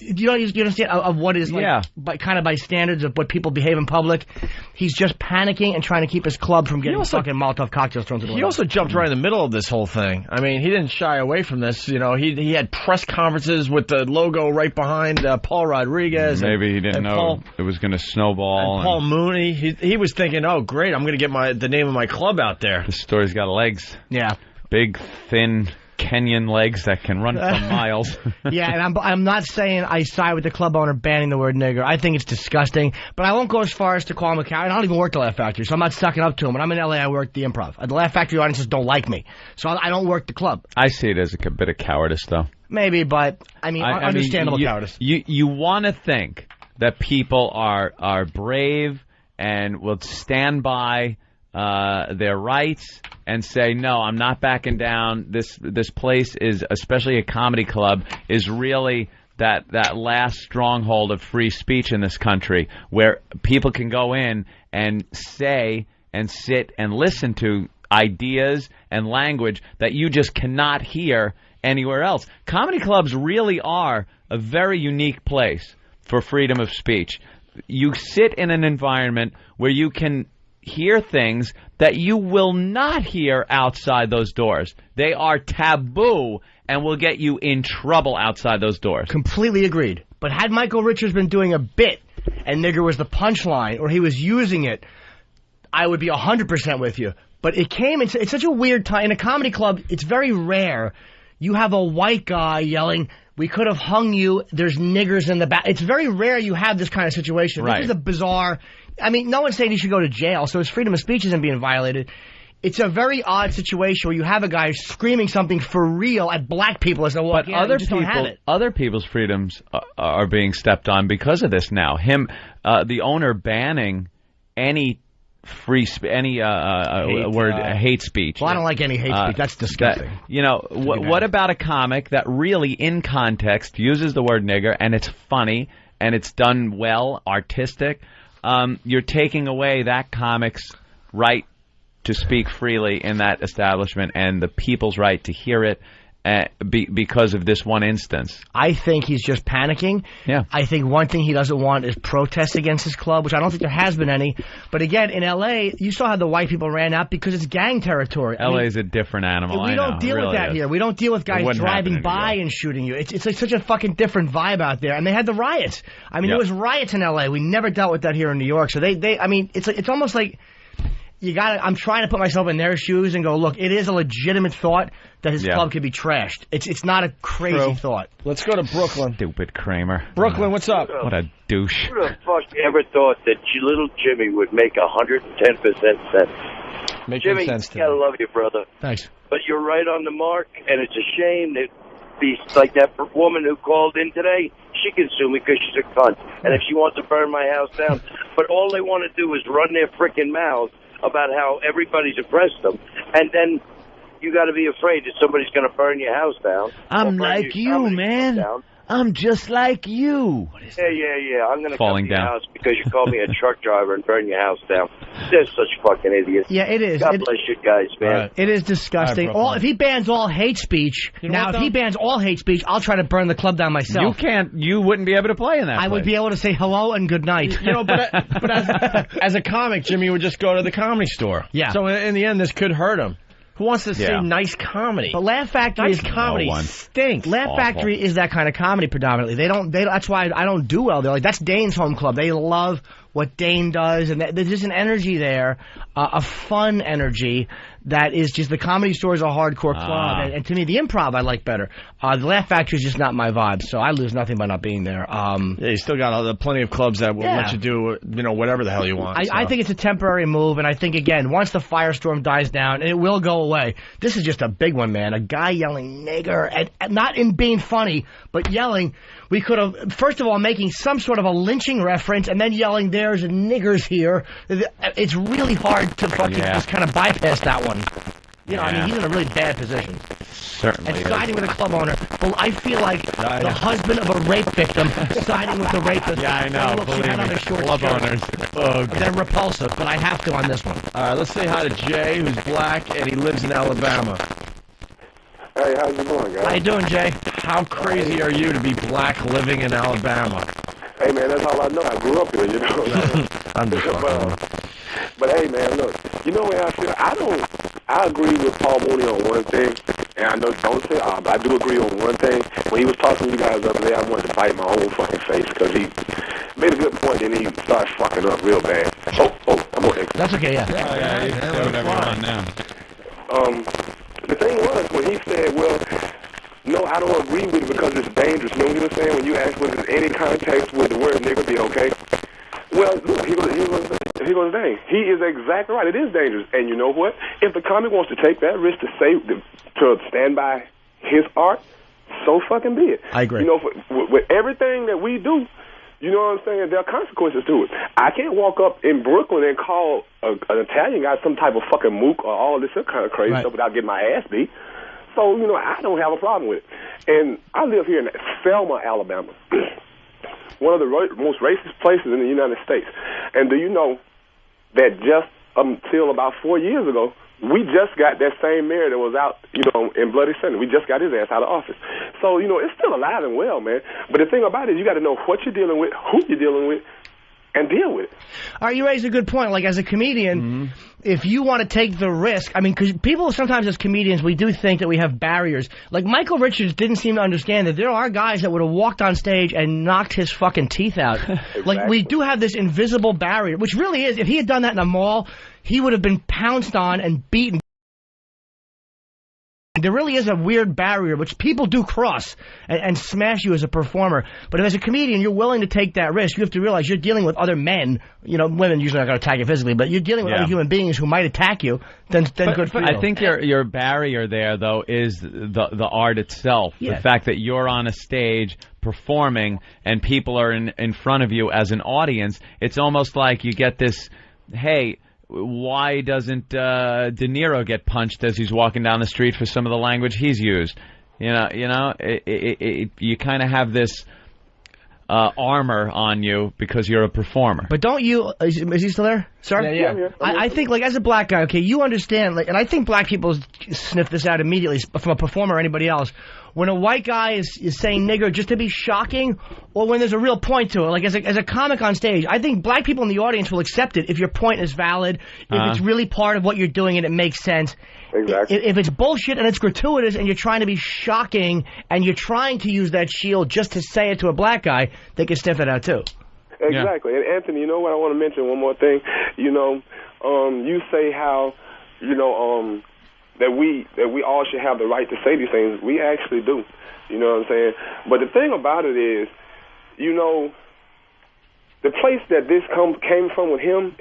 you understand, of what is, like, by standards of what people behave in public. He's just panicking and trying to keep his club from getting fucking Molotov cocktails thrown to the window. He also jumped right in the middle of this whole thing. I mean, he didn't shy away from this. You know, he had press conferences with the logo right behind Paul Rodriguez. Maybe he didn't know it was going to snowball. And Paul Mooney. He was thinking, oh, great, I'm going to get the name of my club out there. The story's got legs. Yeah. Big, thin Kenyan legs that can run for miles. Yeah, and I'm not saying I side with the club owner banning the word nigger. I think it's disgusting, but I won't go as far as to call him a coward. I don't even work the Laugh Factory, so I'm not sucking up to him. When I'm in L.A., I work the Improv. The Laugh Factory audiences don't like me, so I don't work the club. I see it as a bit of cowardice, though. Maybe, but, I mean, understandable cowardice. You want to think that people are brave and will stand by their rights and say, no, I'm not backing down. This place is, especially a comedy club, is really that last stronghold of free speech in this country where people can go in and say and sit and listen to ideas and language that you just cannot hear anywhere else. Comedy clubs really are a very unique place for freedom of speech. You sit in an environment where you can hear things that you will not hear outside those doors. They are taboo and will get you in trouble outside those doors. Completely agreed. But had Michael Richards been doing a bit and nigger was the punchline, or he was using it, I would be 100% with you. But it's such a weird time. In a comedy club, it's very rare. You have a white guy yelling, "We could have hung you, there's niggers in the back." It's very rare you have this kind of situation. Right. This is a bizarre... I mean, no one's saying he should go to jail, so his freedom of speech isn't being violated. It's a very odd situation where you have a guy screaming something for real at black people as they walk in. But other people's freedoms are being stepped on because of this now. The owner banning any hate speech. Well, I don't like any hate speech. That's disgusting. What about a comic that really, in context, uses the word nigger and it's funny and it's done well, artistic? You're taking away that comic's right to speak freely in that establishment and the people's right to hear it because of this one instance. I think he's just panicking. Yeah. I think one thing he doesn't want is protests against his club, which I don't think there has been any. But again, in L.A., you saw how the white people ran out because it's gang territory. L.A. is a different animal. We don't deal with that here. We don't deal with guys driving by and shooting you. It's like such a fucking different vibe out there. And they had the riots. I mean, there was riots in L.A. We never dealt with that here in New York. So it's almost like... I'm trying to put myself in their shoes and go, look, it is a legitimate thought that his club could be trashed. It's not a crazy thought. Let's go to Brooklyn. Stupid Kramer. Brooklyn, what's up? What a douche. Who the fuck ever thought that little Jimmy would make 110% sense? Making Jimmy, sense to gotta me. love you, brother. Thanks. But you're right on the mark, and it's a shame that like that woman who called in today, she can sue me because she's a cunt. And if she wants to burn my house down, but all they want to do is run their frickin' mouths about how everybody's oppressed them, and then you got to be afraid that somebody's going to burn your house down. I'm like you, man. I'm just like you. Yeah. I'm going to come to your house because you called me a truck driver and burn your house down. They're such fucking idiots. Yeah, it is. God bless you guys, man. Right. It is disgusting. If he bans all hate speech, if he bans all hate speech, I'll try to burn the club down myself. You wouldn't be able to play in that I would be able to say hello and good night. But as a comic, Jimmy would just go to the Comedy Store. Yeah. So in the end, this could hurt him. Who wants to see nice comedy? But Laugh Factory nice comedy stinks. Laugh Factory is that kind of comedy predominantly. That's why I don't do well. They're like, that's Dane's home club. They love what Dane does, and there's just an energy there, a fun energy that is just, the Comedy Store is a hardcore club, and to me, the Improv I like better. The Laugh Factory is just not my vibe, so I lose nothing by not being there. You still got plenty of clubs that will let you do, whatever the hell you want. I think it's a temporary move, and I think, again, once the firestorm dies down, it will go away. This is just a big one, man. A guy yelling nigger, and not in being funny, but yelling. We could have, first of all, making some sort of a lynching reference, and then yelling, there's niggers here. It's really hard to fucking just kind of bypass that one. I mean, he's in a really bad position. Certainly. And siding with a club owner. Well, I feel like the husband of a rape victim siding with the rapist. Yeah, I know. Club owners. Oh, they're repulsive, but I have to on this one. All right, let's say hi to Jay, who's black, and he lives in Alabama. Hey, how's it going, guys? How you doing, Jay? How crazy are you to be black living in Alabama? Hey, man, that's all I know. I grew up here, I'm just but hey, man, look, you know where I feel? I agree with Paul Mooney on one thing, and I know don't say but I do agree on one thing. When he was talking to you guys the other day, I wanted to bite my own fucking face because he made a good point, and he started fucking up real bad. I'm okay. That's okay, yeah. You can say whatever you want now. The thing was, when he said, well, no, I don't agree with it because it's dangerous. You know what he was saying? When you asked, was there any context with the word nigger be okay? Well, look, he goes, dang. He is exactly right. It is dangerous. And you know what? If the comic wants to take that risk to stand by his art, so fucking be it. I agree. With everything that we do, you know what I'm saying? There are consequences to it. I can't walk up in Brooklyn and call an Italian guy some type of fucking mook or all this kind of crazy stuff without getting my ass beat. So, I don't have a problem with it. And I live here in Selma, Alabama. One of the most racist places in the United States. And do you know that just until about 4 years ago, we just got that same mayor that was out, in Bloody Sunday. We just got his ass out of office. So, it's still alive and well, man. But the thing about it is you got to know what you're dealing with, who you're dealing with, and deal with it. All right, you raise a good point. Like, as a comedian, if you want to take the risk, I mean, because people sometimes as comedians, we do think that we have barriers. Like, Michael Richards didn't seem to understand that there are guys that would have walked on stage and knocked his fucking teeth out. Exactly. Like, we do have this invisible barrier, which really is, if he had done that in a mall, he would have been pounced on and beaten. There really is a weird barrier, which people do cross and smash you as a performer. But if as a comedian, you're willing to take that risk, you have to realize you're dealing with other men. Women usually aren't going to attack you physically, but you're dealing with other human beings who might attack you. Then good for you. I think your barrier there, though, is the art itself. Yeah. The fact that you're on a stage performing and people are in front of you as an audience. It's almost like you get this, hey, why doesn't De Niro get punched as he's walking down the street for some of the language he's used? You kind of have this armor on you because you're a performer. But don't you? Is he still there? Sorry. Yeah. I think, like, as a black guy, okay, you understand, like, and I think black people sniff this out immediately from a performer or anybody else. When a white guy is saying nigger just to be shocking, or when there's a real point to it, like as a comic on stage, I think black people in the audience will accept it if your point is valid, if it's really part of what you're doing and it makes sense. Exactly. If it's bullshit and it's gratuitous and you're trying to be shocking and you're trying to use that shield just to say it to a black guy, they can sniff it out too. Exactly. Yeah. And Anthony, you know what? I want to mention one more thing. You say how, that we all should have the right to say these things. We actually do. You know what I'm saying? But the thing about it is, the place that this came from with him,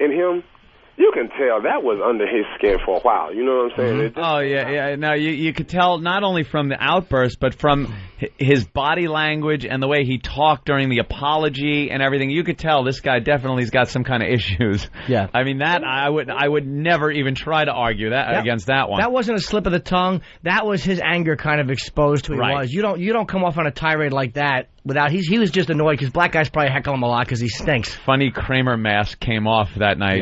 you can tell that was under his skin for a while. You know what I'm saying? Yeah. Now, you could tell not only from the outburst, but from his body language and the way he talked during the apology and everything. You could tell this guy definitely's got some kind of issues. Yeah. I mean, that I would never even try to argue against that one. That wasn't a slip of the tongue. That was his anger kind of exposed to who he was. You don't come off on a tirade like that without. He was just annoyed because black guys probably heckle him a lot because he stinks. Funny Kramer mask came off that night,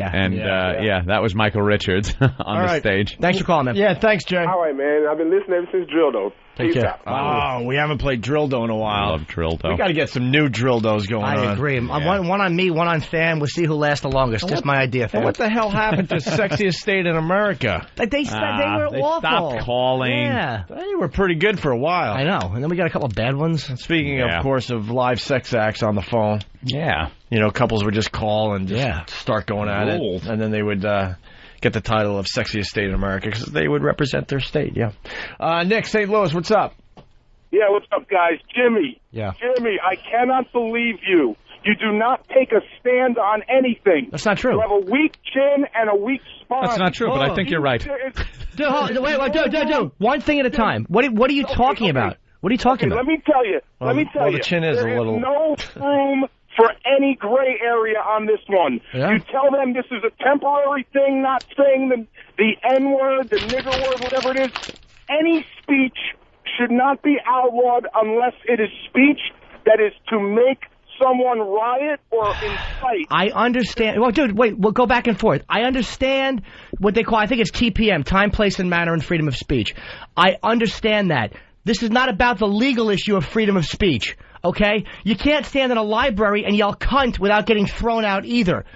that was Michael Richards on the stage. Thanks for calling, man. Yeah, thanks, Jay. All right, man. I've been listening ever since Drill, though. Take care. Oh, we haven't played Drildo in a while. I love Drildo. We got to get some new Drildos going on. I agree. Yeah. One on me, one on Fan. We'll see who lasts the longest. Just my idea. Fan. What the hell happened to Sexiest State in America? Like they were awful. Stopped calling. Yeah. They were pretty good for a while. I know. And then we got a couple of bad ones. Speaking, of course, of live sex acts on the phone. Yeah. You know, couples would just call and just start going at it. And then they would get the title of Sexiest State in America because they would represent their state, Nick, St. Louis, what's up? Yeah, what's up, guys? Jimmy. Yeah. Jimmy, I cannot believe you. You do not take a stand on anything. That's not true. You have a weak chin and a weak spine. That's not true, but I think you're right. Dude, wait. One thing at a time. What are you talking about? What are you talking about? Let me tell you. The chin is there a little... is no room for any gray area on this one. Yeah? You tell them this is a temporary thing, not saying the N-word, the nigger word, whatever it is. Any speech should not be outlawed unless it is speech that is to make someone riot or incite. I understand. Well, dude, wait. We'll go back and forth. I understand what they call, I think it's TPM, time, place, and manner, and freedom of speech. I understand that. This is not about the legal issue of freedom of speech, okay? You can't stand in a library and yell cunt without getting thrown out either.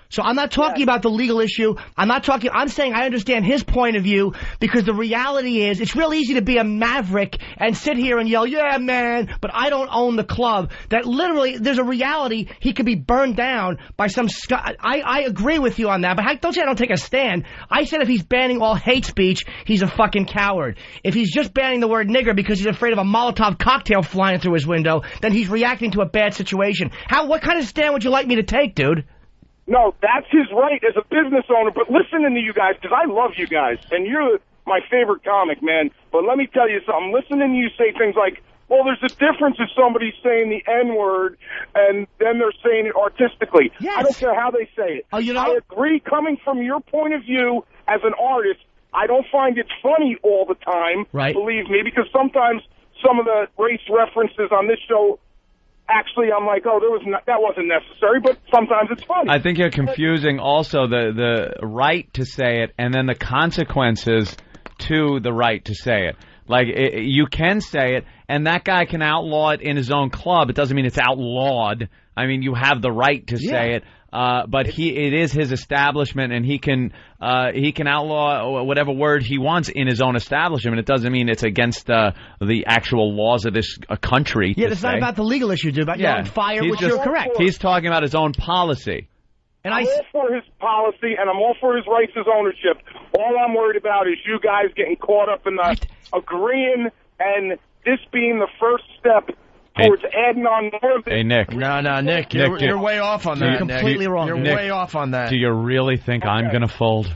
So I'm not talking about the legal issue. I'm saying I understand his point of view because the reality is it's real easy to be a maverick and sit here and yell, yeah, man, but I don't own the club. That literally, there's a reality he could be burned down by some I agree with you on that, but don't say I don't take a stand. I said if he's banning all hate speech, he's a fucking coward. If he's just banning the word nigger because he's afraid of a Molotov cocktail flying through his window, then he's reacting to a bad situation. What kind of stand would you like me to take, dude? No, that's his right as a business owner, but listening to you guys, because I love you guys, and you're my favorite comic, man, but let me tell you something. Listening to you say things like, well, there's a difference if somebody's saying the N-word and then they're saying it artistically. Yes. I don't care how they say it. Oh, you know? I agree, coming from your point of view as an artist, I don't find it funny all the time, right? Believe me, because sometimes some of the race references on this show, actually, I'm like, oh, that wasn't necessary, but sometimes it's funny. I think you're confusing also the right to say it and then the consequences to the right to say it. Like, you can say it, and that guy can outlaw it in his own club. It doesn't mean it's outlawed. I mean, you have the right to say it. But it is his establishment, and he can outlaw whatever word he wants in his own establishment. It doesn't mean it's against the actual laws of this country. Yeah, it's not about the legal issue, dude. About yelling fire, which you're correct. He's talking about his own policy. And I'm all for his policy, and I'm all for his rights as ownership. All I'm worried about is you guys getting caught up in the agreeing, and this being the first step towards adding on more of this. Hey, Nick. No, Nick, you're way off on that. You're completely wrong. You're way off on that. Do you really think I'm going to fold?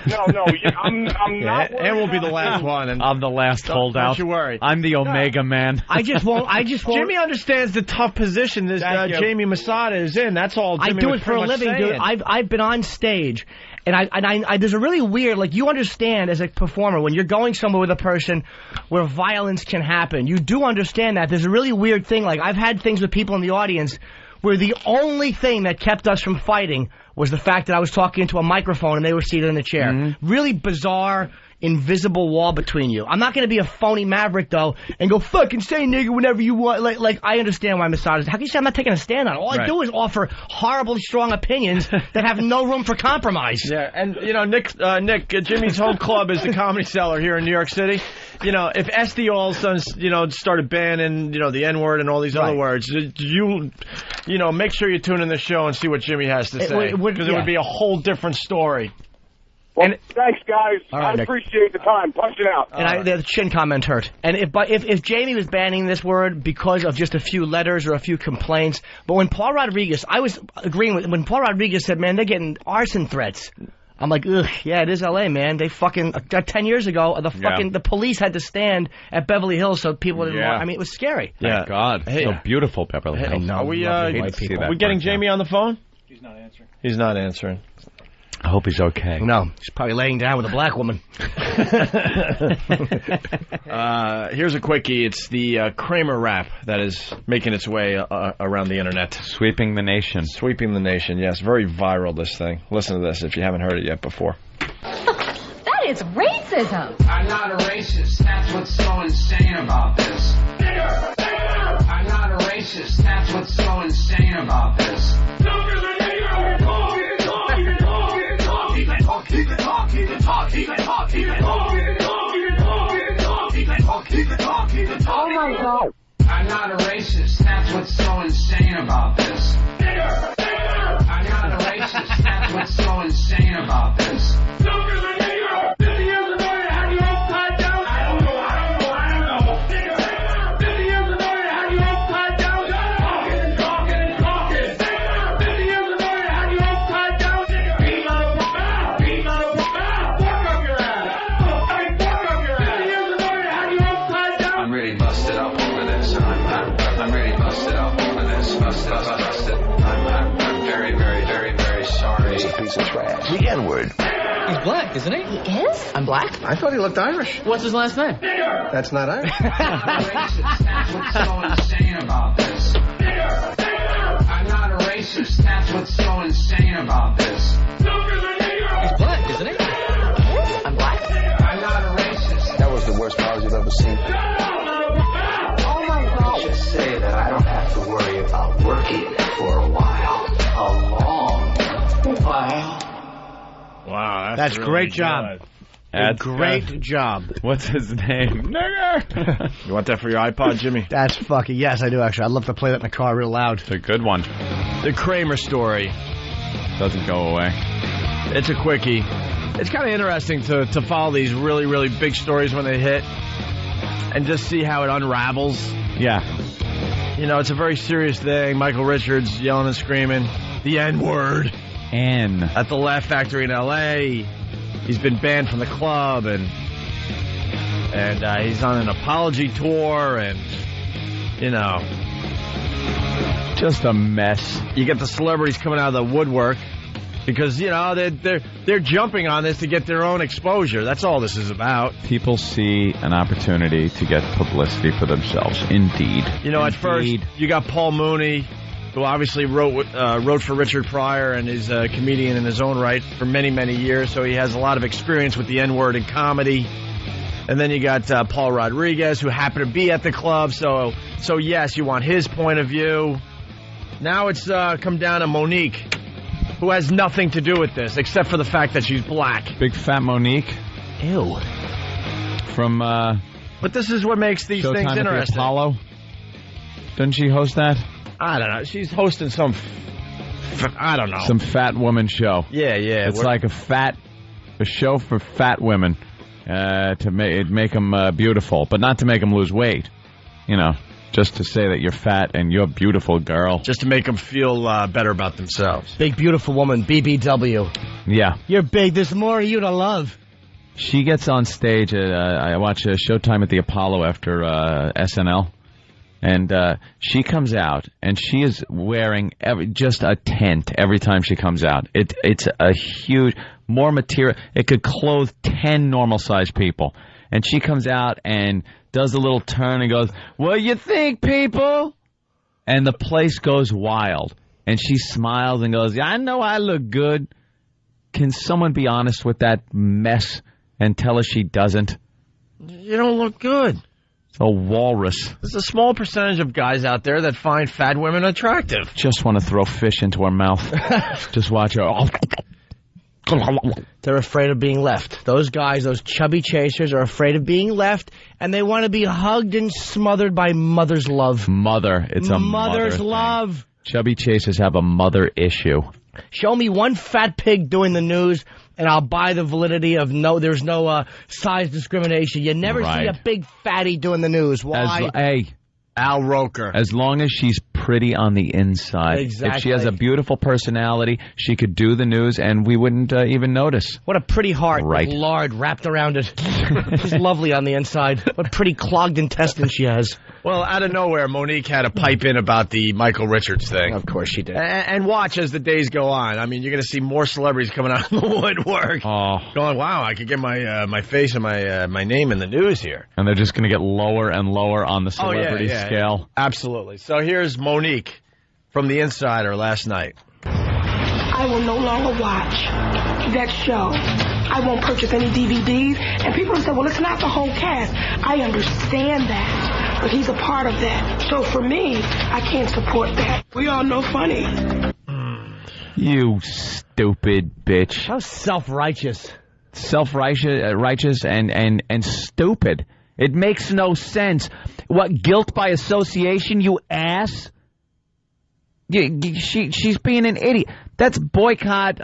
No, I'm not. And we'll be the last one. And I'm the last holdout. Don't you worry. I'm the Omega man. I just won't. Jimmy understands the tough position this Jamie Masada is in. That's all Jimmy I do it for a living, dude. I've been on stage. And I there's a really weird, like, you understand as a performer when you're going somewhere with a person where violence can happen. You do understand that. There's a really weird thing. Like, I've had things with people in the audience where the only thing that kept us from fighting was the fact that I was talking into a microphone and they were seated in a chair. Mm-hmm. Really bizarre, invisible wall between you. I'm not going to be a phony maverick, though, and go fucking say nigger whenever you want. Like I understand why Masada is. How can you say I'm not taking a stand on it? All I do is offer horribly strong opinions that have no room for compromise. Yeah, and, you know, Nick, Jimmy's home club is the Comedy Cellar here in New York City. You know, if SD all of a sudden, started banning, the N-word and all these other words, you make sure you tune in the show and see what Jimmy has to say. Because it would be a whole different story. Well, thanks, guys. I appreciate the time. Punch it out. And the chin comment hurt. And if Jamie was banning this word because of just a few letters or a few complaints, but when Paul Rodriguez, I was agreeing with, when Paul Rodriguez said, man, they're getting arson threats. I'm like, ugh, yeah, it is L.A., man. They fucking, 10 years ago, the police had to stand at Beverly Hills so people didn't walk. I mean, it was scary. Thank God. Hey, so beautiful, Beverly Hills. Are we getting Jamie on the phone? He's not answering. He's not answering. I hope he's okay. No, he's probably laying down with a black woman. Here's a quickie. It's the Kramer rap that is making its way around the internet. Sweeping the nation. Sweeping the nation, yes. Very viral, this thing. Listen to this if you haven't heard it yet before. That It's racism. I'm not a racist. That's what's so insane about this. I'm not a racist. That's what's so insane about this. Oh my God. I'm not a racist. That's what's so insane about this. I'm not a racist. That's what's so insane about this. I'm really busted up over this. I'm really busted up over this. Busted. I'm very, very, very, very sorry. He's a piece of trash. The N-word. He's black, isn't he? He is? I'm black? I thought he looked Irish. What's his last name? That's not Irish. That's what's so insane about this. I'm not a racist. That's what's so insane about this. He's black, isn't he? He is? I'm black? I'm not a racist. That was the worst powers you've ever seen. Oh my God. Just say that I don't have to worry about working for a while. A long while. Wow, That's really great job. That's Great job. What's his name? Nigger. You want that for your iPod, Jimmy? That's fucking, yes, I do actually. I'd love to play that in the car real loud. It's a good one. The Kramer story. Doesn't go away. It's a quickie. It's kind of interesting to follow these really, really big stories when they hit and just see how it unravels. Yeah. You know, it's a very serious thing. Michael Richards yelling and screaming the N-word. At the Laugh Factory in L.A. He's been banned from the club, and he's on an apology tour, and, you know. Just a mess. You get the celebrities coming out of the woodwork because, you know, they're jumping on this to get their own exposure. That's all this is about. People see an opportunity to get publicity for themselves. Indeed. You know, at first, you got Paul Mooney, who obviously wrote for Richard Pryor and is a comedian in his own right for many, many years, so he has a lot of experience with the N-word in comedy. And then you got Paul Rodriguez, who happened to be at the club, so yes, you want his point of view. Now it's come down to Monique, who has nothing to do with this, except for the fact that she's black. Big fat Monique. Ew. From, But this is what makes these things interesting. At the Apollo? Doesn't she host that? I don't know. She's hosting some, I don't know. Some fat woman show. Yeah. It's like a show for fat women to make them beautiful, but not to make them lose weight. You know, just to say that you're fat and you're a beautiful girl. Just to make them feel better about themselves. Big, beautiful woman, BBW. Yeah. You're big. There's more of you to love. She gets on stage. I watch Showtime at the Apollo after SNL. And she comes out, and she is wearing just a tent every time she comes out. It's a huge, more material. It could clothe 10 normal-sized people. And she comes out and does a little turn and goes, "What you think, people?" And the place goes wild. And she smiles and goes, "Yeah, I know I look good." Can someone be honest with that mess and tell us she doesn't? You don't look good. A walrus. There's a small percentage of guys out there that find fat women attractive. Just want to throw fish into her mouth. Just watch her. They're afraid of being left. Those guys, those chubby chasers, are afraid of being left, and they want to be hugged and smothered by mother's love. Mother. It's a mother's love. Chubby chasers have a mother issue. Show me one fat pig doing the news, and I'll buy the validity of there's no size discrimination. You never see a big fatty doing the news. Why? Al Roker. As long as she's pretty on the inside. Exactly. If she has a beautiful personality, she could do the news, and we wouldn't even notice. What a pretty heart with lard wrapped around it. She's lovely on the inside. What pretty clogged intestines she has. Well, out of nowhere, Monique had to pipe in about the Michael Richards thing. Of course she did. And watch as the days go on. I mean, you're going to see more celebrities coming out of the woodwork. Going, wow, I could get my face and my name in the news here. And they're just going to get lower and lower on the celebrity scale. Absolutely. So here's Monique from The Insider last night. I will no longer watch that show I won't purchase any DVDs. And people have said, well, it's not the whole cast. I understand that, but he's a part of that. So for me, I can't support that. We all know Funny. You stupid bitch. How self-righteous. Righteous and stupid. It makes no sense. What, guilt by association, you ass? She's being an idiot. That's boycott,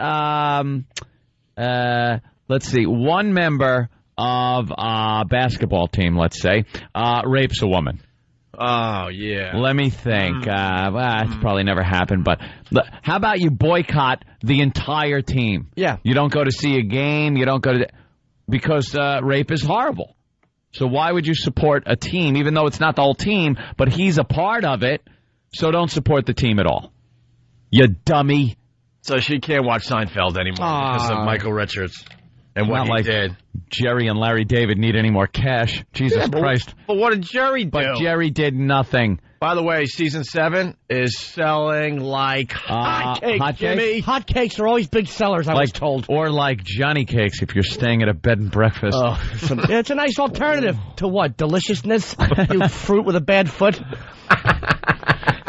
let's see, one member of a basketball team, let's say, rapes a woman. Oh, yeah. Let me think. It's probably never happened, but how about you boycott the entire team? Yeah. You don't go to see a game, you don't go to... Because rape is horrible. So why would you support a team, even though it's not the whole team, but he's a part of it, so don't support the team at all. You dummy. So she can't watch Seinfeld anymore because of Michael Richards and what he did. Jerry and Larry David need any more cash. Jesus Christ. But what did Jerry do? But Jerry did nothing. By the way, season 7 is selling like hotcakes, Jimmy. Hotcakes are always big sellers, I was told. Or like Johnny Cakes if you're staying at a bed and breakfast. Oh, it's a nice alternative to what? Deliciousness? You fruit with a bad foot?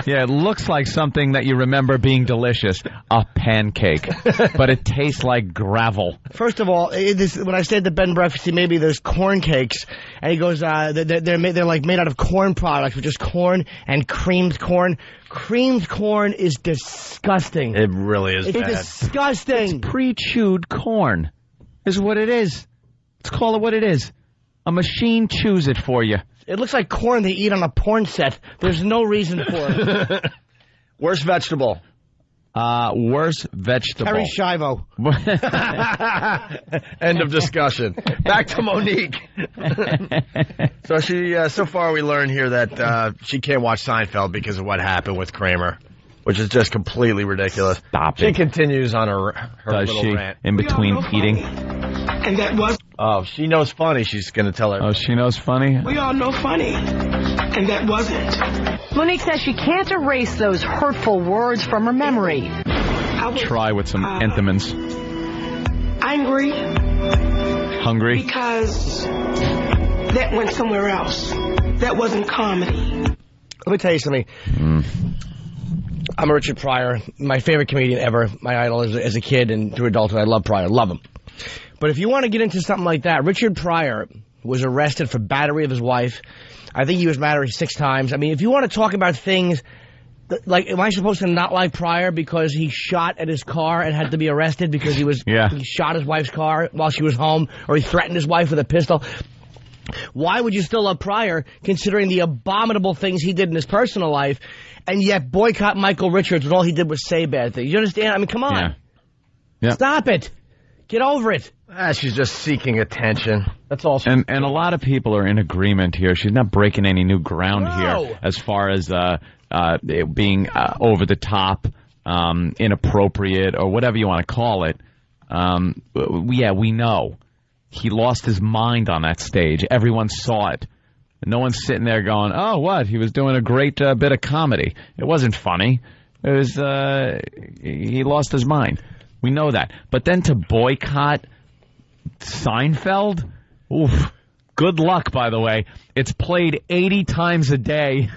Yeah, it looks like something that you remember being delicious. A pancake. But it tastes like gravel. First of all, when I stayed at the bed and breakfast, maybe there's corn cakes. And he goes, they're like made out of corn products, which is corn and creamed corn. Creamed corn is disgusting. It really is bad. It's disgusting. It's pre-chewed corn is what it is. Let's call it what it is. A machine chews it for you. It looks like corn they eat on a porn set. There's no reason for it. Worst vegetable. Worst vegetable. Terry Schiavo. End of discussion. Back to Monique. So so far we learned here that she can't watch Seinfeld because of what happened with Kramer, which is just completely ridiculous. Stop She it. continues on her Does little she? rant. In between eating. And that was... Oh, she knows Funny. She's going to tell her. Oh, she knows Funny? We all know Funny. And that wasn't. Monique says she can't erase those hurtful words from her memory. Try with some Entenmann's. Angry. Hungry? Because that went somewhere else. That wasn't comedy. Let me tell you something. I'm a Richard Pryor, my favorite comedian ever. My idol as a kid and through adulthood. I love Pryor. Love him. But if you want to get into something like that, Richard Pryor was arrested for battery of his wife. I think he was married 6 times. I mean, if you want to talk about things, like, am I supposed to not like Pryor because he shot at his car and had to be arrested because he shot his wife's car while she was home, or he threatened his wife with a pistol? Why would you still love Pryor, considering the abominable things he did in his personal life, and yet boycott Michael Richards when all he did was say bad things? You understand? I mean, come on. Yeah. Stop it. Get over it. She's just seeking attention. That's all. And a lot of people are in agreement here. She's not breaking any new ground here as far as it being over the top, inappropriate, or whatever you want to call it. We know. He lost his mind on that stage. Everyone saw it. No one's sitting there going, oh, what? He was doing a great bit of comedy. It wasn't funny. It was, he lost his mind. We know that. But then to boycott Seinfeld? Oof. Good luck, by the way. It's played 80 times a day,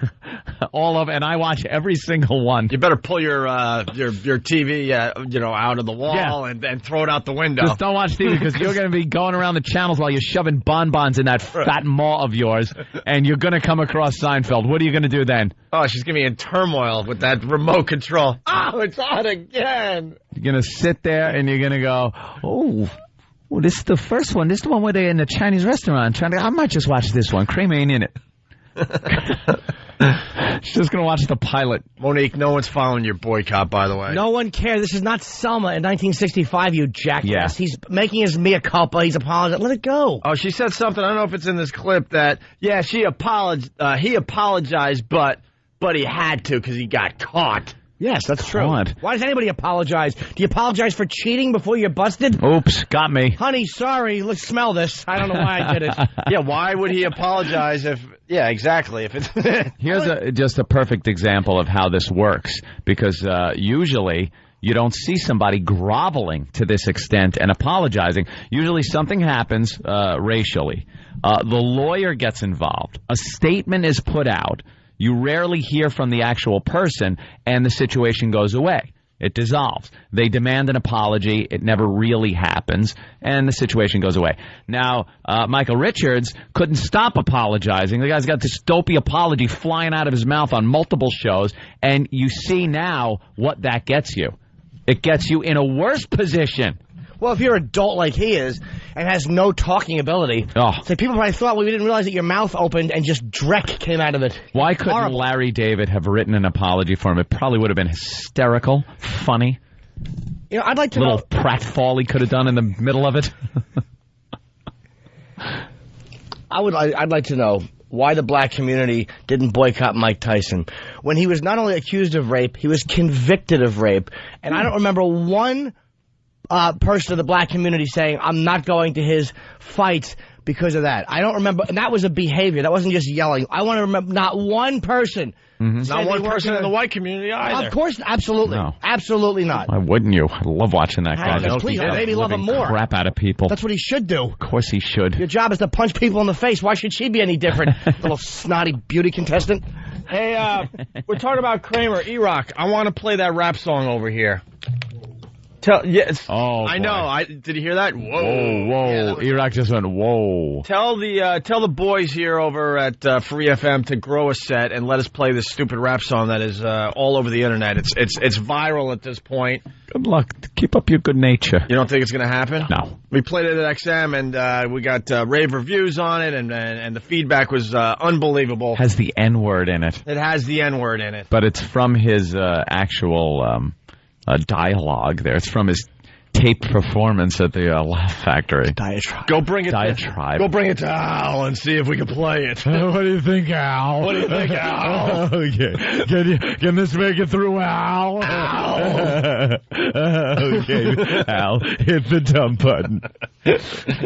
and I watch every single one. You better pull your TV, out of the wall and throw it out the window. Just don't watch TV because you're going to be going around the channels while you're shoving bonbons in that fat maw of yours, and you're going to come across Seinfeld. What are you going to do then? Oh, she's going to be in turmoil with that remote control. Oh, it's on again. You're going to sit there and you're going to go, oh, this is the first one. This is the one where they're in the Chinese restaurant. I might just watch this one. Kramer ain't in it. She's just going to watch the pilot. Monique, no one's following your boycott, by the way. No one cares. This is not Selma in 1965, you jackass. Yeah. He's making his mea culpa. He's apologizing. Let it go. Oh, she said something. I don't know if it's in this clip that, he apologized, but he had to because he got caught. Yes, that's true. Why does anybody apologize? Do you apologize for cheating before you're busted? Oops, got me. Honey, sorry. Let's smell this. I don't know why I did it. Yeah, why would he apologize if... Yeah, exactly. If it's Here's just a perfect example of how this works. Because usually you don't see somebody groveling to this extent and apologizing. Usually something happens racially. The lawyer gets involved. A statement is put out. You rarely hear from the actual person, and the situation goes away. It dissolves. They demand an apology. It never really happens, and the situation goes away. Now, Michael Richards couldn't stop apologizing. The guy's got this dopey apology flying out of his mouth on multiple shows, and you see now what that gets you. It gets you in a worse position. Well, if you're an adult like he is and has no talking ability, so people probably thought, well, we didn't realize that your mouth opened and just dreck came out of it. Why couldn't Larry David have written an apology for him? It probably would have been hysterical, funny. You know, I'd like to know. know. Little pratfall he could have done in the middle of it. I'd like to know why the black community didn't boycott Mike Tyson when he was not only accused of rape, he was convicted of rape. And I don't remember one person of the black community saying, I'm not going to his fights because of that. I don't remember. And that was a behavior. That wasn't just yelling. I want to remember not one person. Not one person in the white community either. Of course, absolutely. No. Absolutely not. Why wouldn't you? I love watching that guy. Please, maybe love him more. Crap out of people. That's what he should do. Of course he should. Your job is to punch people in the face. Why should she be any different? Little snotty beauty contestant. Hey, we're talking about Kramer. E-Rock, I want to play that rap song over here. Yes. Oh, I know. Did you hear that? Whoa. Whoa. E-Rock just went, whoa. Tell the boys here over at Free FM to grow a set and let us play this stupid rap song that is all over the internet. It's viral at this point. Good luck. Keep up your good nature. You don't think it's going to happen? No. We played it at XM and we got rave reviews on it and the feedback was unbelievable. Has the N-word in it. It has the N-word in it. But it's from his actual dialogue there. It's from his taped performance at the Laugh Factory. Diatribe. Go bring it. Diatribe. Go bring it to Al and see if we can play it. What do you think, Al? What do you think, Al? Okay. Can this make it through, Al? Okay, Al, hit the dump button.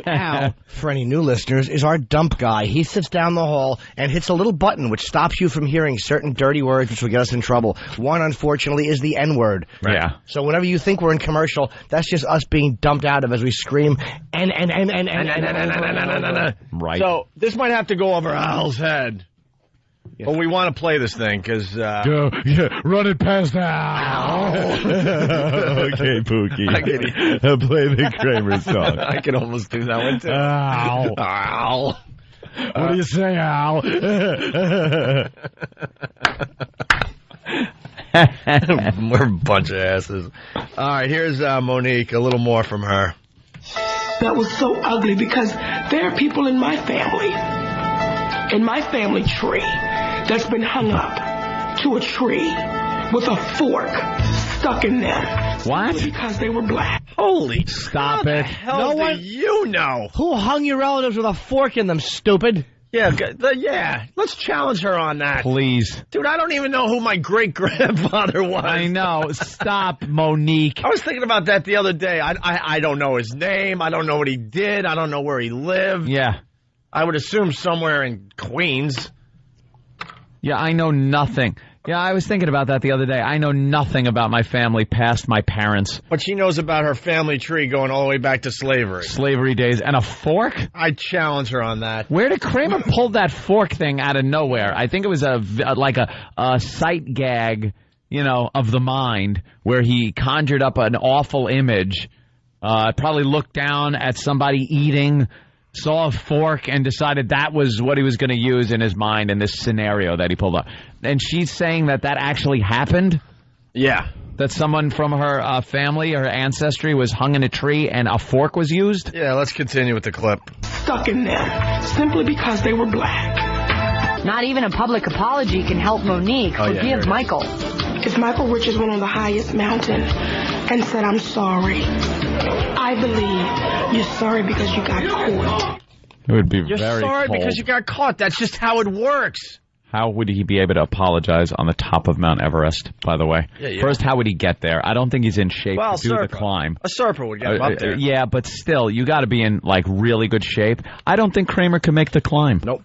Al, for any new listeners, is our dump guy. He sits down the hall and hits a little button which stops you from hearing certain dirty words which will get us in trouble. One, unfortunately, is the N-word. Right. Yeah. So whenever you think we're in commercial, that's just us being dumped out of as we scream Right. So this might have to go over Al's head. Yes. But we want to play this thing because run it past Al. Okay, Pookie. Play the Kramer song. I can almost do that one too. Al. Al. What do you say, Al? We're a bunch of asses. All right, here's Monique. A little more from her. That was so ugly because there are people in my family tree, that's been hung up to a tree with a fork stuck in them. What? Because they were black. Holy, stop it. Hell do you know? Who hung your relatives with a fork in them, stupid? Yeah, let's challenge her on that. Please. Dude, I don't even know who my great-grandfather was. I know. Stop, Monique. I was thinking about that the other day. I don't know his name. I don't know what he did. I don't know where he lived. Yeah. I would assume somewhere in Queens. Yeah, I know nothing. Yeah, I was thinking about that the other day. I know nothing about my family past my parents. But she knows about her family tree going all the way back to slavery. Slavery days. And a fork? I'd challenge her on that. Where did Kramer pull that fork thing out of nowhere? I think it was like a sight gag, of the mind, where he conjured up an awful image, probably looked down at somebody eating, saw a fork, and decided that was what he was going to use in his mind in this scenario that he pulled up. And she's saying that actually happened? Yeah. That someone from her family, her ancestry, was hung in a tree and a fork was used? Yeah, let's continue with the clip. Stuck in them simply because they were black. Not even a public apology can help Monique. Forgive Michael. If Michael Richards went on the highest mountain and said, I'm sorry, I believe you're sorry because you got caught. It would be You're very sorry cold. because you got caught. That's just how it works. How would he be able to apologize on the top of Mount Everest, by the way? Yeah. First, how would he get there? I don't think he's in shape to do the climb. A surfer would get him up there. Yeah, but still, you got to be in, really good shape. I don't think Kramer can make the climb. Nope.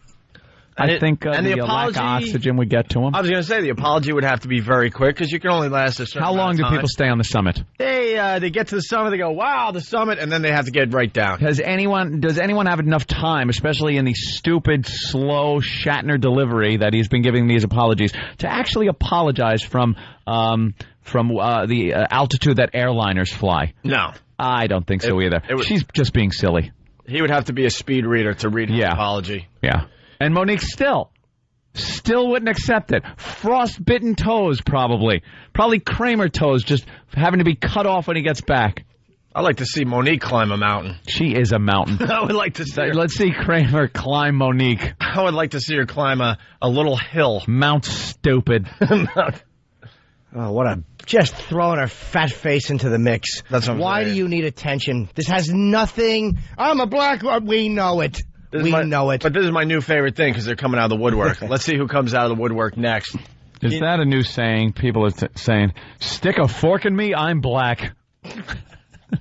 I think and the the lack of apology- oxygen would get to him. I was going to say the apology would have to be very quick because you can only last a certain How long amount do of time. people stay on the summit? They get to the summit, they go, wow, the summit, and then they have to get right down. Does anyone have enough time, especially in the stupid, slow Shatner delivery that he's been giving these apologies, to actually apologize from the altitude that airliners fly? No. I don't think so either. She's just being silly. He would have to be a speed reader to read his apology. Yeah. And Monique still wouldn't accept it. Frostbitten toes, probably. Probably Kramer toes just having to be cut off when he gets back. I'd like to see Monique climb a mountain. She is a mountain. I would like to see her. Let's see Kramer climb Monique. I would like to see her climb a little hill. Mount Stupid. Oh, what a... Just throwing her fat face into the mix. That's what I'm Why saying. do you need attention? This has nothing... I'm a black... We know it. We know it. But this is my new favorite thing because they're coming out of the woodwork. Let's see who comes out of the woodwork next. Is that a new saying? People are saying, stick a fork in me, I'm black.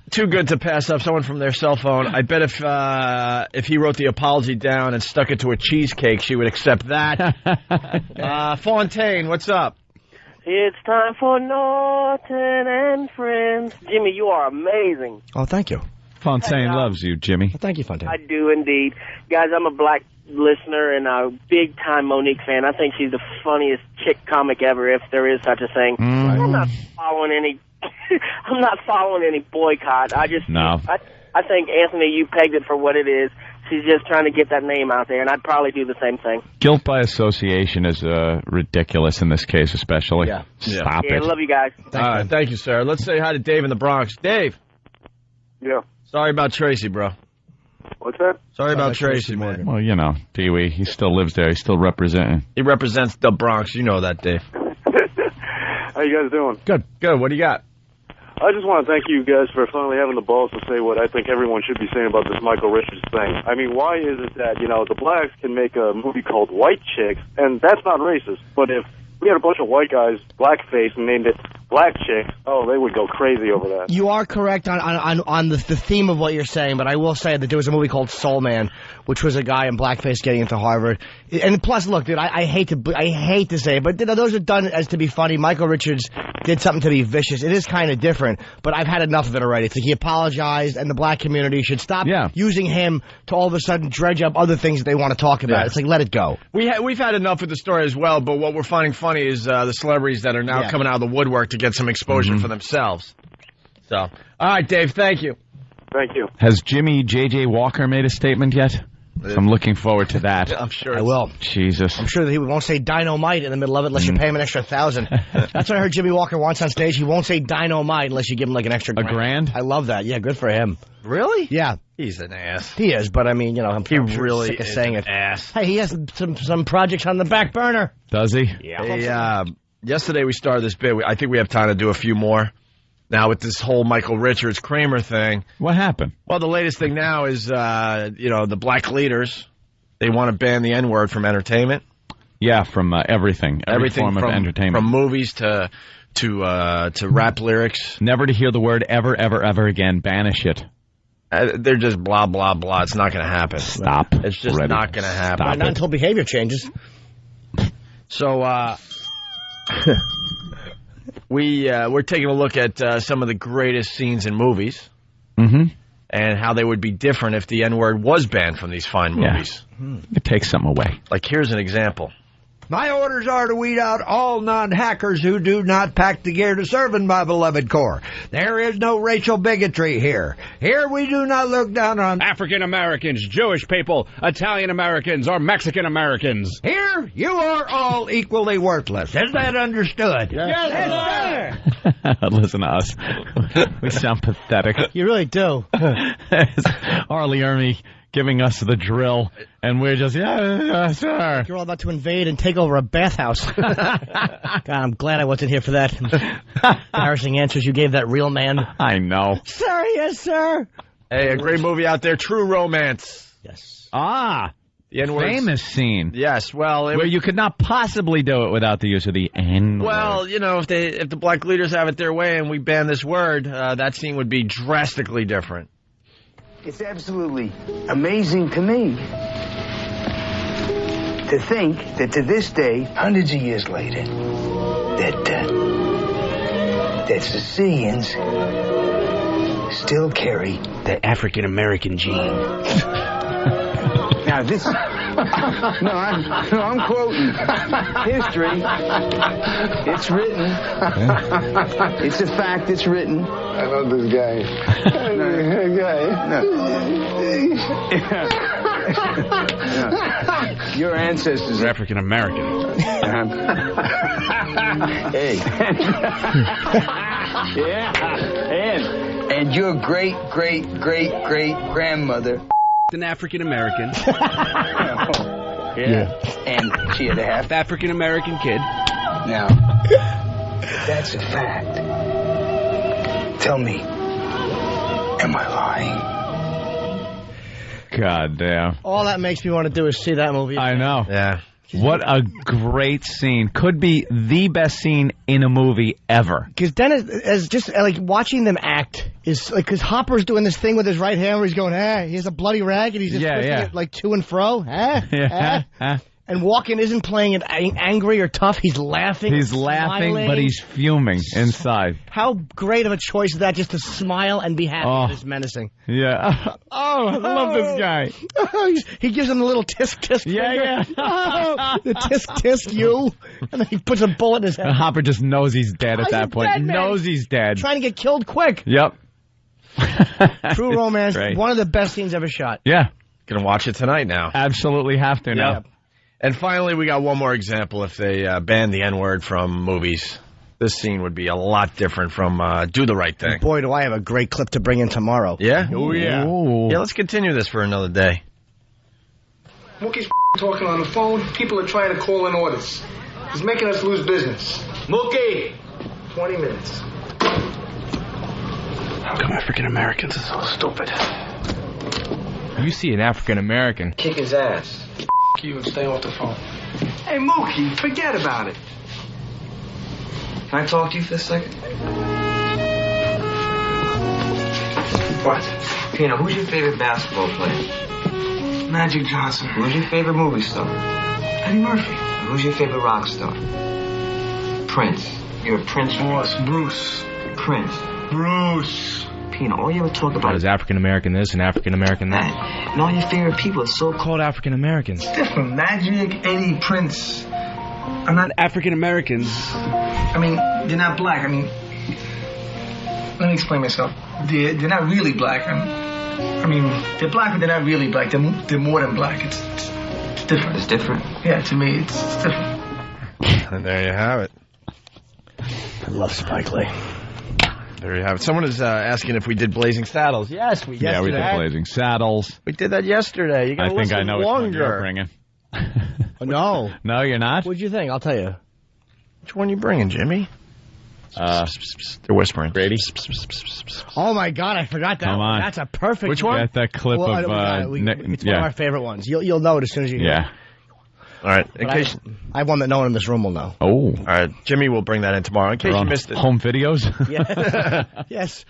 Too good to pass up someone from their cell phone. I bet if he wrote the apology down and stuck it to a cheesecake, she would accept that. Fontaine, what's up? It's time for Norton and Friends. Jimmy, you are amazing. Oh, thank you. Fontaine loves you, Jimmy. Well, thank you, Fontaine. I do indeed. Guys, I'm a black listener and a big-time Monique fan. I think she's the funniest chick comic ever, if there is such a thing. I'm not following any... I'm not following any boycott. I think, Anthony, you pegged it for what it is. She's just trying to get that name out there, and I'd probably do the same thing. Guilt by association is ridiculous in this case, especially. Yeah. Stop Yeah, it. love you guys. Thank you, sir. Let's say hi to Dave in the Bronx. Dave. Yeah. Sorry about Tracy, bro. What's that? Sorry about Tracy, man. Well, you know, Dewey, he still lives there. He's still representing. He represents the Bronx. You know that, Dave. How you guys doing? Good. Good. What do you got? I just want to thank you guys for finally having the balls to say what I think everyone should be saying about this Michael Richards thing. I mean, why is it that, the blacks can make a movie called White Chicks, and that's not racist, but if we had a bunch of white guys, blackface, and named it Black Chicks, they would go crazy over that. You are correct on the theme of what you're saying, but I will say that there was a movie called Soul Man, which was a guy in blackface getting into Harvard. And plus, look, dude, I hate to say it, but those are done as to be funny. Michael Richards did something to be vicious. It is kind of different, but I've had enough of it already. It's like he apologized, and the black community should stop using him to all of a sudden dredge up other things that they want to talk about. It's like, let it go. We've had enough of the story as well, but what we're finding funny is the celebrities that are now coming out of the woodwork to get some exposure for themselves. So, all right, Dave, thank you. Thank you. Has Jimmy J.J. Walker made a statement yet? I'm looking forward to that. I'm sure I will. Jesus. I'm sure that he won't say dynamite in the middle of it unless you pay him an extra $1,000. That's what I heard Jimmy Walker once on stage. He won't say dynamite unless you give him like an extra $1,000. I love that. Yeah, good for him. Really? Yeah. He's an ass. He is, but I mean, I'm really sick of is saying an it. ass. Hey, he has some projects on the back burner. Does he? Yeah. Hey, yesterday we started this bit. I think we have time to do a few more. Now, with this whole Michael Richards Kramer thing. What happened? Well, the latest thing now is, the black leaders, they want to ban the N-word from entertainment. Yeah, from everything. Every form of entertainment. From movies to rap lyrics. Never to hear the word ever, ever, ever again. Banish it. They're just blah, blah, blah. It's not going to happen. Stop. It's just not going to happen. Not until behavior changes. So, we're taking a look at some of the greatest scenes in movies. Mm-hmm. And how they would be different if the N-word was banned from these fine movies. It takes something away. Like, here's an example. My orders are to weed out all non-hackers who do not pack the gear to serve in my beloved Corps. There is no racial bigotry here. Here we do not look down on African Americans, Jewish people, Italian Americans, or Mexican Americans. Here, you are all equally worthless. Is that understood? Yes, sir. Listen to us. We sound pathetic. You really do. Arlie Ermey giving us the drill, and we're just, yeah, sir. You're all about to invade and take over a bathhouse. God, I'm glad I wasn't here for that. Embarrassing answers you gave that real man. I know. Sir, yes, sir. Hey, a great movie out there, True Romance. Yes. Ah, the N-word. Famous scene. Yes, well, where you could not possibly do it without the use of the N-word. Well, if the black leaders have it their way and we ban this word, that scene would be drastically different. It's absolutely amazing to me To think that to this day, hundreds of years later, that Sicilians still carry the African American gene. Now this, I'm quoting history. It's written. It's a fact. It's written. I love this guy. Your ancestors are African American. Hey. Yeah. And your great grandmother. An African American. Yeah. And she had a half African American kid. Now, that's a fact. Tell me, am I lying? God damn. All that makes me want to do is see that movie. I know. Yeah. What a great scene. Could be the best scene in a movie ever. Because Dennis is just like watching them act is like, because Hopper's doing this thing with his right hand where he's going, he has a bloody rag and he's just twisting it like to and fro. And Walken isn't playing it angry or tough. He's laughing. He's laughing, smiling. but he's fuming inside. How great of a choice is that, just to smile and be happy at his menacing. Yeah. I love this guy. He gives him the little tisk tisk. Yeah. The tisk tisk you. And then he puts a bullet in his head. And Hopper just knows he's dead at that point. Dead, knows he's dead. Trying to get killed quick. Yep. True romance. Great. One of the best scenes ever shot. Yeah. Gonna watch it tonight now. Absolutely have to now. Yep. And finally, we got one more example. If they banned the N-word from movies, this scene would be a lot different from Do the Right Thing. Boy, do I have a great clip to bring in tomorrow. Yeah? Oh, yeah. Ooh. Yeah, let's continue this for another day. Mookie's talking on the phone. People are trying to call in orders. He's making us lose business. Mookie! 20 minutes. How come African Americans are so stupid? You see an African American. Kick his ass. You and stay off the phone. Hey, Mookie, forget about it. Can I talk to you for a second? What? Pino, who's your favorite basketball player? Magic Johnson. Who's your favorite movie star? Eddie Murphy. Who's your favorite rock star? Prince. You're a Prince. Bruce. Prince. Bruce. Pino, all you ever talk about is African American this and African American that. And all your favorite people are so-called African Americans. It's different. Magic, Eddie, Prince. I'm not African Americans. I mean, they're not black. I mean, let me explain myself. They're not really black. I mean, they're black, but they're not really black. They're more than black. It's different. It's different? Yeah, to me, it's different. And there you have it. I love Spike Lee. There you have it. Someone is asking if we did Blazing Saddles. Yes, we did. Yeah, we did Blazing Saddles. We did that yesterday. You got to listen I know longer. which one you're bringing. No. No, you're not? What'd you think? I'll tell you. Which one you bringing, Jimmy? They're whispering. Grady? Oh, my God, I forgot that Come on. That's a perfect Which one? Got that clip of... it's one of our favorite ones. You'll know it as soon as you hear it. All right. I have one that no one in this room will know. Oh. All right. Jimmy will bring that in tomorrow in case you missed it. Home videos? Yeah. Yes.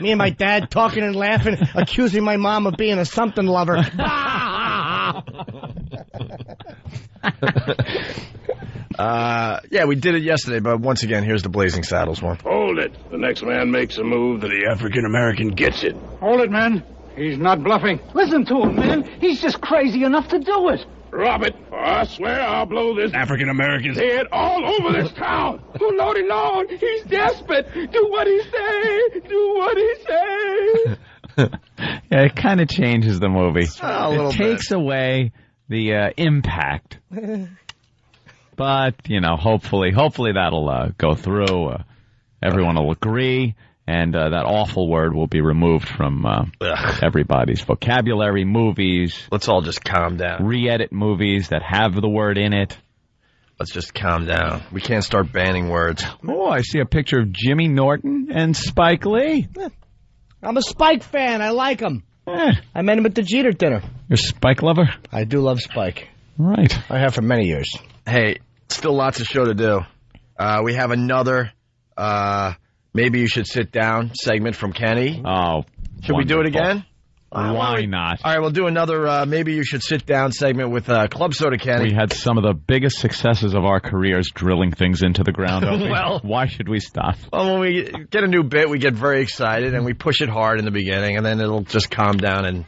Me and my dad talking and laughing, accusing my mom of being a something lover. Yeah, we did it yesterday, but once again, here's the Blazing Saddles one. Hold it. The next man makes a move that the African American gets it. Hold it, man. He's not bluffing. Listen to him, man. He's just crazy enough to do it. Rob it, or I swear I'll blow this African American's head all over this town. Oh, Lordy, Lord. He's desperate. Do what he say. Do what he say. Yeah, it kind of changes the movie. It takes away the impact. But, hopefully that'll go through. Everyone will agree, and that awful word will be removed from everybody's vocabulary. Movies. Let's all just calm down. Re-edit movies that have the word in it. Let's just calm down. We can't start banning words. Oh, I see a picture of Jimmy Norton and Spike Lee. I'm a Spike fan. I like him. I met him at the Jeter dinner. You're a Spike lover? I do love Spike. Right. I have for many years. Hey, still lots of show to do. We have another Maybe You Should Sit Down segment from Kenny. Oh, should we do it again? Why not? All right, we'll do another Maybe You Should Sit Down segment with Club Soda Kenny. We had some of the biggest successes of our careers drilling things into the ground. Well, why should we stop? Well, when we get a new bit, we get very excited, and we push it hard in the beginning, and then it'll just calm down and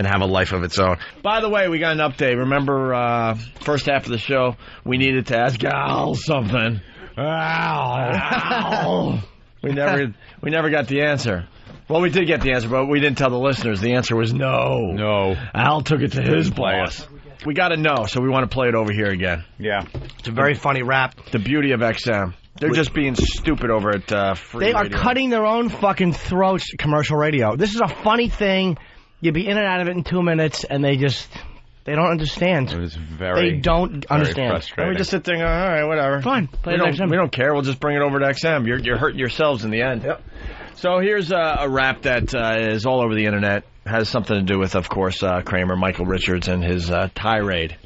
have a life of its own. By the way, we got an update. Remember, first half of the show, we needed to ask Al something. Al. We never got the answer. Well, we did get the answer, but we didn't tell the listeners. The answer was no. No. Al took it to his boss. We got to know, so we want to play it over here again. Yeah. It's a very funny rap. The beauty of XM. They're just being stupid over at Free Radio. They are Radio. cutting their own fucking throats, commercial radio. This is a funny thing. You'd be in and out of it in 2 minutes, and they don't understand. It was very They don't understand. frustrating. And we just sit there and go, all right, whatever. Fine. Play it XM. We don't care. We'll just bring it over to XM. You're hurting yourselves in the end. Yep. So here's a rap that is all over the internet. Has something to do with, of course, Kramer, Michael Richards, and his tirade.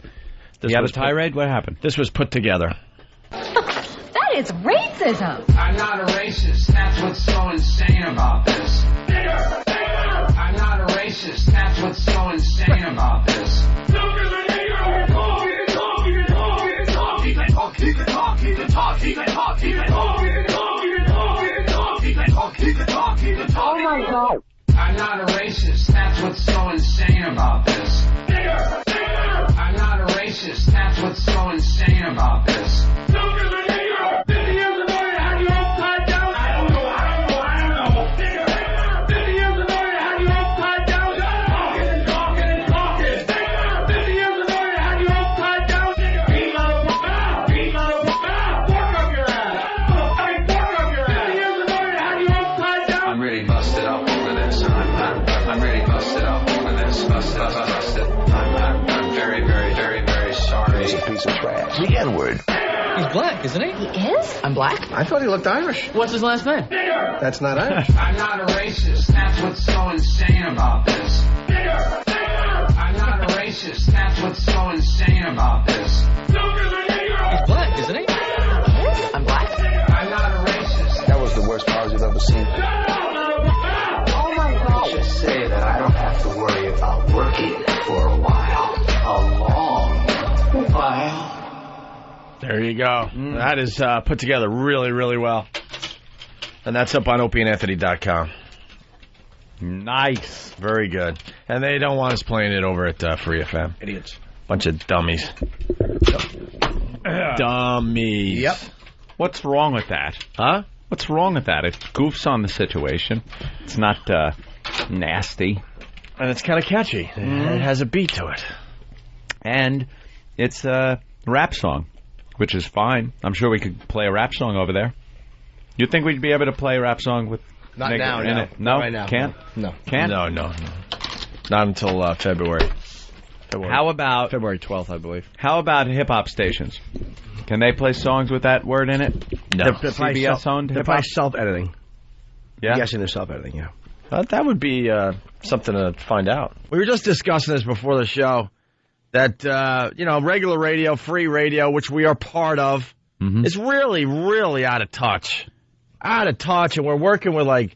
He had a tirade? What happened? This was put together. That is racism. I'm not a racist. That's what's so insane about this. I'm not a racist. That's what's so insane about this. Oh my God. I'm not a racist. That's what's so insane about this. I'm not a racist. That's what's so insane about this. I'm really busted up over this. I'm really busted up over this. Busted. I'm very, very, very, very sorry. He's a piece of trash. The N-word. He's black, isn't he? He is? I'm black? I thought he looked Irish. What's his last name? That's not Irish. I'm not a racist. That's what's so insane about this. I'm not a racist. That's what's so insane about this. He's black, isn't he? He is? I'm black? I'm not a racist. That was the worst pause you've ever seen. Oh my God. Just say that I don't have to worry about working for a while. A long while. There you go. That is put together really, really well. And that's up on opieandanthony.com. Nice. Very good. And they don't want us playing it over at Free FM. Idiots. Bunch of dummies. Dummies. Yep. What's wrong with that? Huh? What's wrong with that? It goofs on the situation. It's not nasty. And it's kind of catchy. It has a beat to it. And it's a rap song, which is fine. I'm sure we could play a rap song over there. You think we'd be able to play a rap song with Not nigger now, in no. it? No? Not right now. Can't? No. Can't? No. Not until February. How about February 12th, I believe. How about hip-hop stations? Can they play songs with that word in it? No. They're probably CBS-owned they're hip-hop? probably self-editing. Yeah? I'm guessing they're self-editing, yeah. That would be something to find out. We were just discussing this before the show, that, regular radio, free radio, which we are part of, is really, really out of touch. Out of touch, and we're working with, like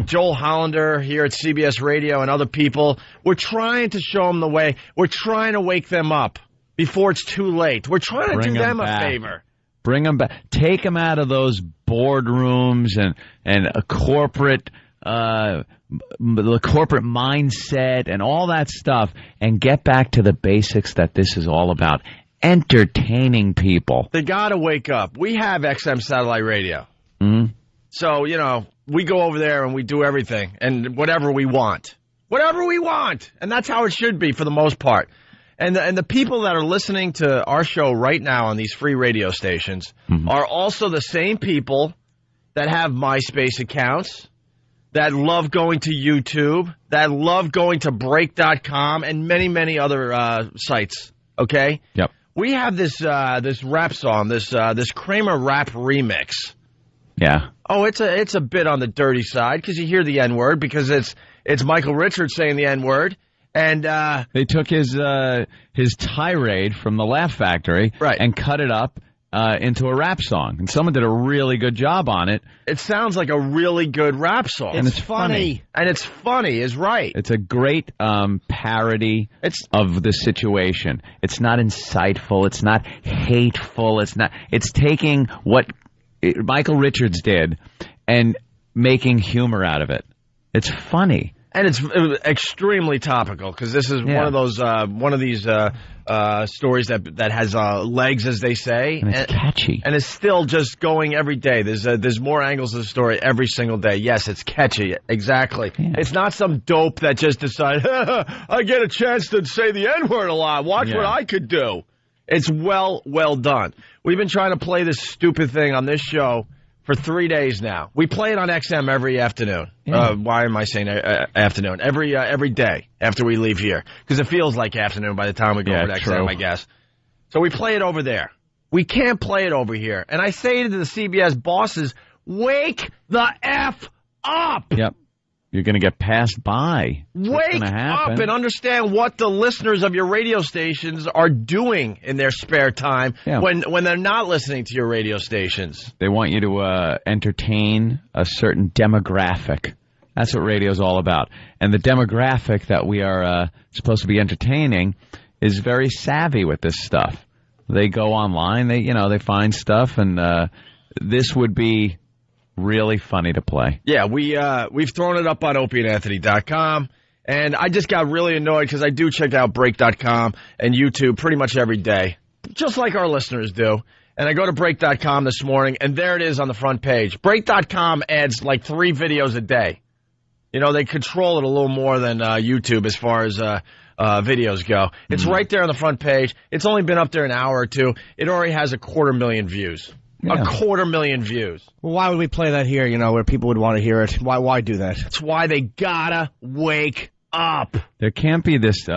Joel Hollander here at CBS Radio and other people. We're trying to show them the way. We're trying to wake them up before it's too late. We're trying to Bring do them back. a favor. Bring them back. Take them out of those boardrooms and a corporate, the corporate mindset and all that stuff, and get back to the basics that this is all about. Entertaining people. They got to wake up. We have XM satellite radio. Mm-hmm. So, we go over there and we do everything and whatever we want. Whatever we want. And that's how it should be for the most part. And the people that are listening to our show right now on these free radio stations are also the same people that have MySpace accounts, that love going to YouTube, that love going to Break.com, and many, many other sites. Okay? Yep. We have this rap song, this Kramer rap remix. Yeah. Oh, it's a bit on the dirty side because you hear the N-word because it's Michael Richards saying the N-word. And they took his tirade from the Laugh Factory, right, and cut it up into a rap song, and someone did a really good job on it. It sounds like a really good rap song. And it's funny. And it's funny, is right. It's a great parody of the situation. It's not insightful. It's not hateful. It's taking what Michael Richards did and making humor out of it. It's funny. And it's extremely topical because this is one of these stories that has legs, as they say, and it's catchy, and it's still just going every day. There's more angles of the story every single day. Yes, it's catchy, exactly. Yeah. It's not some dope that just decided I get a chance to say the N-word a lot. Watch what I could do. It's well done. We've been trying to play this stupid thing on this show for 3 days now. We play it on XM every afternoon. Yeah. Why am I saying afternoon? Every day after we leave here. Because it feels like afternoon by the time we go over to XM, I guess. So we play it over there. We can't play it over here. And I say to the CBS bosses, wake the F up! Yep. You're going to get passed by. Wake up and understand what the listeners of your radio stations are doing in their spare time when they're not listening to your radio stations. They want you to entertain a certain demographic. That's what radio's all about. And the demographic that we are supposed to be entertaining is very savvy with this stuff. They go online, they find stuff, and this would be really funny to play. Yeah, we've thrown it up on opieandanthony.com, and I just got really annoyed because I do check out break.com and YouTube pretty much every day, just like our listeners do. And I go to break.com this morning, and there it is on the front page. Break.com adds like 3 videos a day. They control it a little more than YouTube as far as videos go. It's right there on the front page. It's only been up there an hour or two. It already has 250,000 views. Yeah. 250,000 views. Well, why would we play that here, where people would want to hear it? Why do that? That's why they gotta wake up. There can't be this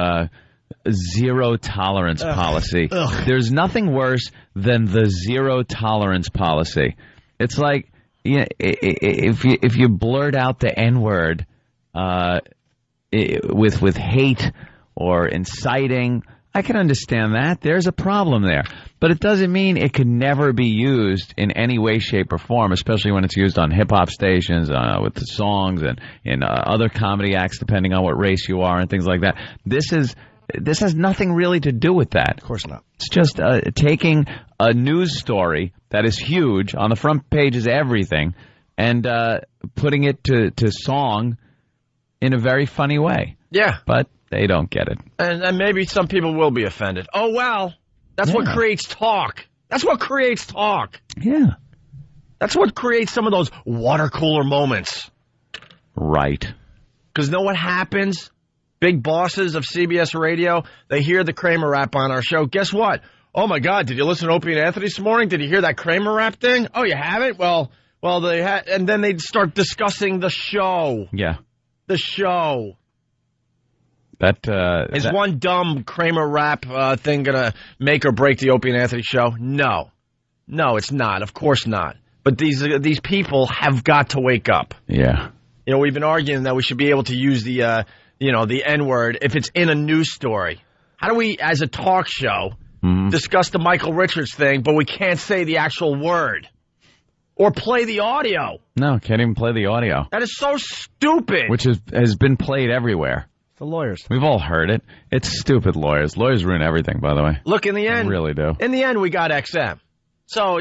zero tolerance policy. Ugh. There's nothing worse than the zero tolerance policy. It's like if you blurt out the N-word with hate or inciting, I can understand that. There's a problem there. But it doesn't mean it could never be used in any way, shape, or form, especially when it's used on hip-hop stations, with the songs, and in other comedy acts, depending on what race you are and things like that. This has nothing really to do with that. Of course not. It's just taking a news story that is huge, on the front page is everything, and putting it to song in a very funny way. Yeah. But they don't get it. And maybe some people will be offended. Oh, well, that's what creates talk. That's what creates talk. Yeah. That's what creates some of those water cooler moments. Right. Because know what happens? Big bosses of CBS Radio, they hear the Kramer rap on our show. Guess what? Oh, my God, did you listen to Opie and Anthony this morning? Did you hear that Kramer rap thing? Oh, you haven't? Well, they had, and then they'd start discussing the show. Yeah. The show. Is one dumb Kramer rap thing going to make or break the Opie and Anthony show? No. No, it's not. Of course not. But these people have got to wake up. Yeah. We've been arguing that we should be able to use the N-word if it's in a news story. How do we, as a talk show, discuss the Michael Richards thing, but we can't say the actual word? Or play the audio? No, can't even play the audio. That is so stupid. Which has been played everywhere. The lawyers. We've all heard it. It's stupid lawyers. Lawyers ruin everything, by the way. Look, in the end, they really do. In the end, we got XM. So,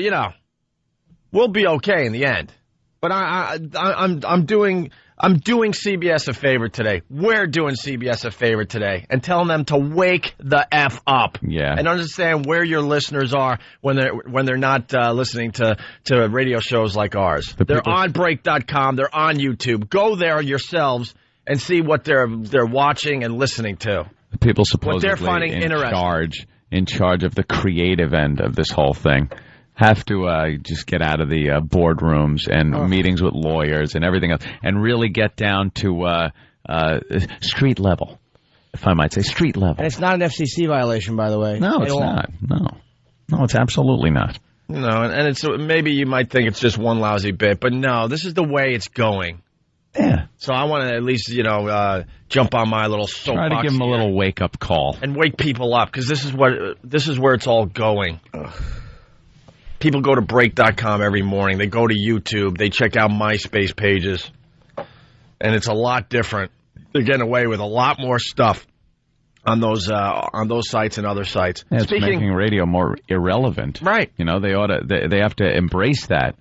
we'll be okay in the end. But I'm doing CBS a favor today. We're doing CBS a favor today and telling them to wake the F up. Yeah. And understand where your listeners are when they're not listening to radio shows like ours. They're on break.com. They're on YouTube. Go there yourselves and see what they're watching and listening to. The people supposedly what they're finding in charge of the creative end of this whole thing have to just get out of the boardrooms and meetings with lawyers and everything else and really get down to street level, if I might say, street level. And it's not an FCC violation, by the way. No, it's not. No, it's absolutely not. No, and it's maybe you might think it's just one lousy bit, but no, this is the way it's going. Yeah. So I want to at least, jump on my little soapbox. Try to give them a little wake-up call. And wake people up, because this is where it's all going. People go to break.com every morning. They go to YouTube. They check out MySpace pages. And it's a lot different. They're getting away with a lot more stuff on those sites and other sites. Yeah, it's making radio more irrelevant. Right. You know, they have to embrace that.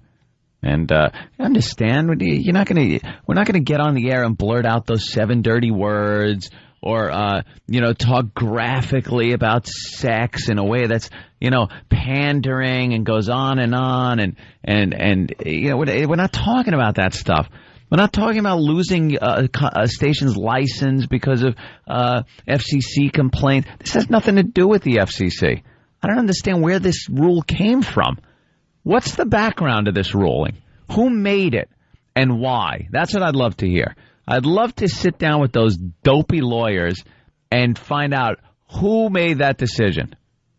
And understand, we're not going to get on the air and blurt out those 7 dirty words or talk graphically about sex in a way that's pandering and goes on and we're not talking about that stuff. We're not talking about losing a station's license because of FCC complaint. This has nothing to do with the FCC. I don't understand where this rule came from. What's the background of this ruling? Who made it and why? That's what I'd love to hear. I'd love to sit down with those dopey lawyers and find out who made that decision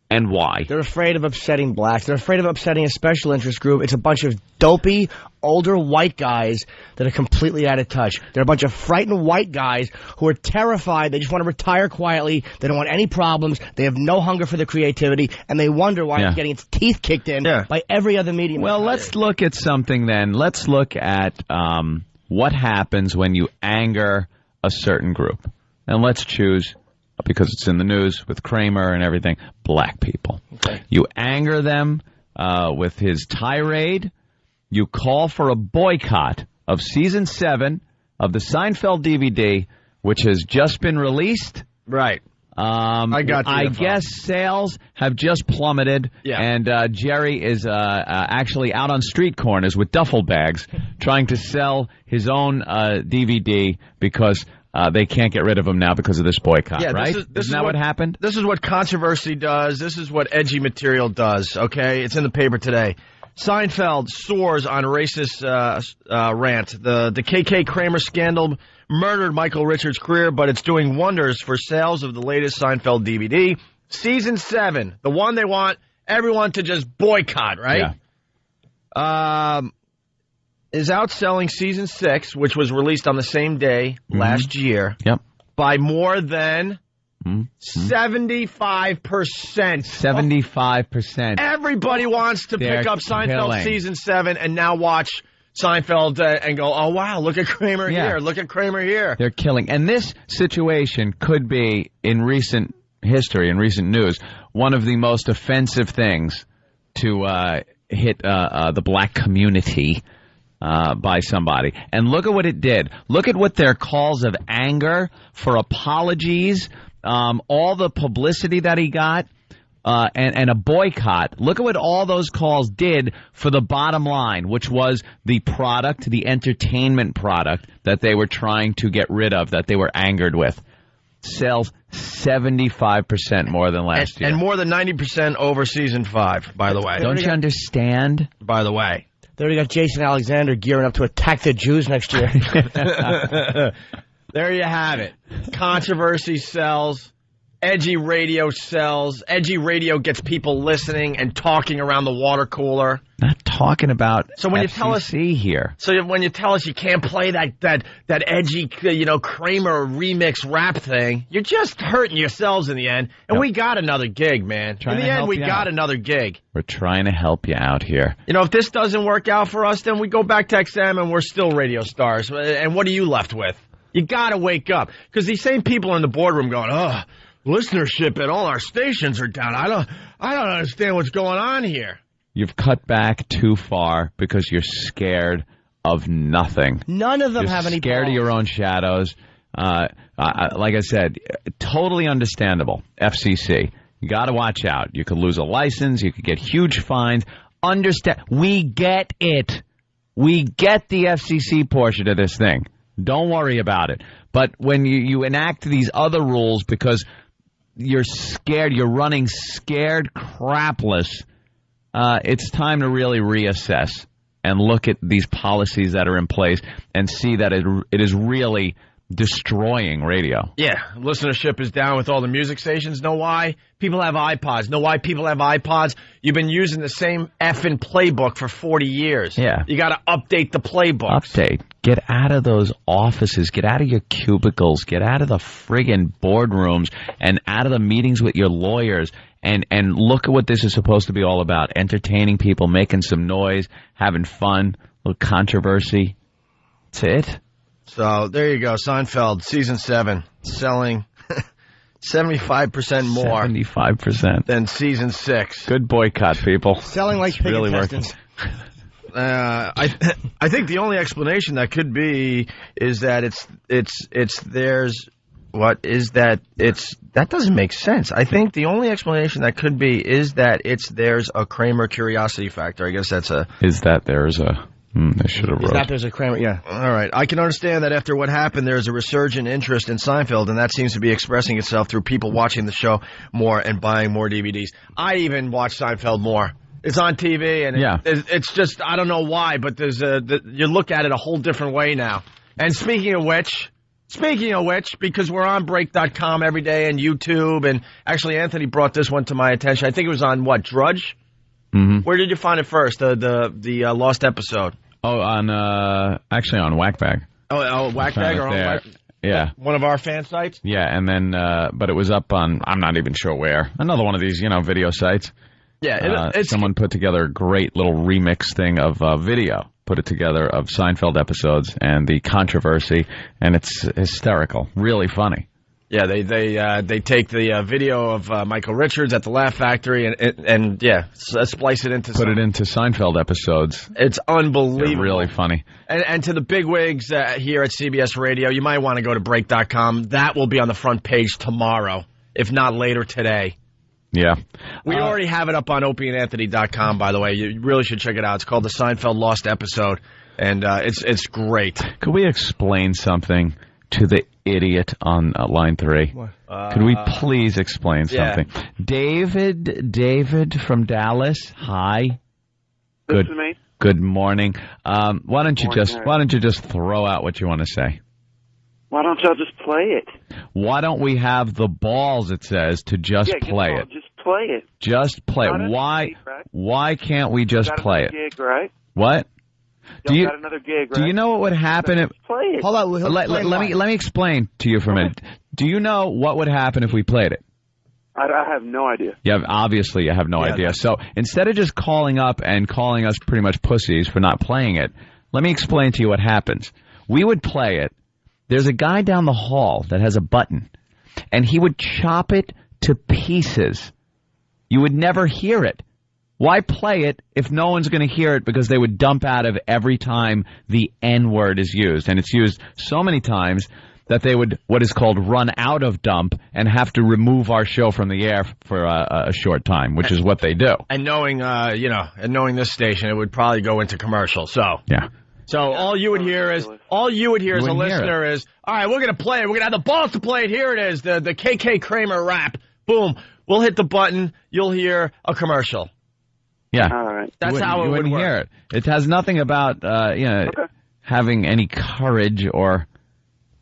and why. They're afraid of upsetting blacks. They're afraid of upsetting a special interest group. It's a bunch of dopey, older white guys that are completely out of touch. They're a bunch of frightened white guys who are terrified. They just want to retire quietly. They don't want any problems. They have no hunger for the creativity, and they wonder why it's getting its teeth kicked in by every other medium. Well, let's look at something then. Let's look at what happens when you anger a certain group. And let's choose, because it's in the news with Kramer and everything, black people. Okay. You anger them with his tirade. You call for a boycott of Season 7 of the Seinfeld DVD, which has just been released. Right. I guess sales have just plummeted, and Jerry is actually out on street corners with duffel bags trying to sell his own DVD because they can't get rid of him now because of this boycott, right? Isn't that what happened? This is what controversy does. This is what edgy material does, okay? It's in the paper today. Seinfeld soars on racist rant. The KK Kramer scandal murdered Michael Richards' career, but it's doing wonders for sales of the latest Seinfeld DVD. Season 7, the one they want everyone to just boycott, right? Yeah. Is outselling Season 6, which was released on the same day last year, by more than 75%. 75%. Everybody wants to pick up Seinfeld Season 7 and now watch Seinfeld and go, oh, wow, look at Kramer here. Look at Kramer here. They're killing. And this situation could be, in recent history, in recent news, one of the most offensive things to hit the black community by somebody. And look at what it did. Look at what their calls of anger, for apologies, all the publicity that he got, and a boycott. Look at what all those calls did for the bottom line, which was the product, the entertainment product that they were trying to get rid of, that they were angered with. Sells 75% more than last year. And more than 90% over Season 5, by the way. Don't you understand? By the way. They already got Jason Alexander gearing up to attack the Jews next year. There you have it. Controversy sells. Edgy radio sells. Edgy radio gets people listening and talking around the water cooler. Not talking about when FCC you tell us here. So when you tell us you can't play that edgy, Kramer remix rap thing, you're just hurting yourselves in the end. And we got another gig, man. In the end, we got another gig. We're trying to help you out here. If this doesn't work out for us, then we go back to XM and we're still radio stars. And what are you left with? You got to wake up. Because these same people in the boardroom going, oh, listenership at all our stations are down. I don't understand what's going on here. You've cut back too far because you're scared of nothing. None of them you're have any scared balls. of your own shadows. Like I said, totally understandable. FCC, you got to watch out. You could lose a license. You could get huge fines. Understand? We get it. We get the FCC portion of this thing. Don't worry about it. But when you enact these other rules because you're scared, you're running scared crapless, it's time to really reassess and look at these policies that are in place and see that it is really destroying radio. Yeah, listenership is down with all the music stations. Know why? People have iPods. Know why people have iPods? You've been using the same effing playbook for 40 years. Yeah. You got to update the playbooks. Update. Get out of those offices. Get out of your cubicles. Get out of the friggin' boardrooms and out of the meetings with your lawyers And look at what this is supposed to be all about. Entertaining people, making some noise, having fun, a little controversy. That's it. So there you go. Seinfeld, season 7, selling 75% more. 75%. Than season 6. Good boycott, people. Selling like pig really intestines. I think the only explanation that could be is that that doesn't make sense. I think the only explanation that could be is that there's a Kramer curiosity factor. I guess that's a... Is that there's a... they should have wrote. Is that there's a Kramer, yeah. All right. I can understand that after what happened, there's a resurgent interest in Seinfeld, and that seems to be expressing itself through people watching the show more and buying more DVDs. I even watch Seinfeld more. It's on TV, and it's just, I don't know why, but you look at it a whole different way now. And speaking of which, because we're on Break.com every day and YouTube, and actually Anthony brought this one to my attention. I think it was on, Drudge? Mm-hmm. Where did you find it first, the lost episode? Oh, actually on Whackbag. Oh, Whackbag or on Whackbag? Yeah. One of our fan sites? Yeah, and then, but it was up on, I'm not even sure where. Another one of these, video sites. Yeah, someone put together a great little remix thing of video, put it together of Seinfeld episodes and the controversy, and it's hysterical, really funny. Yeah, they take the video of Michael Richards at the Laugh Factory and splice it into put it into Seinfeld episodes. It's unbelievable, they're really funny. And to the bigwigs here at CBS Radio, you might want to go to Break.com. That will be on the front page tomorrow, if not later today. Yeah. We already have it up on opieandanthony.com, by the way. You really should check it out. It's called The Seinfeld Lost Episode, and it's great. Could we explain something to the idiot on line 3? What? Could we please explain something? Yeah. David from Dallas, hi. This is me. Good morning. Why don't you just throw out what you want to say? Why don't y'all just play it? Why don't we have the balls, it says, to just play it? Just play it. Just play it. Why can't we just play it? Gig, right? What? Got another gig, right? Do you know what would happen if... Play it. Hold on. Let me explain to you for a minute. Do you know what would happen if we played it? I have no idea. Yeah, obviously you have no idea. So instead of just calling up and calling us pretty much pussies for not playing it, let me explain to you what happens. We would play it. There's a guy down the hall that has a button, and he would chop it to pieces. You would never hear it. Why play it if no one's going to hear it, because they would dump out of every time the N-word is used, and it's used so many times that they would, what is called, run out of dump and have to remove our show from the air for a short time, which is what they do. And knowing, knowing this station, it would probably go into commercial. So yeah. So all you would hear as a listener is, all right, we're going to play it. We're going to have the balls to play it. Here it is, the KK Kramer rap. Boom. We'll hit the button. You'll hear a commercial. Yeah. All right. That's how it would work. Hear it. It has nothing about, having any courage or...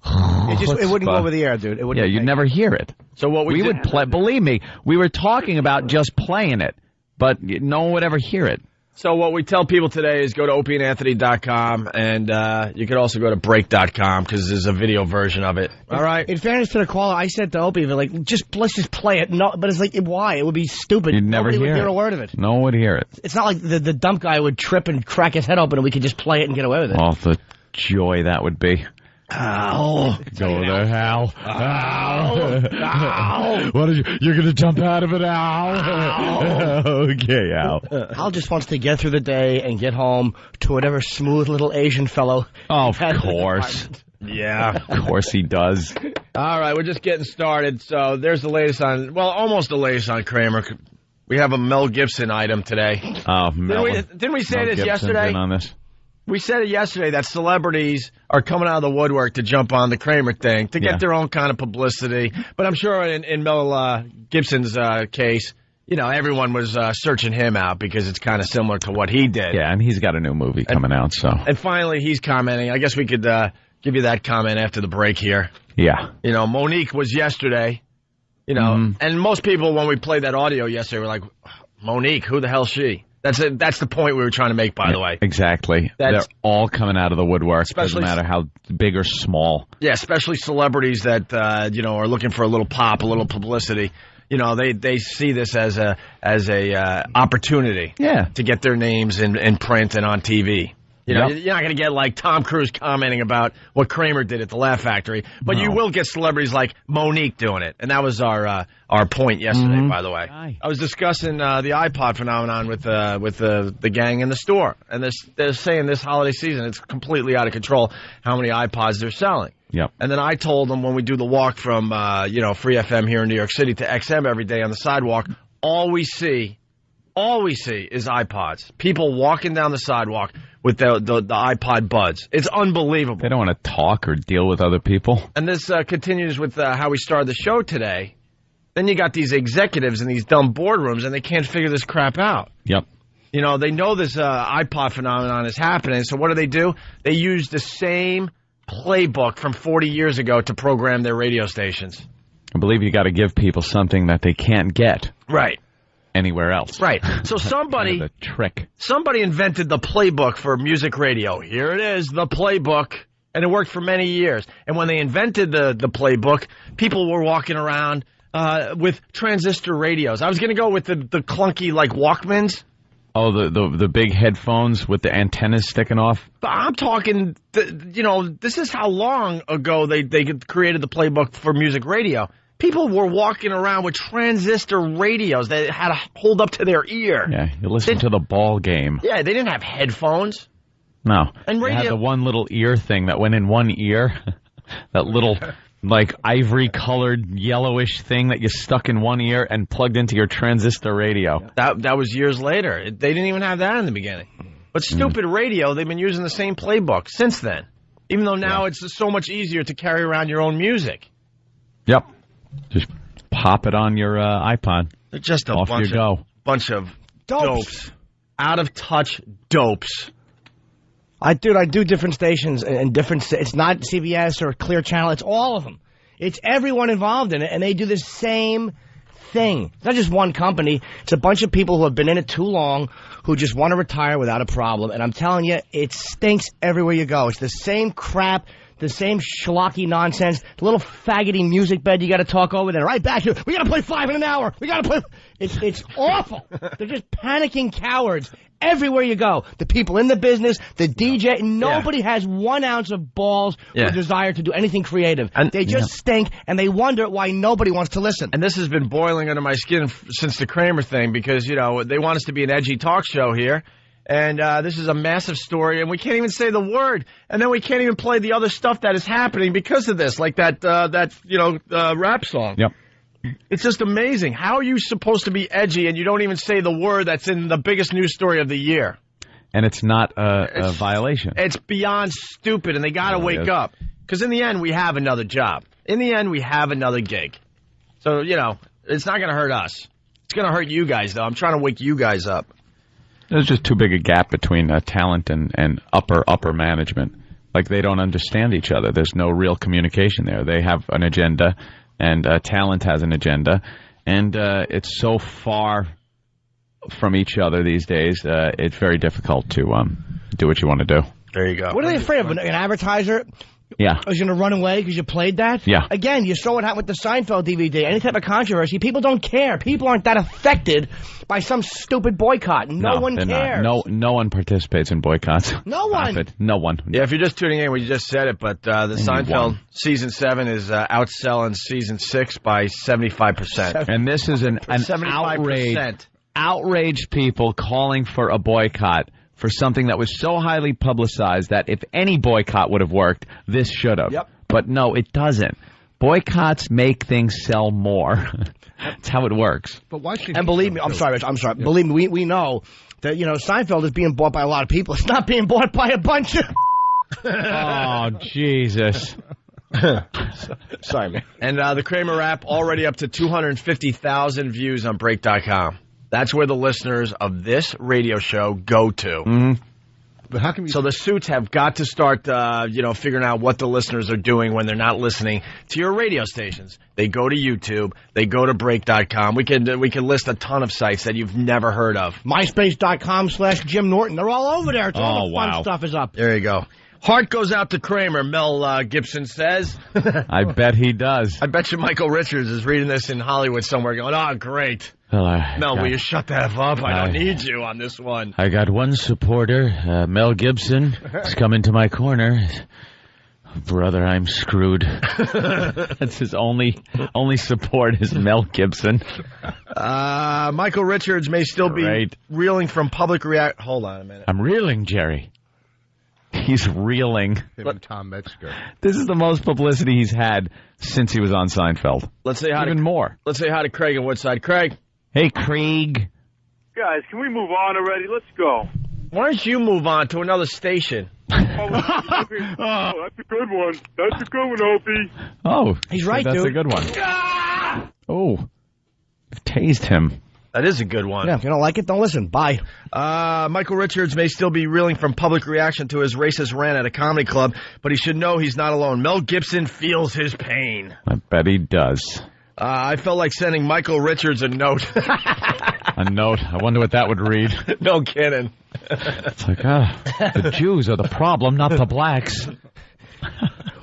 It wouldn't go over the air, dude. You'd never hear it. So what we would play, believe me, we were talking about just playing it, but no one would ever hear it. So what we tell people today is go to opieandanthony.com, and you could also go to break.com because there's a video version of it. All right? In fairness to the caller, I said to Opie, like, let's just play it. No, but it's like, why? It would be stupid. You'd never Nobody hear would hear it. a word of it. No one would hear it. It's not like the dump guy would trip and crack his head open and we could just play it and get away with it. Oh, the joy that would be. Ow. Go there, Hal. Ow. Ow. What are you're going to jump out of it, Al? Okay, Al. Al just wants to get through the day and get home to whatever smooth little Asian fellow. Of course. Yeah. Of course he does. All right, we're just getting started. So there's the latest almost the latest on Kramer. We have a Mel Gibson item today. Oh, Mel. Didn't we say Mel this Gibson's yesterday? in on this. We said it yesterday that celebrities are coming out of the woodwork to jump on the Kramer thing to get their own kind of publicity. But I'm sure in Mel Gibson's case, everyone was searching him out because it's kind of similar to what he did. Yeah, and he's got a new movie coming out. So. And finally, he's commenting. I guess we could give you that comment after the break here. Yeah. Monique was yesterday. And most people, when we played that audio yesterday, were like, Monique, who the hell's she? That's the point we were trying to make, by the way. Exactly. They're all coming out of the woodwork. Doesn't matter how big or small. Yeah, especially celebrities that, are looking for a little pop, a little publicity. you know, they see this as a opportunity to get their names in print and on TV. You know, you're not going to get like Tom Cruise commenting about what Kramer did at the Laugh Factory, but you will get celebrities like Monique doing it, and that was our point yesterday. By the way, I was discussing the iPod phenomenon with the gang in the store, and they're saying this holiday season it's completely out of control how many iPods they're selling. Yep. And then I told them when we do the walk from Free FM here in New York City to XM every day on the sidewalk, all we see is iPods. People walking down the sidewalk with the iPod buds. It's unbelievable. They don't want to talk or deal with other people. And this continues with how we started the show today. Then you got these executives in these dumb boardrooms, and they can't figure this crap out. Yep. You know, they know this iPod phenomenon is happening, so what do? They use the same playbook from 40 years ago to program their radio stations. I believe you got to give people something that they can't get. Right. Anywhere else. Right. So somebody invented the playbook for music radio. Here it is, the playbook. And it worked for many years. And when they invented the playbook, people were walking around with transistor radios. I was going to go with the clunky, like, Walkmans. Oh, the big headphones with the antennas sticking off? But I'm talking, this is how long ago they created the playbook for music radio. People were walking around with transistor radios that had to hold up to their ear. Yeah, you listen to the ball game. Yeah, they didn't have headphones. No. And radio... They had the one little ear thing that went in one ear. That little, like, ivory-colored, yellowish thing that you stuck in one ear and plugged into your transistor radio. That was years later. They didn't even have that in the beginning. But stupid radio, they've been using the same playbook since then. Even though now it's so much easier to carry around your own music. Yep. Just pop it on your iPod. They're just a bunch of dopes. Out of touch dopes. I do different stations and different. It's not CBS or Clear Channel. It's all of them. It's everyone involved in it, and they do the same thing. It's not just one company. It's a bunch of people who have been in it too long, who just want to retire without a problem. And I'm telling you, it stinks everywhere you go. It's the same crap. The same schlocky nonsense, the little faggoty music bed you got to talk over there. Right back here. We got to play 5 in an hour. We got to play. It's awful. They're just panicking cowards everywhere you go. The people in the business, the DJ, nobody has 1 ounce of balls or desire to do anything creative. And they just stink, and they wonder why nobody wants to listen. And this has been boiling under my skin since the Kramer thing because, they want us to be an edgy talk show here. And this is a massive story, and we can't even say the word. And then we can't even play the other stuff that is happening because of this, like that rap song. Yep. It's just amazing. How are you supposed to be edgy and you don't even say the word that's in the biggest news story of the year? And it's not a violation. It's beyond stupid, and they got to wake up. Because in the end, we have another job. In the end, we have another gig. So, it's not going to hurt us. It's going to hurt you guys, though. I'm trying to wake you guys up. There's just too big a gap between talent and upper management. Like, they don't understand each other. There's no real communication there. They have an agenda, and talent has an agenda. And it's so far from each other these days, it's very difficult to do what you want to do. There you go. What are they afraid of? An advertiser? Yeah. Is going to run away because you played that? Yeah. Again, you saw what happened with the Seinfeld DVD. Any type of controversy, people don't care. People aren't that affected by some stupid boycott. No one cares. Not. No one participates in boycotts. No one. No one. Yeah, if you're just tuning in, we just said it, but the Seinfeld Season 7 is outselling Season 6 by 75%. And this is an outraged people calling for a boycott for something that was so highly publicized that if any boycott would have worked, this should have. Yep. But no, it doesn't. Boycotts make things sell more. That's how it works. But why should? And believe me, I'm sorry, Rich. Yeah. Believe me, we know that Seinfeld is being bought by a lot of people. It's not being bought by a bunch of. Oh, Jesus. Sorry, man. And the Kramer app already up to 250,000 views on Break.com. That's where the listeners of this radio show go to. Mm-hmm. But how can so the suits have got to start, figuring out what the listeners are doing when they're not listening to your radio stations. They go to YouTube. They go to Break.com. We can list a ton of sites that you've never heard of. MySpace.com/Jim Norton. They're all over there. It's all the fun stuff is up. There you go. Heart goes out to Kramer, Mel Gibson says. I bet he does. I bet you Michael Richards is reading this in Hollywood somewhere going, oh, great. Well, Mel, will you shut the F up? I don't need you on this one. I got one supporter, Mel Gibson. He's coming to my corner. Brother, I'm screwed. That's his only support is Mel Gibson. Michael Richards may still be reeling from public reaction. Hold on a minute. I'm reeling, Jerry. He's reeling. Him and Tom Metzger. This is the most publicity he's had since he was on Seinfeld. Let's say hi Even more. Let's say hi to Craig in Woodside. Craig. Hey, Craig. Guys, can we move on already? Let's go. Why don't you move on to another station? Oh, that's a good one. That's a good one, Opie. Oh, he's right, that's dude. a good one. Oh, tased him. That is a good one. Yeah, if you don't like it, don't listen. Bye. Michael Richards may still be reeling from public reaction to his racist rant at a comedy club, but he should know he's not alone. Mel Gibson feels his pain. I bet he does. I felt like sending Michael Richards a note. A note? I wonder what that would read. No kidding. It's like, the Jews are the problem, not the blacks.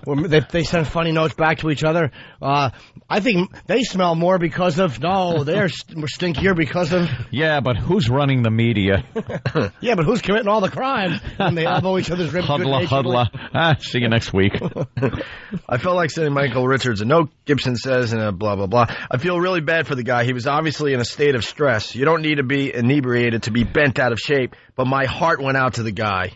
Well, they send funny notes back to each other. I think they smell more because of... No, they're stinkier because of... Yeah, but who's running the media? Yeah, but who's committing all the crimes? And they elbow each other's ribs. Huddler. See you next week. I felt like sending Michael Richards a note, Gibson says, and a blah, blah, blah. I feel really bad for the guy. He was obviously in a state of stress. You don't need to be inebriated to be bent out of shape, but my heart went out to the guy.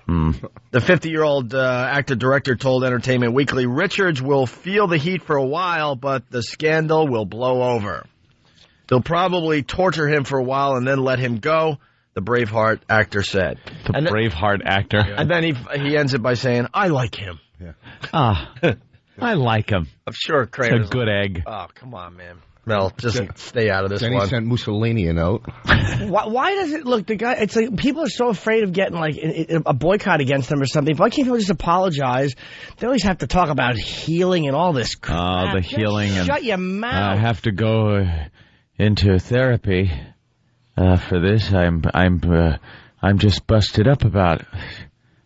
The 50-year-old actor-director told Entertainment Weekly, Richards will feel the heat for a while, but the scandal will blow over. They'll probably torture him for a while and then let him go, the Braveheart actor said. Braveheart actor. Yeah. And then he ends it by saying, I like him. Yeah. I like him. I'm sure Kramer's It's a good egg. Oh, come on, man. Mel, just stay out of this then one. He sent Mussolini a note. Why does it look? The guy. It's like people are so afraid of getting like a boycott against them or something. Why can't people just apologize? They always have to talk about healing and all this crap. Oh, the healing. Shut your mouth. I have to go into therapy for this. I'm just busted up about it.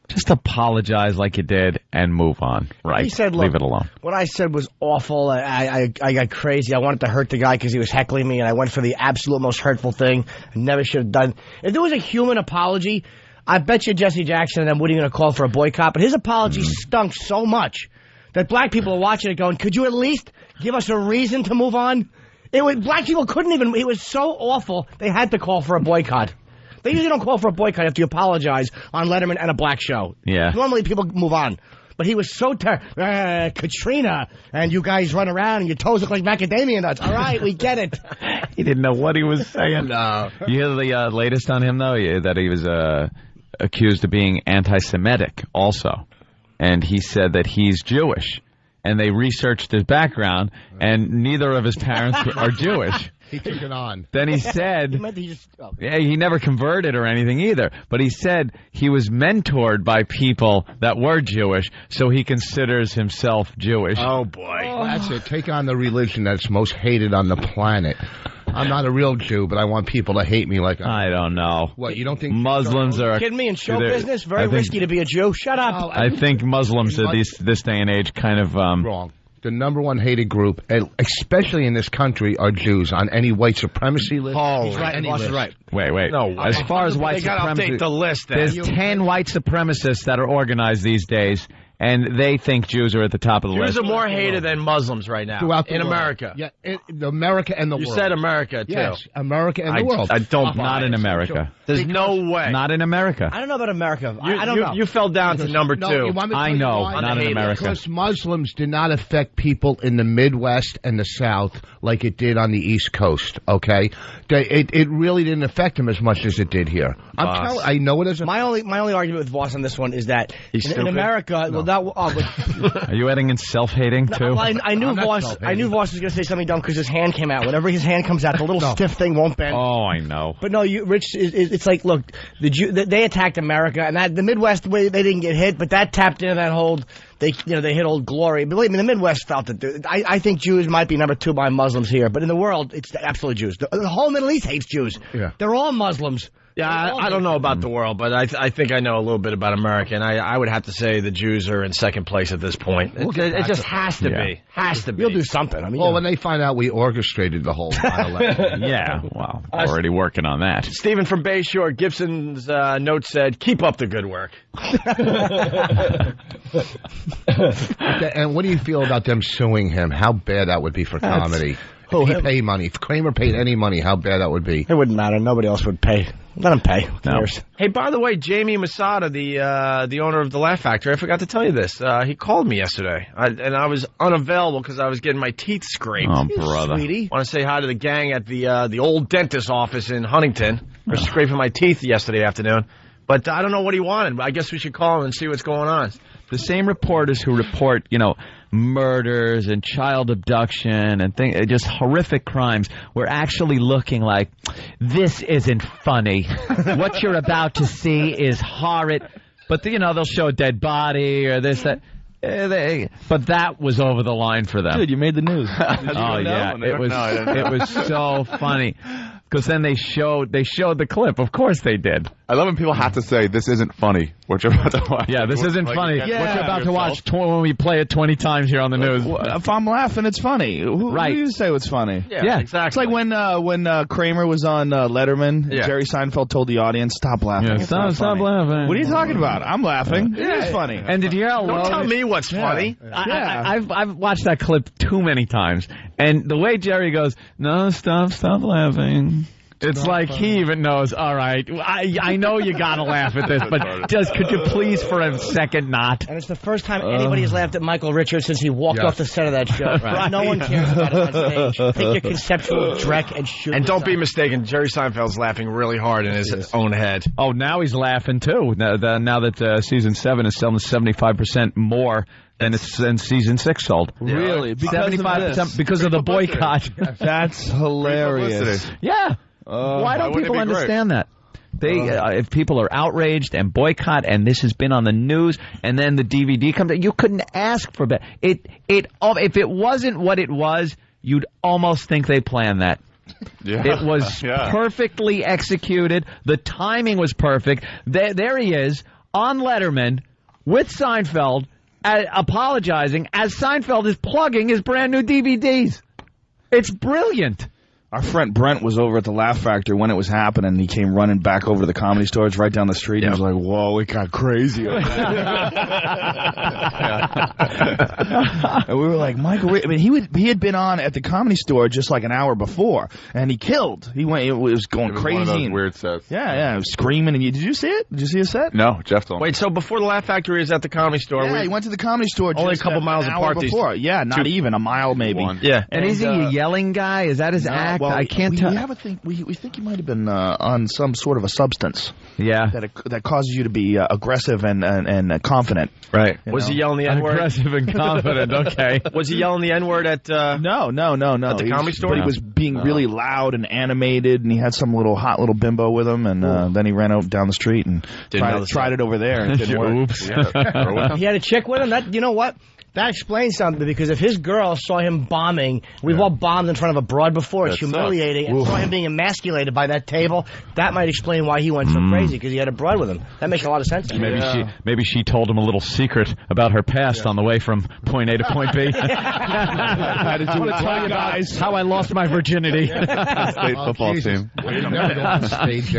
Just apologize like you did and move on. Right. He said, look, leave it alone. What I said was awful. I got crazy. I wanted to hurt the guy because he was heckling me, and I went for the absolute most hurtful thing I never should have done. If there was a human apology, I bet you Jesse Jackson and them wouldn't even call for a boycott, but his apology stunk so much that black people are watching it going, could you at least give us a reason to move on? Black people couldn't even. It was so awful, they had to call for a boycott. They usually don't call for a boycott after you apologize on Letterman and a black show. Yeah. Normally people move on. But he was so Katrina, and you guys run around and your toes look like macadamia nuts. All right, we get it. He didn't know what he was saying. No. You hear the latest on him, though? That he was accused of being anti-Semitic also. And he said that he's Jewish. And they researched his background, and neither of his parents are Jewish. He took it on. Then he said, he never converted or anything either, but he said he was mentored by people that were Jewish, so he considers himself Jewish. Oh, boy. Oh. That's it. Take on the religion that's most hated on the planet. I'm not a real Jew, but I want people to hate me like I don't know. What, you don't think Muslims are... kidding me? In show business? Very risky to be a Jew. Shut up. I think Muslims at this day and age kind of... wrong. The number one hated group, especially in this country, are Jews on any white supremacy list. Oh, he's right. Boss is right. Wait. No, as far as white supremacy... They got to update the list. There's 10 white supremacists that are organized these days, and they think Jews are at the top of the list. Jews are more hated than Muslims right now in America. Yeah, America and the world. You said America, too. Yes, America and the world. I don't Not in America. There's no way. Not in America. I don't know about America. I don't know. You fell down to number 2. I know, not in America. Because Muslims did not affect people in the Midwest and the South like it did on the East Coast, okay? It really didn't affect them as much as it did here. I know it as my only argument with Voss on this one is that in America... No. Are you adding in self-hating, too? I knew Voss was going to say something dumb because his hand came out. Whenever his hand comes out, the little stiff thing won't bend. Oh, I know. But no, Rich, it's like, look, they attacked America, and the Midwest, they didn't get hit, but that tapped into that whole... They hit Old Glory. Believe me, the Midwest felt it. I think Jews might be number 2 by Muslims here, but in the world, it's absolutely Jews. The whole Middle East hates Jews. Yeah. They're all Muslims. Yeah, I don't know about the world, but I think I know a little bit about America, and I would have to say the Jews are in second place at this point. It just has to be. Has to be. You'll do something. I mean, well, when they find out we orchestrated the whole 9/11. Yeah, wow. Already working on that. Stephen from Bayshore, Gibson's note said, keep up the good work. And what do you feel about them suing him? How bad that would be for comedy. If he paid money, if Kramer paid any money, how bad that would be. It wouldn't matter. Nobody else would pay. Let him pay. No. Hey, by the way, Jamie Masada, the owner of the Laugh Factory, I forgot to tell you this. He called me yesterday, and I was unavailable because I was getting my teeth scraped. Oh, brother. Sweetie. Want to say hi to the gang at the old dentist office in Huntington. They're scraping my teeth yesterday afternoon. But I don't know what he wanted. I guess we should call him and see what's going on. The same reporters who report, murders and child abduction and just horrific crimes, were actually looking like, this isn't funny. What you're about to see is horrid. But, they'll show a dead body or this, that. But that was over the line for them. Dude, you made the news. Oh, yeah. It was so funny. Because then they showed the clip. Of course they did. I love when people have to say, this isn't funny, what you're about to watch. Yeah, this isn't funny. What you're about to watch when we play it 20 times here on the news. If I'm laughing, it's funny. Who do you say what's funny? Yeah, exactly. It's like when Kramer was on Letterman, Jerry Seinfeld told the audience, stop laughing. Yeah, stop laughing. What are you talking about? I'm laughing. It is funny. And did you hear how low? Don't tell me what's funny. I've watched that clip too many times. And the way Jerry goes, no, stop laughing. It's like he even knows, all right, I know you got to laugh at this, but could you please for a second not? And it's the first time anybody has laughed at Michael Richards since he walked off the set of that show. Right. No one cares about it on stage. Take your conceptual dreck and shoot And don't be mistaken, Jerry Seinfeld's laughing really hard in his own head. Oh, now he's laughing, too, now that Season 7 is selling 75% more than it's in Season 6 sold. Really? Because 75% because of the boycott. That's hilarious. Yeah. Why don't people understand that? If people are outraged and boycott, and this has been on the news, and then the DVD comes out, you couldn't ask for that. If it wasn't what it was, you'd almost think they planned that. Yeah. It was perfectly executed. The timing was perfect. There he is on Letterman with Seinfeld apologizing as Seinfeld is plugging his brand new DVDs. It's brilliant. Our friend Brent was over at the Laugh Factory when it was happening, and he came running back over to the Comedy Store. It's right down the street. And he was like, whoa, it got crazy. And we were like, Michael, I mean, he had been on at the Comedy Store just like an hour before, and he killed. He was going crazy. One of those weird sets. Yeah, screaming. And did you see it? Did you see a set? No, Jeff told me. Wait, so before the Laugh Factory is at the Comedy Store? Yeah, he went to the Comedy Store only just a couple miles apart before. Yeah, not even a mile maybe. Yeah. And is he a yelling guy? Is that his act? Well, I can't tell. We think he might have been on some sort of a substance. Yeah. That causes you to be aggressive and confident. Right. Was he yelling the N-word? Aggressive and confident, okay. Was he yelling the N-word at... No. At the Comedy Store? But he was being really loud and animated, and he had some hot little bimbo with him, and then he ran out down the street and tried it over there, and it didn't work. Oops. He had a chick with him? You know what? That explains something, because if his girl saw him bombing, we've all bombed in front of a broad before, it's humiliating, and saw him being emasculated by that table, that might explain why he went so crazy, because he had a broad with him. That makes a lot of sense. Maybe she told him a little secret about her past on the way from point A to point B. I want to tell you guys how I lost my virginity. State football team. Stage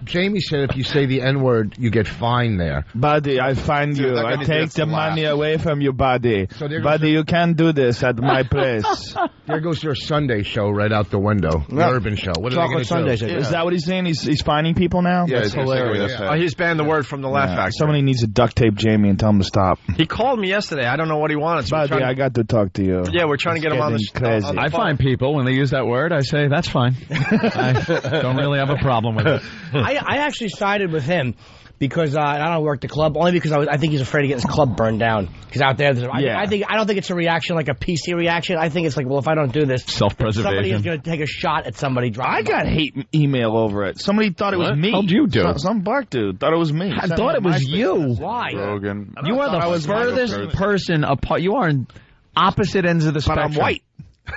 Jamie said if you say the N-word, you get fined there. Buddy, I find you. I take the money away from you, buddy. So buddy, you can't do this at my place. There goes your Sunday show right out the window. The Urban Show. What are they going to do? Is that what he's saying? He's finding people now? Yeah, that's hilarious. He's banned the word from the Laugh Factory. Somebody needs to duct tape Jamie and tell him to stop. He called me yesterday. I don't know what he wanted. So buddy, I got to talk to you. Yeah, we're trying to get him on the crazy. I find people, when they use that word, I say, that's fine. I don't really have a problem with it. I actually sided with him. Because I don't work the club, only because I think he's afraid of getting his club burned down. Because out there, I don't think it's a reaction like a PC reaction. I think it's like, well, if I don't do this, self-preservation. Somebody is going to take a shot at somebody. I got hate email over it. Somebody thought it was me. How'd you do? Some bark dude thought it was me. I thought it was you. Why? Rogan. You are the furthest person apart. You are on opposite ends of the spectrum. But I'm white.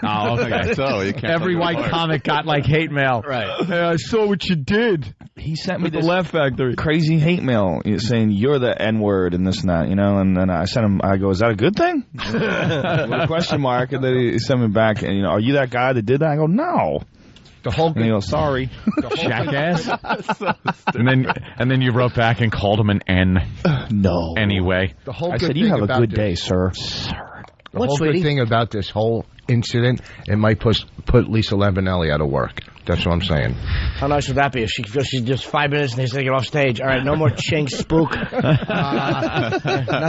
Oh, okay. So you can't Every tell white them apart. comic got like hate mail. Right. Hey, I saw what you did. He sent me With this the Laugh Factory. crazy hate mail saying you're the N-word and this and that, and then I sent him, I go, is that a good thing? With a question mark, and then he sent me back, and, are you that guy that did that? I go, no. The whole And he goes, sorry. Jackass. and then you wrote back and called him an N. No. Anyway. The whole I good said, you thing have a about good this- day, sir. The whole good thing about this whole incident, it might put Lisa Lampanelli out of work. That's what I'm saying. How nice would that be if she just 5 minutes and they take it off stage? All right, no more chink spook.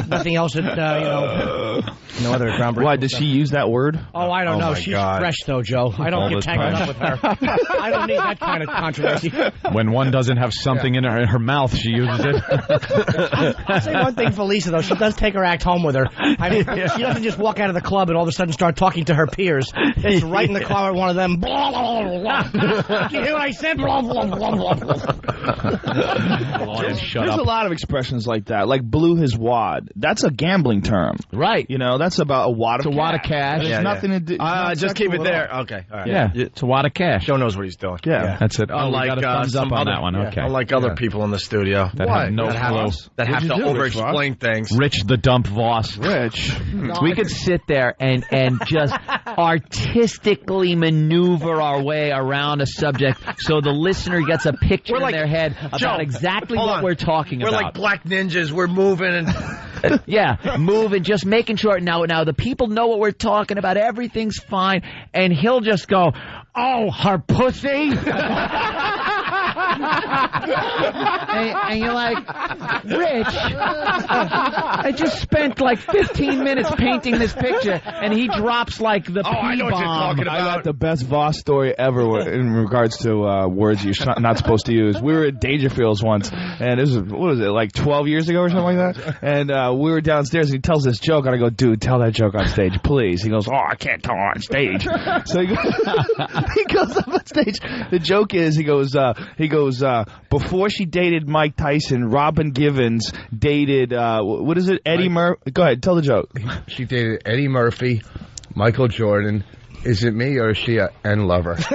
Nothing else that, no other groundbreaking. Why, did she use that word? Oh, I don't know. my She's God. fresh, though, Joe. I don't All get the tangled time. up with her. I don't need that kind of controversy. When one doesn't have something in her mouth, she uses it. I'll say one thing for Lisa, though. She does take her act home with her. I mean, she doesn't just walk out of the club and all of a sudden start talking to her peers. It's right in the car with one of them. Blah, blah, blah, blah. You hear what I said? Blah, blah, blah, blah, blah. Shut There's up. a lot of expressions like that, like blew his wad. That's a gambling term. Right. That's about a wad of It's a wad of cash. There's nothing to do. Just keep it there. Okay. All right. Yeah, it's a wad of cash. Joe knows what he's doing. Yeah. That's it. Oh, we got a thumbs up some on other, that one. Okay. Unlike other people in the studio That have no that have, clue. that have What'd to you do, Rich over-explain things. Rich the Dump Voss. Rich. We could sit there and just artistically maneuver our way around a subject so the listener gets a picture in their head about Joe, exactly hold what on. we're talking We're about. like black ninjas. We're moving and Yeah, moving, just making sure. Now the people know what we're talking about. Everything's fine. And he'll just go, oh, her pussy? and you're like, Rich, I just spent like 15 minutes painting this picture, and he drops like the I know what you're talking I about. got the best Voss story ever in regards to words you're not supposed to use. We were at Dangerfields once, and this was, what was it, like 12 years ago or something like that? And we were downstairs, and he tells this joke, and I go, dude, tell that joke on stage, please. He goes, oh, I can't tell on stage. So he goes up on stage. The joke is, he goes, before she dated Mike Tyson, Robin Givens dated, what is it, Eddie Murphy? Go ahead, tell the joke. She dated Eddie Murphy, Michael Jordan. Is it me or is she a N lover? And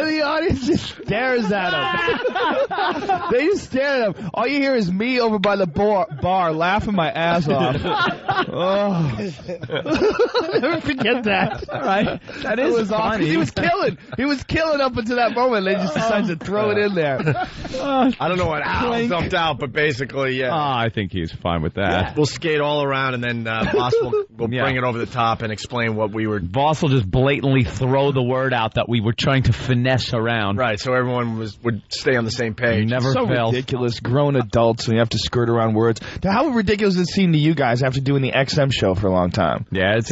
the audience just stares at him. They just stare at him. All you hear is me over by the bar laughing my ass off. Oh. Never forget that. Right? That It is was awesome. funny. He was killing. He was killing up until that moment. They just decided to throw it in there. I don't know what Al dumped out, but basically, yeah. I think he's fine with that. We'll skate all around, and then Voss will bring it over the top and explain what we were. Voss will just blatantly throw the word out that we were trying to finesse around. Right, so everyone would stay on the same page. Never So failed. ridiculous. Grown adults, and you have to skirt around words. How ridiculous does it seem to you guys after doing the XM show for a long time? Yeah, it's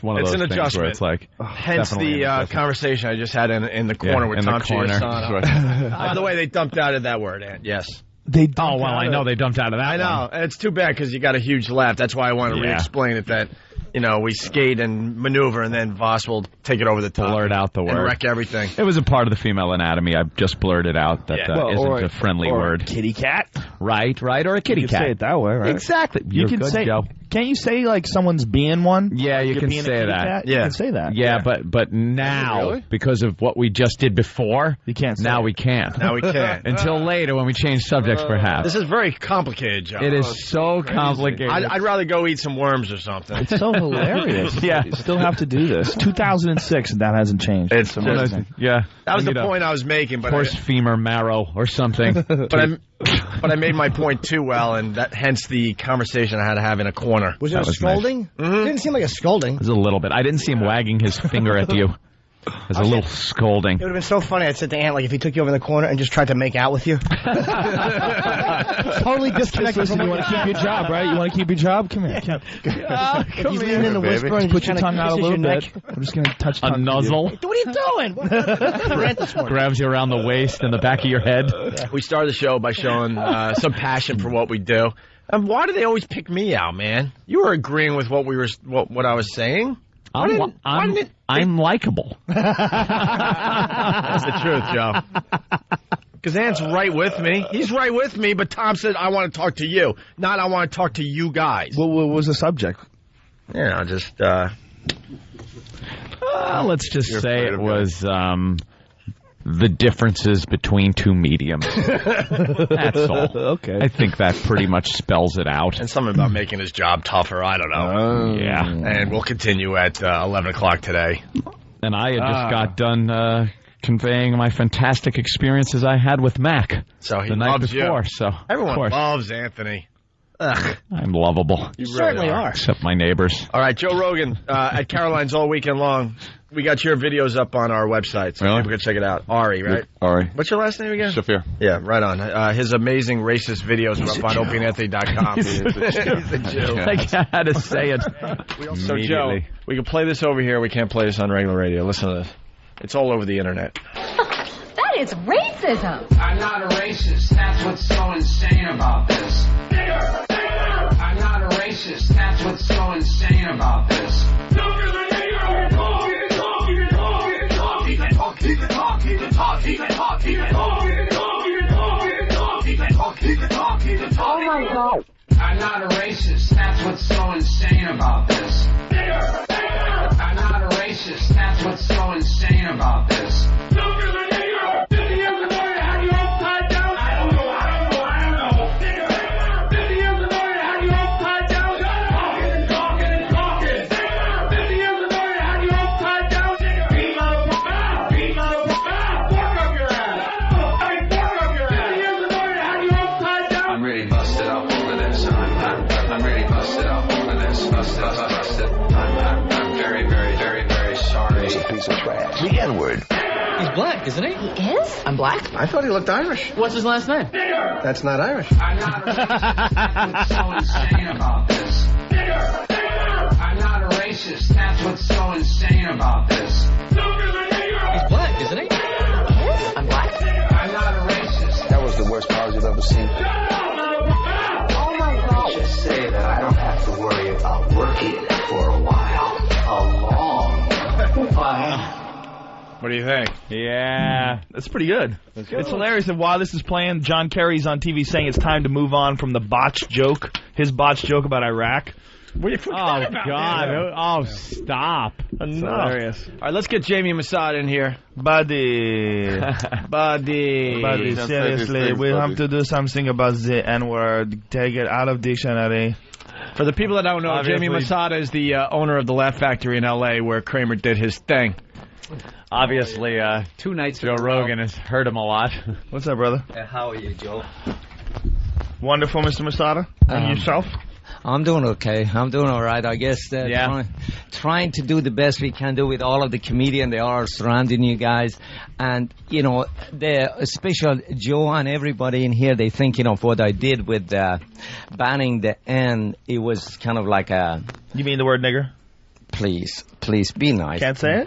one of It's those an things adjustment. where it's like, Hence definitely an the adjustment. conversation I just had in the corner with in the Tom corner. Chiasano. By the way, they dumped out of that word, Ant. Yes. They Oh, well, I know they dumped out of that I know. And it's too bad because you got a huge laugh. That's why I want to re-explain it that, we skate and maneuver and then Voss will take it over the top. Blurt out the and word. wreck everything. It was a part of the female anatomy. I just blurted out that isn't a friendly word. Kitty cat. Right, or a kitty You cat. can say it that way, right? Exactly. You You're can good, say, Joe. Can't you say like someone's being one? Yeah, you You're can being a say kitty that. cat? Yeah. You can say that. Yeah, but now, Really? because of what we just did before, You can't say now it. we can't. Now we can't. Until later when we change subjects, perhaps. This is very complicated, Joe. It is so complicated. I'd rather go eat some worms or something. It's so hilarious. Yeah. You still have to do this. 2006, and that hasn't changed. It's amazing. Yeah. That was I the need a point I was making, but horse femur marrow or something. but I made my point too well, and hence the conversation I had to have in a corner. Was it That a was nice. scolding? It didn't seem like a scolding. It was a little bit. I didn't see him wagging his finger at you. It was a little scolding. It would have been so funny. I'd said to Ant, like, if he took you over in the corner and just tried to make out with you. Totally disconnected Listen, from you want to keep your job, right? You want to keep your job? Come here. If he's leaning in the whisper and Put just your kinda tongue out a kisses little your bit. neck. I'm just going to touch A tongue with you. nuzzle. What are you doing? Ant this morning. Grabs you around the waist and the back of your head. We started the show by showing some passion for what we do. Why do they always pick me out, man? You were agreeing with what I was saying. I'm likable. That's the truth, Joe. Because Ant's right with me. He's right with me, but Tom said, I want to talk to you. Not I want to talk to you guys. What was the subject? Just Let's just say it was the differences between two mediums. That's all. Okay. I think that pretty much spells it out. And something about making his job tougher. I don't know. Yeah. And we'll continue at 11 o'clock today. And I had just got done conveying my fantastic experiences I had with Mac so he the night loves before. You. So everyone loves Anthony. Ugh. I'm lovable. You certainly are. Except my neighbors. All right, Joe Rogan at Caroline's all weekend long. We got your videos up on our website, so people can check it out. Ari, right? Ari. What's your last name again? Shafir. Yeah, right on. His amazing racist videos are up on opieandanthony.com. He's a Jew. Like I had to say it. So, Joe, we can play this over here. We can't play this on regular radio. Listen to this. It's all over the internet. That is racism. I'm not a racist. That's what's so insane about this. I'm not a racist. That's what's so insane about this. Oh my God. I'm not a racist. That's what's so insane about this. I'm not a racist. That's what's so insane about this. I'm really busted up over this. I'm really busted up over this. Busted. I'm very, very, very, very sorry. He's a piece of trash. The N-word. He's black, isn't he? He is? I'm black. I thought he looked Irish. What's his last name? That's not Irish. I'm not a racist. That's what's so insane about this. I'm not a racist. That's what's so insane about this. He's black, isn't he? He is? I'm black. I'm not a racist. That was the worst powers you've ever seen. Oh my God. Just say that I don't have to worry about working for a while. A long while. What do you think? Yeah, that's pretty good. It's hilarious that while this is playing, John Kerry's on TV saying it's time to move on from the botched joke, his botched joke about Iraq. We forgot Oh, about God. that. Oh, stop. Enough. Hilarious. All right, let's get Jamie Masad in here. Buddy. Buddy. Seriously, we have to do something about the N-word. Take it out of dictionary. For the people that don't know, Obviously. Jamie Masada is the owner of the Laugh Factory in L.A., where Kramer did his thing. Obviously, 2 nights Joe Rogan has heard him a lot. What's up, brother? How are you, Joe? Wonderful, Mr. Masada. And yourself? I'm doing okay. I'm doing all right. I guess trying to do the best we can do with all of the comedians that are surrounding you guys. And, you know, the special Joe and everybody in here, they thinking of what I did with banning the N. It was kind of like a... You mean the word nigger? Please, be nice. Can't say it?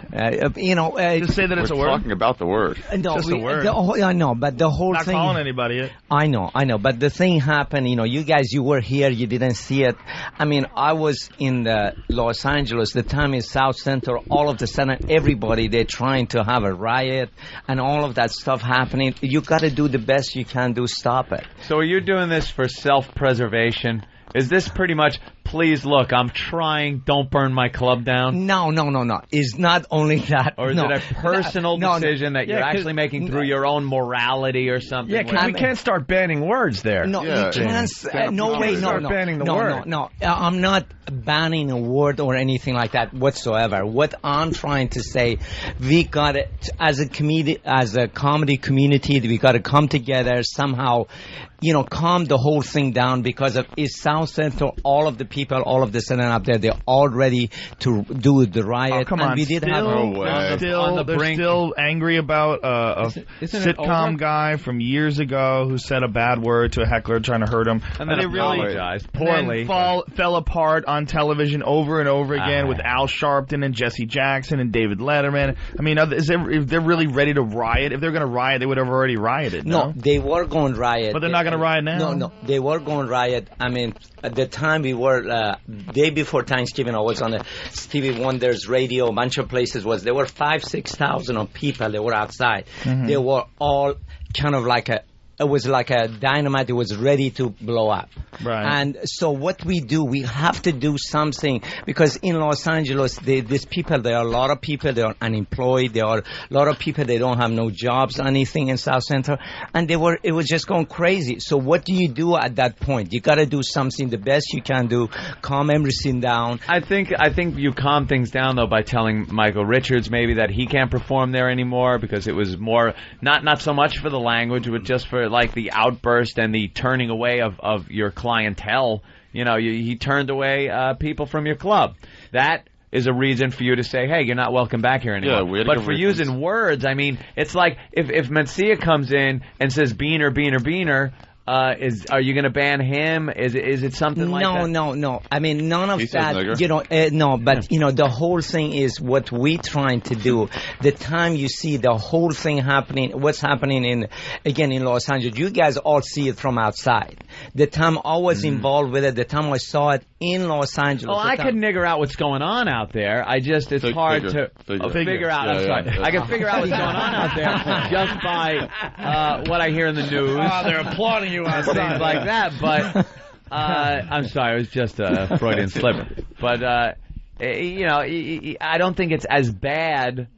Just say that it's a word? We're talking about the word. No, Just a word. I know, but the whole Not thing... calling anybody it. I know, but the thing happened, you know, you guys, you were here, you didn't see it. I mean, I was in Los Angeles, the time is South Central, all of the sudden, everybody, they're trying to have a riot and all of that stuff happening. You got to do the best you can do, stop it. So are you doing this for self-preservation? Is this pretty much, please look, I'm trying, don't burn my club down? No. It's not only that. Or is it a personal decision that you're actually making through your own morality or something? Yeah, because we can't start banning words there. No, you can't. No way. No. Banning the word. No. I'm not banning a word or anything like that whatsoever. What I'm trying to say, we got to, as a comedy community, we got to come together somehow. You know, calm the whole thing down because of it's South Central. All of the people, all of the sudden up there, they're all ready to do the riot. Oh, come on. We did have they're still angry about a sitcom guy from years ago who said a bad word to a heckler trying to hurt him. And then they apologized poorly. Fell apart on television over and over again with Al Sharpton and Jesse Jackson and David Letterman. I mean, if they're really ready to riot, if they're going to riot, they would have already rioted. No, they were going to riot. But they're not going to riot now. No, they were going to riot. I mean, at the time we were, day before Thanksgiving, I was on the Stevie Wonder's radio, a bunch of places there were 5,000-6,000 of people that were outside. Mm-hmm. They were all kind of like like a dynamite. It was ready to blow up. Right. And so what we do, we have to do something, because in Los Angeles, these people, there are a lot of people, they are unemployed. There are a lot of people, they don't have no jobs or anything in South Central. And it was just going crazy. So what do you do at that point? You got to do something the best you can do, calm everything down. I think you calm things down, though, by telling Michael Richards maybe that he can't perform there anymore, because it was more, not so much for the language, but just for like the outburst and the turning away of your clientele. You know, he turned away people from your club. That is a reason for you to say, hey, you're not welcome back here anymore. Yeah, but for using words, I mean, it's like if Mencia comes in and says Beaner, Beaner, Beaner, are you going to ban him? Is it something like that? No. I mean, none of He says that. nigger. You know, no. But you know, the whole thing is what we trying to do. The time you see the whole thing happening, what's happening in Los Angeles, you guys all see it from outside. The time I was involved with it, the time I saw it in Los Angeles. Well, I could nigger out what's going on out there. It's hard to figure out. I'm sorry. I can figure out what's going on out there just by what I hear in the news. Oh, they're applauding you on things like that. But I'm sorry, it was just a Freudian slip. But you know, I don't think it's as bad.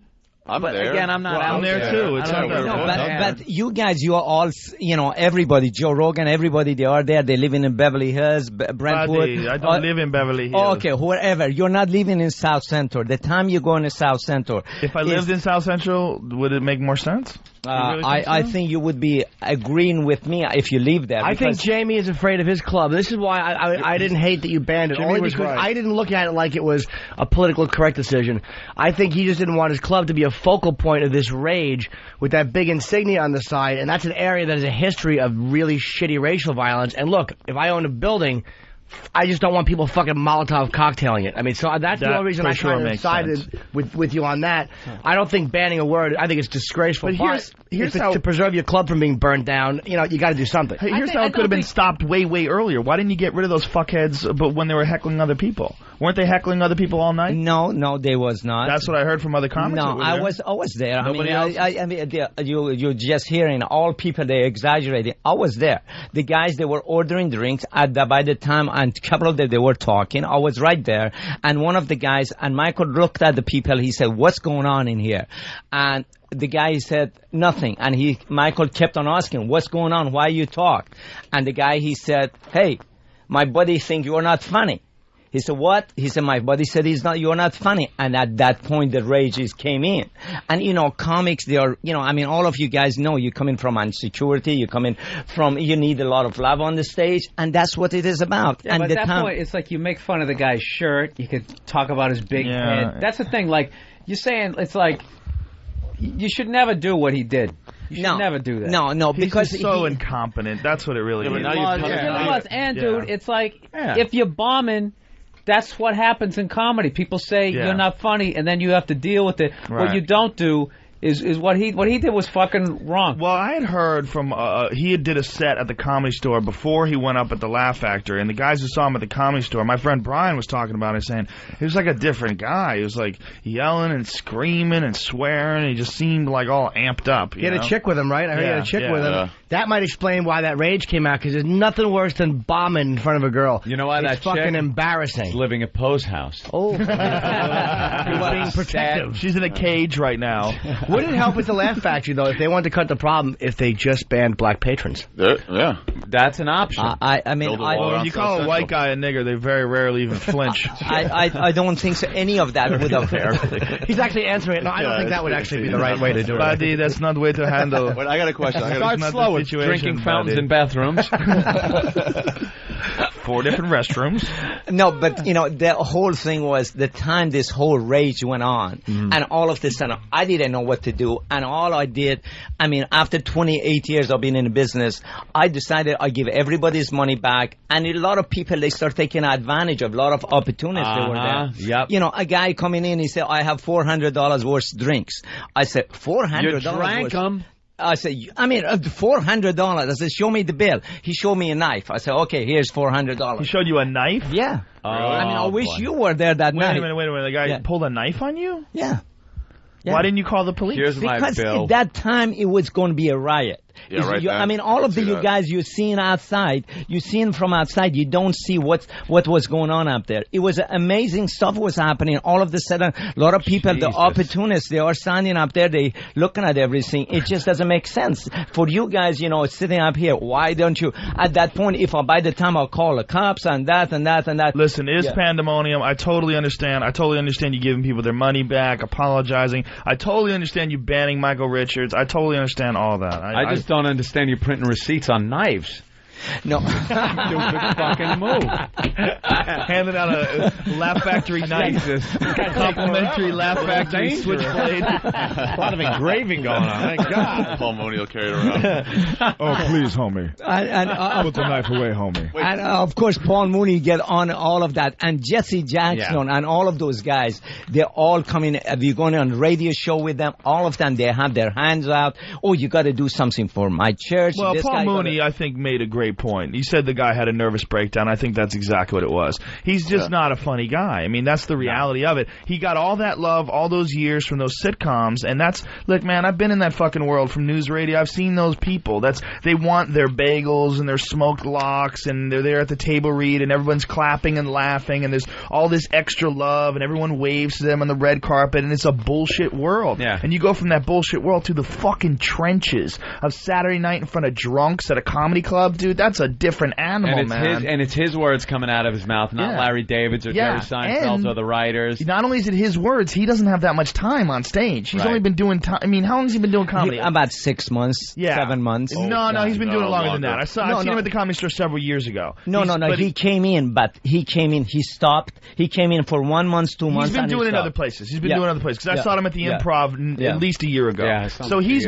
But there. again, I'm not out I'm there too. It's not there. But you guys, you are all, you know, everybody, Joe Rogan, everybody, they are there. They live in Beverly Hills, Brentwood. Buddy, I don't live in Beverly Hills. Okay, wherever. You're not living in South Central. The time you go into South Central. If I lived in South Central, would it make more sense? I think you would be agreeing with me if you live there. I think Jamie is afraid of his club. This is why I didn't hate that you banned it. Jimmy Only was because right. I didn't look at it like it was a politically correct decision. I think he just didn't want his club to be a focal point of this rage with that big insignia on the side, and that's an area that has a history of really shitty racial violence. And look, if I own a building, I just don't want people fucking Molotov cocktailing it. I mean, so that's the only reason I kind of sided with you on that. I don't think banning a word, I think it's disgraceful. But here's how to preserve your club from being burned down, you know, you got to do something. Hey, here's how it could have been stopped way earlier. Why didn't you get rid of those fuckheads but when they were heckling other people? Weren't they heckling other people all night? No, they was not. That's what I heard from other comics. No, I was there. Nobody else? I mean, you're just hearing all people, they exaggerating. I was there. The guys, they were ordering drinks by the time, and a couple of them, they were talking. I was right there. And one of the guys, and Michael looked at the people, he said, what's going on in here? And the guy said nothing. And Michael kept on asking, what's going on? Why you talk? And the guy, he said, hey, my buddy think you're not funny. He said, what? He said, my buddy said you're not funny. And at that point, the rages came in. And, you know, comics, they are, you know, I mean, all of you guys know you're coming from insecurity. You're coming from, you need a lot of love on the stage. And that's what it is about. Yeah, and but at that point, it's like you make fun of the guy's shirt. You could talk about his big head. That's the thing. Like, you're saying, it's like, you should never do what he did. You should never do that. No, because he's so incompetent. That's what it really is. And, dude, it's like, if you're bombing, that's what happens in comedy. People say you're not funny, and then you have to deal with it. Right. What you don't do is what he did was fucking wrong. Well, I had heard from he did a set at the Comedy Store before he went up at the Laugh Factory, and the guys who saw him at the Comedy Store, my friend Brian was talking about it, saying he was like a different guy. He was like yelling and screaming and swearing. He just seemed like all amped up. He had a chick with him, right? I heard he had a chick with him. Yeah. That might explain why that rage came out, because there's nothing worse than bombing in front of a girl. You know why it's that fucking chick embarrassing. is living at Poe's house. Oh, being protective. She's in a cage right now. Wouldn't it help with the Laugh Factory, though, if they wanted to cut the problem, if they just banned black patrons? Yeah. That's an option. I mean, when you call a white guy a nigger, they very rarely even flinch. I don't think so. Any of that would have. He's actually answering it. No, I don't think that would actually be the right way to do it. Buddy, that's not the way to handle. Wait, I got a question. Start slow with drinking fountains and bathrooms. 4 different restrooms. No, but, you know, the whole thing was the time this whole rage went on, and all of this, and I didn't know what to do, and all I did, I mean, after 28 years of being in the business, I decided I'd give everybody's money back, and a lot of people, they start taking advantage of a lot of opportunities that were there. Yep. You know, a guy coming in, he said, I have $400 worth of drinks. I said, $400? You drank them. I said, I mean, $400. I said, show me the bill. He showed me a knife. I said, okay, here's $400. He showed you a knife? Yeah. Really? I mean, I wish you were there that night. Wait a minute. The guy pulled a knife on you? Yeah. Why didn't you call the police? Here's my bill. Because at that time, it was going to be a riot. Yeah, right there. I mean, all of you guys you're seeing outside, you're seeing from outside, you don't see what was going on up there. It was amazing stuff was happening. All of a sudden, a lot of people, the opportunists, they are standing up there, they looking at everything. It just doesn't make sense. For you guys, you know, sitting up here, why don't you, at that point, if by the time I'll call the cops and that and that and that. Listen, it's pandemonium. I totally understand. I totally understand you giving people their money back, apologizing. I totally understand you banning Michael Richards. I totally understand all that. I just don't understand you printing receipts on knives. No. Stupid fucking move. Handing out a Laugh Factory knife. Complimentary Laugh Factory switchblade. A lot of engraving going on. Thank God. Paul Mooney will carry it around. Oh, please, homie. Put the knife away, homie. And of course, Paul Mooney get on all of that, and Jesse Jackson and all of those guys. They're all coming. We're going on a radio show with them. All of them, they have their hands out. Oh, you got to do something for my church. Well, Paul Mooney, I think, made a great point. He said the guy had a nervous breakdown. I think that's exactly what it was. He's just not a funny guy. I mean, that's the reality of it. He got all that love all those years from those sitcoms, and that's, look, man, I've been in that fucking world from news radio. I've seen those people. They want their bagels and their smoked lox, and they're there at the table read, and everyone's clapping and laughing, and there's all this extra love, and everyone waves to them on the red carpet, and it's a bullshit world. Yeah. And you go from that bullshit world to the fucking trenches of Saturday night in front of drunks at a comedy club, dude. That's a different animal, man. And it's his words coming out of his mouth, not Larry David's or Jerry Seinfeld's or the writers. Not only is it his words, he doesn't have that much time on stage. He's only been doing I mean, how long has he been doing comedy? About 6 months, 7 months. No, he's been doing it longer than that. I've seen him at the Comedy Store several years ago. No. He came in, he stopped. He came in for 1 month, 2 months. He's been doing it in other places. He's been doing other places. Because I saw him at the Improv at least a year ago. Yeah, so he's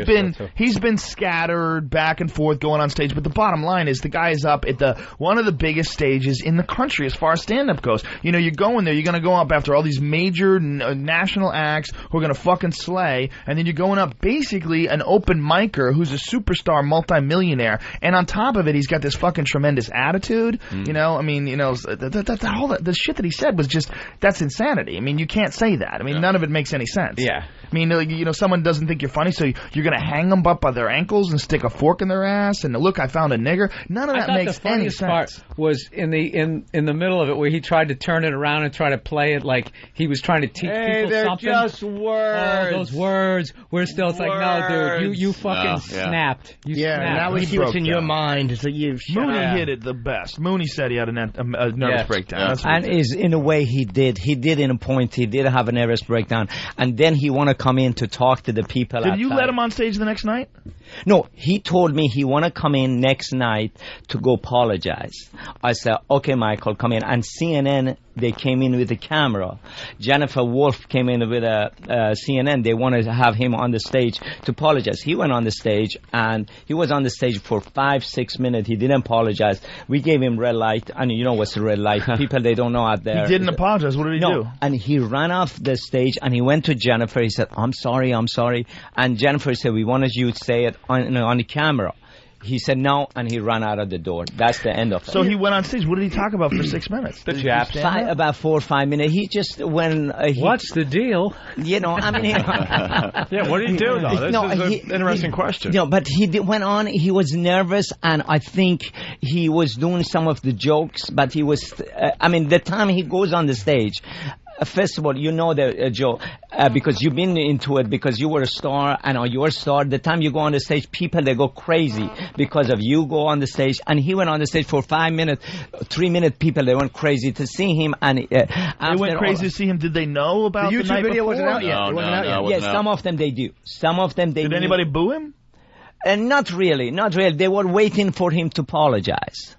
been scattered back and forth going on stage. But the bottom line is the guy is up at one of the biggest stages in the country as far as stand-up goes. You know, you're going there, you're going to go up after all these major national acts who are going to fucking slay, and then you're going up basically an open micer who's a superstar multimillionaire, and on top of it, he's got this fucking tremendous attitude. You know, I mean, you know, the shit that he said was just, that's insanity. I mean, you can't say that. I mean, none of it makes any sense. Yeah. I mean, you know, someone doesn't think you're funny, so you're going to hang them up by their ankles and stick a fork in their ass, and look, I found a nigger. None of that makes any sense. The funniest part was in the middle of it where he tried to turn it around and try to play it like he was trying to teach people they're something. Just words. Oh, those words. We're still. It's like, no, dude, you fucking snapped. You snapped. Now we see what's in your mind. So Mooney hit it the best. Mooney said he had a nervous breakdown. That's and is in a way he did. He did in a point. He did have a nervous breakdown, and then he want to come in to talk to the people. Did you let him on stage the next night? No, he told me he want to come in next night to go apologize. I said, okay, Michael, come in. And CNN, they came in with a camera. Jennifer Wolf came in with a CNN. They wanted to have him on the stage to apologize. He went on the stage, and he was on the stage for 5-6 minutes. He didn't apologize. We gave him red light. And you know what's a red light? People, they don't know out there. He didn't apologize. What did he do? And he ran off the stage, and he went to Jennifer. He said, I'm sorry. And Jennifer said, we wanted you to say it on the camera. He said no, and he ran out of the door. That's the end of it. So he went on stage. What did he talk about for 6 minutes? The Japs. About 4 or 5 minutes. He just when what's the deal? You know, I mean, yeah. What did he do though? This is an interesting question. No, but he went on. He was nervous, and I think he was doing some of the jokes. But he was. I mean, the time he goes on the stage. First of all, you know that, Joe, because you've been into it, because you were a star, and you're a star. The time you go on the stage, people, they go crazy because of you go on the stage. And he went on the stage for 5 minutes, 3 minutes, people, they went crazy to see him. And they went crazy to see him. Did they know about the YouTube video? Wasn't out yet. No, yes, some of them they do. Some of them they Did anybody boo him? Not really. They were waiting for him to apologize.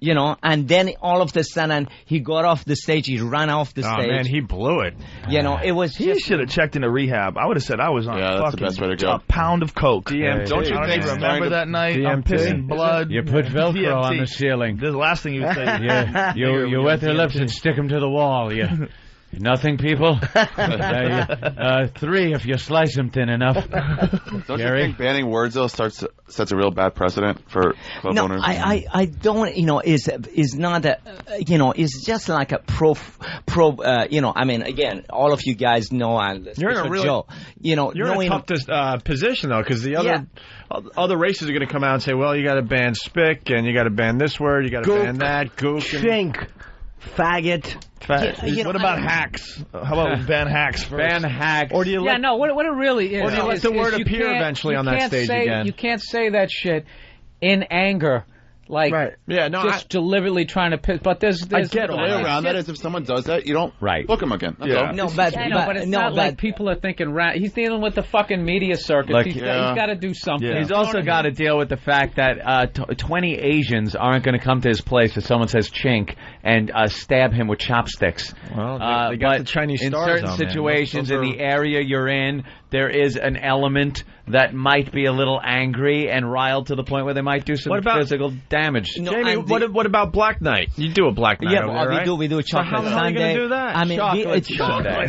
You know, and then all of a sudden he got off the stage. He ran off the stage. Oh man, he blew it. You know, it was. He should have checked into rehab. I would have said I was on that's the best way to go. a pound of coke. DMT. Don't you think? Remember that night? DMT. I'm pissing blood. You put Velcro DMT. on the ceiling. This is the last thing you would say. You wet their lips and stick them to the wall. Nothing, people. 3 if you slice them thin enough. Don't Gary? you think banning words though sets a real bad precedent for club owners? I don't, is not a, it's just like a pro, I mean, again, all of you guys know, and you're in a really, Joe, you're in a tough position though, because the other races are going to come out and say, well, you got to ban spick and you got to ban this word, you got to ban that, gook, chink, faggot. What about hacks? How about ban hacks first? Ban hacks. Or do you let, what it really is. Or do you let the word appear eventually on that stage again? You can't say that shit in anger. Like, just deliberately trying to piss. But there's I get a way around that is if someone does that, you don't book him again. That's all. No, but it's not like people are thinking. He's dealing with the fucking media circuit. Look, he's got to do something. Yeah. He's also got to deal with the fact that 20 Asians aren't going to come to his place if someone says chink and stab him with chopsticks. Well, they got the Chinese stars in certain situations in the area you're in, there is an element that might be a little angry and riled to the point where they might do some physical damage. Jamie, what about Black Night? You do a Black Night over there, right? we do Chocolate Sunday. How are you going to do that? I mean, Chocolate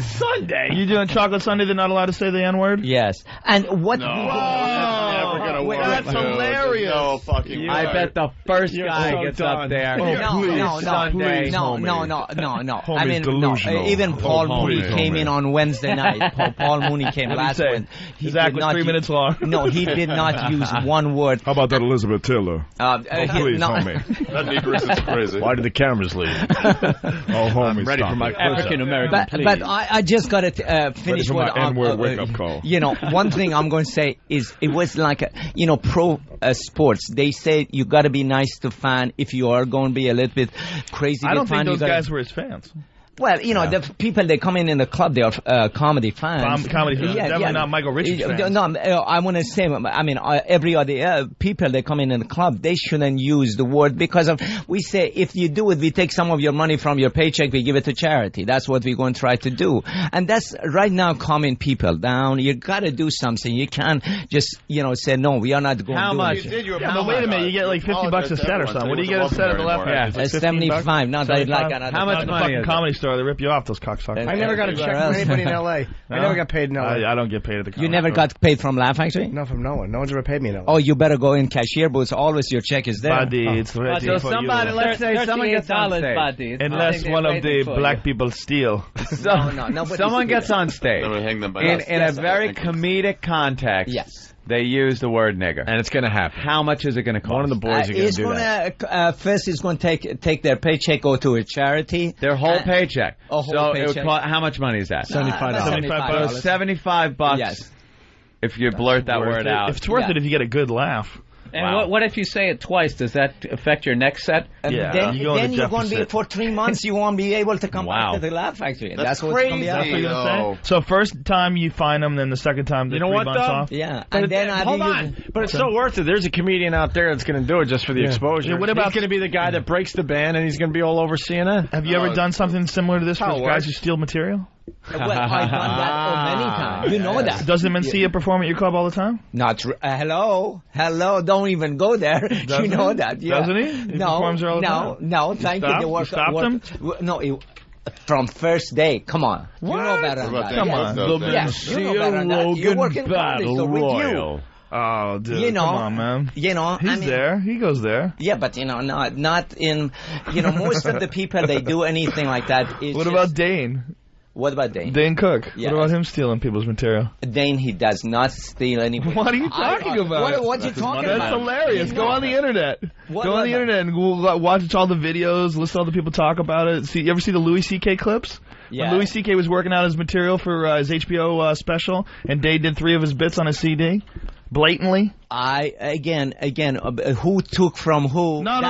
Sunday. You doing Chocolate Sunday? They're not allowed to say the N-word? Yes. And what? No, that's never going to work. That's hilarious. No fucking I bet the first guy gets up there. No. I mean, even Paul Mooney came in on Wednesday night. Paul Mooney came last Wednesday. His act was 3 minutes long. No, he did not use one word. How about that Elizabeth Taylor? Please, homie. That Negress is crazy. Why did the cameras leave? Homie, I'm ready for my African American. But I just got to finish for what my N-word wake-up call. One thing I'm going to say is it was like pro sports. They say you got to be nice to fan if you are going to be a little bit crazy. I don't think those guys were his fans. Well, the people that come in the club, they are comedy fans. Comedy fans, definitely not Michael Richards fans. No, I want to say, I mean, every other people that come in the club, they shouldn't use the word because we say if you do it, we take some of your money from your paycheck, we give it to charity. That's what we're going to try to do. And that's right now calming people down. You got to do something. You can't just, say, no, we are not going to do much? it. But wait a minute, you get like $50 a set or something. What do you get a set at the left? Yeah, 75. Not like how much money is comedy store? They rip you off, those cocksuckers. I never got a check from anybody in L.A. I never got paid in L.A. I don't get paid at the comedy You never store. got paid from Laugh Factory? No, from no one. No one's ever paid me in L.A. Oh, you better go in cashier booths. Always your check is there. Buddy, it's ready So for somebody, you. let's say someone gets on stage. Buddy. Unless one of the black people steal. No, someone gets on stage in a very comedic context. Yes. They use the word nigger, and it's going to happen. How much is it going to cost? One of the boys are going to do that. First, he's going to take their paycheck, go to a charity. Their whole paycheck. A whole paycheck. How much money is that? $75. So $75. Yes. If you blurt that word out, If it's worth it if you get a good laugh. And what if you say it twice? Does that affect your next set? Then you're going to be for 3 months. You won't be able to come back to the Laugh Factory. That's what's going to be happening. So first time you find them, then the second time they 3 months off. Yeah, but and then hold on. But it's so worth it. There's a comedian out there that's going to do it just for the exposure. What about he's going to be the guy that breaks the ban, and he's going to be all over CNN? Have you ever done something similar to this for guys who steal material? Well, I've done that many times. You know that. Does the Mencia perform at your club all the time? Not hello, don't even go there. You know that. Yeah. Doesn't he? He performs there all the time. No. Thank you. You stopped him? No. From first day. Come on. What? You know better than that. Come on. The Mencia Logan Battle Royal. Oh, dude, come on, man. He's there. He goes there. Yeah, but not in. Most of the people they do anything like that. What about Dane? What about Dane? Dane Cook. Yeah. What about him stealing people's material? Dane, he does not steal anything. What are you talking about? What are you talking about? That's hilarious. Go on the internet. Go on the internet and watch all the videos, listen to all the people talk about it. You ever see the Louis C.K. clips? Yeah. When Louis C.K. was working out his material for his HBO special, and Dane did 3 of his bits on his CD? Blatantly? Who took from who? No.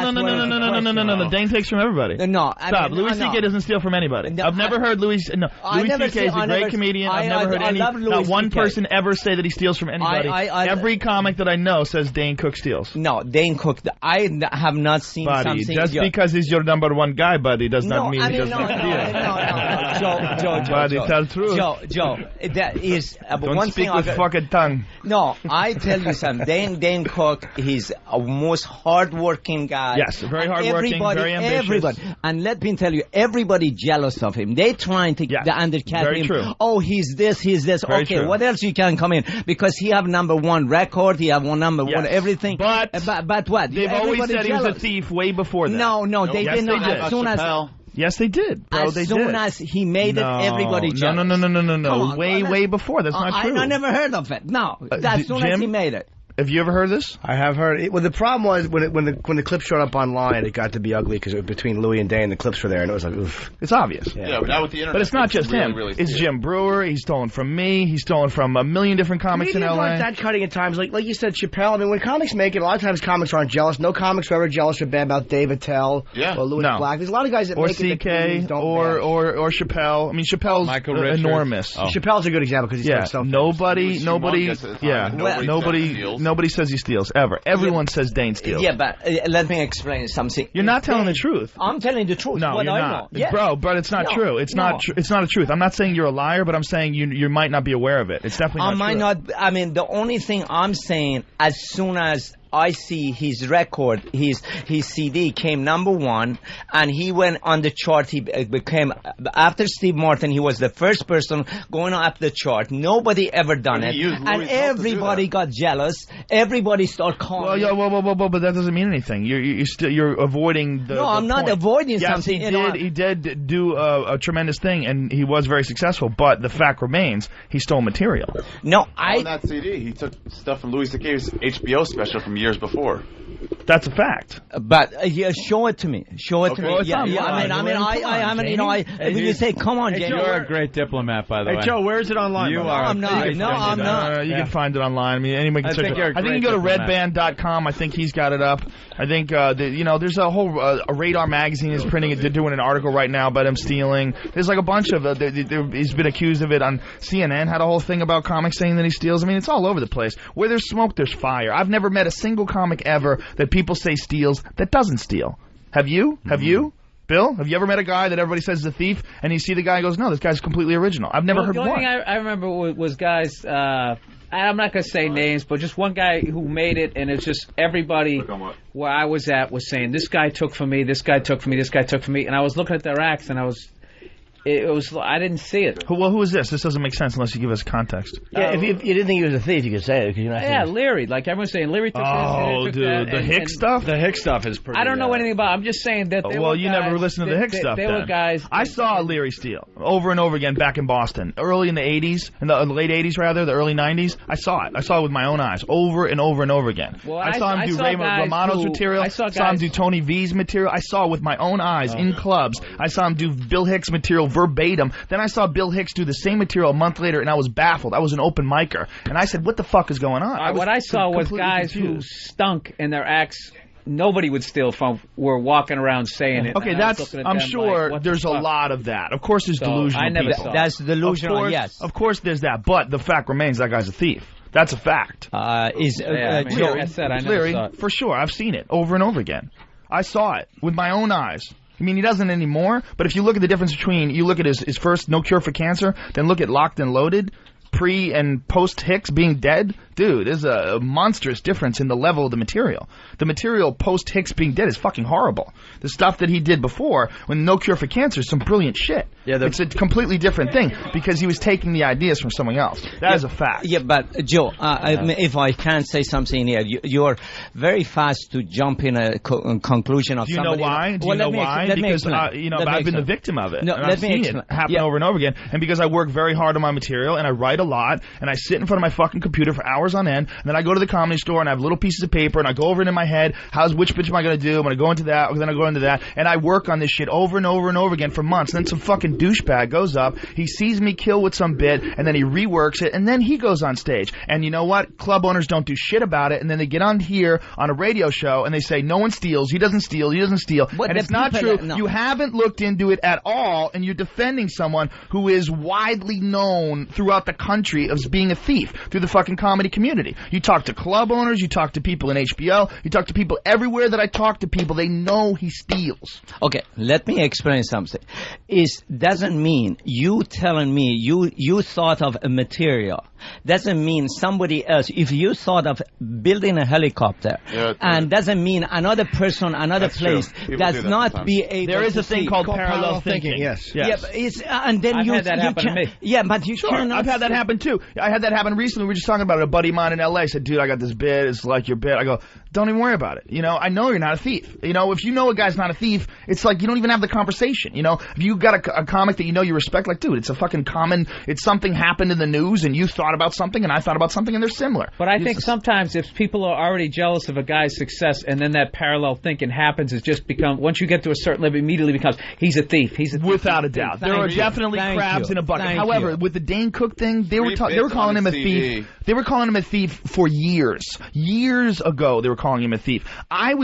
Dane takes from everybody. No. Stop. Louis C.K. doesn't steal from anybody. No, I've never heard Louis C.K. is a great comedian. I've never heard not one person ever say that he steals from anybody. Every comic that I know says Dane Cook steals. No, Dane Cook. I have not seen something. Just because he's your number one guy, buddy, does not mean he does not steal. Joe. Buddy, tell the truth. Joe, that is Don't one speak thing with fucking tongue. No, I tell you something. Dane Cook, he's a most hardworking guy. Yes, very hardworking, very ambitious. Everybody, and let me tell you, everybody jealous of him. They trying to undercut very him. true. Oh, he's this, he's this. Very okay, true. what else you can come in? Because he have #1 record, he have number one everything. But what? They've always Everybody said he was a jealous. thief way before that. No, they yes, did not. They did. As soon as Yes, they did, bro. As they soon did. as he made it, everybody jealous. No. Come on, way before. That's not true. I never heard of it. No, as soon as he made it. Have you ever heard this? I have heard it. Well, the problem was when the clip showed up online, it got to be ugly because between Louis and Dane, the clips were there, and it was like, oof. It's obvious. Yeah, but now with the internet, but it's not just him. It's Jim Brewer. He's stolen from me. He's stolen from a million different comics in Comedians LA. like that cutting at times, like you said, Chappelle. I mean, when comics make it, a lot of times comics aren't jealous. No comics are ever jealous or bad about Dave Attell or Louis Black. There's a lot of guys that or make it that CK or Chappelle. I mean, Chappelle's Michael Richards. enormous. Chappelle's a good example because he's so nobody says he steals ever. Everyone says Dane steals. Yeah, but let me explain something. You're not telling the truth. I'm telling the truth. No, what you're I not, know. Yes. bro. But it's not true. It's not. It's not a truth. I'm not saying you're a liar, but I'm saying you might not be aware of it. It's definitely not. I might true. not. I mean, the only thing I'm saying, as soon as I see his record, his CD came #1, and he went on the chart. He became, after Steve Martin, he was the first person going up the chart. Nobody ever done it, and everybody got jealous. Everybody started calling. Well, but that doesn't mean anything. You're avoiding the. No, I'm not avoiding something. Yes, he did do a tremendous thing, and he was very successful. But the fact remains, he stole material. No, on that CD, he took stuff from Louis C.K.'s HBO special from years before. That's a fact. But show it to me. Show it to me. Well, yeah. I haven't. You know, when you say, "Come on, Jamie," you're a great diplomat, by the way. Hey, Joe, where is it online? You are. I'm not. No, I'm not. You can find it online. I mean, anyone can search it. I think you can go to redband.com. I think he's got it up. I think there's a whole a Radar magazine is printing it. They're doing an article right now about him stealing. There's like a bunch of he's been accused of it on CNN. Had a whole thing about comics saying that he steals. I mean, it's all over the place. Where there's smoke, there's fire. I've never met a single comic ever that people say steals that doesn't steal. Have you? Have you? Bill, have you ever met a guy that everybody says is a thief, and you see the guy and goes, no, this guy's completely original? I've never heard one. one. Thing I remember was guys, I'm not going to say names, but just one guy who made it, and it's just everybody where I was at was saying, this guy took from me, this guy took from me, this guy took from me, and I was looking at their acts, and I didn't see it. Who is this? This doesn't make sense unless you give us context. Yeah, if you didn't think he was a thief, you could say it. You're not Leary. Like everyone's saying, Leary took this. Oh, dude, the Hicks stuff? The Hicks stuff is pretty... I don't know anything about it. I'm just saying that they well, were you guys, never listened to the Hicks stuff, They then. were guys... I saw Leary steal over and over again back in Boston. Early in the 80s, in the late 80s, rather, the early 90s. I saw it. I saw it with my own eyes over and over and over again. Well, I saw him do Raymond Romano's material. I saw him do Tony V's material. I saw it with my own eyes in clubs. I saw him do Bill Hicks material verbatim. Then I saw Bill Hicks do the same material a month later, and I was baffled. I was an open micer, and I said, what the fuck is going on? What I saw was guys who stunk in their acts nobody would steal from were walking around saying it. Okay, I'm sure there's a lot of that. Of course there's delusional I never people. saw That's delusional, of course, yes. Of course there's that, but the fact remains that guy's a thief. That's a fact. Like I said, I never Leary, saw it. for sure. I've seen it over and over again. I saw it with my own eyes. I mean, he doesn't anymore, but if you look at the difference between, you look at his first No Cure for Cancer, then look at Locked and Loaded, pre and post Hicks being dead, dude, there's a monstrous difference in the level of the material. The material post Hicks being dead is fucking horrible. The stuff that he did before, when No Cure for Cancer, is some brilliant shit. Yeah, it's a completely different thing because he was taking the ideas from someone else. That is a fact. Yeah, but Joe, if I can say something here, you're very fast to jump in a conclusion of somebody. Do you know why? Do you know why? Because I've been the victim of it. No, and I've seen it happen over and over again. And because I work very hard on my material and I write a lot and I sit in front of my fucking computer for hours on end, and then I go to the Comedy Store and I have little pieces of paper and I go over it in my head. Which bitch am I going to do? I'm going to go into that, then I go into that, and I work on this shit over and over and over again for months. And then some fucking douchebag goes up, he sees me kill with some bit, and then he reworks it, and then he goes on stage. And you know what? Club owners don't do shit about it, and then they get on here on a radio show and they say, no one steals, he doesn't steal, he doesn't steal. And it's not true. No. You haven't looked into it at all, and you're defending someone who is widely known throughout the country as being a thief through the fucking comedy community. You talk to club owners, you talk to people in HBO, you talk to people everywhere that I talk to people, they know he steals. Okay, let me explain something. It doesn't mean you telling me you thought of a material doesn't mean somebody else. If you thought of building a helicopter, and doesn't mean another person, another place does not be able. There is to a thing see. called parallel thinking. Yes. Yeah, but it's, and then I've you had that happen to can, me. Yeah, but you cannot. I've had that happen too. I had that happen recently. We were just talking about it. A buddy of mine in L.A. said, "Dude, I got this bit. It's like your bit." I go, "Don't even worry about it. You know, I know you're not a thief. You know, if you know a guy's not a thief, it's like you don't even have the conversation. You know, if you got a comic that you know you respect, like, dude, it's a fucking common. It's something happened in the news, and you thought about something, and I thought about something, and they're similar. But I think sometimes if people are already jealous of a guy's success, and then that parallel thinking happens, it's just become once you get to a certain level, it immediately becomes he's a thief. He's a thief. Without a doubt, there are definitely crabs in a bucket. However, with the Dane Cook thing, they were calling him a thief. They were calling him a thief for years. Years ago, they were calling him a thief. I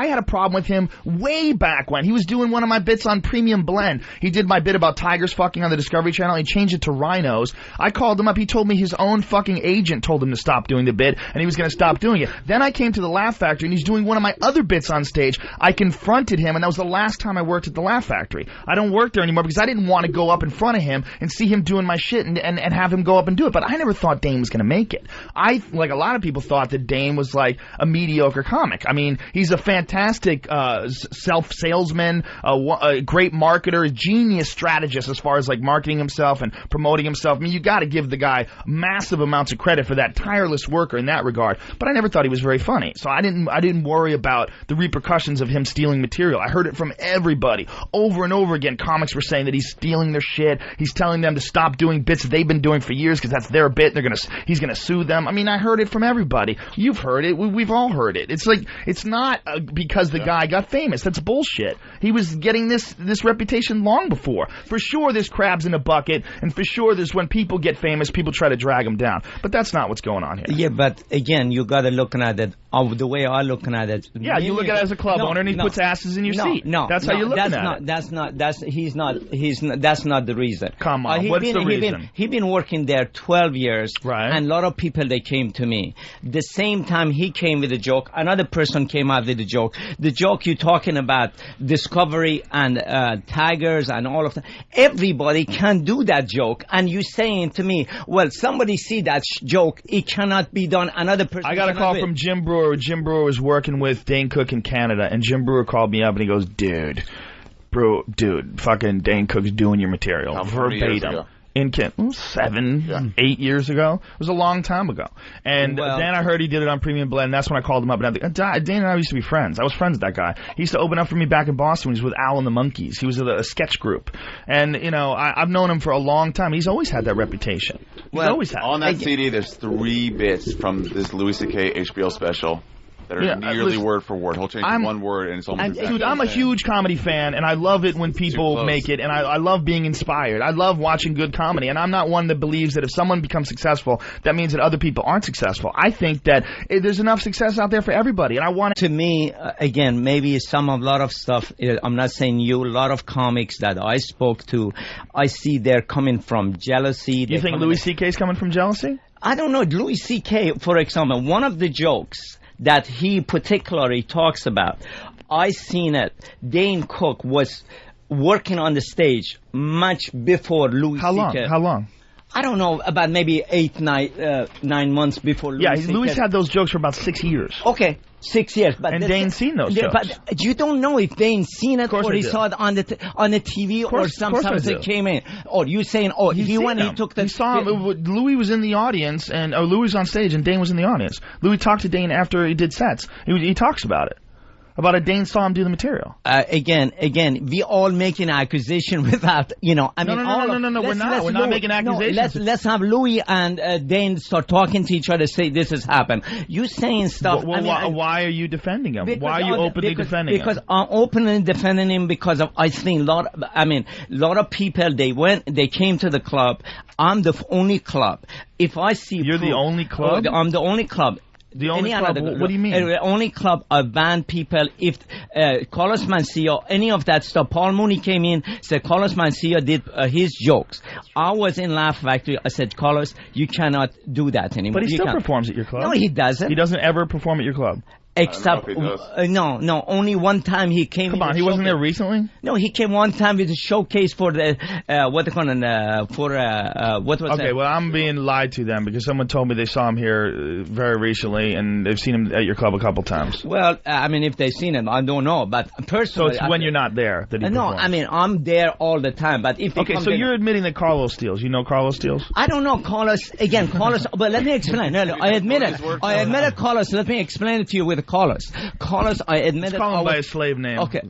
had a problem with him way back when he was doing one of my bits on Premium Blend. He did my bit about tigers fucking on the Discovery Channel. He changed it to rhinos. I called him up. He told me his own fucking agent told him to stop doing the bit, and he was going to stop doing it. Then I came to the Laugh Factory, and he's doing one of my other bits on stage. I confronted him, and that was the last time I worked at the Laugh Factory. I don't work there anymore because I didn't want to go up in front of him and see him doing my shit and have him go up and do it. But I never thought Dane was going to make it. I, like a lot of people, thought that Dane was like a mediocre comic. I mean, he's a fantastic self-salesman, a great marketer, a genius strategist as far as like marketing himself and promoting himself. I mean, you got to give the guy massive amounts of credit for that tireless worker in that regard. But I never thought he was very funny, so I didn't worry about the repercussions of him stealing material. I heard it from everybody over and over again. Comics were saying that he's stealing their shit. He's telling them to stop doing bits that they've been doing for years because that's their bit. He's gonna sue them. I mean, I heard it from everybody. You've heard it. We've all heard it. It's like it's not because the guy got famous. That's bullshit. He was getting this reputation long before. For sure, there's crabs in a bucket, and for sure, there's when people get famous, people try to drag them down. But that's not what's going on here. Yeah, but again, you got to look at it the way I'm looking at it. Yeah, you look at it as a club owner, and he puts asses in your seat. No, that's how you're looking at it. That's not the reason. Come on, what's the reason? He's been working there 12 years, right? And a lot of people, they came to me. The same time he came with a joke, another person came out with a joke. The joke you're talking about, Discovery and tigers and all of that. Everybody can do that joke, and you're saying to me, well, somebody see that joke, it cannot be done. Another person. I got a call from Jim Brewer. Jim Brewer was working with Dane Cook in Canada, and Jim Brewer called me up and he goes, dude, fucking Dane Cook's doing your material verbatim. In 8 years ago. It was a long time ago. And then I heard he did it on Premium Blend, and that's when I called him up. And Dane and I used to be friends. I was friends with that guy. He used to open up for me back in Boston when he was with Al and the Monkeys. He was a sketch group. And, you know, I've known him for a long time. He's always had that reputation. He's always had on that CD, there's 3 bits from this Louis C.K. HBO special that are nearly word for word. He'll change one word, and it's almost dude, I'm a huge comedy fan, and I love it when people make it, and I love being inspired. I love watching good comedy, and I'm not one that believes that if someone becomes successful, that means that other people aren't successful. I think that there's enough success out there for everybody, and I want to me, again, maybe a lot of stuff, I'm not saying you, a lot of comics that I spoke to, I see they're coming from jealousy. You think Louis C.K. is coming from jealousy? I don't know. Louis C.K., for example, one of the jokes that he particularly talks about, I seen it. Dane Cook was working on the stage much before Louis C.K. How long? I don't know, about maybe 9 months before Louis C.K. Louis had those jokes for about 6 years. Okay, 6 years. But and Dane's seen those jokes. But you don't know if Dane's seen it or he saw it on the TV or something came in. Or you saying, he went, he took the... He saw him. Louis was in the audience, and Louis was on stage, and Dane was in the audience. Louis talked to Dane after he did sets. He talks about it. About a Dane saw him do the material. Again, we all making accusation without, No, we're not. We're not making accusations. Let's have Louis and Dane start talking to each other, say this has happened. You saying stuff. Why are you defending him? Why are you openly defending him? Because I'm openly defending him because I think a lot of people, they came to the club. I'm the only club. If I see You're the only club? I'm the only club. The only club? What do you mean? The only club of banned people. If Carlos Mencia, any of that stuff, Paul Mooney came in, said Carlos Mencia did his jokes. I was in Laugh Factory. I said, Carlos, you cannot do that anymore. But he still performs at your club. No, he doesn't. He doesn't ever perform at your club. Except, no, only one time he came. Come on, he wasn't there recently? No, he came one time with a showcase for the, what was that? Okay, well, I'm being lied to then because someone told me they saw him here very recently and they've seen him at your club a couple times. Well, I mean, if they've seen him, I don't know, but personally. So it's when you're not there that he No, performs. I mean, I'm there all the time, but if Okay, so you're admitting that Carlos steals. You know Carlos steals? I don't know, Carlos, but let me explain. No, I admit it. I admit it, Carlos. Let me explain it to you with Carlos. Carlos, I admit it. Call him by his slave name. Okay.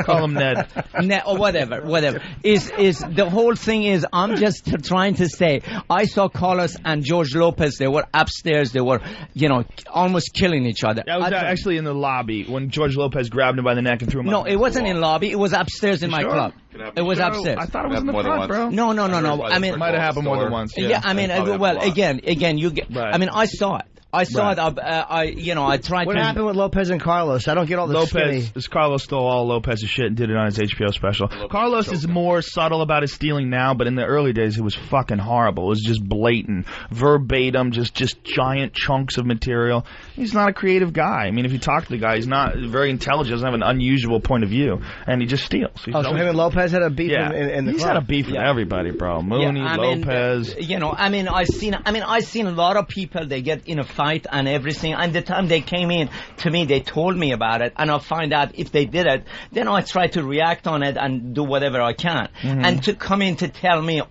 Call him Ned. Ned, or whatever. Is the whole thing is, I'm just trying to say, I saw Carlos and George Lopez, they were upstairs, they were, almost killing each other. I was actually in the lobby when George Lopez grabbed him by the neck and threw him No, it wasn't in lobby, it was upstairs in my club. It was upstairs. I thought it was in the front, bro. No. I mean, it might have happened more than once. Yeah, I mean, again, you get. Right. I mean, I saw it. I tried. What happened with Lopez and Carlos? I don't get all the skinny. Carlos stole all Lopez's shit and did it on his HBO special. Carlos is more subtle about his stealing now, but in the early days, it was fucking horrible. It was just blatant, verbatim, just giant chunks of material. He's not a creative guy. I mean, if you talk to the guy, he's not very intelligent, doesn't have an unusual point of view, and he just steals. So him and Lopez had a beef in the He's club. had a beef with everybody, bro. Mooney, Lopez. I seen a lot of people, they get in a fight and everything, and the time they came in to me, they told me about it, and I'll find out if they did it, then I try to react on it and do whatever I can. And to come in to tell me,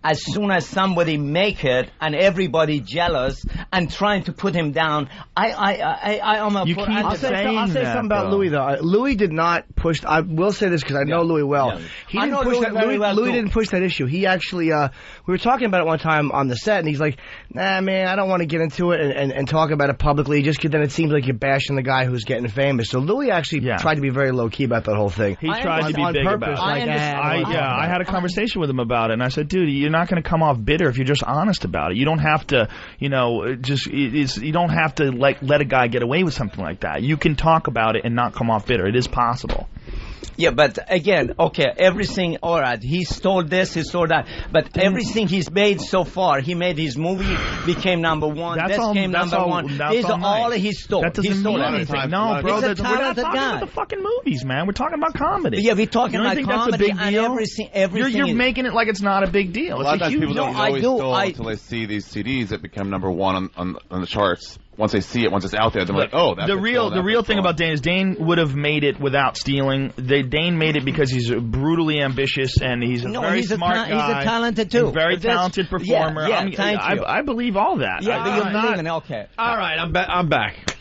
as soon as somebody make it and everybody jealous and trying to put him down, I'm a I'll say something about Louis though. Louis did not push. I will say this because I know Louis well. He didn't push that. Louis didn't push that issue. He actually, we were talking about it one time on the set, and he's like, "Nah, man, I don't want to get into it and talk about it publicly. Just because then it seems like you're bashing the guy who's getting famous." So Louis actually tried to be very low key about that whole thing. He tried to be big about it. I had a conversation with him about it, and I said, "Dude, you're not going to come off bitter if you're just honest about it. You don't have to, you don't have to let a guy get away with something like that. You can talk about it and not come off bitter. It is possible." Yeah, but again, okay, everything, all right, he stole this, he stole that, but everything he's made so far, he made his movie, became number one, became number one. These are all he stole. That doesn't mean anything. No, bro, we're not talking about the fucking movies, man. We're talking about comedy. Yeah, we're talking about comedy and everything. You're making it like it's not a big deal. A lot of times people don't always stole until they see these CDs that become number one on the charts. Once they see it, once it's out there, they're like, "Oh, that's the real thing about Dane is Dane would have made it without stealing. Dane made it because he's brutally ambitious and he's a very smart guy. He's a talented too. Very talented performer. Yeah, thank you. I believe all that. Yeah, but you're believing. Okay. All right, I'm back.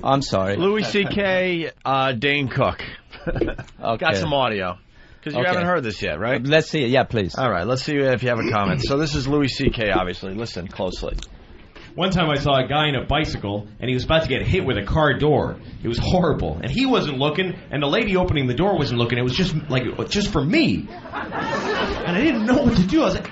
I'm sorry. Louis C.K., Dane Cook. Got some audio. Because you haven't heard this yet, right? Let's see it. Yeah, please. All right, let's see if you have a comment. So this is Louis C.K., obviously. Listen closely. One time I saw a guy in a bicycle, and he was about to get hit with a car door. It was horrible. And he wasn't looking, and the lady opening the door wasn't looking. It was just for me. And I didn't know what to do. I was like,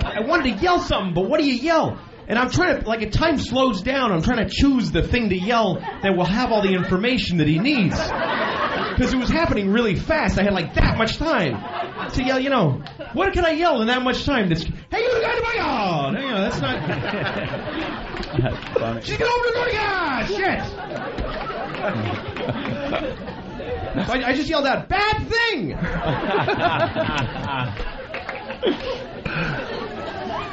I wanted to yell something, but what do you yell? And I'm trying to, if time slows down, I'm trying to choose the thing to yell that will have all the information that he needs. Because it was happening really fast. I had that much time to yell, what can I yell in that much time? Hey, you guys, no, that's not. That's funny. She's gonna open the door. Yeah, shit. So I just yelled out, bad thing!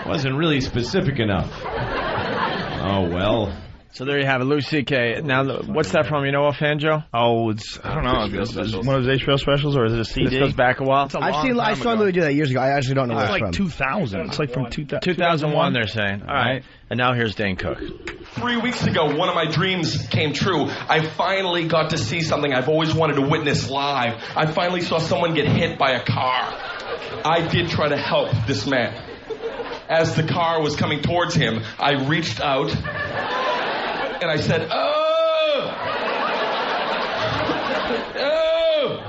Wasn't really specific enough. Oh, well. So there you have it, Louis C.K. Now, what's that from? You know offhand, Joe? Oh, I don't know. Is it one of his HBO specials or is it a CD? This goes back a while. I saw Louis do that years ago. I actually don't know where it's from. It's 2000. It's from 2001, they're saying. All right. And now here's Dane Cook. 3 weeks ago, one of my dreams came true. I finally got to see something I've always wanted to witness live. I finally saw someone get hit by a car. I did try to help this man. As the car was coming towards him, I reached out and I said, "Oh! Oh!"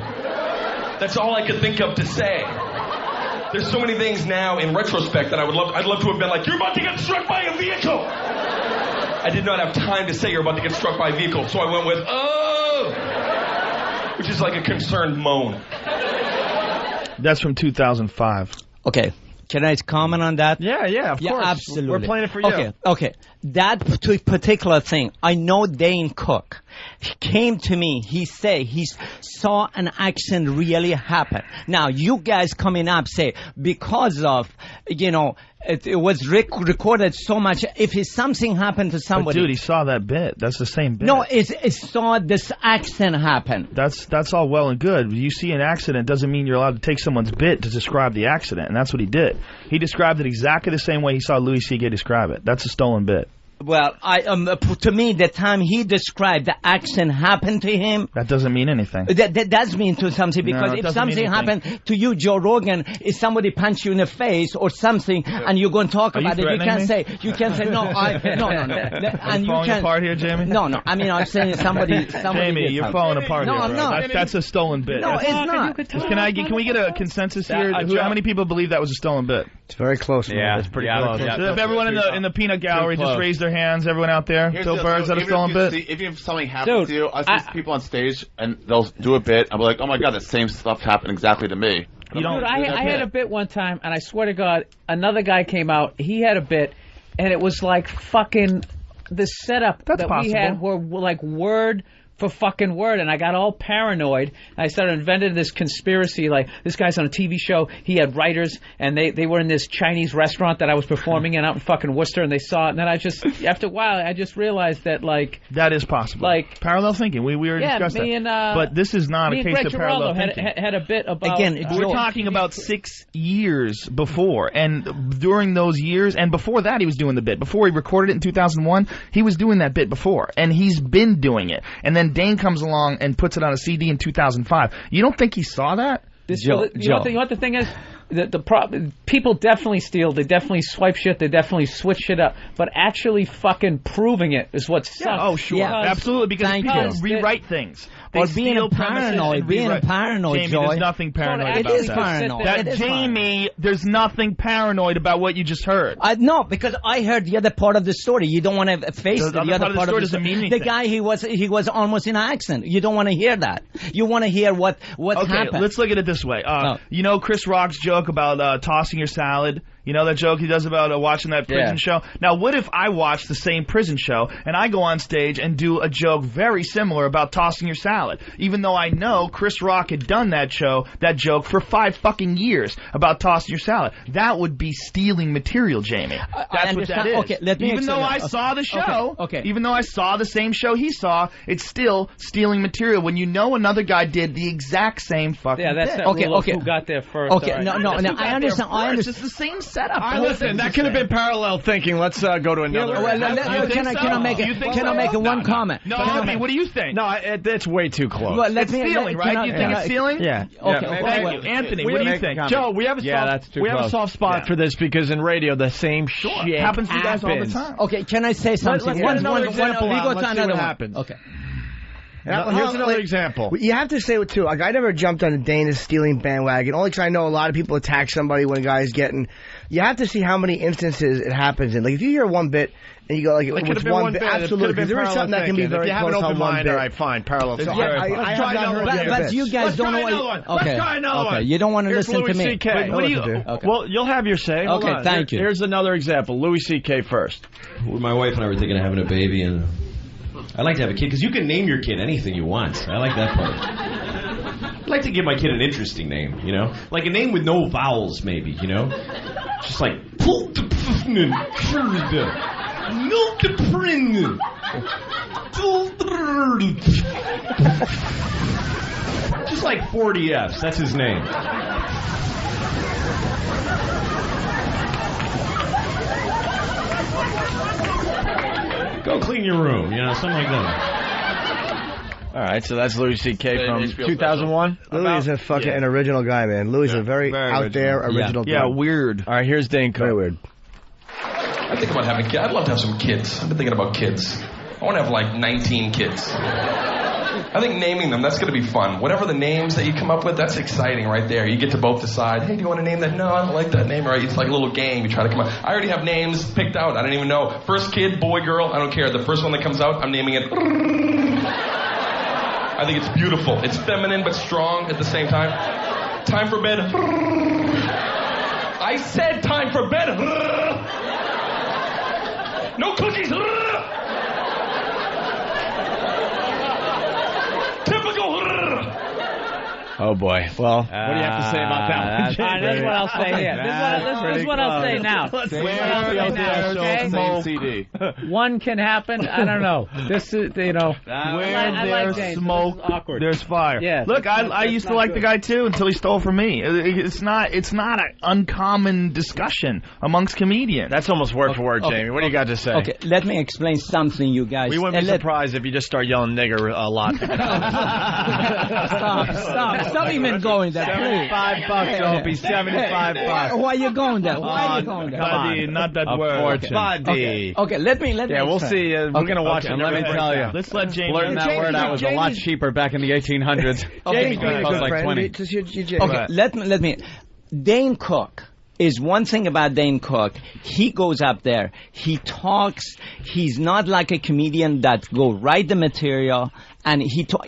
That's all I could think of to say. There's so many things now in retrospect that I'd love to have been like, "You're about to get struck by a vehicle." I did not have time to say you're about to get struck by a vehicle, so I went with, "Oh!" which is like a concerned moan. That's from 2005. Okay. Can I comment on that? Yeah, of course. Absolutely. We're playing it for you. Okay. That particular thing, I know Dane Cook. He came to me. He said he saw an accident really happen. Now, you guys coming up say, because of, it was recorded so much. If something happened to somebody. But dude, he saw that bit. That's the same bit. No, it saw this accident happen. That's all well and good. You see an accident doesn't mean you're allowed to take someone's bit to describe the accident, and that's what he did. He described it exactly the same way he saw Louis C.K. describe it. That's a stolen bit. Well, to me, the time he described the accident happened to him. That doesn't mean anything. That does mean to something, because if something happened to you, Joe Rogan, if somebody punched you in the face or something, and you're going to talk about it, you can't say no. And you falling apart here, Jamie? No. I mean, I'm saying somebody. Jamie, you're falling apart here. I'm not. That's a stolen bit. No, it's not. Can we get a consensus here? How many people believe that was a stolen bit? It's very close. Yeah, it's pretty close. If everyone in the peanut gallery just raised their hands, everyone out there, Bill Burr's that a stolen bit? Even if something happens to you, I see people on stage and they'll do a bit. I'll be like, oh my god, the same stuff happened exactly to me. Dude, I had a bit one time, and I swear to God, another guy came out. He had a bit, and it was like fucking the setup we had were like word for fucking word, and I got all paranoid, and I started inventing this conspiracy, like, this guy's on a TV show, he had writers, and they were in this Chinese restaurant that I was performing in out in fucking Worcester, and they saw it, and then after a while, I just realized that, like... That is possible. Like... Parallel thinking, we already discussed that. But this is not a case of parallel thinking. Had a bit about... Again, we're talking about 6 years before, and during those years, and before that he was doing the bit. Before he recorded it in 2001, he was doing that bit before, and he's been doing it. And then Dane comes along and puts it on a CD in 2005. You don't think he saw that? You know what the thing is? People definitely steal. They definitely swipe shit. They definitely switch shit up. But actually fucking proving it is what sucks. Yeah, oh, sure. Absolutely. Because people rewrite things. They being paranoid. Jamie, Joy. There's nothing paranoid about that. Paranoid. Jamie, there's nothing paranoid about what you just heard. No, because I heard the other part of the story. You don't want to face the other part of the story. Doesn't mean anything. The guy, he was almost in an accident. You don't want to hear that. You want to hear what happened. Okay, let's look at it this way. You know Chris Rock's joke about tossing your salad? You know that joke he does about watching that prison show? Now, what if I watch the same prison show and I go on stage and do a joke very similar about tossing your salad, even though I know Chris Rock had done that joke for 5 fucking years about tossing your salad? That would be stealing material, Jamie. That's what that is. Okay, let me even though I saw the show, even though I saw the same show he saw, it's still stealing material when you know another guy did the exact same fucking thing. That's who got there first. Okay, right. No, I understand. It's the same setup. Listen, that could have been parallel thinking. Let's go to another. Can I make one comment? No, Opie, what do you think? No, that's way too close. Well, it's stealing, right? You think it's stealing? Yeah. Okay. Thank you, Anthony. What do you think? Joe, we have a soft spot for this because in radio the same shit happens to you guys all the time. Okay, can I say something? Let's get another example. We go to another one. Okay. Here's another example. You have to say it too. Like, I never jumped on a Dana's stealing bandwagon. Only because I know a lot of people attack somebody when a guy's getting. You have to see how many instances it happens in. Like, if you hear one bit and you go like, it could have been one bit. Absolutely, because there is something that can be very close on one bit. If you have an open mind, all right, fine, parallel. So I have not heard but you guys don't know what. Let's try another one. Okay, you don't want to listen to me. What do you? Well, you'll have your say. Okay, thank you. Here's another example. Louis C.K. first. My wife and I were thinking of having a baby, and I'd like to have a kid because you can name your kid anything you want. I like that part. I'd like to give my kid an interesting name, you know? Like a name with no vowels, maybe, you know? Just like... Just like 40 F's. That's his name. Go clean your room, you know, something like that. All right, so that's Louis C.K. from 2001. Louis is a fucking an original guy, man. Louis is a very out original. There original guy. Yeah, weird. All right, here's Dane Cook. Very weird. I think about having kids. I'd love to have some kids. I've been thinking about kids. I want to have like 19 kids. I think naming them, that's going to be fun. Whatever the names that you come up with, that's exciting right there. You get to both decide, hey, do you want to name that? No, I don't like that name. Right? It's like a little game. You try to come up. I already have names picked out. I don't even know. First kid, boy, girl, I don't care. The first one that comes out, I'm naming it. I think it's beautiful. It's feminine but strong at the same time. Time for bed. I I said time for bed. No cookies. Typical. Oh boy. Well, what do you have to say about that one? This is what I'll say here. This is what I'll say now. Same CD. One can happen. I don't know. This is, you know. Where there's smoke, awkward. there's fire. Yeah. Look, I used to like the guy too until he stole from me. It's not an uncommon discussion amongst comedians. That's almost word for word, Jamie. What do you got to say? Okay, let me explain something, you guys. We wouldn't be surprised if you just start yelling nigger a lot. Stop even going there. $75, Opie. $75. Why are you going there? Why are you going there? Buddy, not that word. Buddy. Okay, let me. Yeah, we'll see. We're going to watch it. Let me tell you. Let's let Jamie. Learn that word out was a lot cheaper back in the 1800s. Jamie's being a good like friend. 20. Okay, let me. Dane Cook is one thing about Dane Cook. He goes up there. He talks. He's not like a comedian that go write the material. And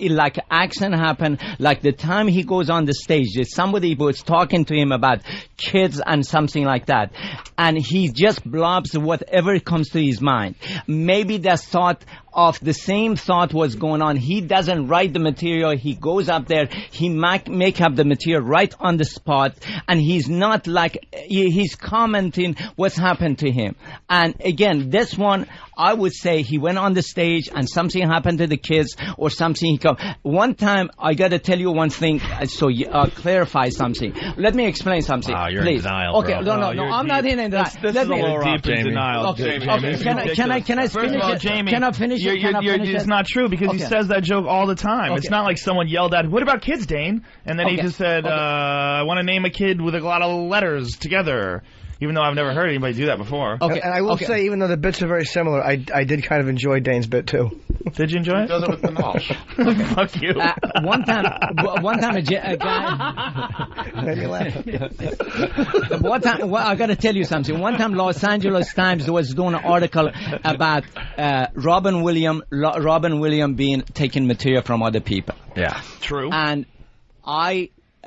like accent happened, like the time he goes on the stage, somebody was talking to him about kids and something like that. And he just blobs whatever comes to his mind. Maybe the same thought was going on. He doesn't write the material. He goes up there. He make up the material right on the spot. And he's not like, he's commenting what's happened to him. And again, this one, I would say he went on the stage and something happened to the kids or something. One time, I got to tell you one thing, so clarify something. Let me explain something. Wow, you're please. in denial, Okay, bro. no, I'm not in denial. This is a little deep in denial. Okay, Jamie. Can I finish First of all, Jamie, Can I finish it? It's not true because he says that joke all the time. Okay. It's not like someone yelled at, "What about kids, Dane?" And then he just said, "I want to name a kid with a lot of letters together." Even though I've never heard anybody do that before. Okay, and I will say, even though the bits are very similar, I did kind of enjoy Dane's bit too. Did you enjoy it? He does it with the knowledge. Fuck you. One time a guy. One time, I got to tell you something. One time, Los Angeles Times was doing an article about Robin Williams being taking material from other people. Yeah, true. And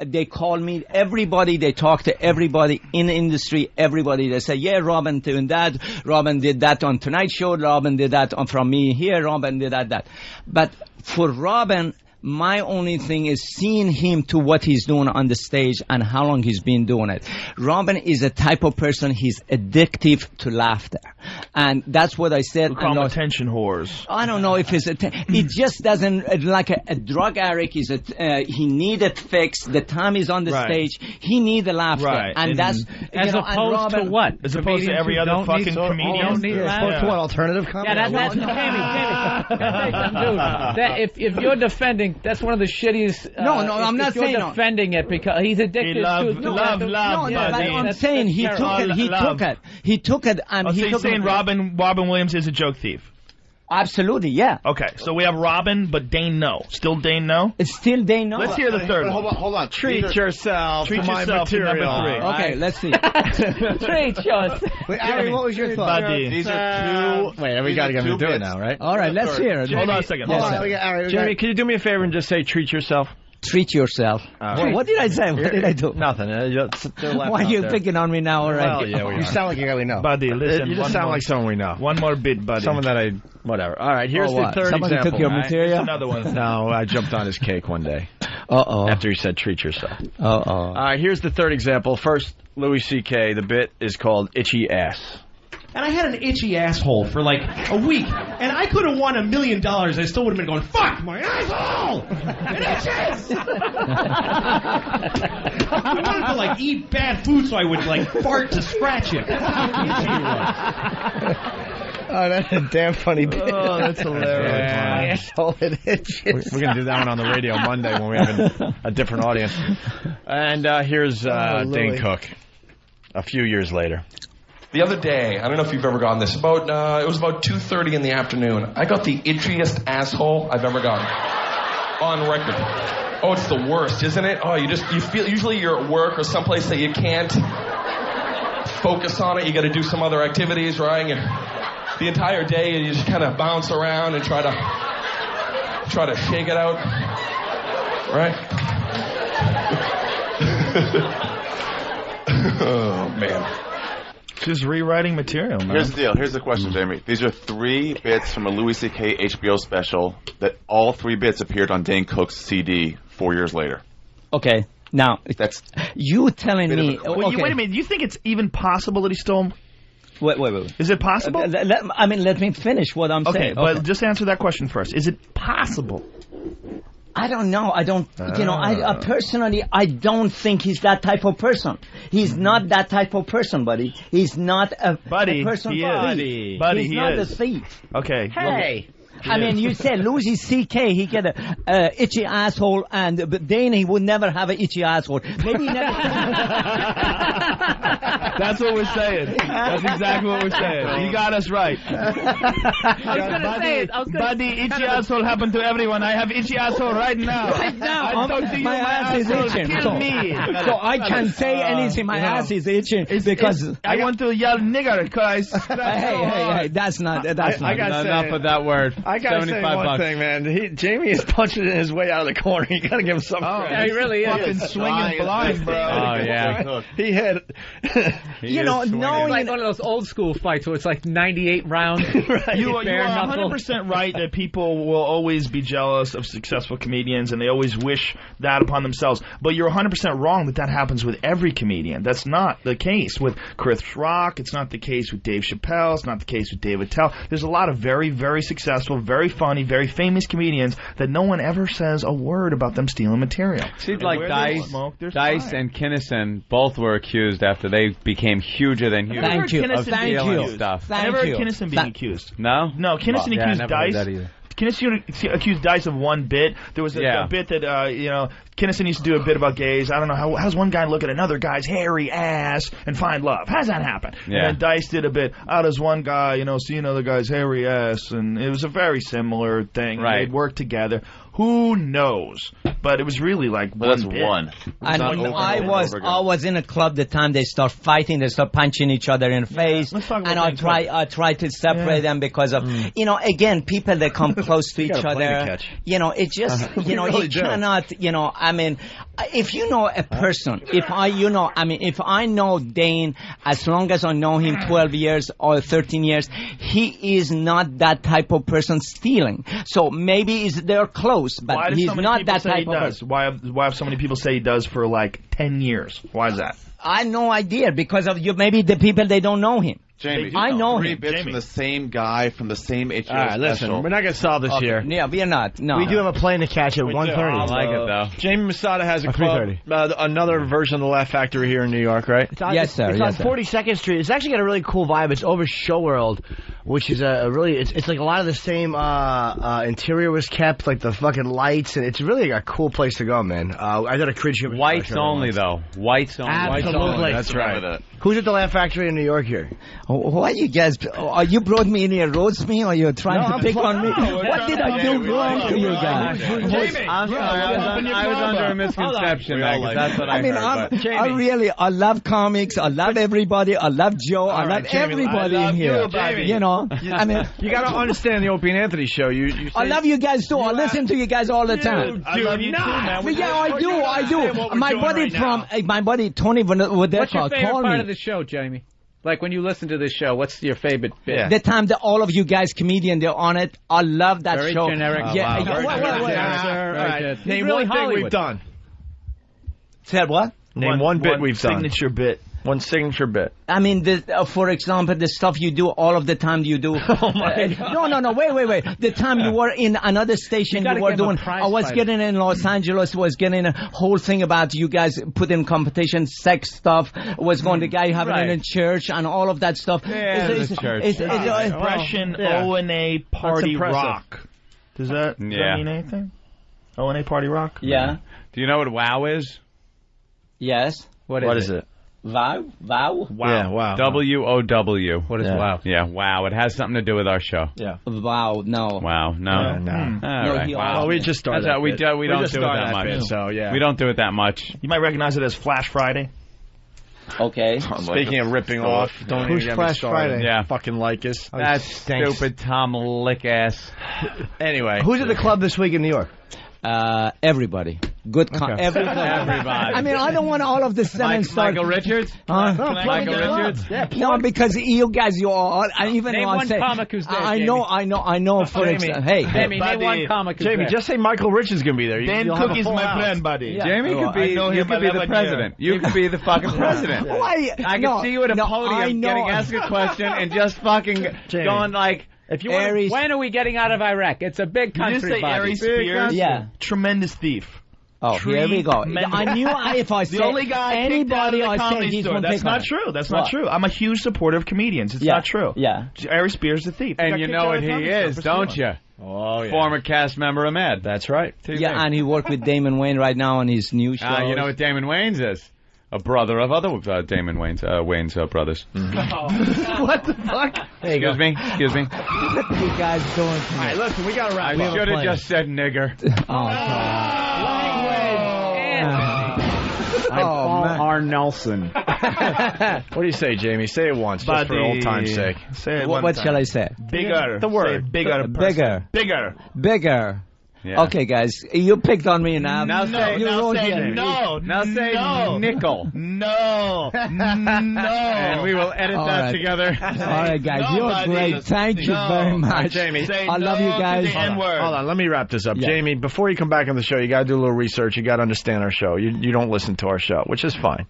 they call me, everybody, they talk to everybody in the industry, everybody, they say, yeah, Robin doing that, Robin did that on Tonight Show, Robin did that from me here, Robin did that. But for Robin, my only thing is seeing him to what he's doing on the stage and how long he's been doing it. Robin is a type of person, he's addictive to laughter. And that's what I said. We call them attention whores. I don't know if it's it just doesn't, like a drug addict is he needed fix. The time he's on the stage, he need the laughter. Right. And that's, as opposed to what? As opposed to every other fucking comedian. Opposed to what, alternative comedy? Yeah, that's Jamie. If you're defending, that's one of the shittiest. No, I'm not saying you're defending it because he's addicted to love. But I'm saying he took it, and he took it. Robin Williams is a joke thief. Absolutely, yeah. Okay, so we have Robin, but Dane no. Still Dane no? It's still Dane no. Let's hear the third one. Hold on. Treat yourself to my material. Number 3. Okay, let's see. Treat yourself. Wait, Ari, what was your thought? Buddy. These are two. Wait, we got to get him to do it now, right? All right, let's hear it. Hold on a second. Jeremy, can you do me a favor and just say treat yourself? Treat yourself. What did I say? What did I do? Nothing. Why are you picking on me now already? Well, yeah, you sound like a guy we know. Buddy, listen. You just sound like someone we know. One more bit, buddy. Someone that whatever. All right, here's the third Somebody example. took your material? Another one. No, I jumped on his cake one day. Uh-oh. After he said treat yourself. Uh-oh. All right, here's the third example. First, Louis C.K. The bit is called Itchy Ass. And I had an itchy asshole for like a week. And I could have won $1 million. I still would have been going, fuck my asshole! It itches! I wanted to like eat bad food so I would like fart to scratch it. That's how itchy it was. Oh, that's a damn funny bit. Oh, that's hilarious. My asshole, it itches. We're going to do that one on the radio Monday when we have a different audience. And here's Dane Cook a few years later. The other day, I don't know if you've ever gotten this, it was about 2:30 in the afternoon. I got the itchiest asshole I've ever gotten. On record. Oh, it's the worst, isn't it? Oh, you feel, usually you're at work or someplace that you can't focus on it. You got to do some other activities, right? The entire day, you just kind of bounce around and try to shake it out, right? Oh, man. Just rewriting material, man. Here's the deal. Here's the question, Jamie. These are 3 bits from a Louis C.K. HBO special that all 3 bits appeared on Dane Cook's CD 4 years later. Okay. Now, that's you telling me... Well, okay. wait a minute. Do you think it's even possible that he stole... Wait. Is it possible? Let me finish what I'm saying. Okay, but just answer that question first. Is it possible? I don't know. I don't, I personally, I don't think he's that type of person. He's not that type of person, buddy. He's not a person. He for is. thief. Buddy, he's he not is. a thief. Okay. Hey. I mean, you said Louis C.K. he get a itchy asshole, but Dane he would never have an itchy asshole. Maybe he never. That's what we're saying. That's exactly what we're saying. You got us right. I was gonna say it. Buddy, itchy asshole happened to everyone. I have itchy asshole right now. Right now, I talk to you, my ass is asshole itching. kill me. So I can't say anything. My ass is itching because I want to yell nigger, guys. Hey, that's not. That's not. Enough of that word. I gotta say one thing, man. Jamie is punching his way out of the corner. You gotta give him some credit. Yeah, he really is. Fucking swinging blind, bro. Oh, yeah. He had... knowing... It's like one of those old school fights where it's like 98 rounds. Right. You are 100% right that people will always be jealous of successful comedians and they always wish that upon themselves. But you're 100% wrong that happens with every comedian. That's not the case with Chris Rock. It's not the case with Dave Chappelle. It's not the case with David Tell. There's a lot of very, very successful, very funny, very famous comedians that no one ever says a word about them stealing material. Seems like Dice and Kinnison both were accused after they became huger than huge. Thank you. Of stealing stuff. I never heard Kinnison being accused. No? No, Kinnison accused Dice. Kinnison accused Dice of one bit. There was a bit that, Kinnison used to do a bit about gays. I don't know, how does one guy look at another guy's hairy ass and find love? How does that happen? Yeah. And then Dice did a bit, how does one guy, see another guy's hairy ass? And it was a very similar thing. Right. They'd work together. Who knows? But it was really like one that's bit. one. And I was in a club the time they start fighting, they start punching each other in the face, and I try to separate them because of again, people that come close to each other. It just you cannot. I mean, if you know a person, if I know Dane, as long as I know him 12 years or 13 years, he is not that type of person stealing. So maybe they're close, but he's not that type of person. Why have so many people say he does for like 10 years? Why is that? I have no idea because of maybe the people they don't know him. Jamie, I know three him. bits from the same guy from the same HBO All right, listen, special. we're not going to solve this here. Yeah, we are not. No. We do have a plane to catch at 1:30. I like it, though. Jamie Masada has a club, another version of the Laugh Factory here in New York, right? Yes, sir. It's on 42nd Street. It's actually got a really cool vibe. It's over Show World, which is a really, it's like a lot of the same interior was kept, like the fucking lights, and it's really a cool place to go, man. I did a cringe humor. Whites only, though. Whites only. Absolutely. That's right. Who's at the Laugh Factory in New York here? Why you guys? You brought me in here, roast me, or you're trying to pick on me? What did I do wrong to you guys? I'm sorry, I was under a misconception. That's what I mean, I love comics. I love everybody. I love Joe. I love everybody in here. I mean, you got to understand the Opie and Anthony show. I love you guys too. I listen to you guys all the time. I love you too, man. Yeah, I do. My buddy Tony Wodeca. What's your favorite part of the show, Jamie? Like when you listen to this show, what's your favorite bit? Yeah. The time that all of you guys comedian, they're on it. I love that Very show. Generic. Wait. Name one thing we've done. Said what? Name one bit we've done. Signature bit. One signature bit. I mean, for example, the stuff you do all of the time you do. Oh my God. No, wait. The time you were in another station, you were doing. I was getting in Los Angeles, was getting a whole thing about you guys put in competition, sex stuff, was going to guy having it in church and all of that stuff. Yeah, it's church. Expression O&A Party Rock. Does that mean anything? O&A Party Rock? Yeah. Do you know what WOW is? Yes. What is it? Wow. Yeah, wow. WOW. What is WOW? Yeah, wow. It has something to do with our show. Yeah. Wow, no. Wow, no. No. All right. Wow. Well, we just started that. We don't do it that much. Bit, so, yeah. We don't do it that much. You might recognize it as Flash Friday. Okay. Speaking of ripping off, don't Who's even Flash Friday? Yeah. Fucking like us. That stupid Tom Lick ass. Anyway. Who's at the club this week in New York? Everybody. Good Okay. everybody. I mean, I don't want all of the seven stars. Michael Richards? Michael Richards? No, because you guys, you all, I even Name though I one say, comic who's there, I know. For Jamie. example, hey, Jamie, name one comic who's Jamie, there. just say Michael Richards is going to be there. Dan You'll have Cook a is full my house. friend, buddy. Yeah. Jamie could be, you could be the president. You could be the fucking president. Why? I can see you at a podium getting asked a question and just fucking going like, if you want Aries. When are we getting out of Iraq? It's a big country. Did you say buddy. Aries Spears? Yeah. Tremendous thief. Oh, here we go. I knew if I said the only guy anybody, kicked out of the I said comedy he's store. going to That's pick on not it. true. That's What? not true. I'm a huge supporter of comedians. It's Yeah. not true. Yeah. Ari Spears is a thief. He and got you kicked know out what of the he comedy store is, for don't stealing. you? Oh, yeah. Former cast member Ahmed. That's right. Yeah, and he worked with Damon Wayne right now on his new show. You know what Damon Wayans is? A brother of other Damon Wayans brothers. What the fuck? Excuse me. What are you guys doing to me? All right, listen, we got to wrap I up. should have just said nigger. Oh, R. Nelson. What do you say, Jamie? Say it once, just for old time's sake. Say it what shall I say? Bigger. The word. Say bigger. Bigger. Bigger. Bigger. Yeah. Okay, guys, you picked on me now. Now say No. Now say nickel. No. And we will edit All that right. together. All right, guys, you're great. Thank you very much. Jamie. I love you guys. Hold on, let me wrap this up. Yeah. Jamie, before you come back on the show, you got to do a little research. You got to understand our show. You don't listen to our show, which is fine.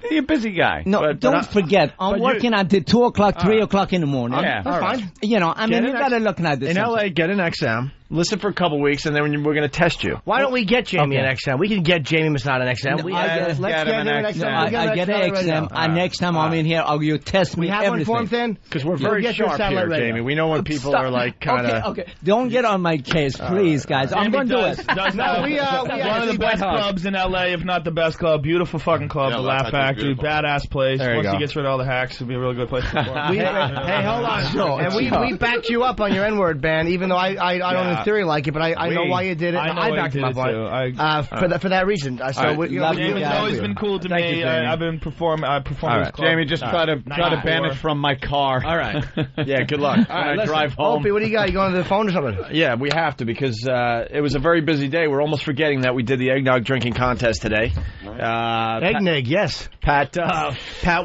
You're a busy guy. No, don't forget, I'm working until 2 o'clock, 3 o'clock in the morning. Yeah, that's fine. You know, I mean, you an got to look at this. In LA, get an XM. Listen for a couple weeks, and then we're going to test you. Why don't we get Jamie an XM? We can get Jamie Masada an XM. Let's get him an XM. I get an XM, and next time I'm in here, you test me We have everything. one for him, then? Because we're very sharp here, Jamie. We know when people are like kind of... Okay, don't get on my case, please, guys. I'm going to do it. One of the best clubs in LA, if not the best club. Beautiful fucking club, the Laugh Factory. Badass place. Once he gets rid of all the hacks, it'll be a really good place to perform. Hey, hold on. And we backed you up on your N-word ban, even though I don't in theory like it, but I know why you did it. I backed him up on it for that reason. Jamie's always been cool to me. I've been performing. I perform with Jamie, just try to ban it from my car. All right. Yeah, good luck. When I drive home. Opie, what do you got? You going to the phone or something? Yeah, we have to because it was a very busy day. We're almost forgetting that we did the eggnog drinking contest today. Eggnog, yes. Pat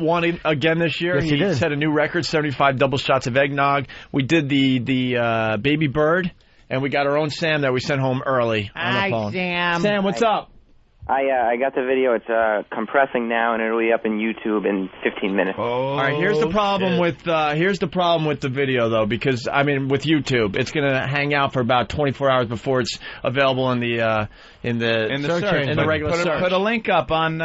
won it again this year. Yes, he did. Set a new record, 75 double shots of eggnog. We did the baby bird, and we got our own Sam that we sent home early on the phone. Sam, what's up? I got the video. It's compressing now, and it'll be up in YouTube in 15 minutes. All right, here's the problem with the video though, because I mean with YouTube, it's gonna hang out for about 24 hours before it's available in the search, in the regular search. Put a link up on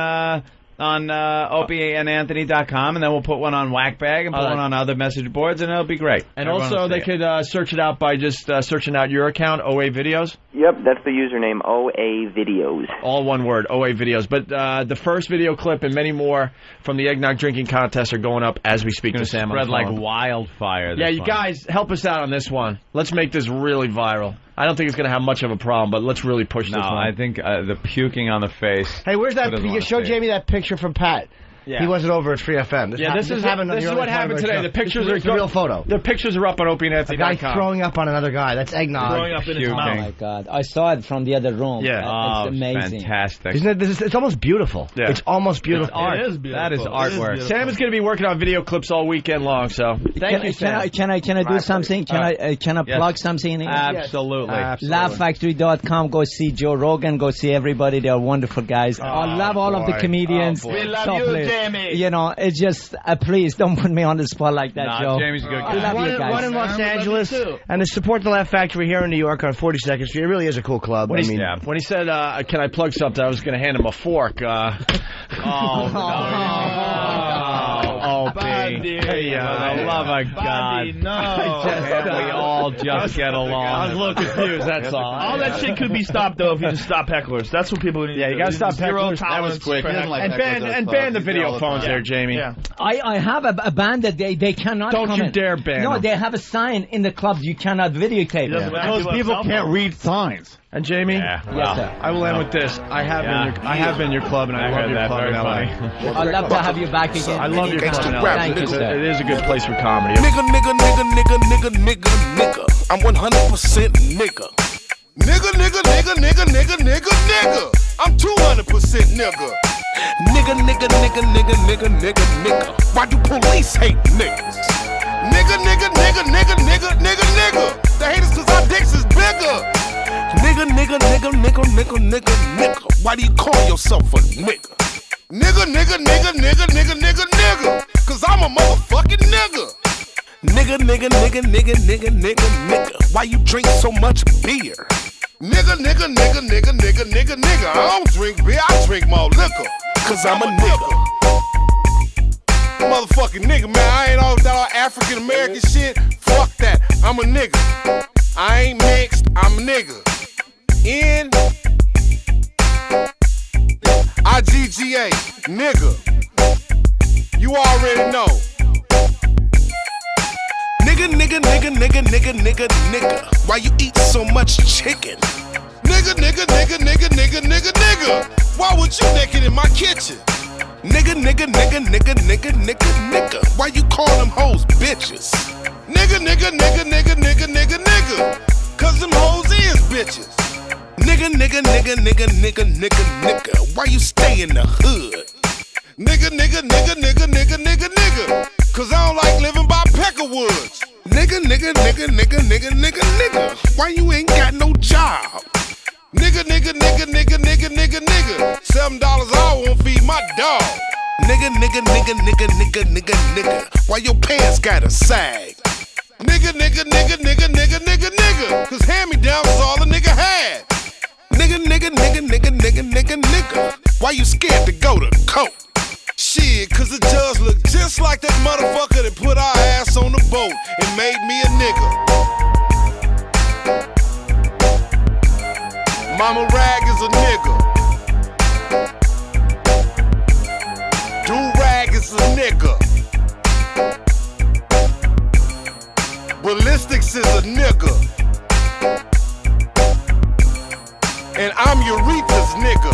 opieandanthony.com, and then we'll put one on Whackbag and put one on other message boards, and it'll be great. And Everyone also, will they see it. could search it out by just searching out your account, OA Videos. Yep, that's the username, OA Videos. All one word, OA Videos. But the first video clip and many more from the eggnog drinking contest are going up as we speak to Sam on the Spread like phone. wildfire. Yeah, you guys, help us out on this one. Let's make this really viral. I don't think it's going to have much of a problem, but let's really push No, this one. I think the puking on the face. Hey, where's that? Who doesn't You wanna show see it? Jamie that picture from Pat. Yeah. He wasn't over at Free FM. This is what happened today. The pictures it's a real photo. The pictures are up on A guy opieandanthony.com. throwing up on another guy. That's eggnog. Throwing up in his Oh mouth. my God! I saw it from the other room. Yeah. It's amazing. Fantastic. Isn't it? It's almost beautiful. Yeah. It's almost beautiful. It is beautiful. That is artwork. Sam is going to be working on video clips all weekend long, so thank you, Sam. Can I do something? Can I plug something in here? Absolutely. LaughFactory.com. Go see Joe Rogan. Go see everybody. They are wonderful guys. I love all of the comedians. We love So you, please, Jamie. You know, it's just please don't put me on the spot like that, Nah, Joe. Jamie's a good I guy. love you guys. One in Los Sam, we love you Angeles, too. and to support the Laugh Factory here in New York on 42nd Street. It really is a cool club. When he said, "Can I plug something?" I was going to hand him a fork. Opie. Buddy. For the love of God. Buddy, no. We all just get along. I was a little confused. That's all. All that shit could be stopped though if you just stop hecklers. That's what people need. Yeah, to you do. got to stop Zero hecklers. That was tolerance quick. for hecklers. And ban the video phones there, Jamie. Yeah. I have a band that they cannot Don't come you in. dare ban No, them. they have a sign in the clubs you cannot videotape. Doesn't matter. Those people can't read signs. And Jamie, Yes, sir. I will end with this. I have been your club, and I love your club in LA. I'd love to have you back again. I love your club in LA. Thank you, sir. It is a good place for comedy. Nigga, I'm 100% nigga. Nigga, nigga, nigga, nigga, nigga, nigga, nigga. I'm 200% nigga. Nigga, nigga, nigga, nigga, nigga, nigga, nigga. Why do police hate niggas? Nigga, nigga, nigga, nigga, nigga, nigga, nigga. The haters cause our dicks is bigger. Nigga, nigga, nigga, nigga, nigga, nigga, nigga. Why do you call yourself a nigga? Nigga, nigga, nigga, nigga, nigga, nigga, nigga. Cause I'm a motherfucking nigga. Nigga, nigga, nigga, nigga, nigga, nigga, nigga. Why you drink so much beer? Nigga, nigga, nigga, nigga, nigga, nigga, nigga. I don't drink beer, I drink more liquor. Cause I'm a nigga. Motherfucking nigga, man. I ain't all that African American shit. Fuck that. I'm a nigga. I ain't mixed, I'm a nigga. N-I-G-G-A, nigga. You already know. Nigga, nigga, nigga, nigga, nigga, nigga, nigga. Why you eat so much chicken? Nigga, nigga, nigga, nigga, nigga, nigga, nigga. Why would you naked in my kitchen? Nigga, nigga, nigga, nigga, nigga, nigga, nigga. Why you call them hoes bitches? Nigga, nigga, nigga, nigga, nigga, nigga, nigga. Cause them hoes is bitches. Nigga, nigga, nigga, nigga, nigga, nigga, nigga. Why you stay in the hood? Nigga, nigga, nigga, nigga, nigga, nigga, nigga. Cause I don't like living by Peckerwoods. Nigga, nigga, nigga, nigga, nigga, nigga, nigga. Why you ain't got no job? Nigga, nigga, nigga, nigga, nigga, nigga, nigga. $7 an hour won't feed my dog. Nigga, nigga, nigga, nigga, nigga, nigga, nigga. Why your pants gotta sag? Nigga, nigga, nigga, nigga, nigga, nigga, nigga. Cause hand-me-downs is all a nigga had. Nigga, nigga, nigga, nigga, nigga, nigga, nigga. Why you scared to go to court? Shit, cause the judge look just like that motherfucker that put our ass on the boat and made me a nigga. Mama Rag is a nigga. Do-Rag is a nigga. Ballistics is a nigga. And I'm Eureka's nigga.